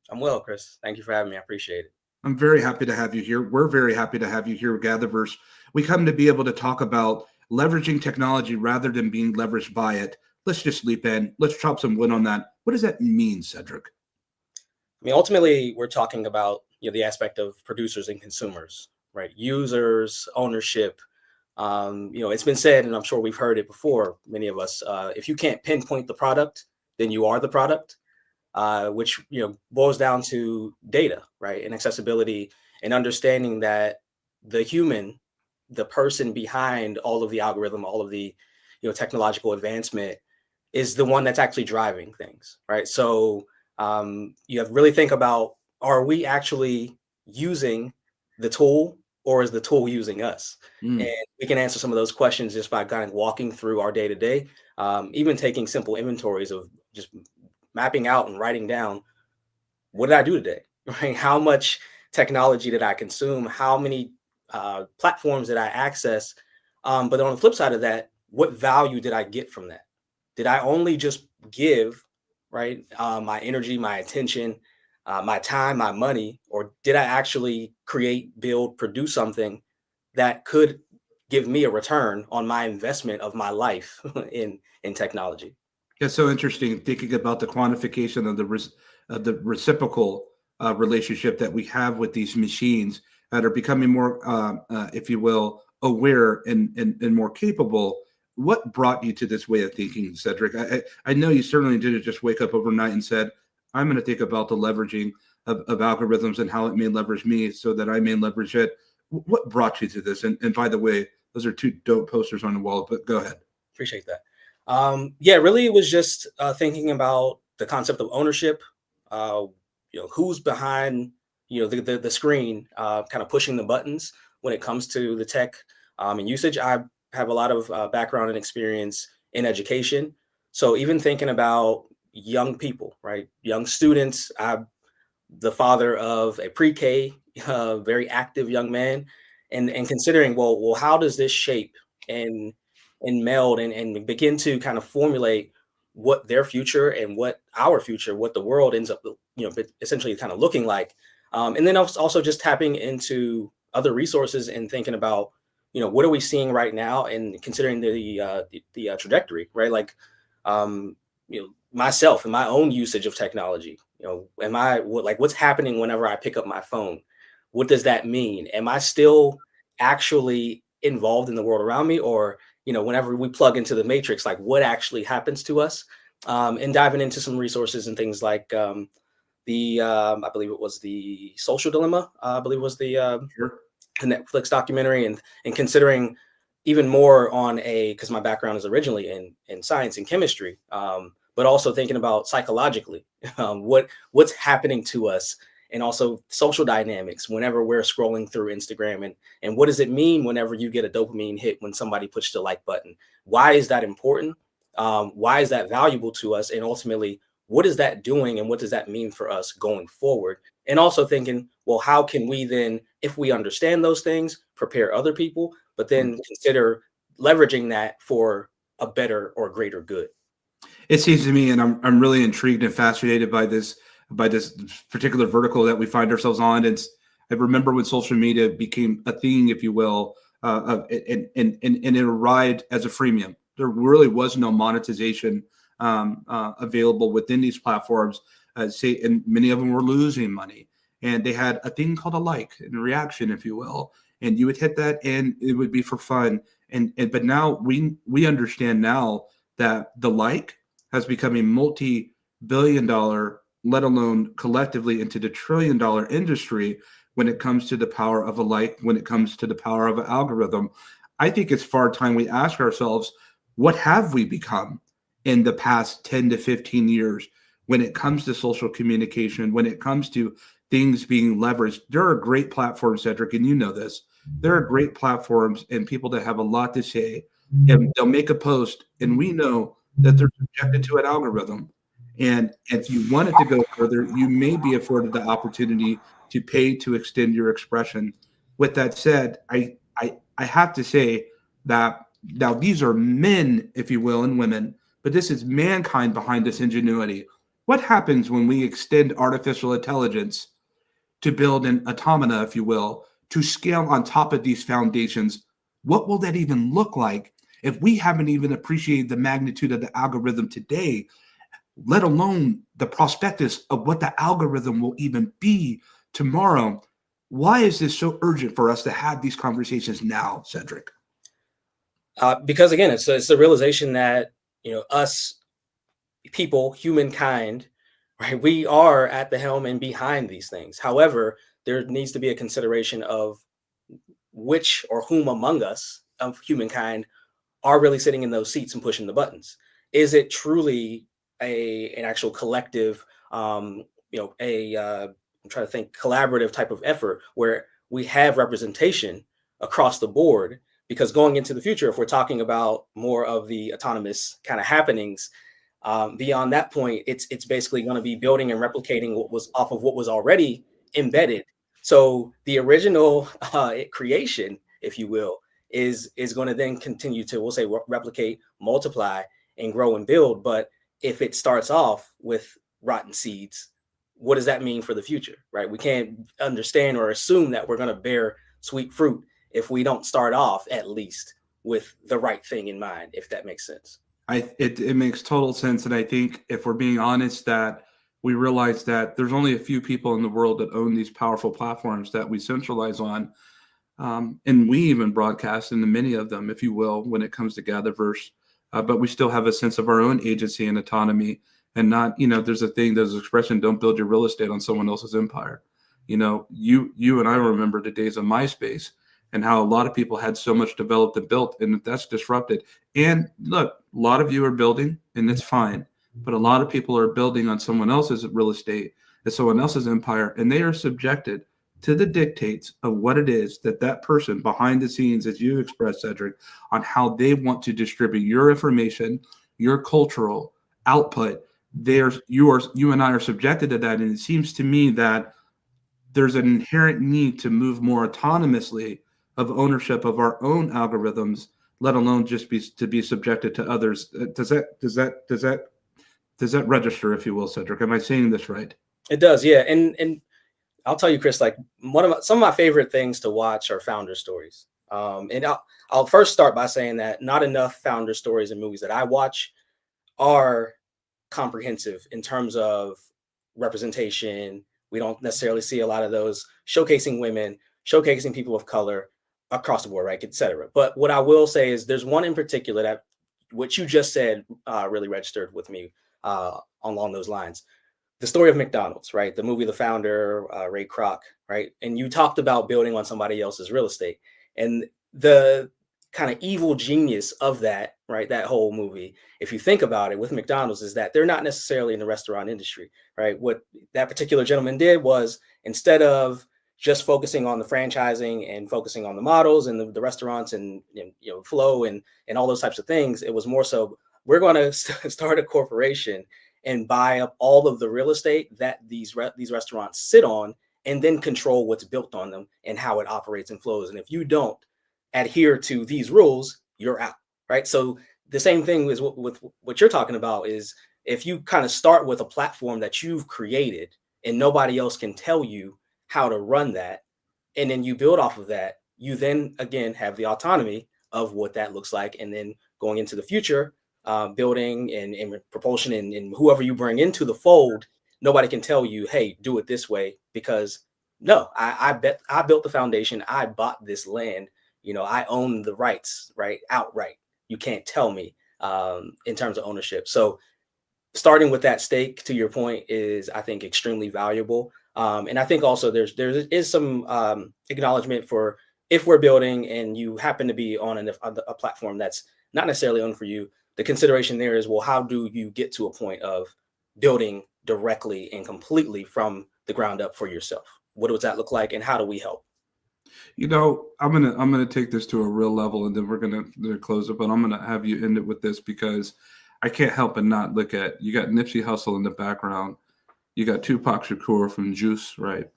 I'm well, Chris. Thank you for having me. I appreciate it. I'm very happy to have you here. We're very happy to have you here at GatherVerse. We come to be able to talk about leveraging technology rather than being leveraged by it. Let's just leap in. Let's chop some wood on that. What does that mean, Cedric? I mean, ultimately, we're talking about the aspect of producers and consumers, right? Users, ownership. It's been said, and I'm sure we've heard it before, many of us, if you can't pinpoint the product, then you are the product, which boils down to data, right? And accessibility and understanding that the human, the person behind all of the algorithm, all of the technological advancement, is the one that's actually driving things, right? So you have to really think about, are we actually using the tool, or is the tool using us? And we can answer some of those questions just by kind of walking through our day to day, even taking simple inventories of just mapping out and writing down, what did I do today? Right? How much technology did I consume? How many platforms did I access? But on the flip side of that, what value did I get from that? Did I only just give, right, my energy, my attention, my time, my money, or did I actually create, build, produce something that could give me a return on my investment of my life in technology? It's so interesting thinking about the quantification of the reciprocal relationship that we have with these machines that are becoming more, if you will, aware and more capable. What brought you to this way of thinking, Cedric? I know you certainly didn't just wake up overnight and said, I'm going to think about the leveraging of algorithms and how it may leverage me so that I may leverage it. What brought you to this? And by the way, those are two dope posters on the wall, but go ahead. Appreciate that. Yeah, really, it was just thinking about the concept of ownership. Who's behind the screen, kind of pushing the buttons when it comes to the tech and usage. I have a lot of background and experience in education, so even thinking about young people, right, young students. I'm the father of a pre-K, very active young man, and considering, well, how does this shape and meld and begin to kind of formulate what their future and what our future, what the world ends up, essentially kind of looking like. And then also just tapping into other resources and thinking about, what are we seeing right now, and considering the trajectory, right? Like, myself and my own usage of technology. What's happening whenever I pick up my phone? What does that mean? Am I still actually involved in the world around me, or whenever we plug into the matrix, like what actually happens to us? And diving into some resources and things like I believe it was the Social Dilemma. I believe it was the Netflix documentary, and considering even more on because my background is originally in science and chemistry, but also thinking about psychologically, what's happening to us, and also social dynamics whenever we're scrolling through Instagram, and what does it mean whenever you get a dopamine hit when somebody pushes the like button? Why is that important? Why is that valuable to us? And ultimately, what is that doing, and what does that mean for us going forward? And also thinking, well, how can we then, if we understand those things, prepare other people, but then consider leveraging that for a better or greater good? It seems to me, and I'm really intrigued and fascinated by this particular vertical that we find ourselves on. I remember when social media became a thing, if you will, and it arrived as a freemium. There really was no monetization available within these platforms. And many of them were losing money, and they had a thing called a like and a reaction, if you will, and you would hit that, and it would be for fun. But now we understand now that the like has become a multi-billion-dollar, let alone collectively into the trillion-dollar industry when it comes to the power of a like, when it comes to the power of an algorithm. I think it's far time we ask ourselves, what have we become in the past 10 to 15 years when it comes to social communication, when it comes to things being leveraged? There are great platforms, Cedric, and you know this. There are great platforms and people that have a lot to say, and they'll make a post, and we know that they're subjected to an algorithm. And if you wanted to go further, you may be afforded the opportunity to pay to extend your expression. With that said, I have to say that now these are men, if you will, and women, but this is mankind behind this ingenuity. What happens when we extend artificial intelligence to build an automata, if you will, to scale on top of these foundations? What will that even look like if we haven't even appreciated the magnitude of the algorithm today, let alone the prospectus of what the algorithm will even be tomorrow? Why is this so urgent for us to have these conversations now, Cedric? Because again, it's the realization that, us people, humankind, right, we are at the helm and behind these things. However, there needs to be a consideration of which or whom among us of humankind are really sitting in those seats and pushing the buttons. Is it truly an actual collective, I'm trying to think, collaborative type of effort where we have representation across the board? Because going into the future, if we're talking about more of the autonomous kind of happenings, beyond that point, it's basically going to be building and replicating what was off of what was already embedded. So the original creation, if you will, is going to then continue to, we'll say, replicate, multiply, and grow and build. But if it starts off with rotten seeds, what does that mean for the future, right? We can't understand or assume that we're going to bear sweet fruit if we don't start off at least with the right thing in mind, if that makes sense. It makes total sense. And I think if we're being honest, that we realize that there's only a few people in the world that own these powerful platforms that we centralize on. And we even broadcast into many of them, if you will, when it comes to GatherVerse. But we still have a sense of our own agency and autonomy, and not, there's an expression, don't build your real estate on someone else's empire. You and I remember the days of MySpace and how a lot of people had so much developed and built, and that's disrupted. And look, a lot of you are building, and it's fine. But a lot of people are building on someone else's real estate and someone else's empire, and they are subjected to the dictates of what it is that person behind the scenes, as you expressed, Cedric, on how they want to distribute your information, your cultural output. You and I are subjected to that, and it seems to me that there's an inherent need to move more autonomously of ownership of our own algorithms, let alone just to be subjected to others. Does that register, if you will, Cedric? Am I saying this right? It does, yeah. And I'll tell you, Chris, like some of my favorite things to watch are founder stories. And I'll first start by saying that not enough founder stories and movies that I watch are comprehensive in terms of representation. We don't necessarily see a lot of those showcasing women, showcasing people of color across the board, right, et cetera. But what I will say is there's one in particular that what you just said really registered with me along those lines. The story of McDonald's, right? The movie, The Founder, Ray Kroc, right? And you talked about building on somebody else's real estate. And the kind of evil genius of that, right? That whole movie, if you think about it with McDonald's, is that they're not necessarily in the restaurant industry, right? What that particular gentleman did was, instead of just focusing on the franchising and focusing on the models and the restaurants and flow and all those types of things, it was more so, we're going to start a corporation and buy up all of the real estate that these restaurants sit on, and then control what's built on them and how it operates and flows. And if you don't adhere to these rules, you're out, right? So the same thing is with what you're talking about, is if you kind of start with a platform that you've created and nobody else can tell you how to run that, and then you build off of that, you then again have the autonomy of what that looks like. And then going into the future, building and propulsion and whoever you bring into the fold, nobody can tell you, hey, do it this way, because no, I built the foundation. I bought this land. I own the rights, right? Outright. You can't tell me in terms of ownership. So starting with that stake, to your point, is, I think, extremely valuable. And I think also there is some acknowledgement for, if we're building and you happen to be on a platform that's not necessarily owned for you, the consideration there is, well, how do you get to a point of building directly and completely from the ground up for yourself? What does that look like, and how do we help? I'm gonna take this to a real level, and then we're gonna close it. But I'm gonna have you end it with this, because I can't help but not look at, you got Nipsey Hussle in the background, you got Tupac Shakur from Juice, right?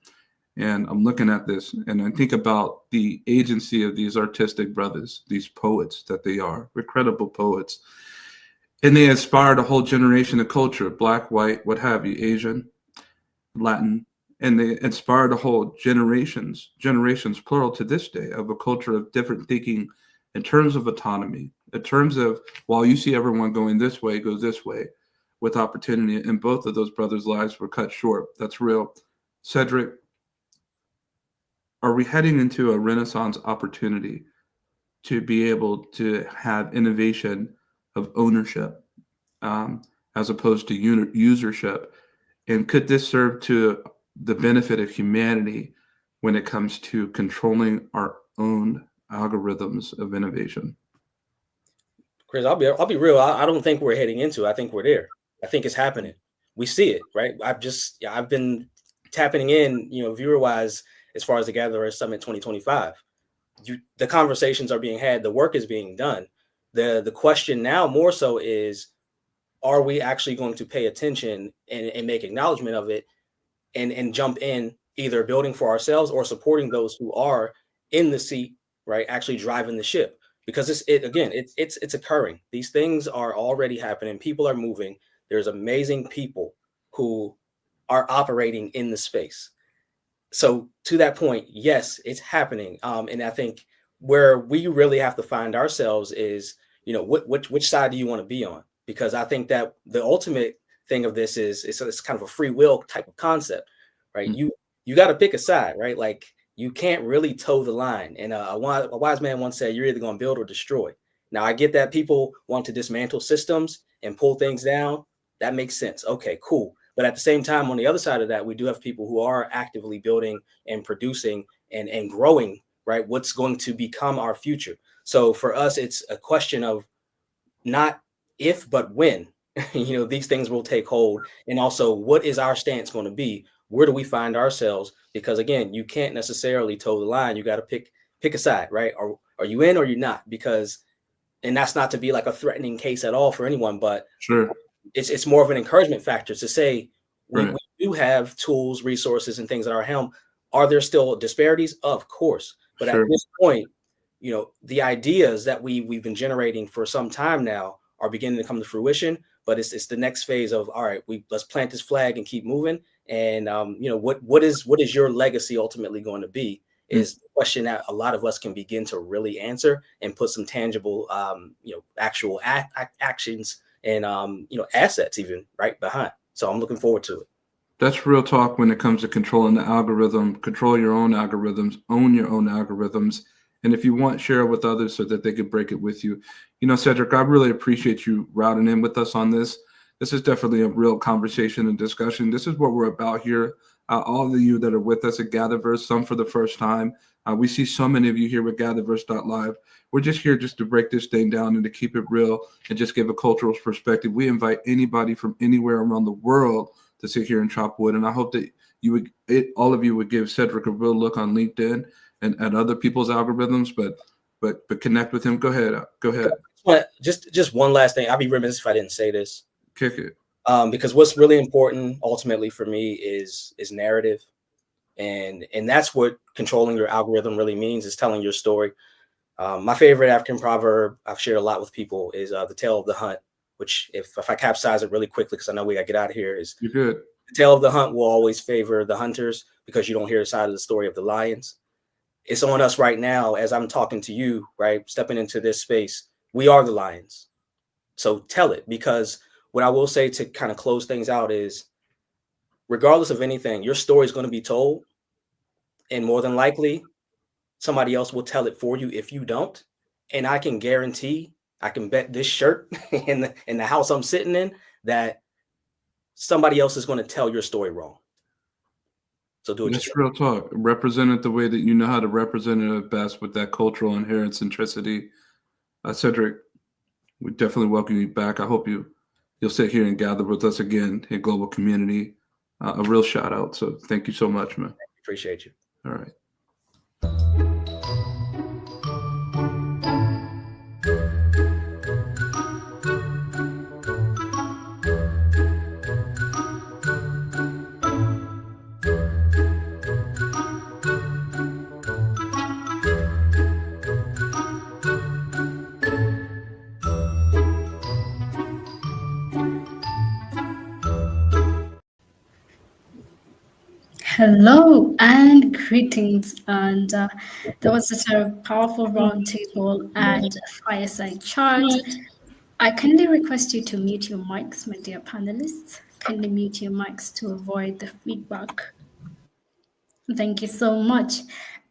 And I'm looking at this, and I think about the agency of these artistic brothers, these poets that they are, incredible poets. And they inspired a whole generation of culture, Black, white, what have you, Asian, Latin. And they inspired a whole generations plural to this day, of a culture of different thinking in terms of autonomy, in terms of, while you see everyone going this way, go this way, with opportunity. And both of those brothers' lives were cut short. That's real. Cedric, are we heading into a renaissance opportunity to be able to have innovation of ownership as opposed to usership? And could this serve to the benefit of humanity when it comes to controlling our own algorithms of innovation? Chris, I'll be real. I don't think we're heading into. I think we're there. I think it's happening. We see it, right? I've been tapping in, viewer wise, as far as the GatherVerse Summit 2025. The conversations are being had. The work is being done. The question now more so is, are we actually going to pay attention and make acknowledgement of it and jump in, either building for ourselves or supporting those who are in the seat, right? Actually driving the ship. Because it's occurring. These things are already happening. People are moving. There's amazing people who are operating in the space. So to that point, yes, it's happening. And I think where we really have to find ourselves is, which side do you want to be on? Because I think that the ultimate thing of this is it's kind of a free will type of concept, right? Mm-hmm. You got to pick a side, right? Like, you can't really toe the line. And a wise man once said, you're either going to build or destroy. Now, I get that people want to dismantle systems and pull things down. That makes sense. Okay, cool. But at the same time, on the other side of that, we do have people who are actively building and producing and growing, right? What's going to become our future. So for us, it's a question of not if, but when, these things will take hold. And also, what is our stance going to be? Where do we find ourselves? Because again, you can't necessarily toe the line. You got to pick a side, right? Are you in or you're not? Because, and that's not to be like a threatening case at all for anyone, but sure, it's more of an encouragement factor to say we right. we do have tools, resources, and things at our helm. Are there still disparities? Of course, but Sure. at this point, the ideas that we've been generating for some time now are beginning to come to fruition. But it's the next phase of, all right, let's plant this flag and keep moving. And what is your legacy ultimately going to be is the question that a lot of us can begin to really answer and put some tangible actual actions and assets even right behind. So I'm looking forward to it. That's real talk when it comes to controlling the algorithm. Control your own algorithms, own your own algorithms. And if you want, share it with others so that they could break it with you. Cedric, I really appreciate you routing in with us on this. This is definitely a real conversation and discussion. This is what we're about here. All of you that are with us at GatherVerse, some for the first time. We see so many of you here with GatherVerse.live. We're just here just to break this thing down and to keep it real and just give a cultural perspective. We invite anybody from anywhere around the world to sit here and chop wood. And I hope that all of you would give Cedric a real look on LinkedIn and at other people's algorithms, but connect with him. Go ahead. Just one last thing. I'd be remiss if I didn't say this. Kick it. Because what's really important ultimately for me is narrative. And that's what controlling your algorithm really means, is telling your story. My favorite African proverb I've shared a lot with people is the tale of the hunt, which if I capsize it really quickly, because I know we got to get out of here, is you're good. The tale of the hunt will always favor the hunters because you don't hear the side of the story of the lions. It's on us right now as I'm talking to you, right? Stepping into this space. We are the lions. So tell it, because what I will say to kind of close things out is, regardless of anything, your story is going to be told. And more than likely, somebody else will tell it for you if you don't. And I can guarantee, I can bet this shirt in the house I'm sitting in that somebody else is going to tell your story wrong. So do it. That's real talk. Represent it the way that you know how to represent it at best, with that cultural inherent centricity. Cedric, we definitely welcome you back. I hope you'll sit here and gather with us again in Global Community. A real shout out. So thank you so much, man. Appreciate you. All right. Hello and greetings, and that was such a powerful roundtable and fireside chat. I kindly request you to mute your mics, my dear panelists. Kindly mute your mics to avoid the feedback. Thank you so much.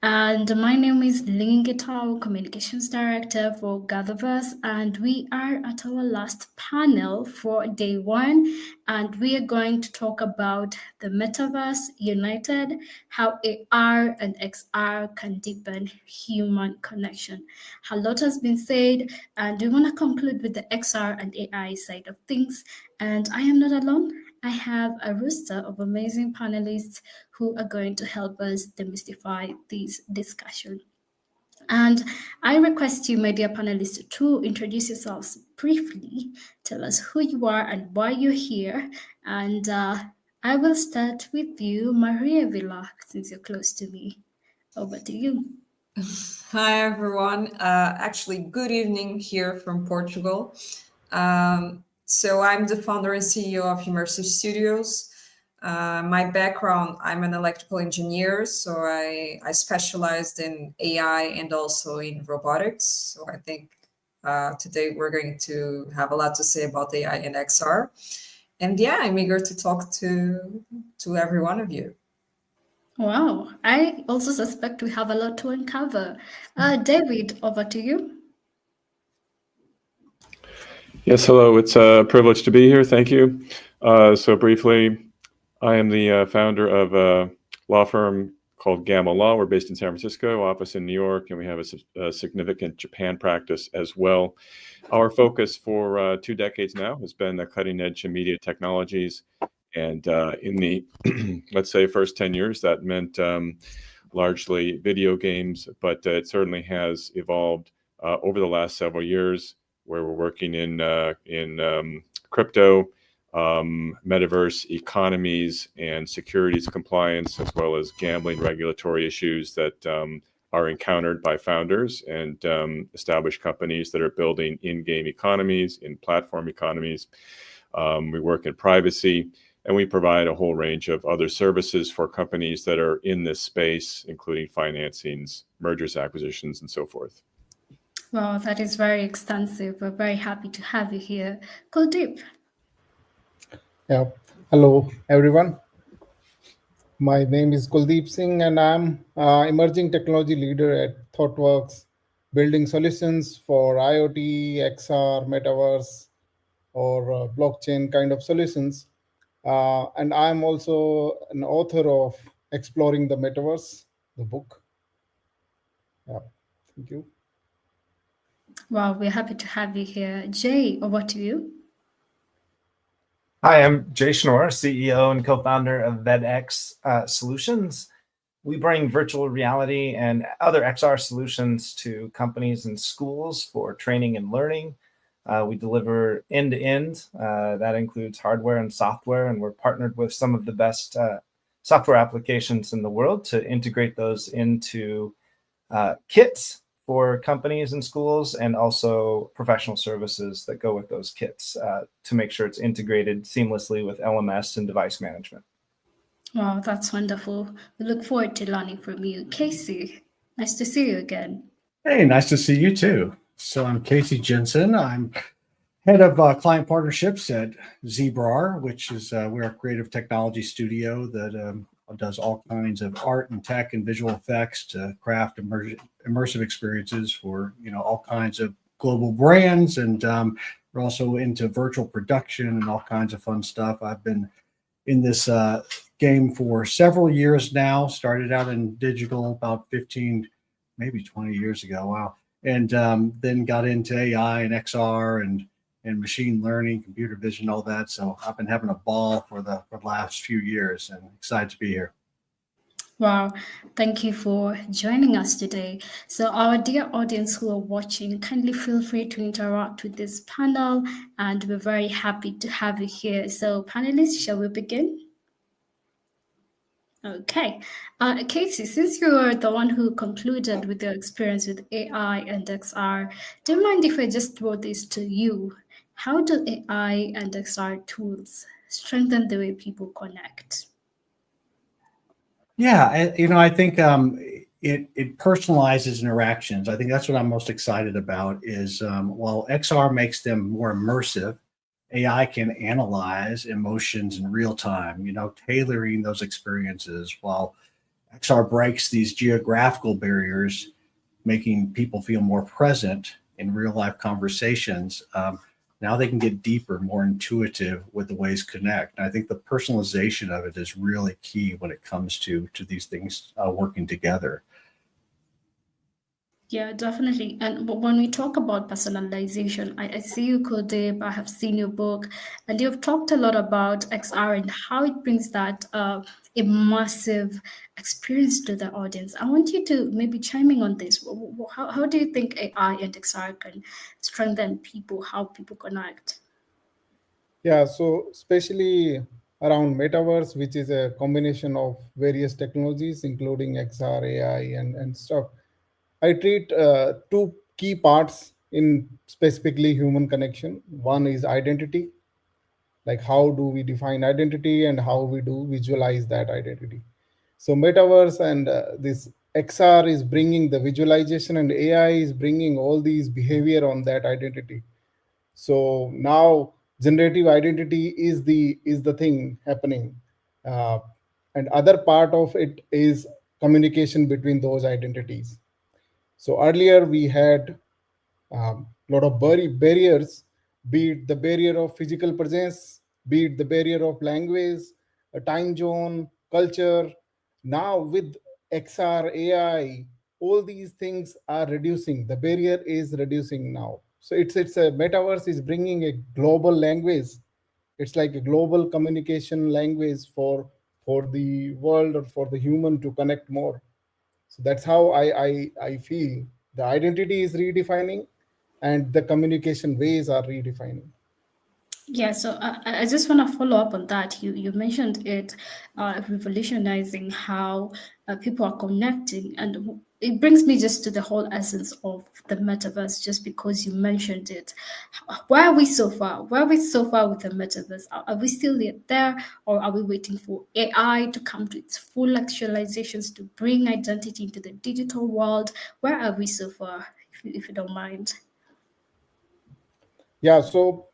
And my name is Ling Gitao, Communications Director for GatherVerse, and we are at our last panel for day one, and we are going to talk about the Metaverse United, how AR and XR can deepen human connection. A lot has been said, and we want to conclude with the XR and AI side of things, and I am not alone. I have a roster of amazing panelists who are going to help us demystify this discussion. And I request you, my dear panelists, to introduce yourselves briefly. Tell us who you are and why you're here. And I will start with you, Maria Villa, since you're close to me. Over to you. Hi, everyone. Actually, good evening here from Portugal. So I'm the founder and CEO of Immersive Studios. My background, I'm an electrical engineer, so I specialized in AI and also in robotics. So I think today we're going to have a lot to say about AI and XR. And yeah, I'm eager to talk to every one of you. Wow, I also suspect we have a lot to uncover. David, over to you. Yes, hello. It's a privilege to be here. Thank you. So briefly, I am the founder of a law firm called Gamma Law. We're based in San Francisco, office in New York, and we have a significant Japan practice as well. Our focus for 2 decades now has been the cutting edge of media technologies. And in the, let's say, first 10 years, that meant largely video games, but it certainly has evolved over the last several years, where we're working in crypto, metaverse economies, and securities compliance, as well as gambling regulatory issues that are encountered by founders and established companies that are building in-game economies, in platform economies. We work in privacy, and we provide a whole range of other services for companies that are in this space, including financings, mergers, acquisitions, and so forth. Wow, that is very extensive. We're very happy to have you here. Kuldeep. Yeah. Hello, everyone. My name is Kuldeep Singh, and I'm emerging technology leader at ThoughtWorks, building solutions for IoT, XR, metaverse, or blockchain kind of solutions. And I'm also an author of Exploring the Metaverse, the book. Yeah, thank you. Wow, we're happy to have you here. Jay, over to you. Hi, I'm Jay Schnorr, CEO and co-founder of VedX Solutions. We bring virtual reality and other XR solutions to companies and schools for training and learning. We deliver end-to-end. That includes hardware and software, and we're partnered with some of the best software applications in the world to integrate those into kits for companies and schools, and also professional services that go with those kits to make sure it's integrated seamlessly with LMS and device management. Wow, that's wonderful. We look forward to learning from you. Casey, nice to see you again. Hey, nice to see you too. So I'm Casey Jensen. I'm head of client partnerships at Zebrar, which is we're a creative technology studio that does all kinds of art and tech and visual effects to craft immersive experiences for all kinds of global brands, and we're also into virtual production and all kinds of fun stuff. I've been in this game for several years now. Started out in digital about 15, maybe 20 years ago. Wow. And then got into AI and XR and machine learning, computer vision, all that. So I've been having a ball for the last few years, and excited to be here. Wow, thank you for joining us today. So our dear audience who are watching, kindly feel free to interact with this panel, and we're very happy to have you here. So panelists, shall we begin? Okay. Casey, since you are the one who concluded with your experience with AI and XR, do you mind if I just throw this to you? How do AI and XR tools strengthen the way people connect? Yeah, I think it personalizes interactions. I think that's what I'm most excited about is while XR makes them more immersive, AI can analyze emotions in real time, tailoring those experiences, while XR breaks these geographical barriers, making people feel more present in real life conversations. Now they can get deeper, more intuitive with the ways connect. And I think the personalization of it is really key when it comes to these things working together. Yeah, definitely. And when we talk about personalization, I see you, Kodib, I have seen your book, and you've talked a lot about XR and how it brings that immersive experience to the audience. I want you to maybe chime in on this. How do you think AI and XR can strengthen people, how people connect? Yeah, so especially around metaverse, which is a combination of various technologies, including XR, AI, and stuff. I treat two key parts in specifically human connection. One is identity, like how do we define identity and how we do visualize that identity. So metaverse and this XR is bringing the visualization, and AI is bringing all these behavior on that identity. So now generative identity is the thing happening, uh, and other part of it is communication between those identities. So earlier we had a lot of barriers, be it the barrier of physical presence, be it the barrier of language, a time zone, culture. Now with XR, AI, all these things are reducing. The barrier is reducing now. So it's a metaverse is bringing a global language. It's like a global communication language for the world or for the human to connect more. So that's how I feel the identity is redefining and the communication ways are redefining. Yeah, so I just want to follow up on that. You mentioned it revolutionizing how people are connecting, and it brings me just to the whole essence of the metaverse. Just because you mentioned it, why are we so far? Why are we so far with the metaverse? Are we still there, or are we waiting for AI to come to its full actualizations to bring identity into the digital world? Where are we so far, if you don't mind? Yeah, so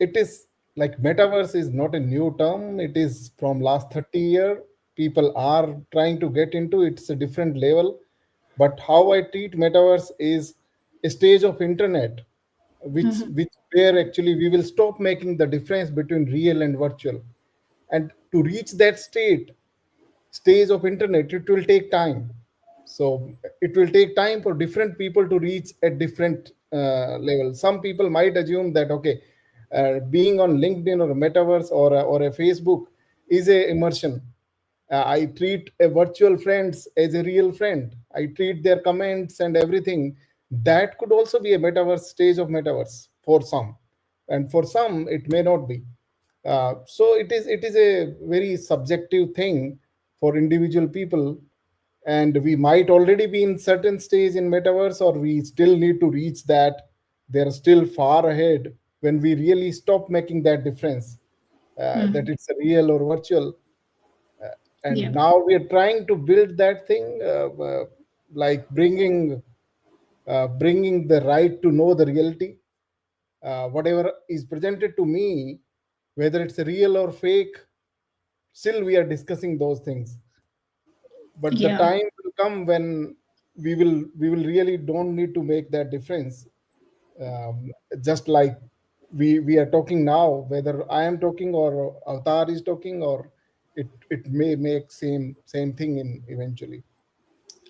it is like metaverse is not a new term. It is from last 30 years. People are trying to get into it. It's a different level. But how I treat metaverse is a stage of internet, which where actually we will stop making the difference between real and virtual. And to reach that stage of internet, it will take time. So it will take time for different people to reach at different levels. Some people might assume that okay, being on LinkedIn or a metaverse or a Facebook is a immersion. I treat a virtual friends as a real friend. I treat their comments and everything. That could also be a metaverse stage of metaverse for some, and for some it may not be. So it is a very subjective thing for individual people, and we might already be in certain stage in metaverse, or we still need to reach that. They're still far ahead when we really stop making that difference, that it's a real or virtual. And now we are trying to build that thing, like bringing the right to know the reality. Whatever is presented to me, whether it's real or fake, still we are discussing those things. But the time will come when we will really don't need to make that difference. Just like we are talking now, whether I am talking or Avatar is talking, or it may make same thing in eventually.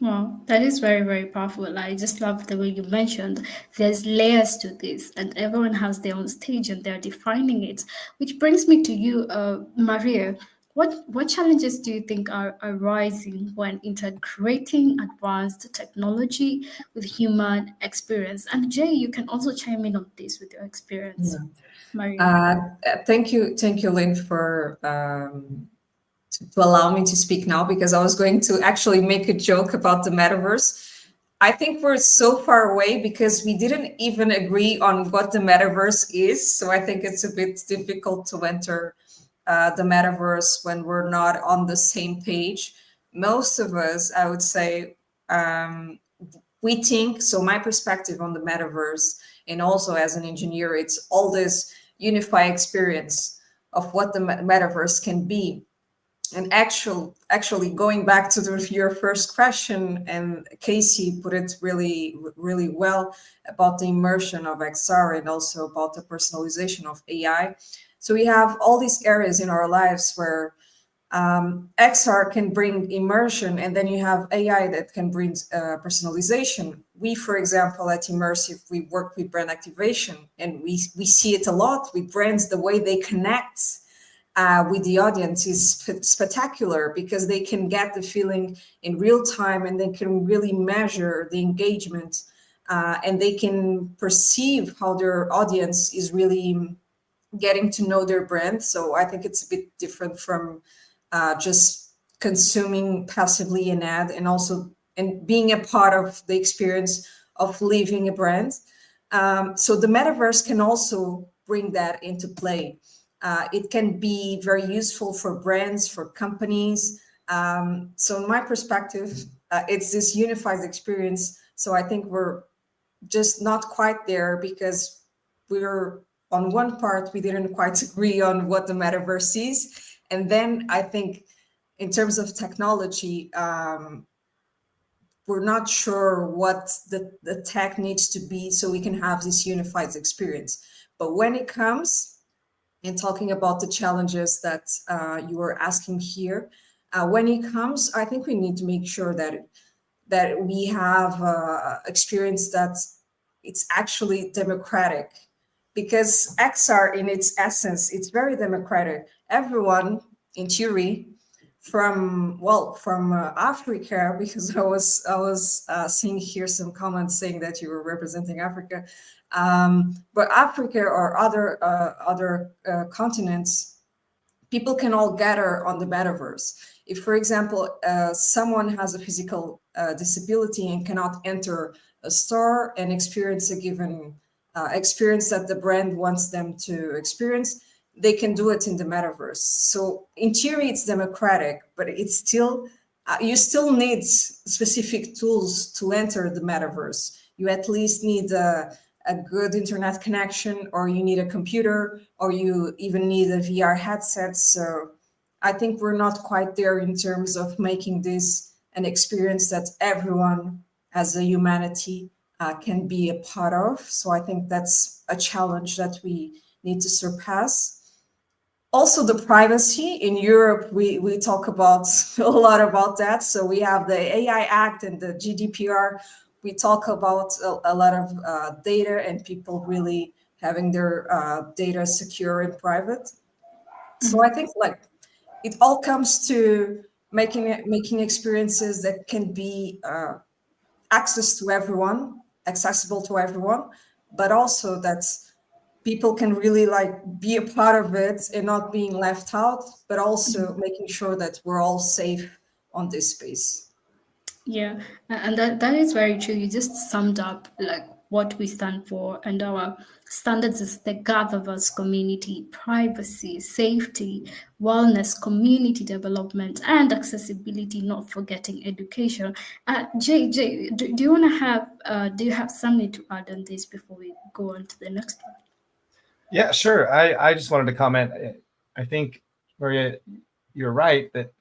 Wow, that is very, very powerful. I just love the way you mentioned there's layers to this, and everyone has their own stage and they're defining it. Which brings me to you, Maria. What challenges do you think are arising when integrating advanced technology with human experience? And Jay, you can also chime in on this with your experience. Maria. Thank you, Lynn, for to allow me to speak now, because I was going to actually make a joke about the metaverse. I think we're so far away because we didn't even agree on what the metaverse is. So I think it's a bit difficult to enter the metaverse when we're not on the same page. Most of us, I would say, we think, so my perspective on the metaverse, and also as an engineer, it's all this unified experience of what the metaverse can be. And actually going back to your first question, and Casey put it really, really well about the immersion of XR and also about the personalization of AI. So we have all these areas in our lives where XR can bring immersion, and then you have AI that can bring personalization. We, for example, at Immersive, we work with brand activation, and we see it a lot with brands. The way they connect with the audience is spectacular, because they can get the feeling in real time, and they can really measure the engagement, and they can perceive how their audience is really getting to know their brand. So I think it's a bit different from just consuming passively an ad, and also being a part of the experience of living a brand. So the metaverse can also bring that into play. It can be very useful for brands, for companies. So in my perspective, it's this unified experience. So I think we're just not quite there, because we're on one part, we didn't quite agree on what the metaverse is. And then I think in terms of technology, we're not sure what the tech needs to be so we can have this unified experience. But when it comes in talking about the challenges that you were asking here, when it comes, I think we need to make sure that we have experience that it's actually democratic, because XR in its essence, it's very democratic. Everyone, in theory, from Africa, because I was seeing here some comments saying that you were representing Africa, but Africa or other continents, people can all gather on the metaverse. If, for example, someone has a physical disability and cannot enter a store and experience a given experience that the brand wants them to experience, they can do it in the metaverse. So in theory, it's democratic, but it's still, you still need specific tools to enter the metaverse. You at least need a good internet connection, or you need a computer, or you even need a VR headset. So I think we're not quite there in terms of making this an experience that everyone as a humanity can be a part of. So I think that's a challenge that we need to surpass. Also, the privacy in Europe, we talk about a lot about that. So we have the AI Act and the GDPR. We talk about a lot of data, and people really having their data secure and private. So I think it all comes to making experiences that can be accessible to everyone, but also that people can really be a part of it and not being left out, but also making sure that we're all safe on this space. Yeah, and that is very true. You just summed up what we stand for, and our standards is the GatherVerse community: privacy, safety, wellness, community development, and accessibility, not forgetting education. Jay, do you want to have, do you have something to add on this before we go on to the next one? Yeah, sure. I just wanted to comment. I think, Maria, you're right that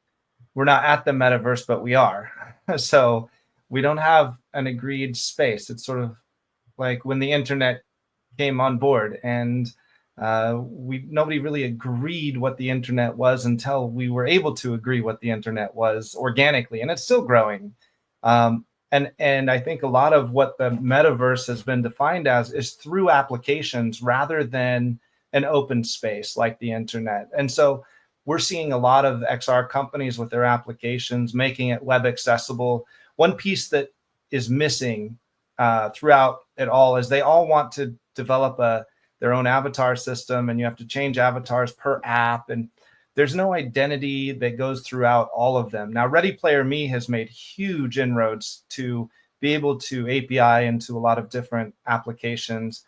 we're not at the metaverse, but we are. So we don't have an agreed space. It's sort of like when the internet came on board, and nobody really agreed what the internet was until we were able to agree what the internet was organically, and it's still growing. And I think a lot of what the metaverse has been defined as is through applications rather than an open space like the internet. And so we're seeing a lot of XR companies with their applications making it web accessible. One piece that is missing throughout it all is they all want to develop their own avatar system, and you have to change avatars per app, and there's no identity that goes throughout all of them. Now, Ready Player Me has made huge inroads to be able to API into a lot of different applications,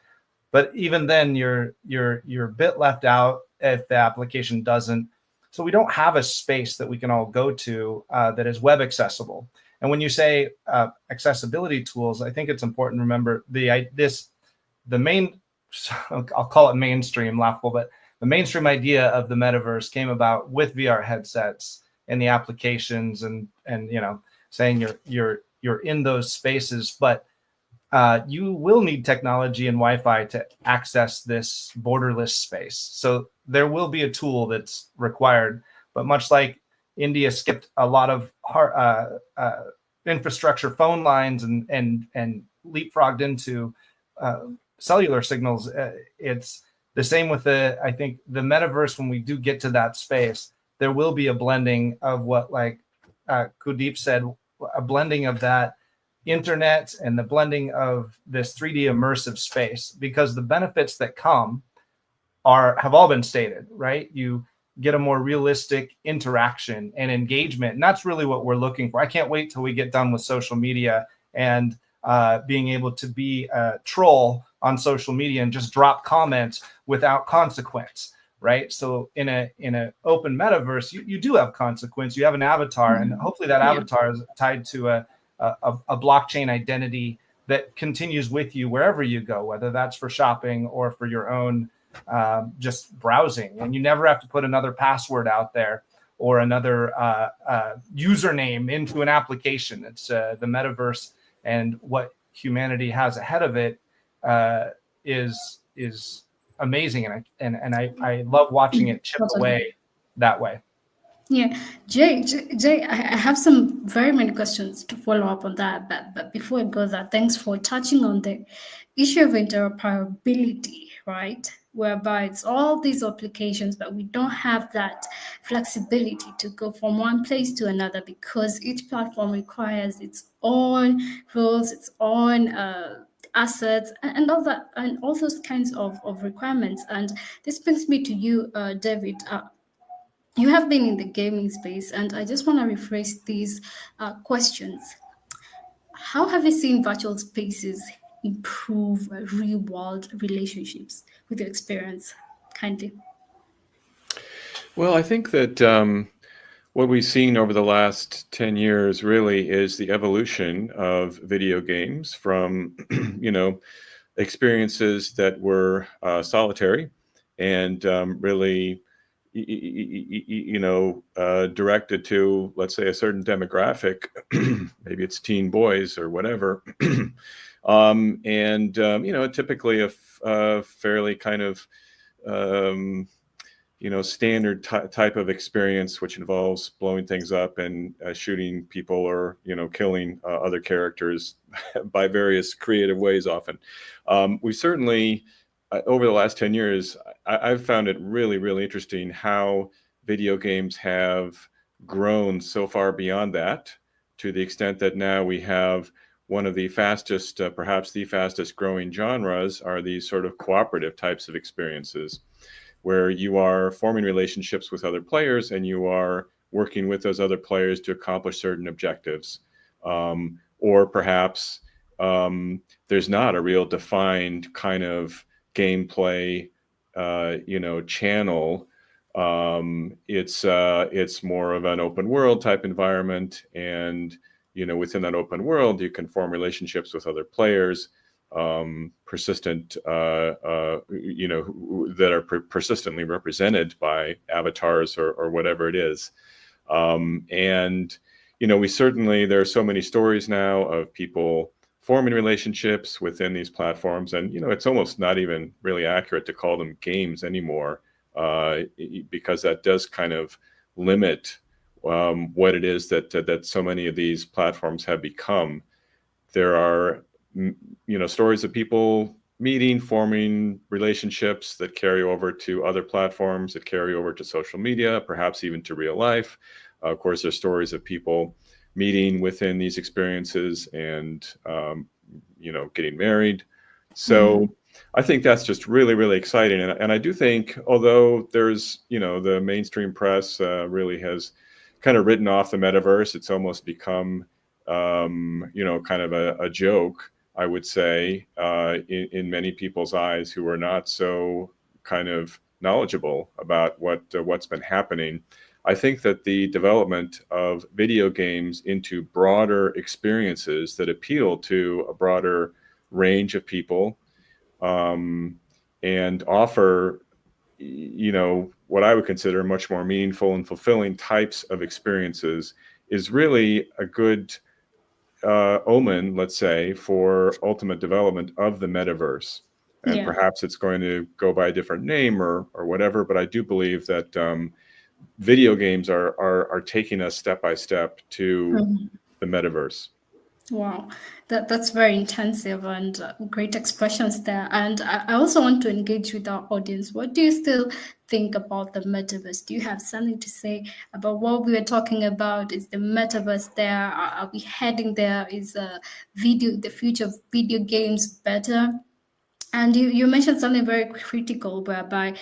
but even then, you're a bit left out if the application doesn't. So we don't have a space that we can all go to that is web accessible. And when you say accessibility tools, I think it's important to remember the main, I'll call it mainstream, laughable, but the mainstream idea of the metaverse came about with VR headsets in the applications and saying you're in those spaces, but you will need technology and Wi-Fi to access this borderless space. So there will be a tool that's required, but much like India skipped a lot of infrastructure phone lines and leapfrogged into cellular signals, it's the same with I think the metaverse. When we do get to that space, there will be a blending of what, like Kudeep said, a blending of that internet and the blending of this 3D immersive space, because the benefits that come have all been stated, right? You get a more realistic interaction and engagement, and that's really what we're looking for. I can't wait till we get done with social media and being able to be a troll on social media and just drop comments without consequence, right? So in a open metaverse, you do have consequence. You have an avatar, and hopefully that avatar is tied to a blockchain identity that continues with you wherever you go, whether that's for shopping or for your own just browsing. And you never have to put another password out there or another username into an application. It's the metaverse, and what humanity has ahead of it is amazing, and I love watching it chip away that way. Yeah, Jay, I have some very many questions to follow up on that. But before I go there, thanks for touching on the issue of interoperability, right? Whereby it's all these applications, but we don't have that flexibility to go from one place to another, because each platform requires its own rules, its own assets, and all that, and all those kinds of requirements. And this brings me to you, David. You have been in the gaming space, and I just want to rephrase these questions. How have you seen virtual spaces improve real-world relationships with your experience? Kindly. Well, I think that what we've seen over the last 10 years really is the evolution of video games from, experiences that were solitary and really directed to, let's say, a certain demographic, maybe it's teen boys or whatever, typically a fairly kind of standard type of experience, which involves blowing things up and shooting people or killing other characters by various creative ways. Often, we certainly. Over the last 10 years, I've found it really, really interesting how video games have grown so far beyond that, to the extent that now we have one of the fastest, perhaps the fastest growing genres are these sort of cooperative types of experiences, where you are forming relationships with other players and you are working with those other players to accomplish certain objectives. Or perhaps there's not a real defined kind of gameplay channel. It's more of an open world type environment, and within that open world you can form relationships with other players, persistent that are persistently represented by avatars or whatever it is. We certainly, there are so many stories now of people forming relationships within these platforms, and it's almost not even really accurate to call them games anymore, because that does kind of limit what it is that so many of these platforms have become. There are stories of people meeting, forming relationships that carry over to other platforms, that carry over to social media, perhaps even to real life. Of course, there's stories of people meeting within these experiences and getting married. So I think that's just really, really exciting. And I do think, although there's the mainstream press really has kind of written off the metaverse, it's almost become kind of a joke, I would say, in many people's eyes who are not so kind of knowledgeable about what's been happening. I think that the development of video games into broader experiences that appeal to a broader range of people, and offer, what I would consider much more meaningful and fulfilling types of experiences is really a good omen, let's say, for ultimate development of the metaverse. And Yeah. perhaps it's going to go by a different name or whatever, but I do believe that video games are taking us step by step to the metaverse. Wow, that's very intensive and great expressions there. And I also want to engage with our audience. What do you still think about the metaverse? Do you have something to say about what we were talking about? Is the metaverse there? Are we heading there? Is the future of video games better? And you mentioned something very critical, whereby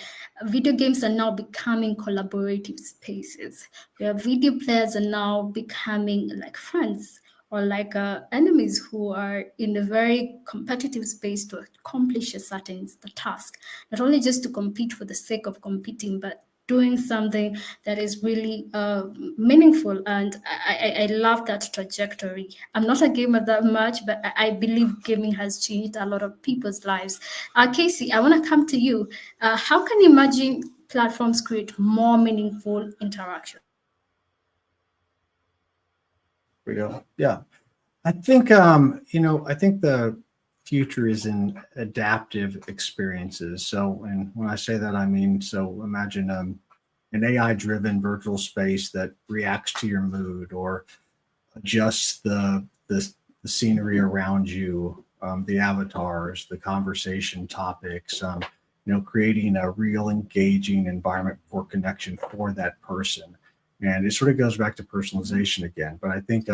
video games are now becoming collaborative spaces, where video players are now becoming like friends or like enemies who are in a very competitive space to accomplish a certain task, not only just to compete for the sake of competing, but doing something that is really meaningful. And I love that trajectory. I'm not a gamer that much, but I believe gaming has changed a lot of people's lives. Casey, I want to come to you. How can emerging platforms create more meaningful interaction? We go. Yeah. I think, I think the future is in adaptive experiences. So, and when I say that, I mean, so imagine an AI-driven virtual space that reacts to your mood or adjusts the scenery around you, the avatars, the conversation topics, creating a real engaging environment for connection for that person. And it sort of goes back to personalization again. But I think,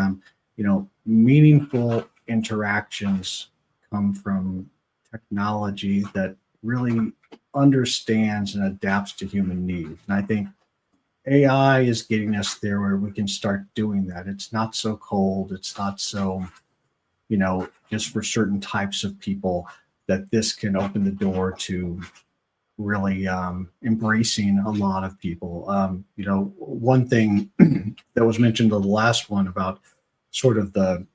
meaningful interactions come from technology that really understands and adapts to human needs. And I think AI is getting us there where we can start doing that. It's not so cold. It's not so, just for certain types of people, that this can open the door to really embracing a lot of people. One thing that was mentioned in the last one about sort of the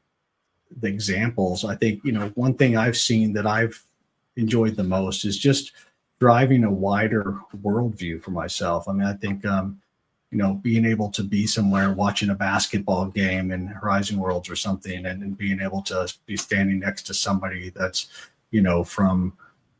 examples, I think, one thing I've seen that I've enjoyed the most is just driving a wider worldview for myself. I mean, I think, being able to be somewhere watching a basketball game in Horizon Worlds or something, and being able to be standing next to somebody that's, from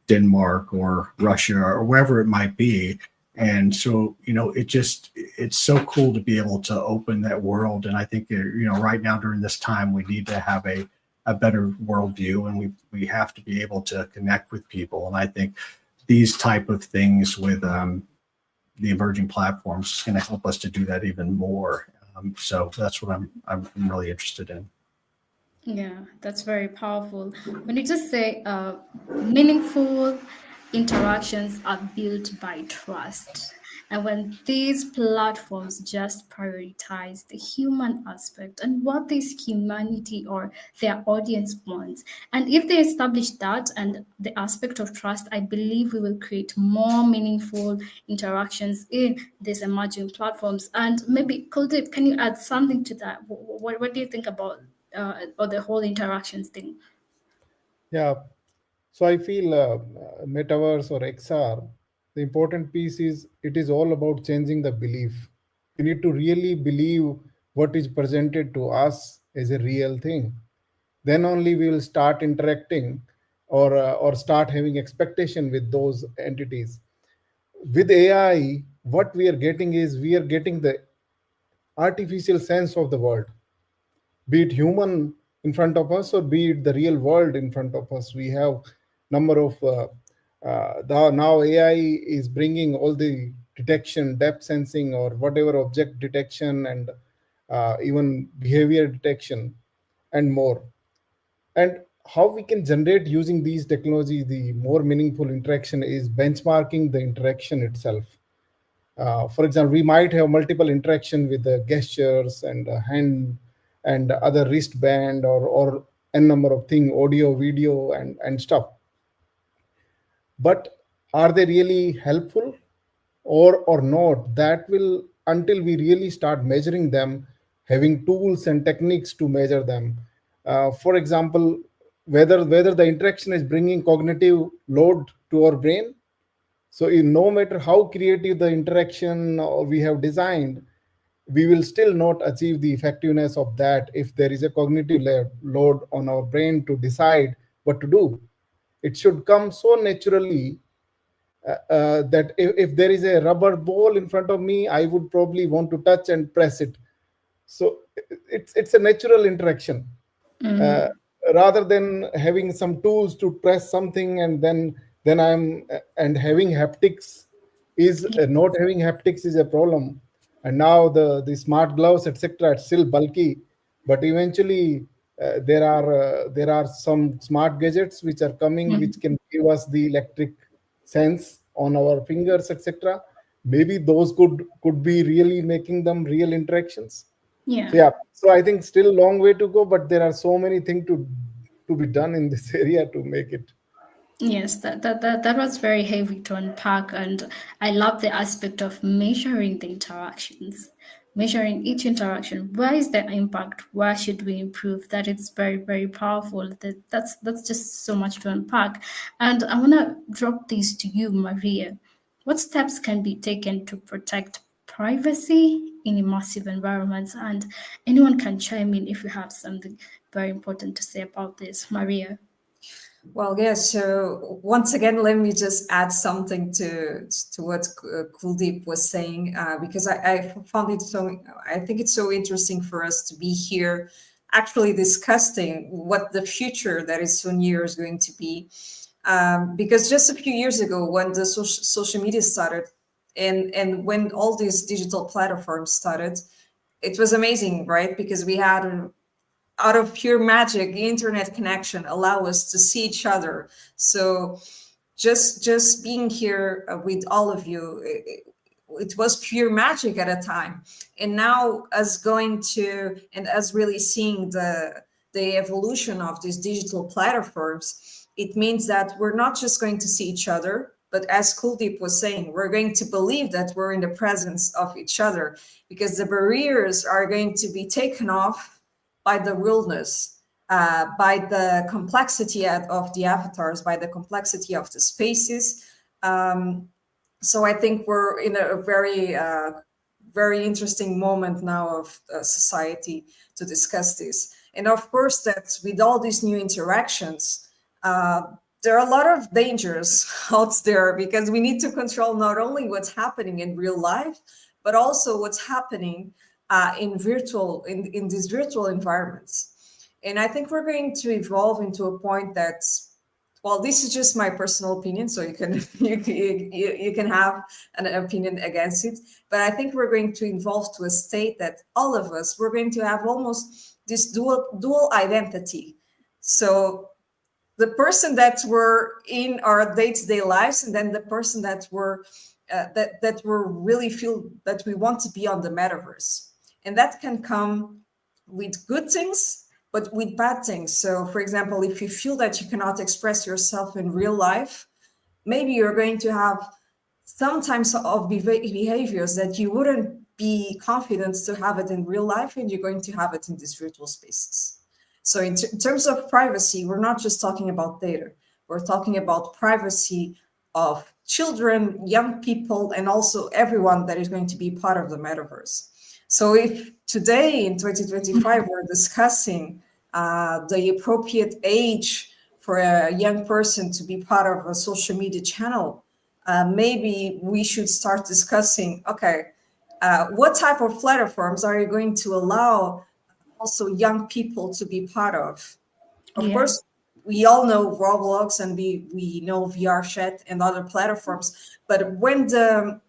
Denmark or Russia or wherever it might be. And so, it's so cool to be able to open that world. And I think, right now during this time, we need to have a better worldview, and we have to be able to connect with people. And I think these type of things with the emerging platforms is going to help us to do that even more. So that's what I'm really interested in. Yeah, that's very powerful. When you just say meaningful interactions are built by trust, and when these platforms just prioritize the human aspect and what this humanity or their audience wants, and if they establish that and the aspect of trust, I believe we will create more meaningful interactions in these emerging platforms. And maybe Kuldeep, can you add something to that? What do you think about or the whole interactions thing? Yeah. So I feel metaverse or XR, the important piece is it is all about changing the belief. We need to really believe what is presented to us as a real thing. Then only we will start interacting or start having expectation with those entities. With AI, what we are getting is we are getting the artificial sense of the world, be it human in front of us or be it the real world in front of us. We have number of now AI is bringing all the detection, depth sensing, or whatever object detection, and even behavior detection and more. And how we can generate using these technologies the more meaningful interaction is benchmarking the interaction itself. For example, we might have multiple interaction with the gestures and hand and other wristband or n number of thing, audio, video, and stuff. But are they really helpful or not? That will, until we really start measuring them, having tools and techniques to measure them. For example, whether the interaction is bringing cognitive load to our brain, So no matter how creative the interaction we have designed, we will still not achieve the effectiveness of that if there is a cognitive load on our brain to decide what to do. It should come so naturally that if there is a rubber ball in front of me, I would probably want to touch and press it. So it's a natural interaction. Rather than having some tools to press something and then having haptics is not having haptics is a problem. And now the smart gloves, etc., it's still bulky, but eventually there are some smart gadgets which are coming which can give us the electric sense on our fingers, etc. Maybe those could be really making them real interactions. So I think still a long way to go, but there are so many things to be done in this area to make it. Yes, that was very heavy to unpack, and I love the aspect of measuring the interactions, measuring each interaction. Where is the impact? Where should we improve? That is very, very powerful. That's just so much to unpack. And I want to drop these to you, Maria. What steps can be taken to protect privacy in immersive environments? And anyone can chime in if you have something very important to say about this, Maria. Well, yeah. So once again, let me just add something to what Kuldeep was saying, because I found it so. I think it's so interesting for us to be here, actually discussing what the future that is so near is going to be. Because just a few years ago, when the social media started, and when all these digital platforms started, it was amazing, right? Because we had out of pure magic, the internet connection allow us to see each other. So just being here with all of you, it was pure magic at a time. And now us going to and us really seeing the evolution of these digital platforms, it means that we're not just going to see each other, but as Kuldeep was saying, we're going to believe that we're in the presence of each other, because the barriers are going to be taken off by the realness, by the complexity of the avatars, by the complexity of the spaces. So I think we're in a very, very interesting moment now of society to discuss this. And of course, that with all these new interactions, there are a lot of dangers out there, because we need to control not only what's happening in real life, but also what's happening in these virtual environments. And I think we're going to evolve into a point that's, well, this is just my personal opinion, so you can you can have an opinion against it. But I think we're going to evolve to a state that all of us, we're going to have almost this dual identity. So the person that we're in our day-to-day lives, and then the person that we're that we really feel that we want to be on the metaverse. And that can come with good things, but with bad things. So for example, if you feel that you cannot express yourself in real life, maybe you're going to have some types of behaviors that you wouldn't be confident to have it in real life, and you're going to have it in these virtual spaces. So in terms of privacy, we're not just talking about data. We're talking about privacy of children, young people, and also everyone that is going to be part of the metaverse. So if today in 2025, we're discussing the appropriate age for a young person to be part of a social media channel, maybe we should start discussing, okay, what type of platforms are you going to allow also young people to be part of? Of course, we all know Roblox, and we know VRChat and other platforms, but when the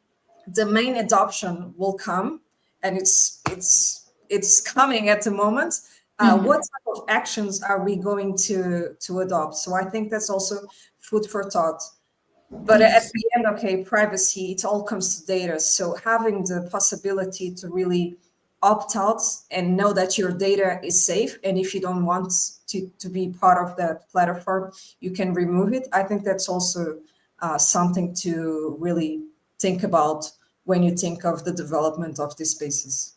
main adoption will come, and it's coming at the moment, what type of actions are we going to adopt? So I think that's also food for thought. But at the end, okay, privacy, it all comes to data. So having the possibility to really opt out and know that your data is safe, and if you don't want to be part of that platform, you can remove it. I think that's also something to really think about when you think of the development of these spaces.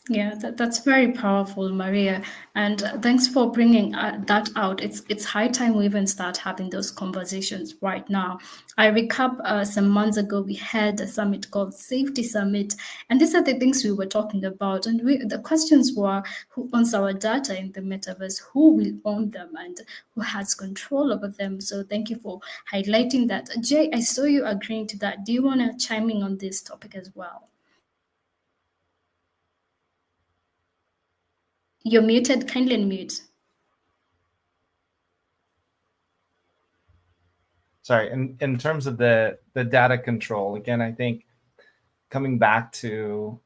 Yeah, that's very powerful, Maria. And thanks for bringing that out. It's high time we even start having those conversations right now. I recap some months ago, we had a summit called Safety Summit. And these are the things we were talking about. And the questions were, who owns our data in the metaverse? Who will own them? And who has control over them? So thank you for highlighting that. Jay, I saw you agreeing to that. Do you want to chime in on this topic as well? You're muted, kindly unmute. Sorry, in terms of the data control, again, I think coming back to,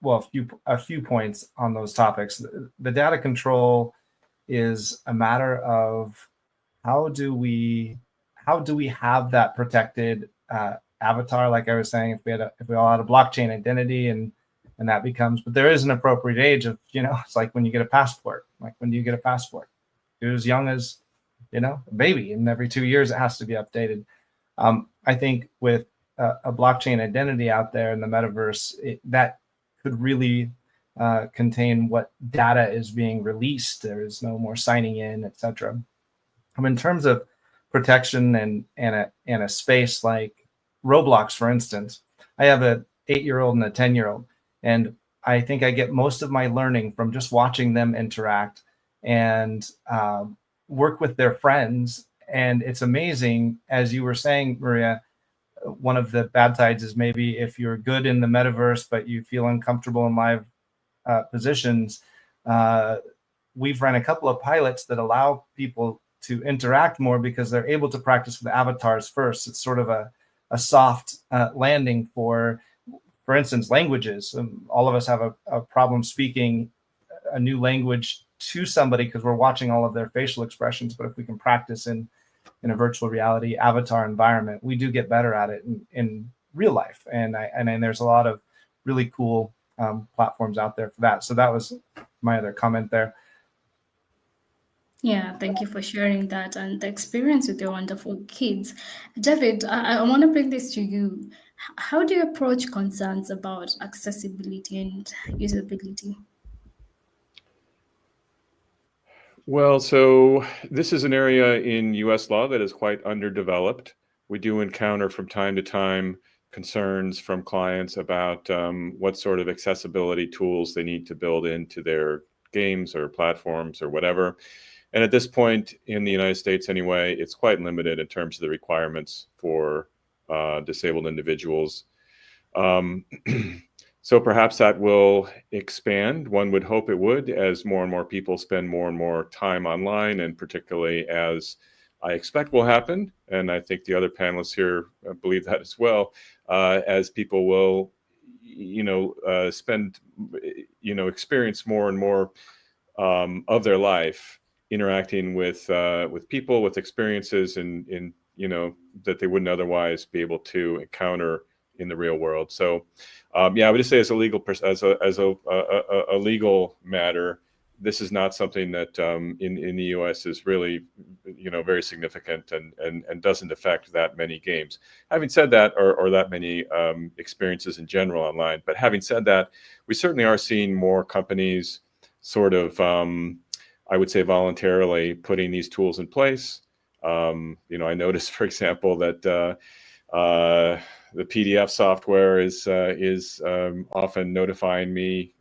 well, a few points on those topics. The data control is a matter of how do we have that protected avatar, like I was saying, if we all had a blockchain identity and that becomes, but there is an appropriate age of, it's like when you get a passport. Like, when do you get a passport? You're as young as, a baby, and every 2 years it has to be updated. I think with a blockchain identity out there in the metaverse, that could really contain what data is being released. There is no more signing in, etc. In terms of protection and a space like Roblox, for instance, I have an 8-year-old and a 10-year-old, and I think I get most of my learning from just watching them interact and work with their friends. And it's amazing, as you were saying, Maria, one of the bad sides is maybe if you're good in the metaverse, but you feel uncomfortable in live positions. We've run a couple of pilots that allow people to interact more because they're able to practice with avatars first. It's sort of a soft landing for instance, languages. All of us have a problem speaking a new language to somebody because we're watching all of their facial expressions. But if we can practice in a virtual reality avatar environment, we do get better at it in real life. And there's a lot of really cool platforms out there for that. So that was my other comment there. Yeah, thank you for sharing that and the experience with your wonderful kids. David, I want to bring this to you. How do you approach concerns about accessibility and usability? Well, so this is an area in US law that is quite underdeveloped. We do encounter from time to time concerns from clients about what sort of accessibility tools they need to build into their games or platforms or whatever. And at this point in the United States anyway, it's quite limited in terms of the requirements for disabled individuals. So perhaps that will expand. One would hope it would, as more and more people spend more and more time online, and particularly as I expect will happen, and I think the other panelists here believe that as well, as people will, experience more and more of their life interacting with people, with experiences in that they wouldn't otherwise be able to encounter in the real world. So I would just say as a legal a legal matter, this is not something that in the US is really very significant and doesn't affect that many games. Having said that, or that many experiences in general online, but having said that, we certainly are seeing more companies sort of I would say voluntarily putting these tools in place. I noticed, for example, that the PDF software is often notifying me,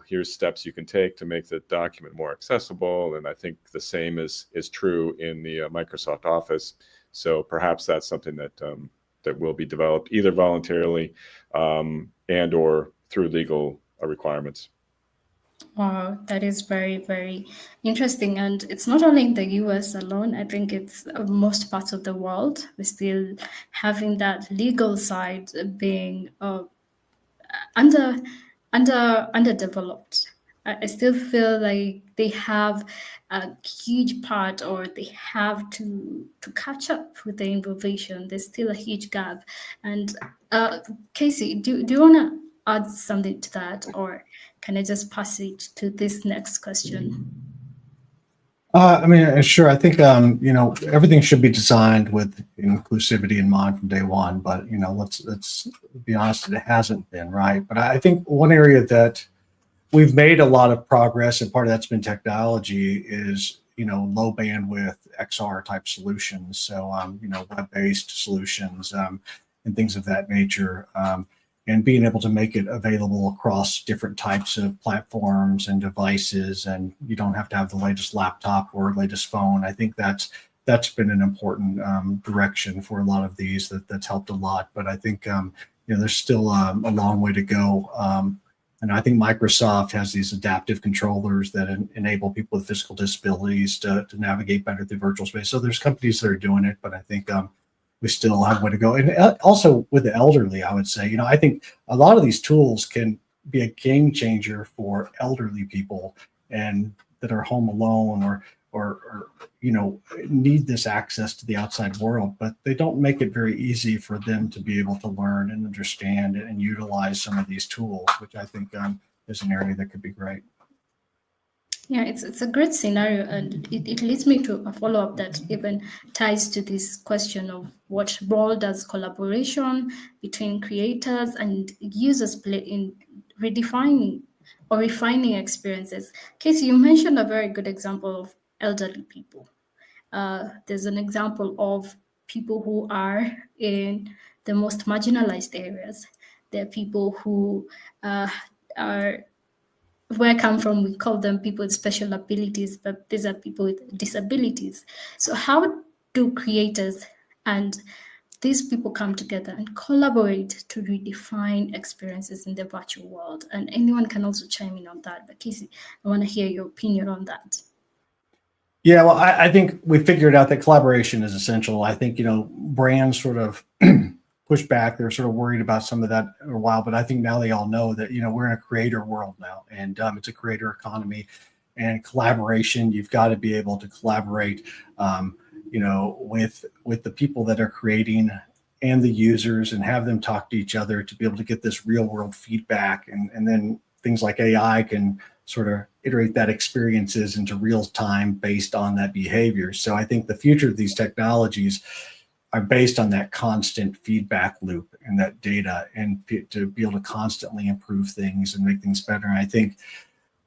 here's steps you can take to make the document more accessible. And I think the same is true in the Microsoft Office. So perhaps that's something that will be developed either voluntarily and or through legal requirements. Wow, that is very, very interesting. And it's not only in the US alone. I think it's most parts of the world. We're still having that legal side being underdeveloped. I still feel like they have a huge part, or they have to catch up with the innovation. There's still a huge gap. And Casey, do you want to add something to that, or can I just pass it to this next question? Sure. I think everything should be designed with inclusivity in mind from day one. But let's be honest, it hasn't been, right. But I think one area that we've made a lot of progress, and part of that's been technology is, low bandwidth XR type solutions. So, web-based solutions and things of that nature. And being able to make it available across different types of platforms and devices, and you don't have to have the latest laptop or latest phone. I think that's been an important direction for a lot of these. That's helped a lot. But I think there's still a long way to go. And I think Microsoft has these adaptive controllers that enable people with physical disabilities to navigate better through virtual space. So there's companies that are doing it, but I think we still have a way to go. And also with the elderly, I would say, I think a lot of these tools can be a game changer for elderly people and that are home alone or need this access to the outside world, but they don't make it very easy for them to be able to learn and understand and utilize some of these tools, which I think is an area that could be great. Yeah, it's a great scenario, and it leads me to a follow-up that even ties to this question of what role does collaboration between creators and users play in redefining or refining experiences. Casey, you mentioned a very good example of elderly people. There's an example of people who are in the most marginalized areas. There are people who are, where I come from, we call them people with special abilities, but these are people with disabilities. So how do creators and these people come together and collaborate to redefine experiences in the virtual world? And anyone can also chime in on that. But Casey, I want to hear your opinion on that. Yeah, well, I think we figured out that collaboration is essential. I think, brands sort of push back. They're sort of worried about some of that for a while, but I think now they all know that, we're in a creator world now, and it's a creator economy, and collaboration. You've got to be able to collaborate, with the people that are creating and the users, and have them talk to each other to be able to get this real world feedback. And then things like AI can sort of iterate that experiences into real time based on that behavior. So I think the future of these technologies are based on that constant feedback loop and that data, and to be able to constantly improve things and make things better. And I think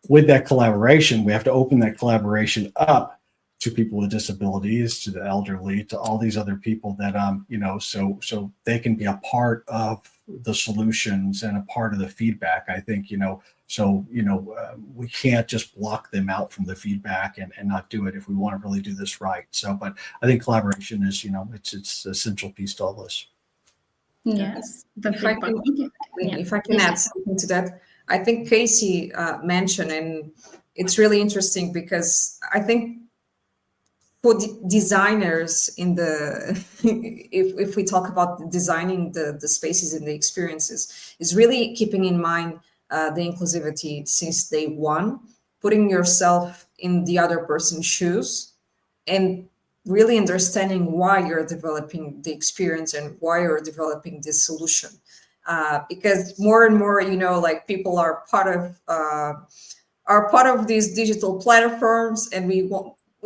with that collaboration, we have to open that collaboration up to people with disabilities, to the elderly, to all these other people that, so they can be a part of the solutions and a part of the feedback. I think, we can't just block them out from the feedback and not do it if we want to really do this right. So, but I think collaboration is, it's an essential piece to all this. Yes. If I can add something to that, I think Casey mentioned, and it's really interesting because I think for designers in the, if we talk about designing the spaces and the experiences, is really keeping in mind the inclusivity since day one, putting yourself in the other person's shoes, and really understanding why you're developing the experience and why you're developing this solution. Because more and more, like people are part of these digital platforms, and we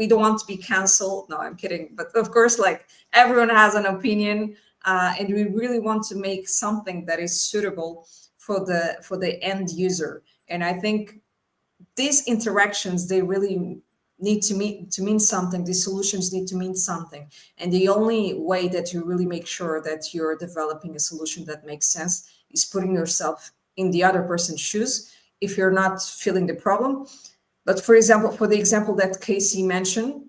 don't want to be canceled. No, I'm kidding. But of course, like everyone has an opinion, and we really want to make something that is suitable for the end user. And I think these interactions, they really need to mean something. These solutions need to mean something. And the only way that you really make sure that you're developing a solution that makes sense is putting yourself in the other person's shoes if you're not feeling the problem. But for example, for the example that Casey mentioned,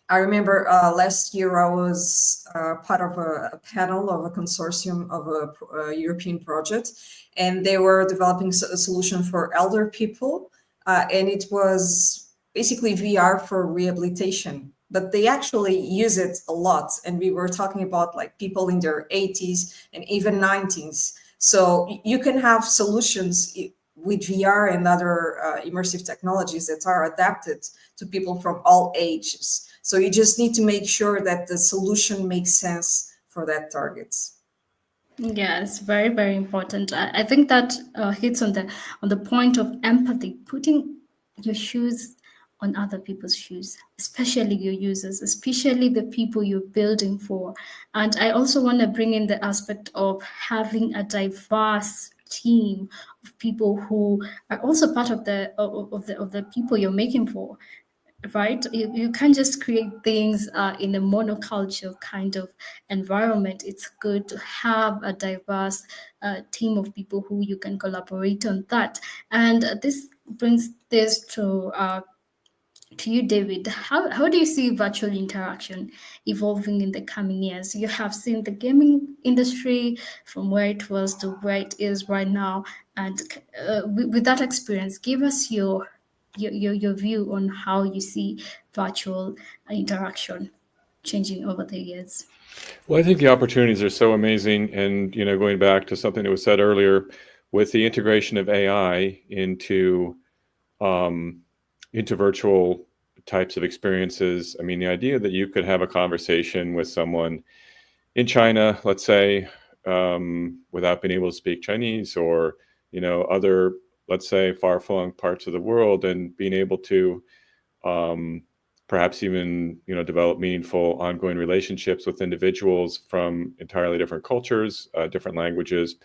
I remember last year I was part of a panel of a consortium of a European project, and they were developing a solution for elder people, and it was basically VR for rehabilitation. But they actually use it a lot, and we were talking about like people in their 80s and even 90s. So you can have solutions with VR and other immersive technologies that are adapted to people from all ages. So you just need to make sure that the solution makes sense for that target. Yeah, it's very, very important. I think that hits on the point of empathy, putting your shoes on other people's shoes, especially your users, especially the people you're building for. And I also want to bring in the aspect of having a diverse team of people who are also part of the people you're making for, right? You can't just create things in a monoculture kind of environment. It's good to have a diverse team of people who you can collaborate on that. And this brings this to you, David. How do you see virtual interaction evolving in the coming years? You have seen the gaming industry from where it was to where it is right now, and with that experience, give us your view on how you see virtual interaction changing over the years. Well, I think the opportunities are so amazing, and going back to something that was said earlier, with the integration of AI into virtual types of experiences. I mean, the idea that you could have a conversation with someone in China, let's say, without being able to speak Chinese, or other, let's say, far-flung parts of the world, and being able to perhaps even develop meaningful ongoing relationships with individuals from entirely different cultures, different languages.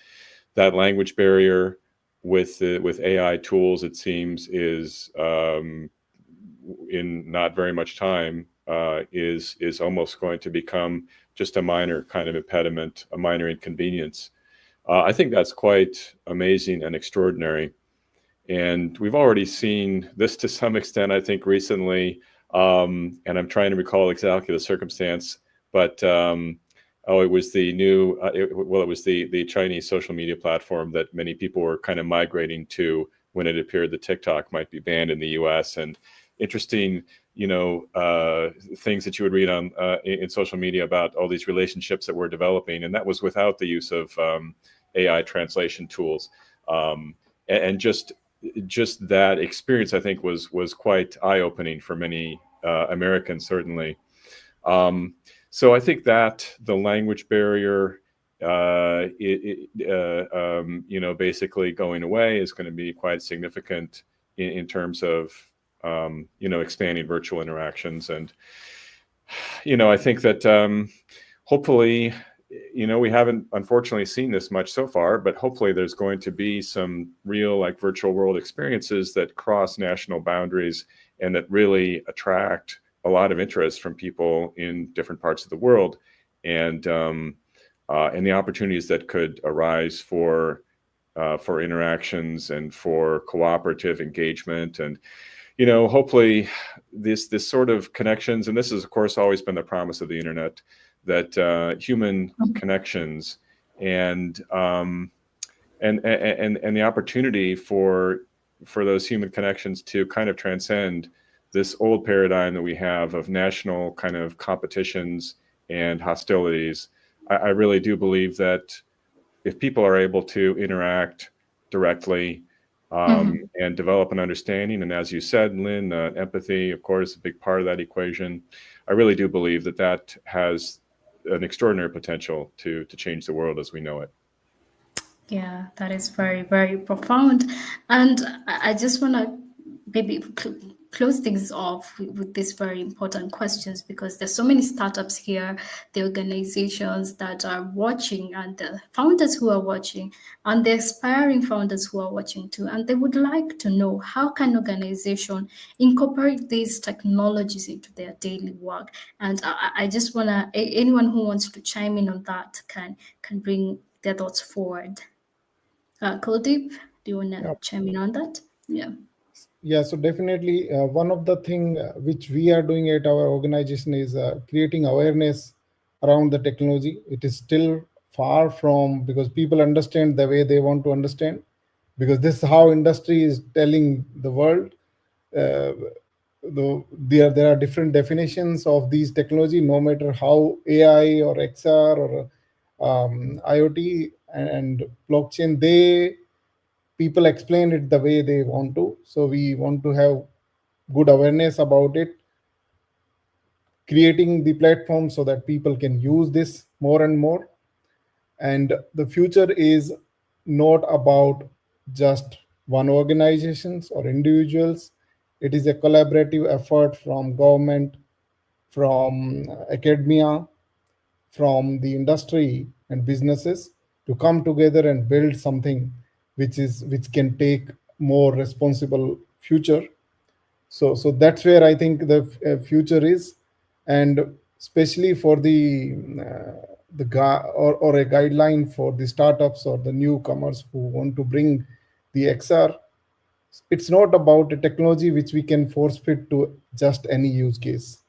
That language barrier with AI tools, it seems, is in not very much time is almost going to become just a minor kind of impediment, a minor inconvenience. I think that's quite amazing and extraordinary. And we've already seen this to some extent, I think, recently. And I'm trying to recall exactly the circumstance, but it was the new, it was the Chinese social media platform that many people were kind of migrating to when it appeared that TikTok might be banned in the US. And interesting, things that you would read on in social media about all these relationships that we're developing, and that was without the use of AI translation tools. And just that experience, I think, was quite eye-opening for many Americans, certainly. So I think that the language barrier, basically going away is going to be quite significant in terms of, expanding virtual interactions. And, I think that hopefully, we haven't unfortunately seen this much so far, but hopefully there's going to be some real virtual world experiences that cross national boundaries and that really attract a lot of interest from people in different parts of the world, and the opportunities that could arise for interactions and for cooperative engagement. And hopefully this sort of connections, and this has of course always been the promise of the internet, that human connections and the opportunity for those human connections to kind of transcend this old paradigm that we have of national kind of competitions and hostilities. I really do believe that if people are able to interact directly and develop an understanding, and as you said, Lynn, empathy, of course, a big part of that equation, I really do believe that that has an extraordinary potential to change the world as we know it. Yeah, that is very, very profound. And I just want to maybe close things off with these very important questions, because there's so many startups here, the organizations that are watching, and the founders who are watching, and the aspiring founders who are watching too. And they would like to know, how can organization incorporate these technologies into their daily work? And I just want to, anyone who wants to chime in on that can bring their thoughts forward. Kuldeep, do you want to chime in on that? Yeah, so definitely one of the things which we are doing at our organization is creating awareness around the technology. It is still far from, because people understand the way they want to understand, because this is how industry is telling the world. There are different definitions of these technology, no matter how AI or XR or IoT and blockchain, people explain it the way they want to. So we want to have good awareness about it, creating the platform so that people can use this more and more. And the future is not about just one organizations or individuals. It is a collaborative effort from government, from academia, from the industry and businesses to come together and build something which can take more responsible future. So that's where I think the future is, and especially for the or a guideline for the startups or the newcomers who want to bring the XR. It's not about a technology which we can force fit to just any use case.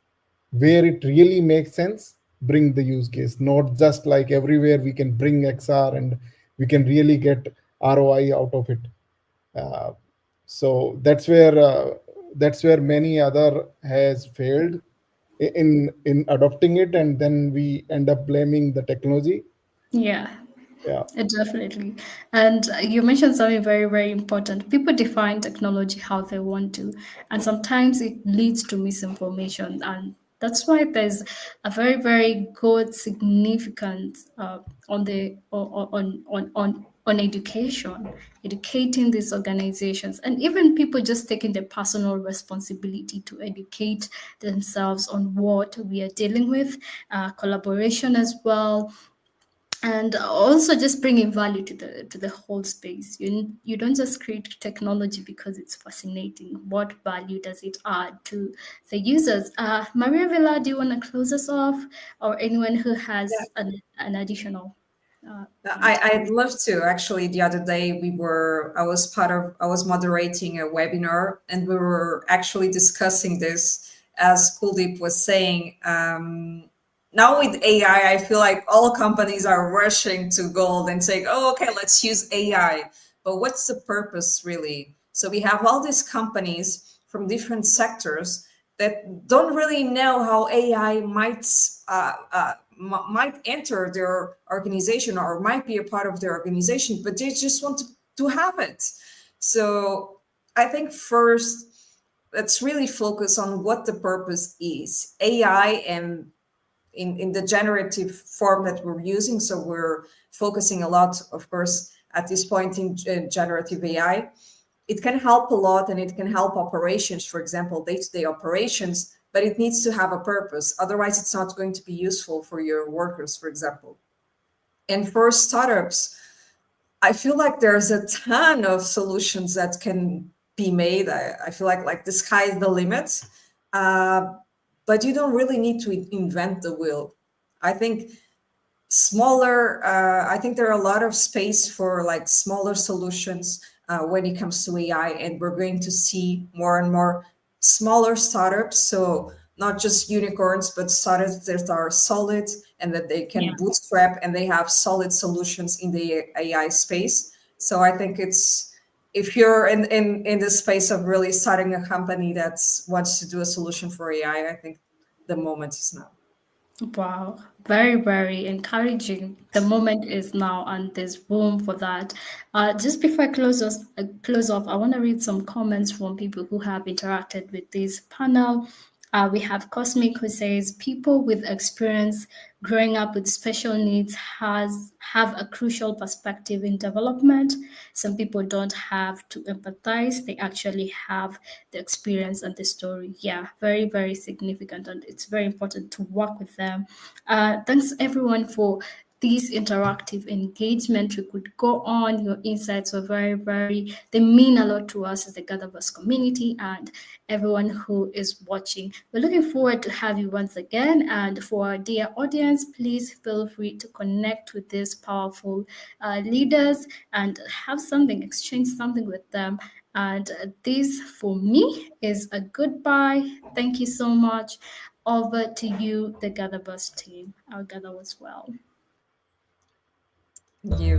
Where it really makes sense, bring the use case, not just like everywhere we can bring XR and we can really get ROI out of it. So that's where many other has failed in adopting it, and then we end up blaming the technology. Yeah. Yeah. Definitely. And you mentioned something very, very important. People define technology how they want to, and sometimes it leads to misinformation. And that's why there's a very, very good significance on education, educating these organizations, and even people just taking the personal responsibility to educate themselves on what we are dealing with, collaboration as well, and also just bringing value to the whole space. You don't just create technology because it's fascinating. What value does it add to the users? Maria Villa, do you want to close us off, or anyone who has an additional? I'd love to. Actually, the other day I was moderating a webinar, and we were actually discussing this, as Kuldeep was saying. Now with AI, I feel like all companies are rushing to gold and saying, oh, okay, let's use AI. But what's the purpose really? So we have all these companies from different sectors that don't really know how AI might enter their organization or might be a part of their organization, but they just want to have it. So I think first, let's really focus on what the purpose is. AI and in the generative form that we're using. So we're focusing a lot, of course, at this point in generative AI. It can help a lot, and it can help operations, for example, day-to-day operations, but it needs to have a purpose. Otherwise, it's not going to be useful for your workers, for example. And for startups, I feel like there's a ton of solutions that can be made. I feel like the sky is the limit. But you don't really need to invent the wheel. I think I think there are a lot of space for like smaller solutions when it comes to AI, and we're going to see more and more smaller startups. So not just unicorns, but startups that are solid and that they can bootstrap, and they have solid solutions in the AI space. So I think if you're in the space of really starting a company that wants to do a solution for AI, I think the moment is now. Wow, very, very encouraging. The moment is now, and there's room for that. Just before I close off, I want to read some comments from people who have interacted with this panel. We have Cosmic, who says people with experience growing up with special needs have a crucial perspective in development. Some people don't have to empathize, they actually have the experience and the story. Yeah, very, very significant, and it's very important to work with them. Thanks everyone for this interactive engagement. We could go on. Your insights were very, very, they mean a lot to us as the GatherVerse community and everyone who is watching. We're looking forward to have you once again. And for our dear audience, please feel free to connect with these powerful leaders and have something, exchange something with them. And this, for me, is a goodbye. Thank you so much. Over to you, the GatherVerse team. I'll gather as well. Thank you.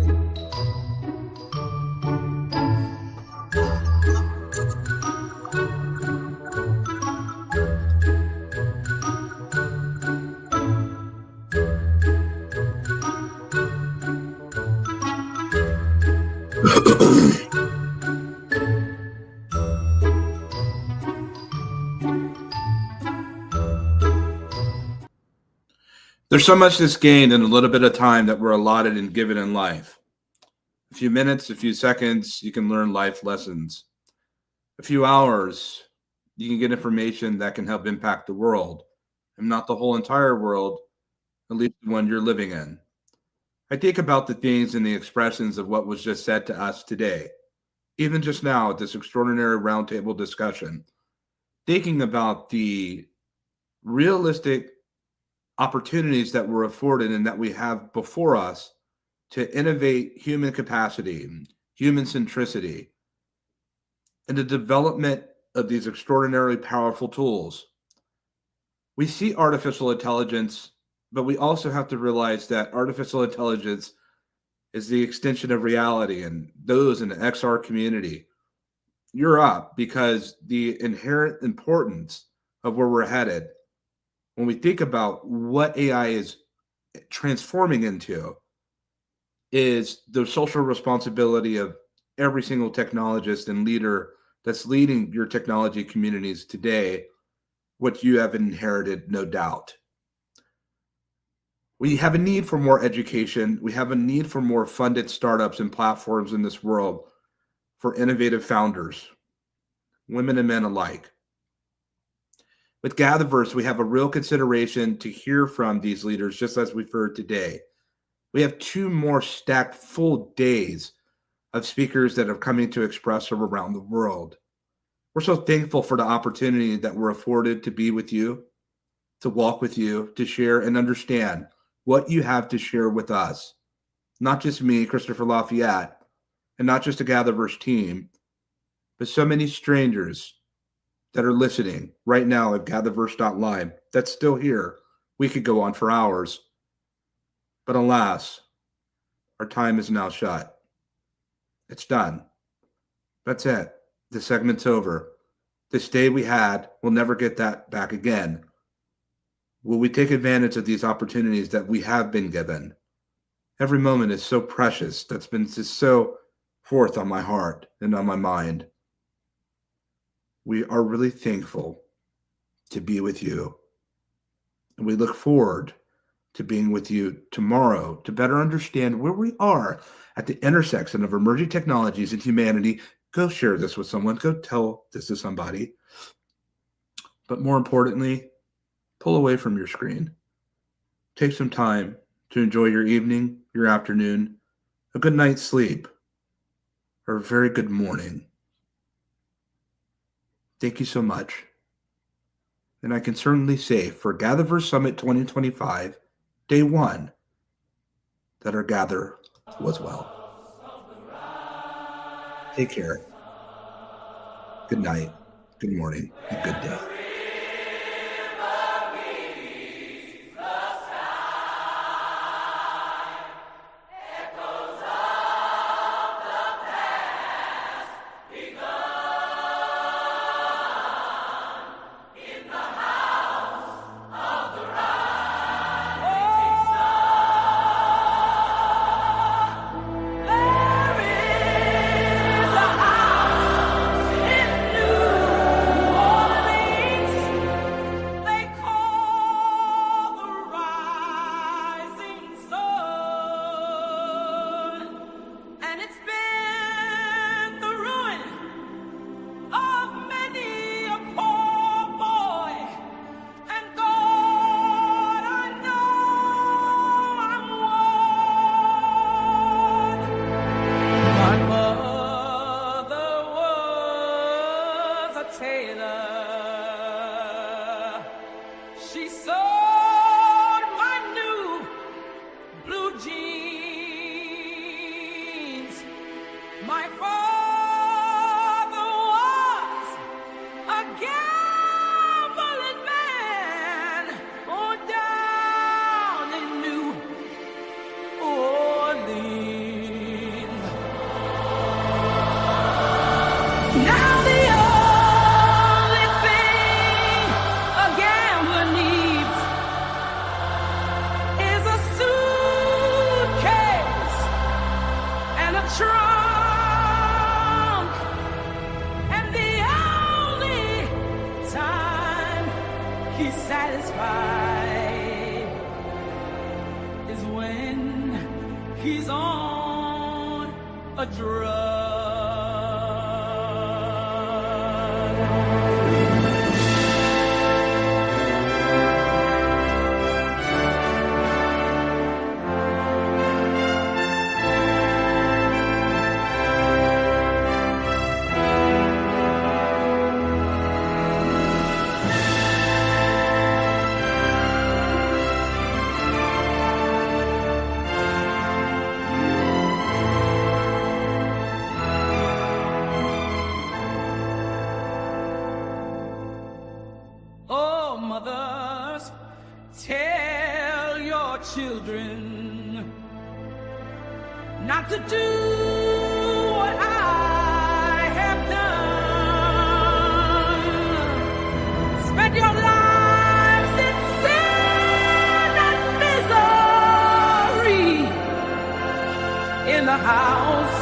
There's so much that's gained in a little bit of time that we're allotted and given in life. A few minutes, a few seconds, you can learn life lessons. A few hours, you can get information that can help impact the world, and not the whole entire world, at least the one you're living in. I think about the things and the expressions of what was just said to us today, even just now at this extraordinary roundtable discussion, thinking about the realistic opportunities that we're afforded and that we have before us to innovate human capacity, human centricity, and the development of these extraordinarily powerful tools. We see artificial intelligence, but we also have to realize that artificial intelligence is the extension of reality, and those in the XR community, you're up because the inherent importance of where we're headed, when we think about what AI is transforming into, is the social responsibility of every single technologist and leader that's leading your technology communities today, what you have inherited, no doubt. We have a need for more education. We have a need for more funded startups and platforms in this world for innovative founders, women and men alike. With GatherVerse, we have a real consideration to hear from these leaders, just as we've heard today. We have 2 more stacked full days of speakers that are coming to express from around the world. We're so thankful for the opportunity that we're afforded to be with you, to walk with you, to share and understand what you have to share with us. Not just me, Christopher Lafayette, and not just the GatherVerse team, but so many strangers that are listening right now at gatherverse.live that's still here. We could go on for hours. But alas, our time is now shut. It's done. That's it. The segment's over. This day we had, we'll never get that back again. Will we take advantage of these opportunities that we have been given? Every moment is so precious. That's been just so forth on my heart and on my mind. We are really thankful to be with you. And we look forward to being with you tomorrow to better understand where we are at the intersection of emerging technologies and humanity. Go share this with someone. Go tell this to somebody. But more importantly, pull away from your screen. Take some time to enjoy your evening, your afternoon, a good night's sleep, or a very good morning. Thank you so much. And I can certainly say for GatherVerse Summit 2025, Day 1, that our gather was well. Take care. Good night, good morning, and good day. He's on a drug. children not to do what I have done. Spend your lives in sin and misery in the house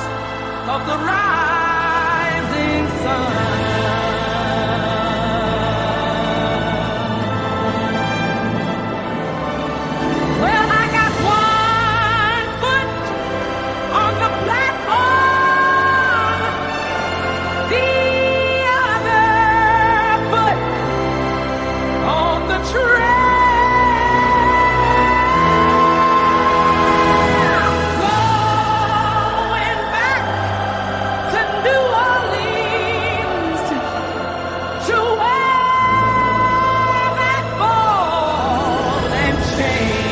of the rising sun. Well, I got one foot on the platform, the other foot on the trail. Going back to New Orleans to wear that ball and chain.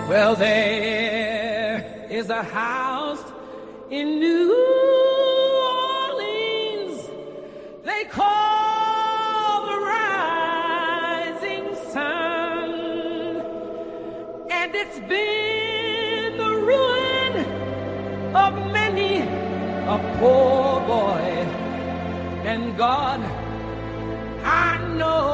Well, there is a house in New Orleans they call the Rising Sun, and it's been the ruin of many a poor boy. And God, I know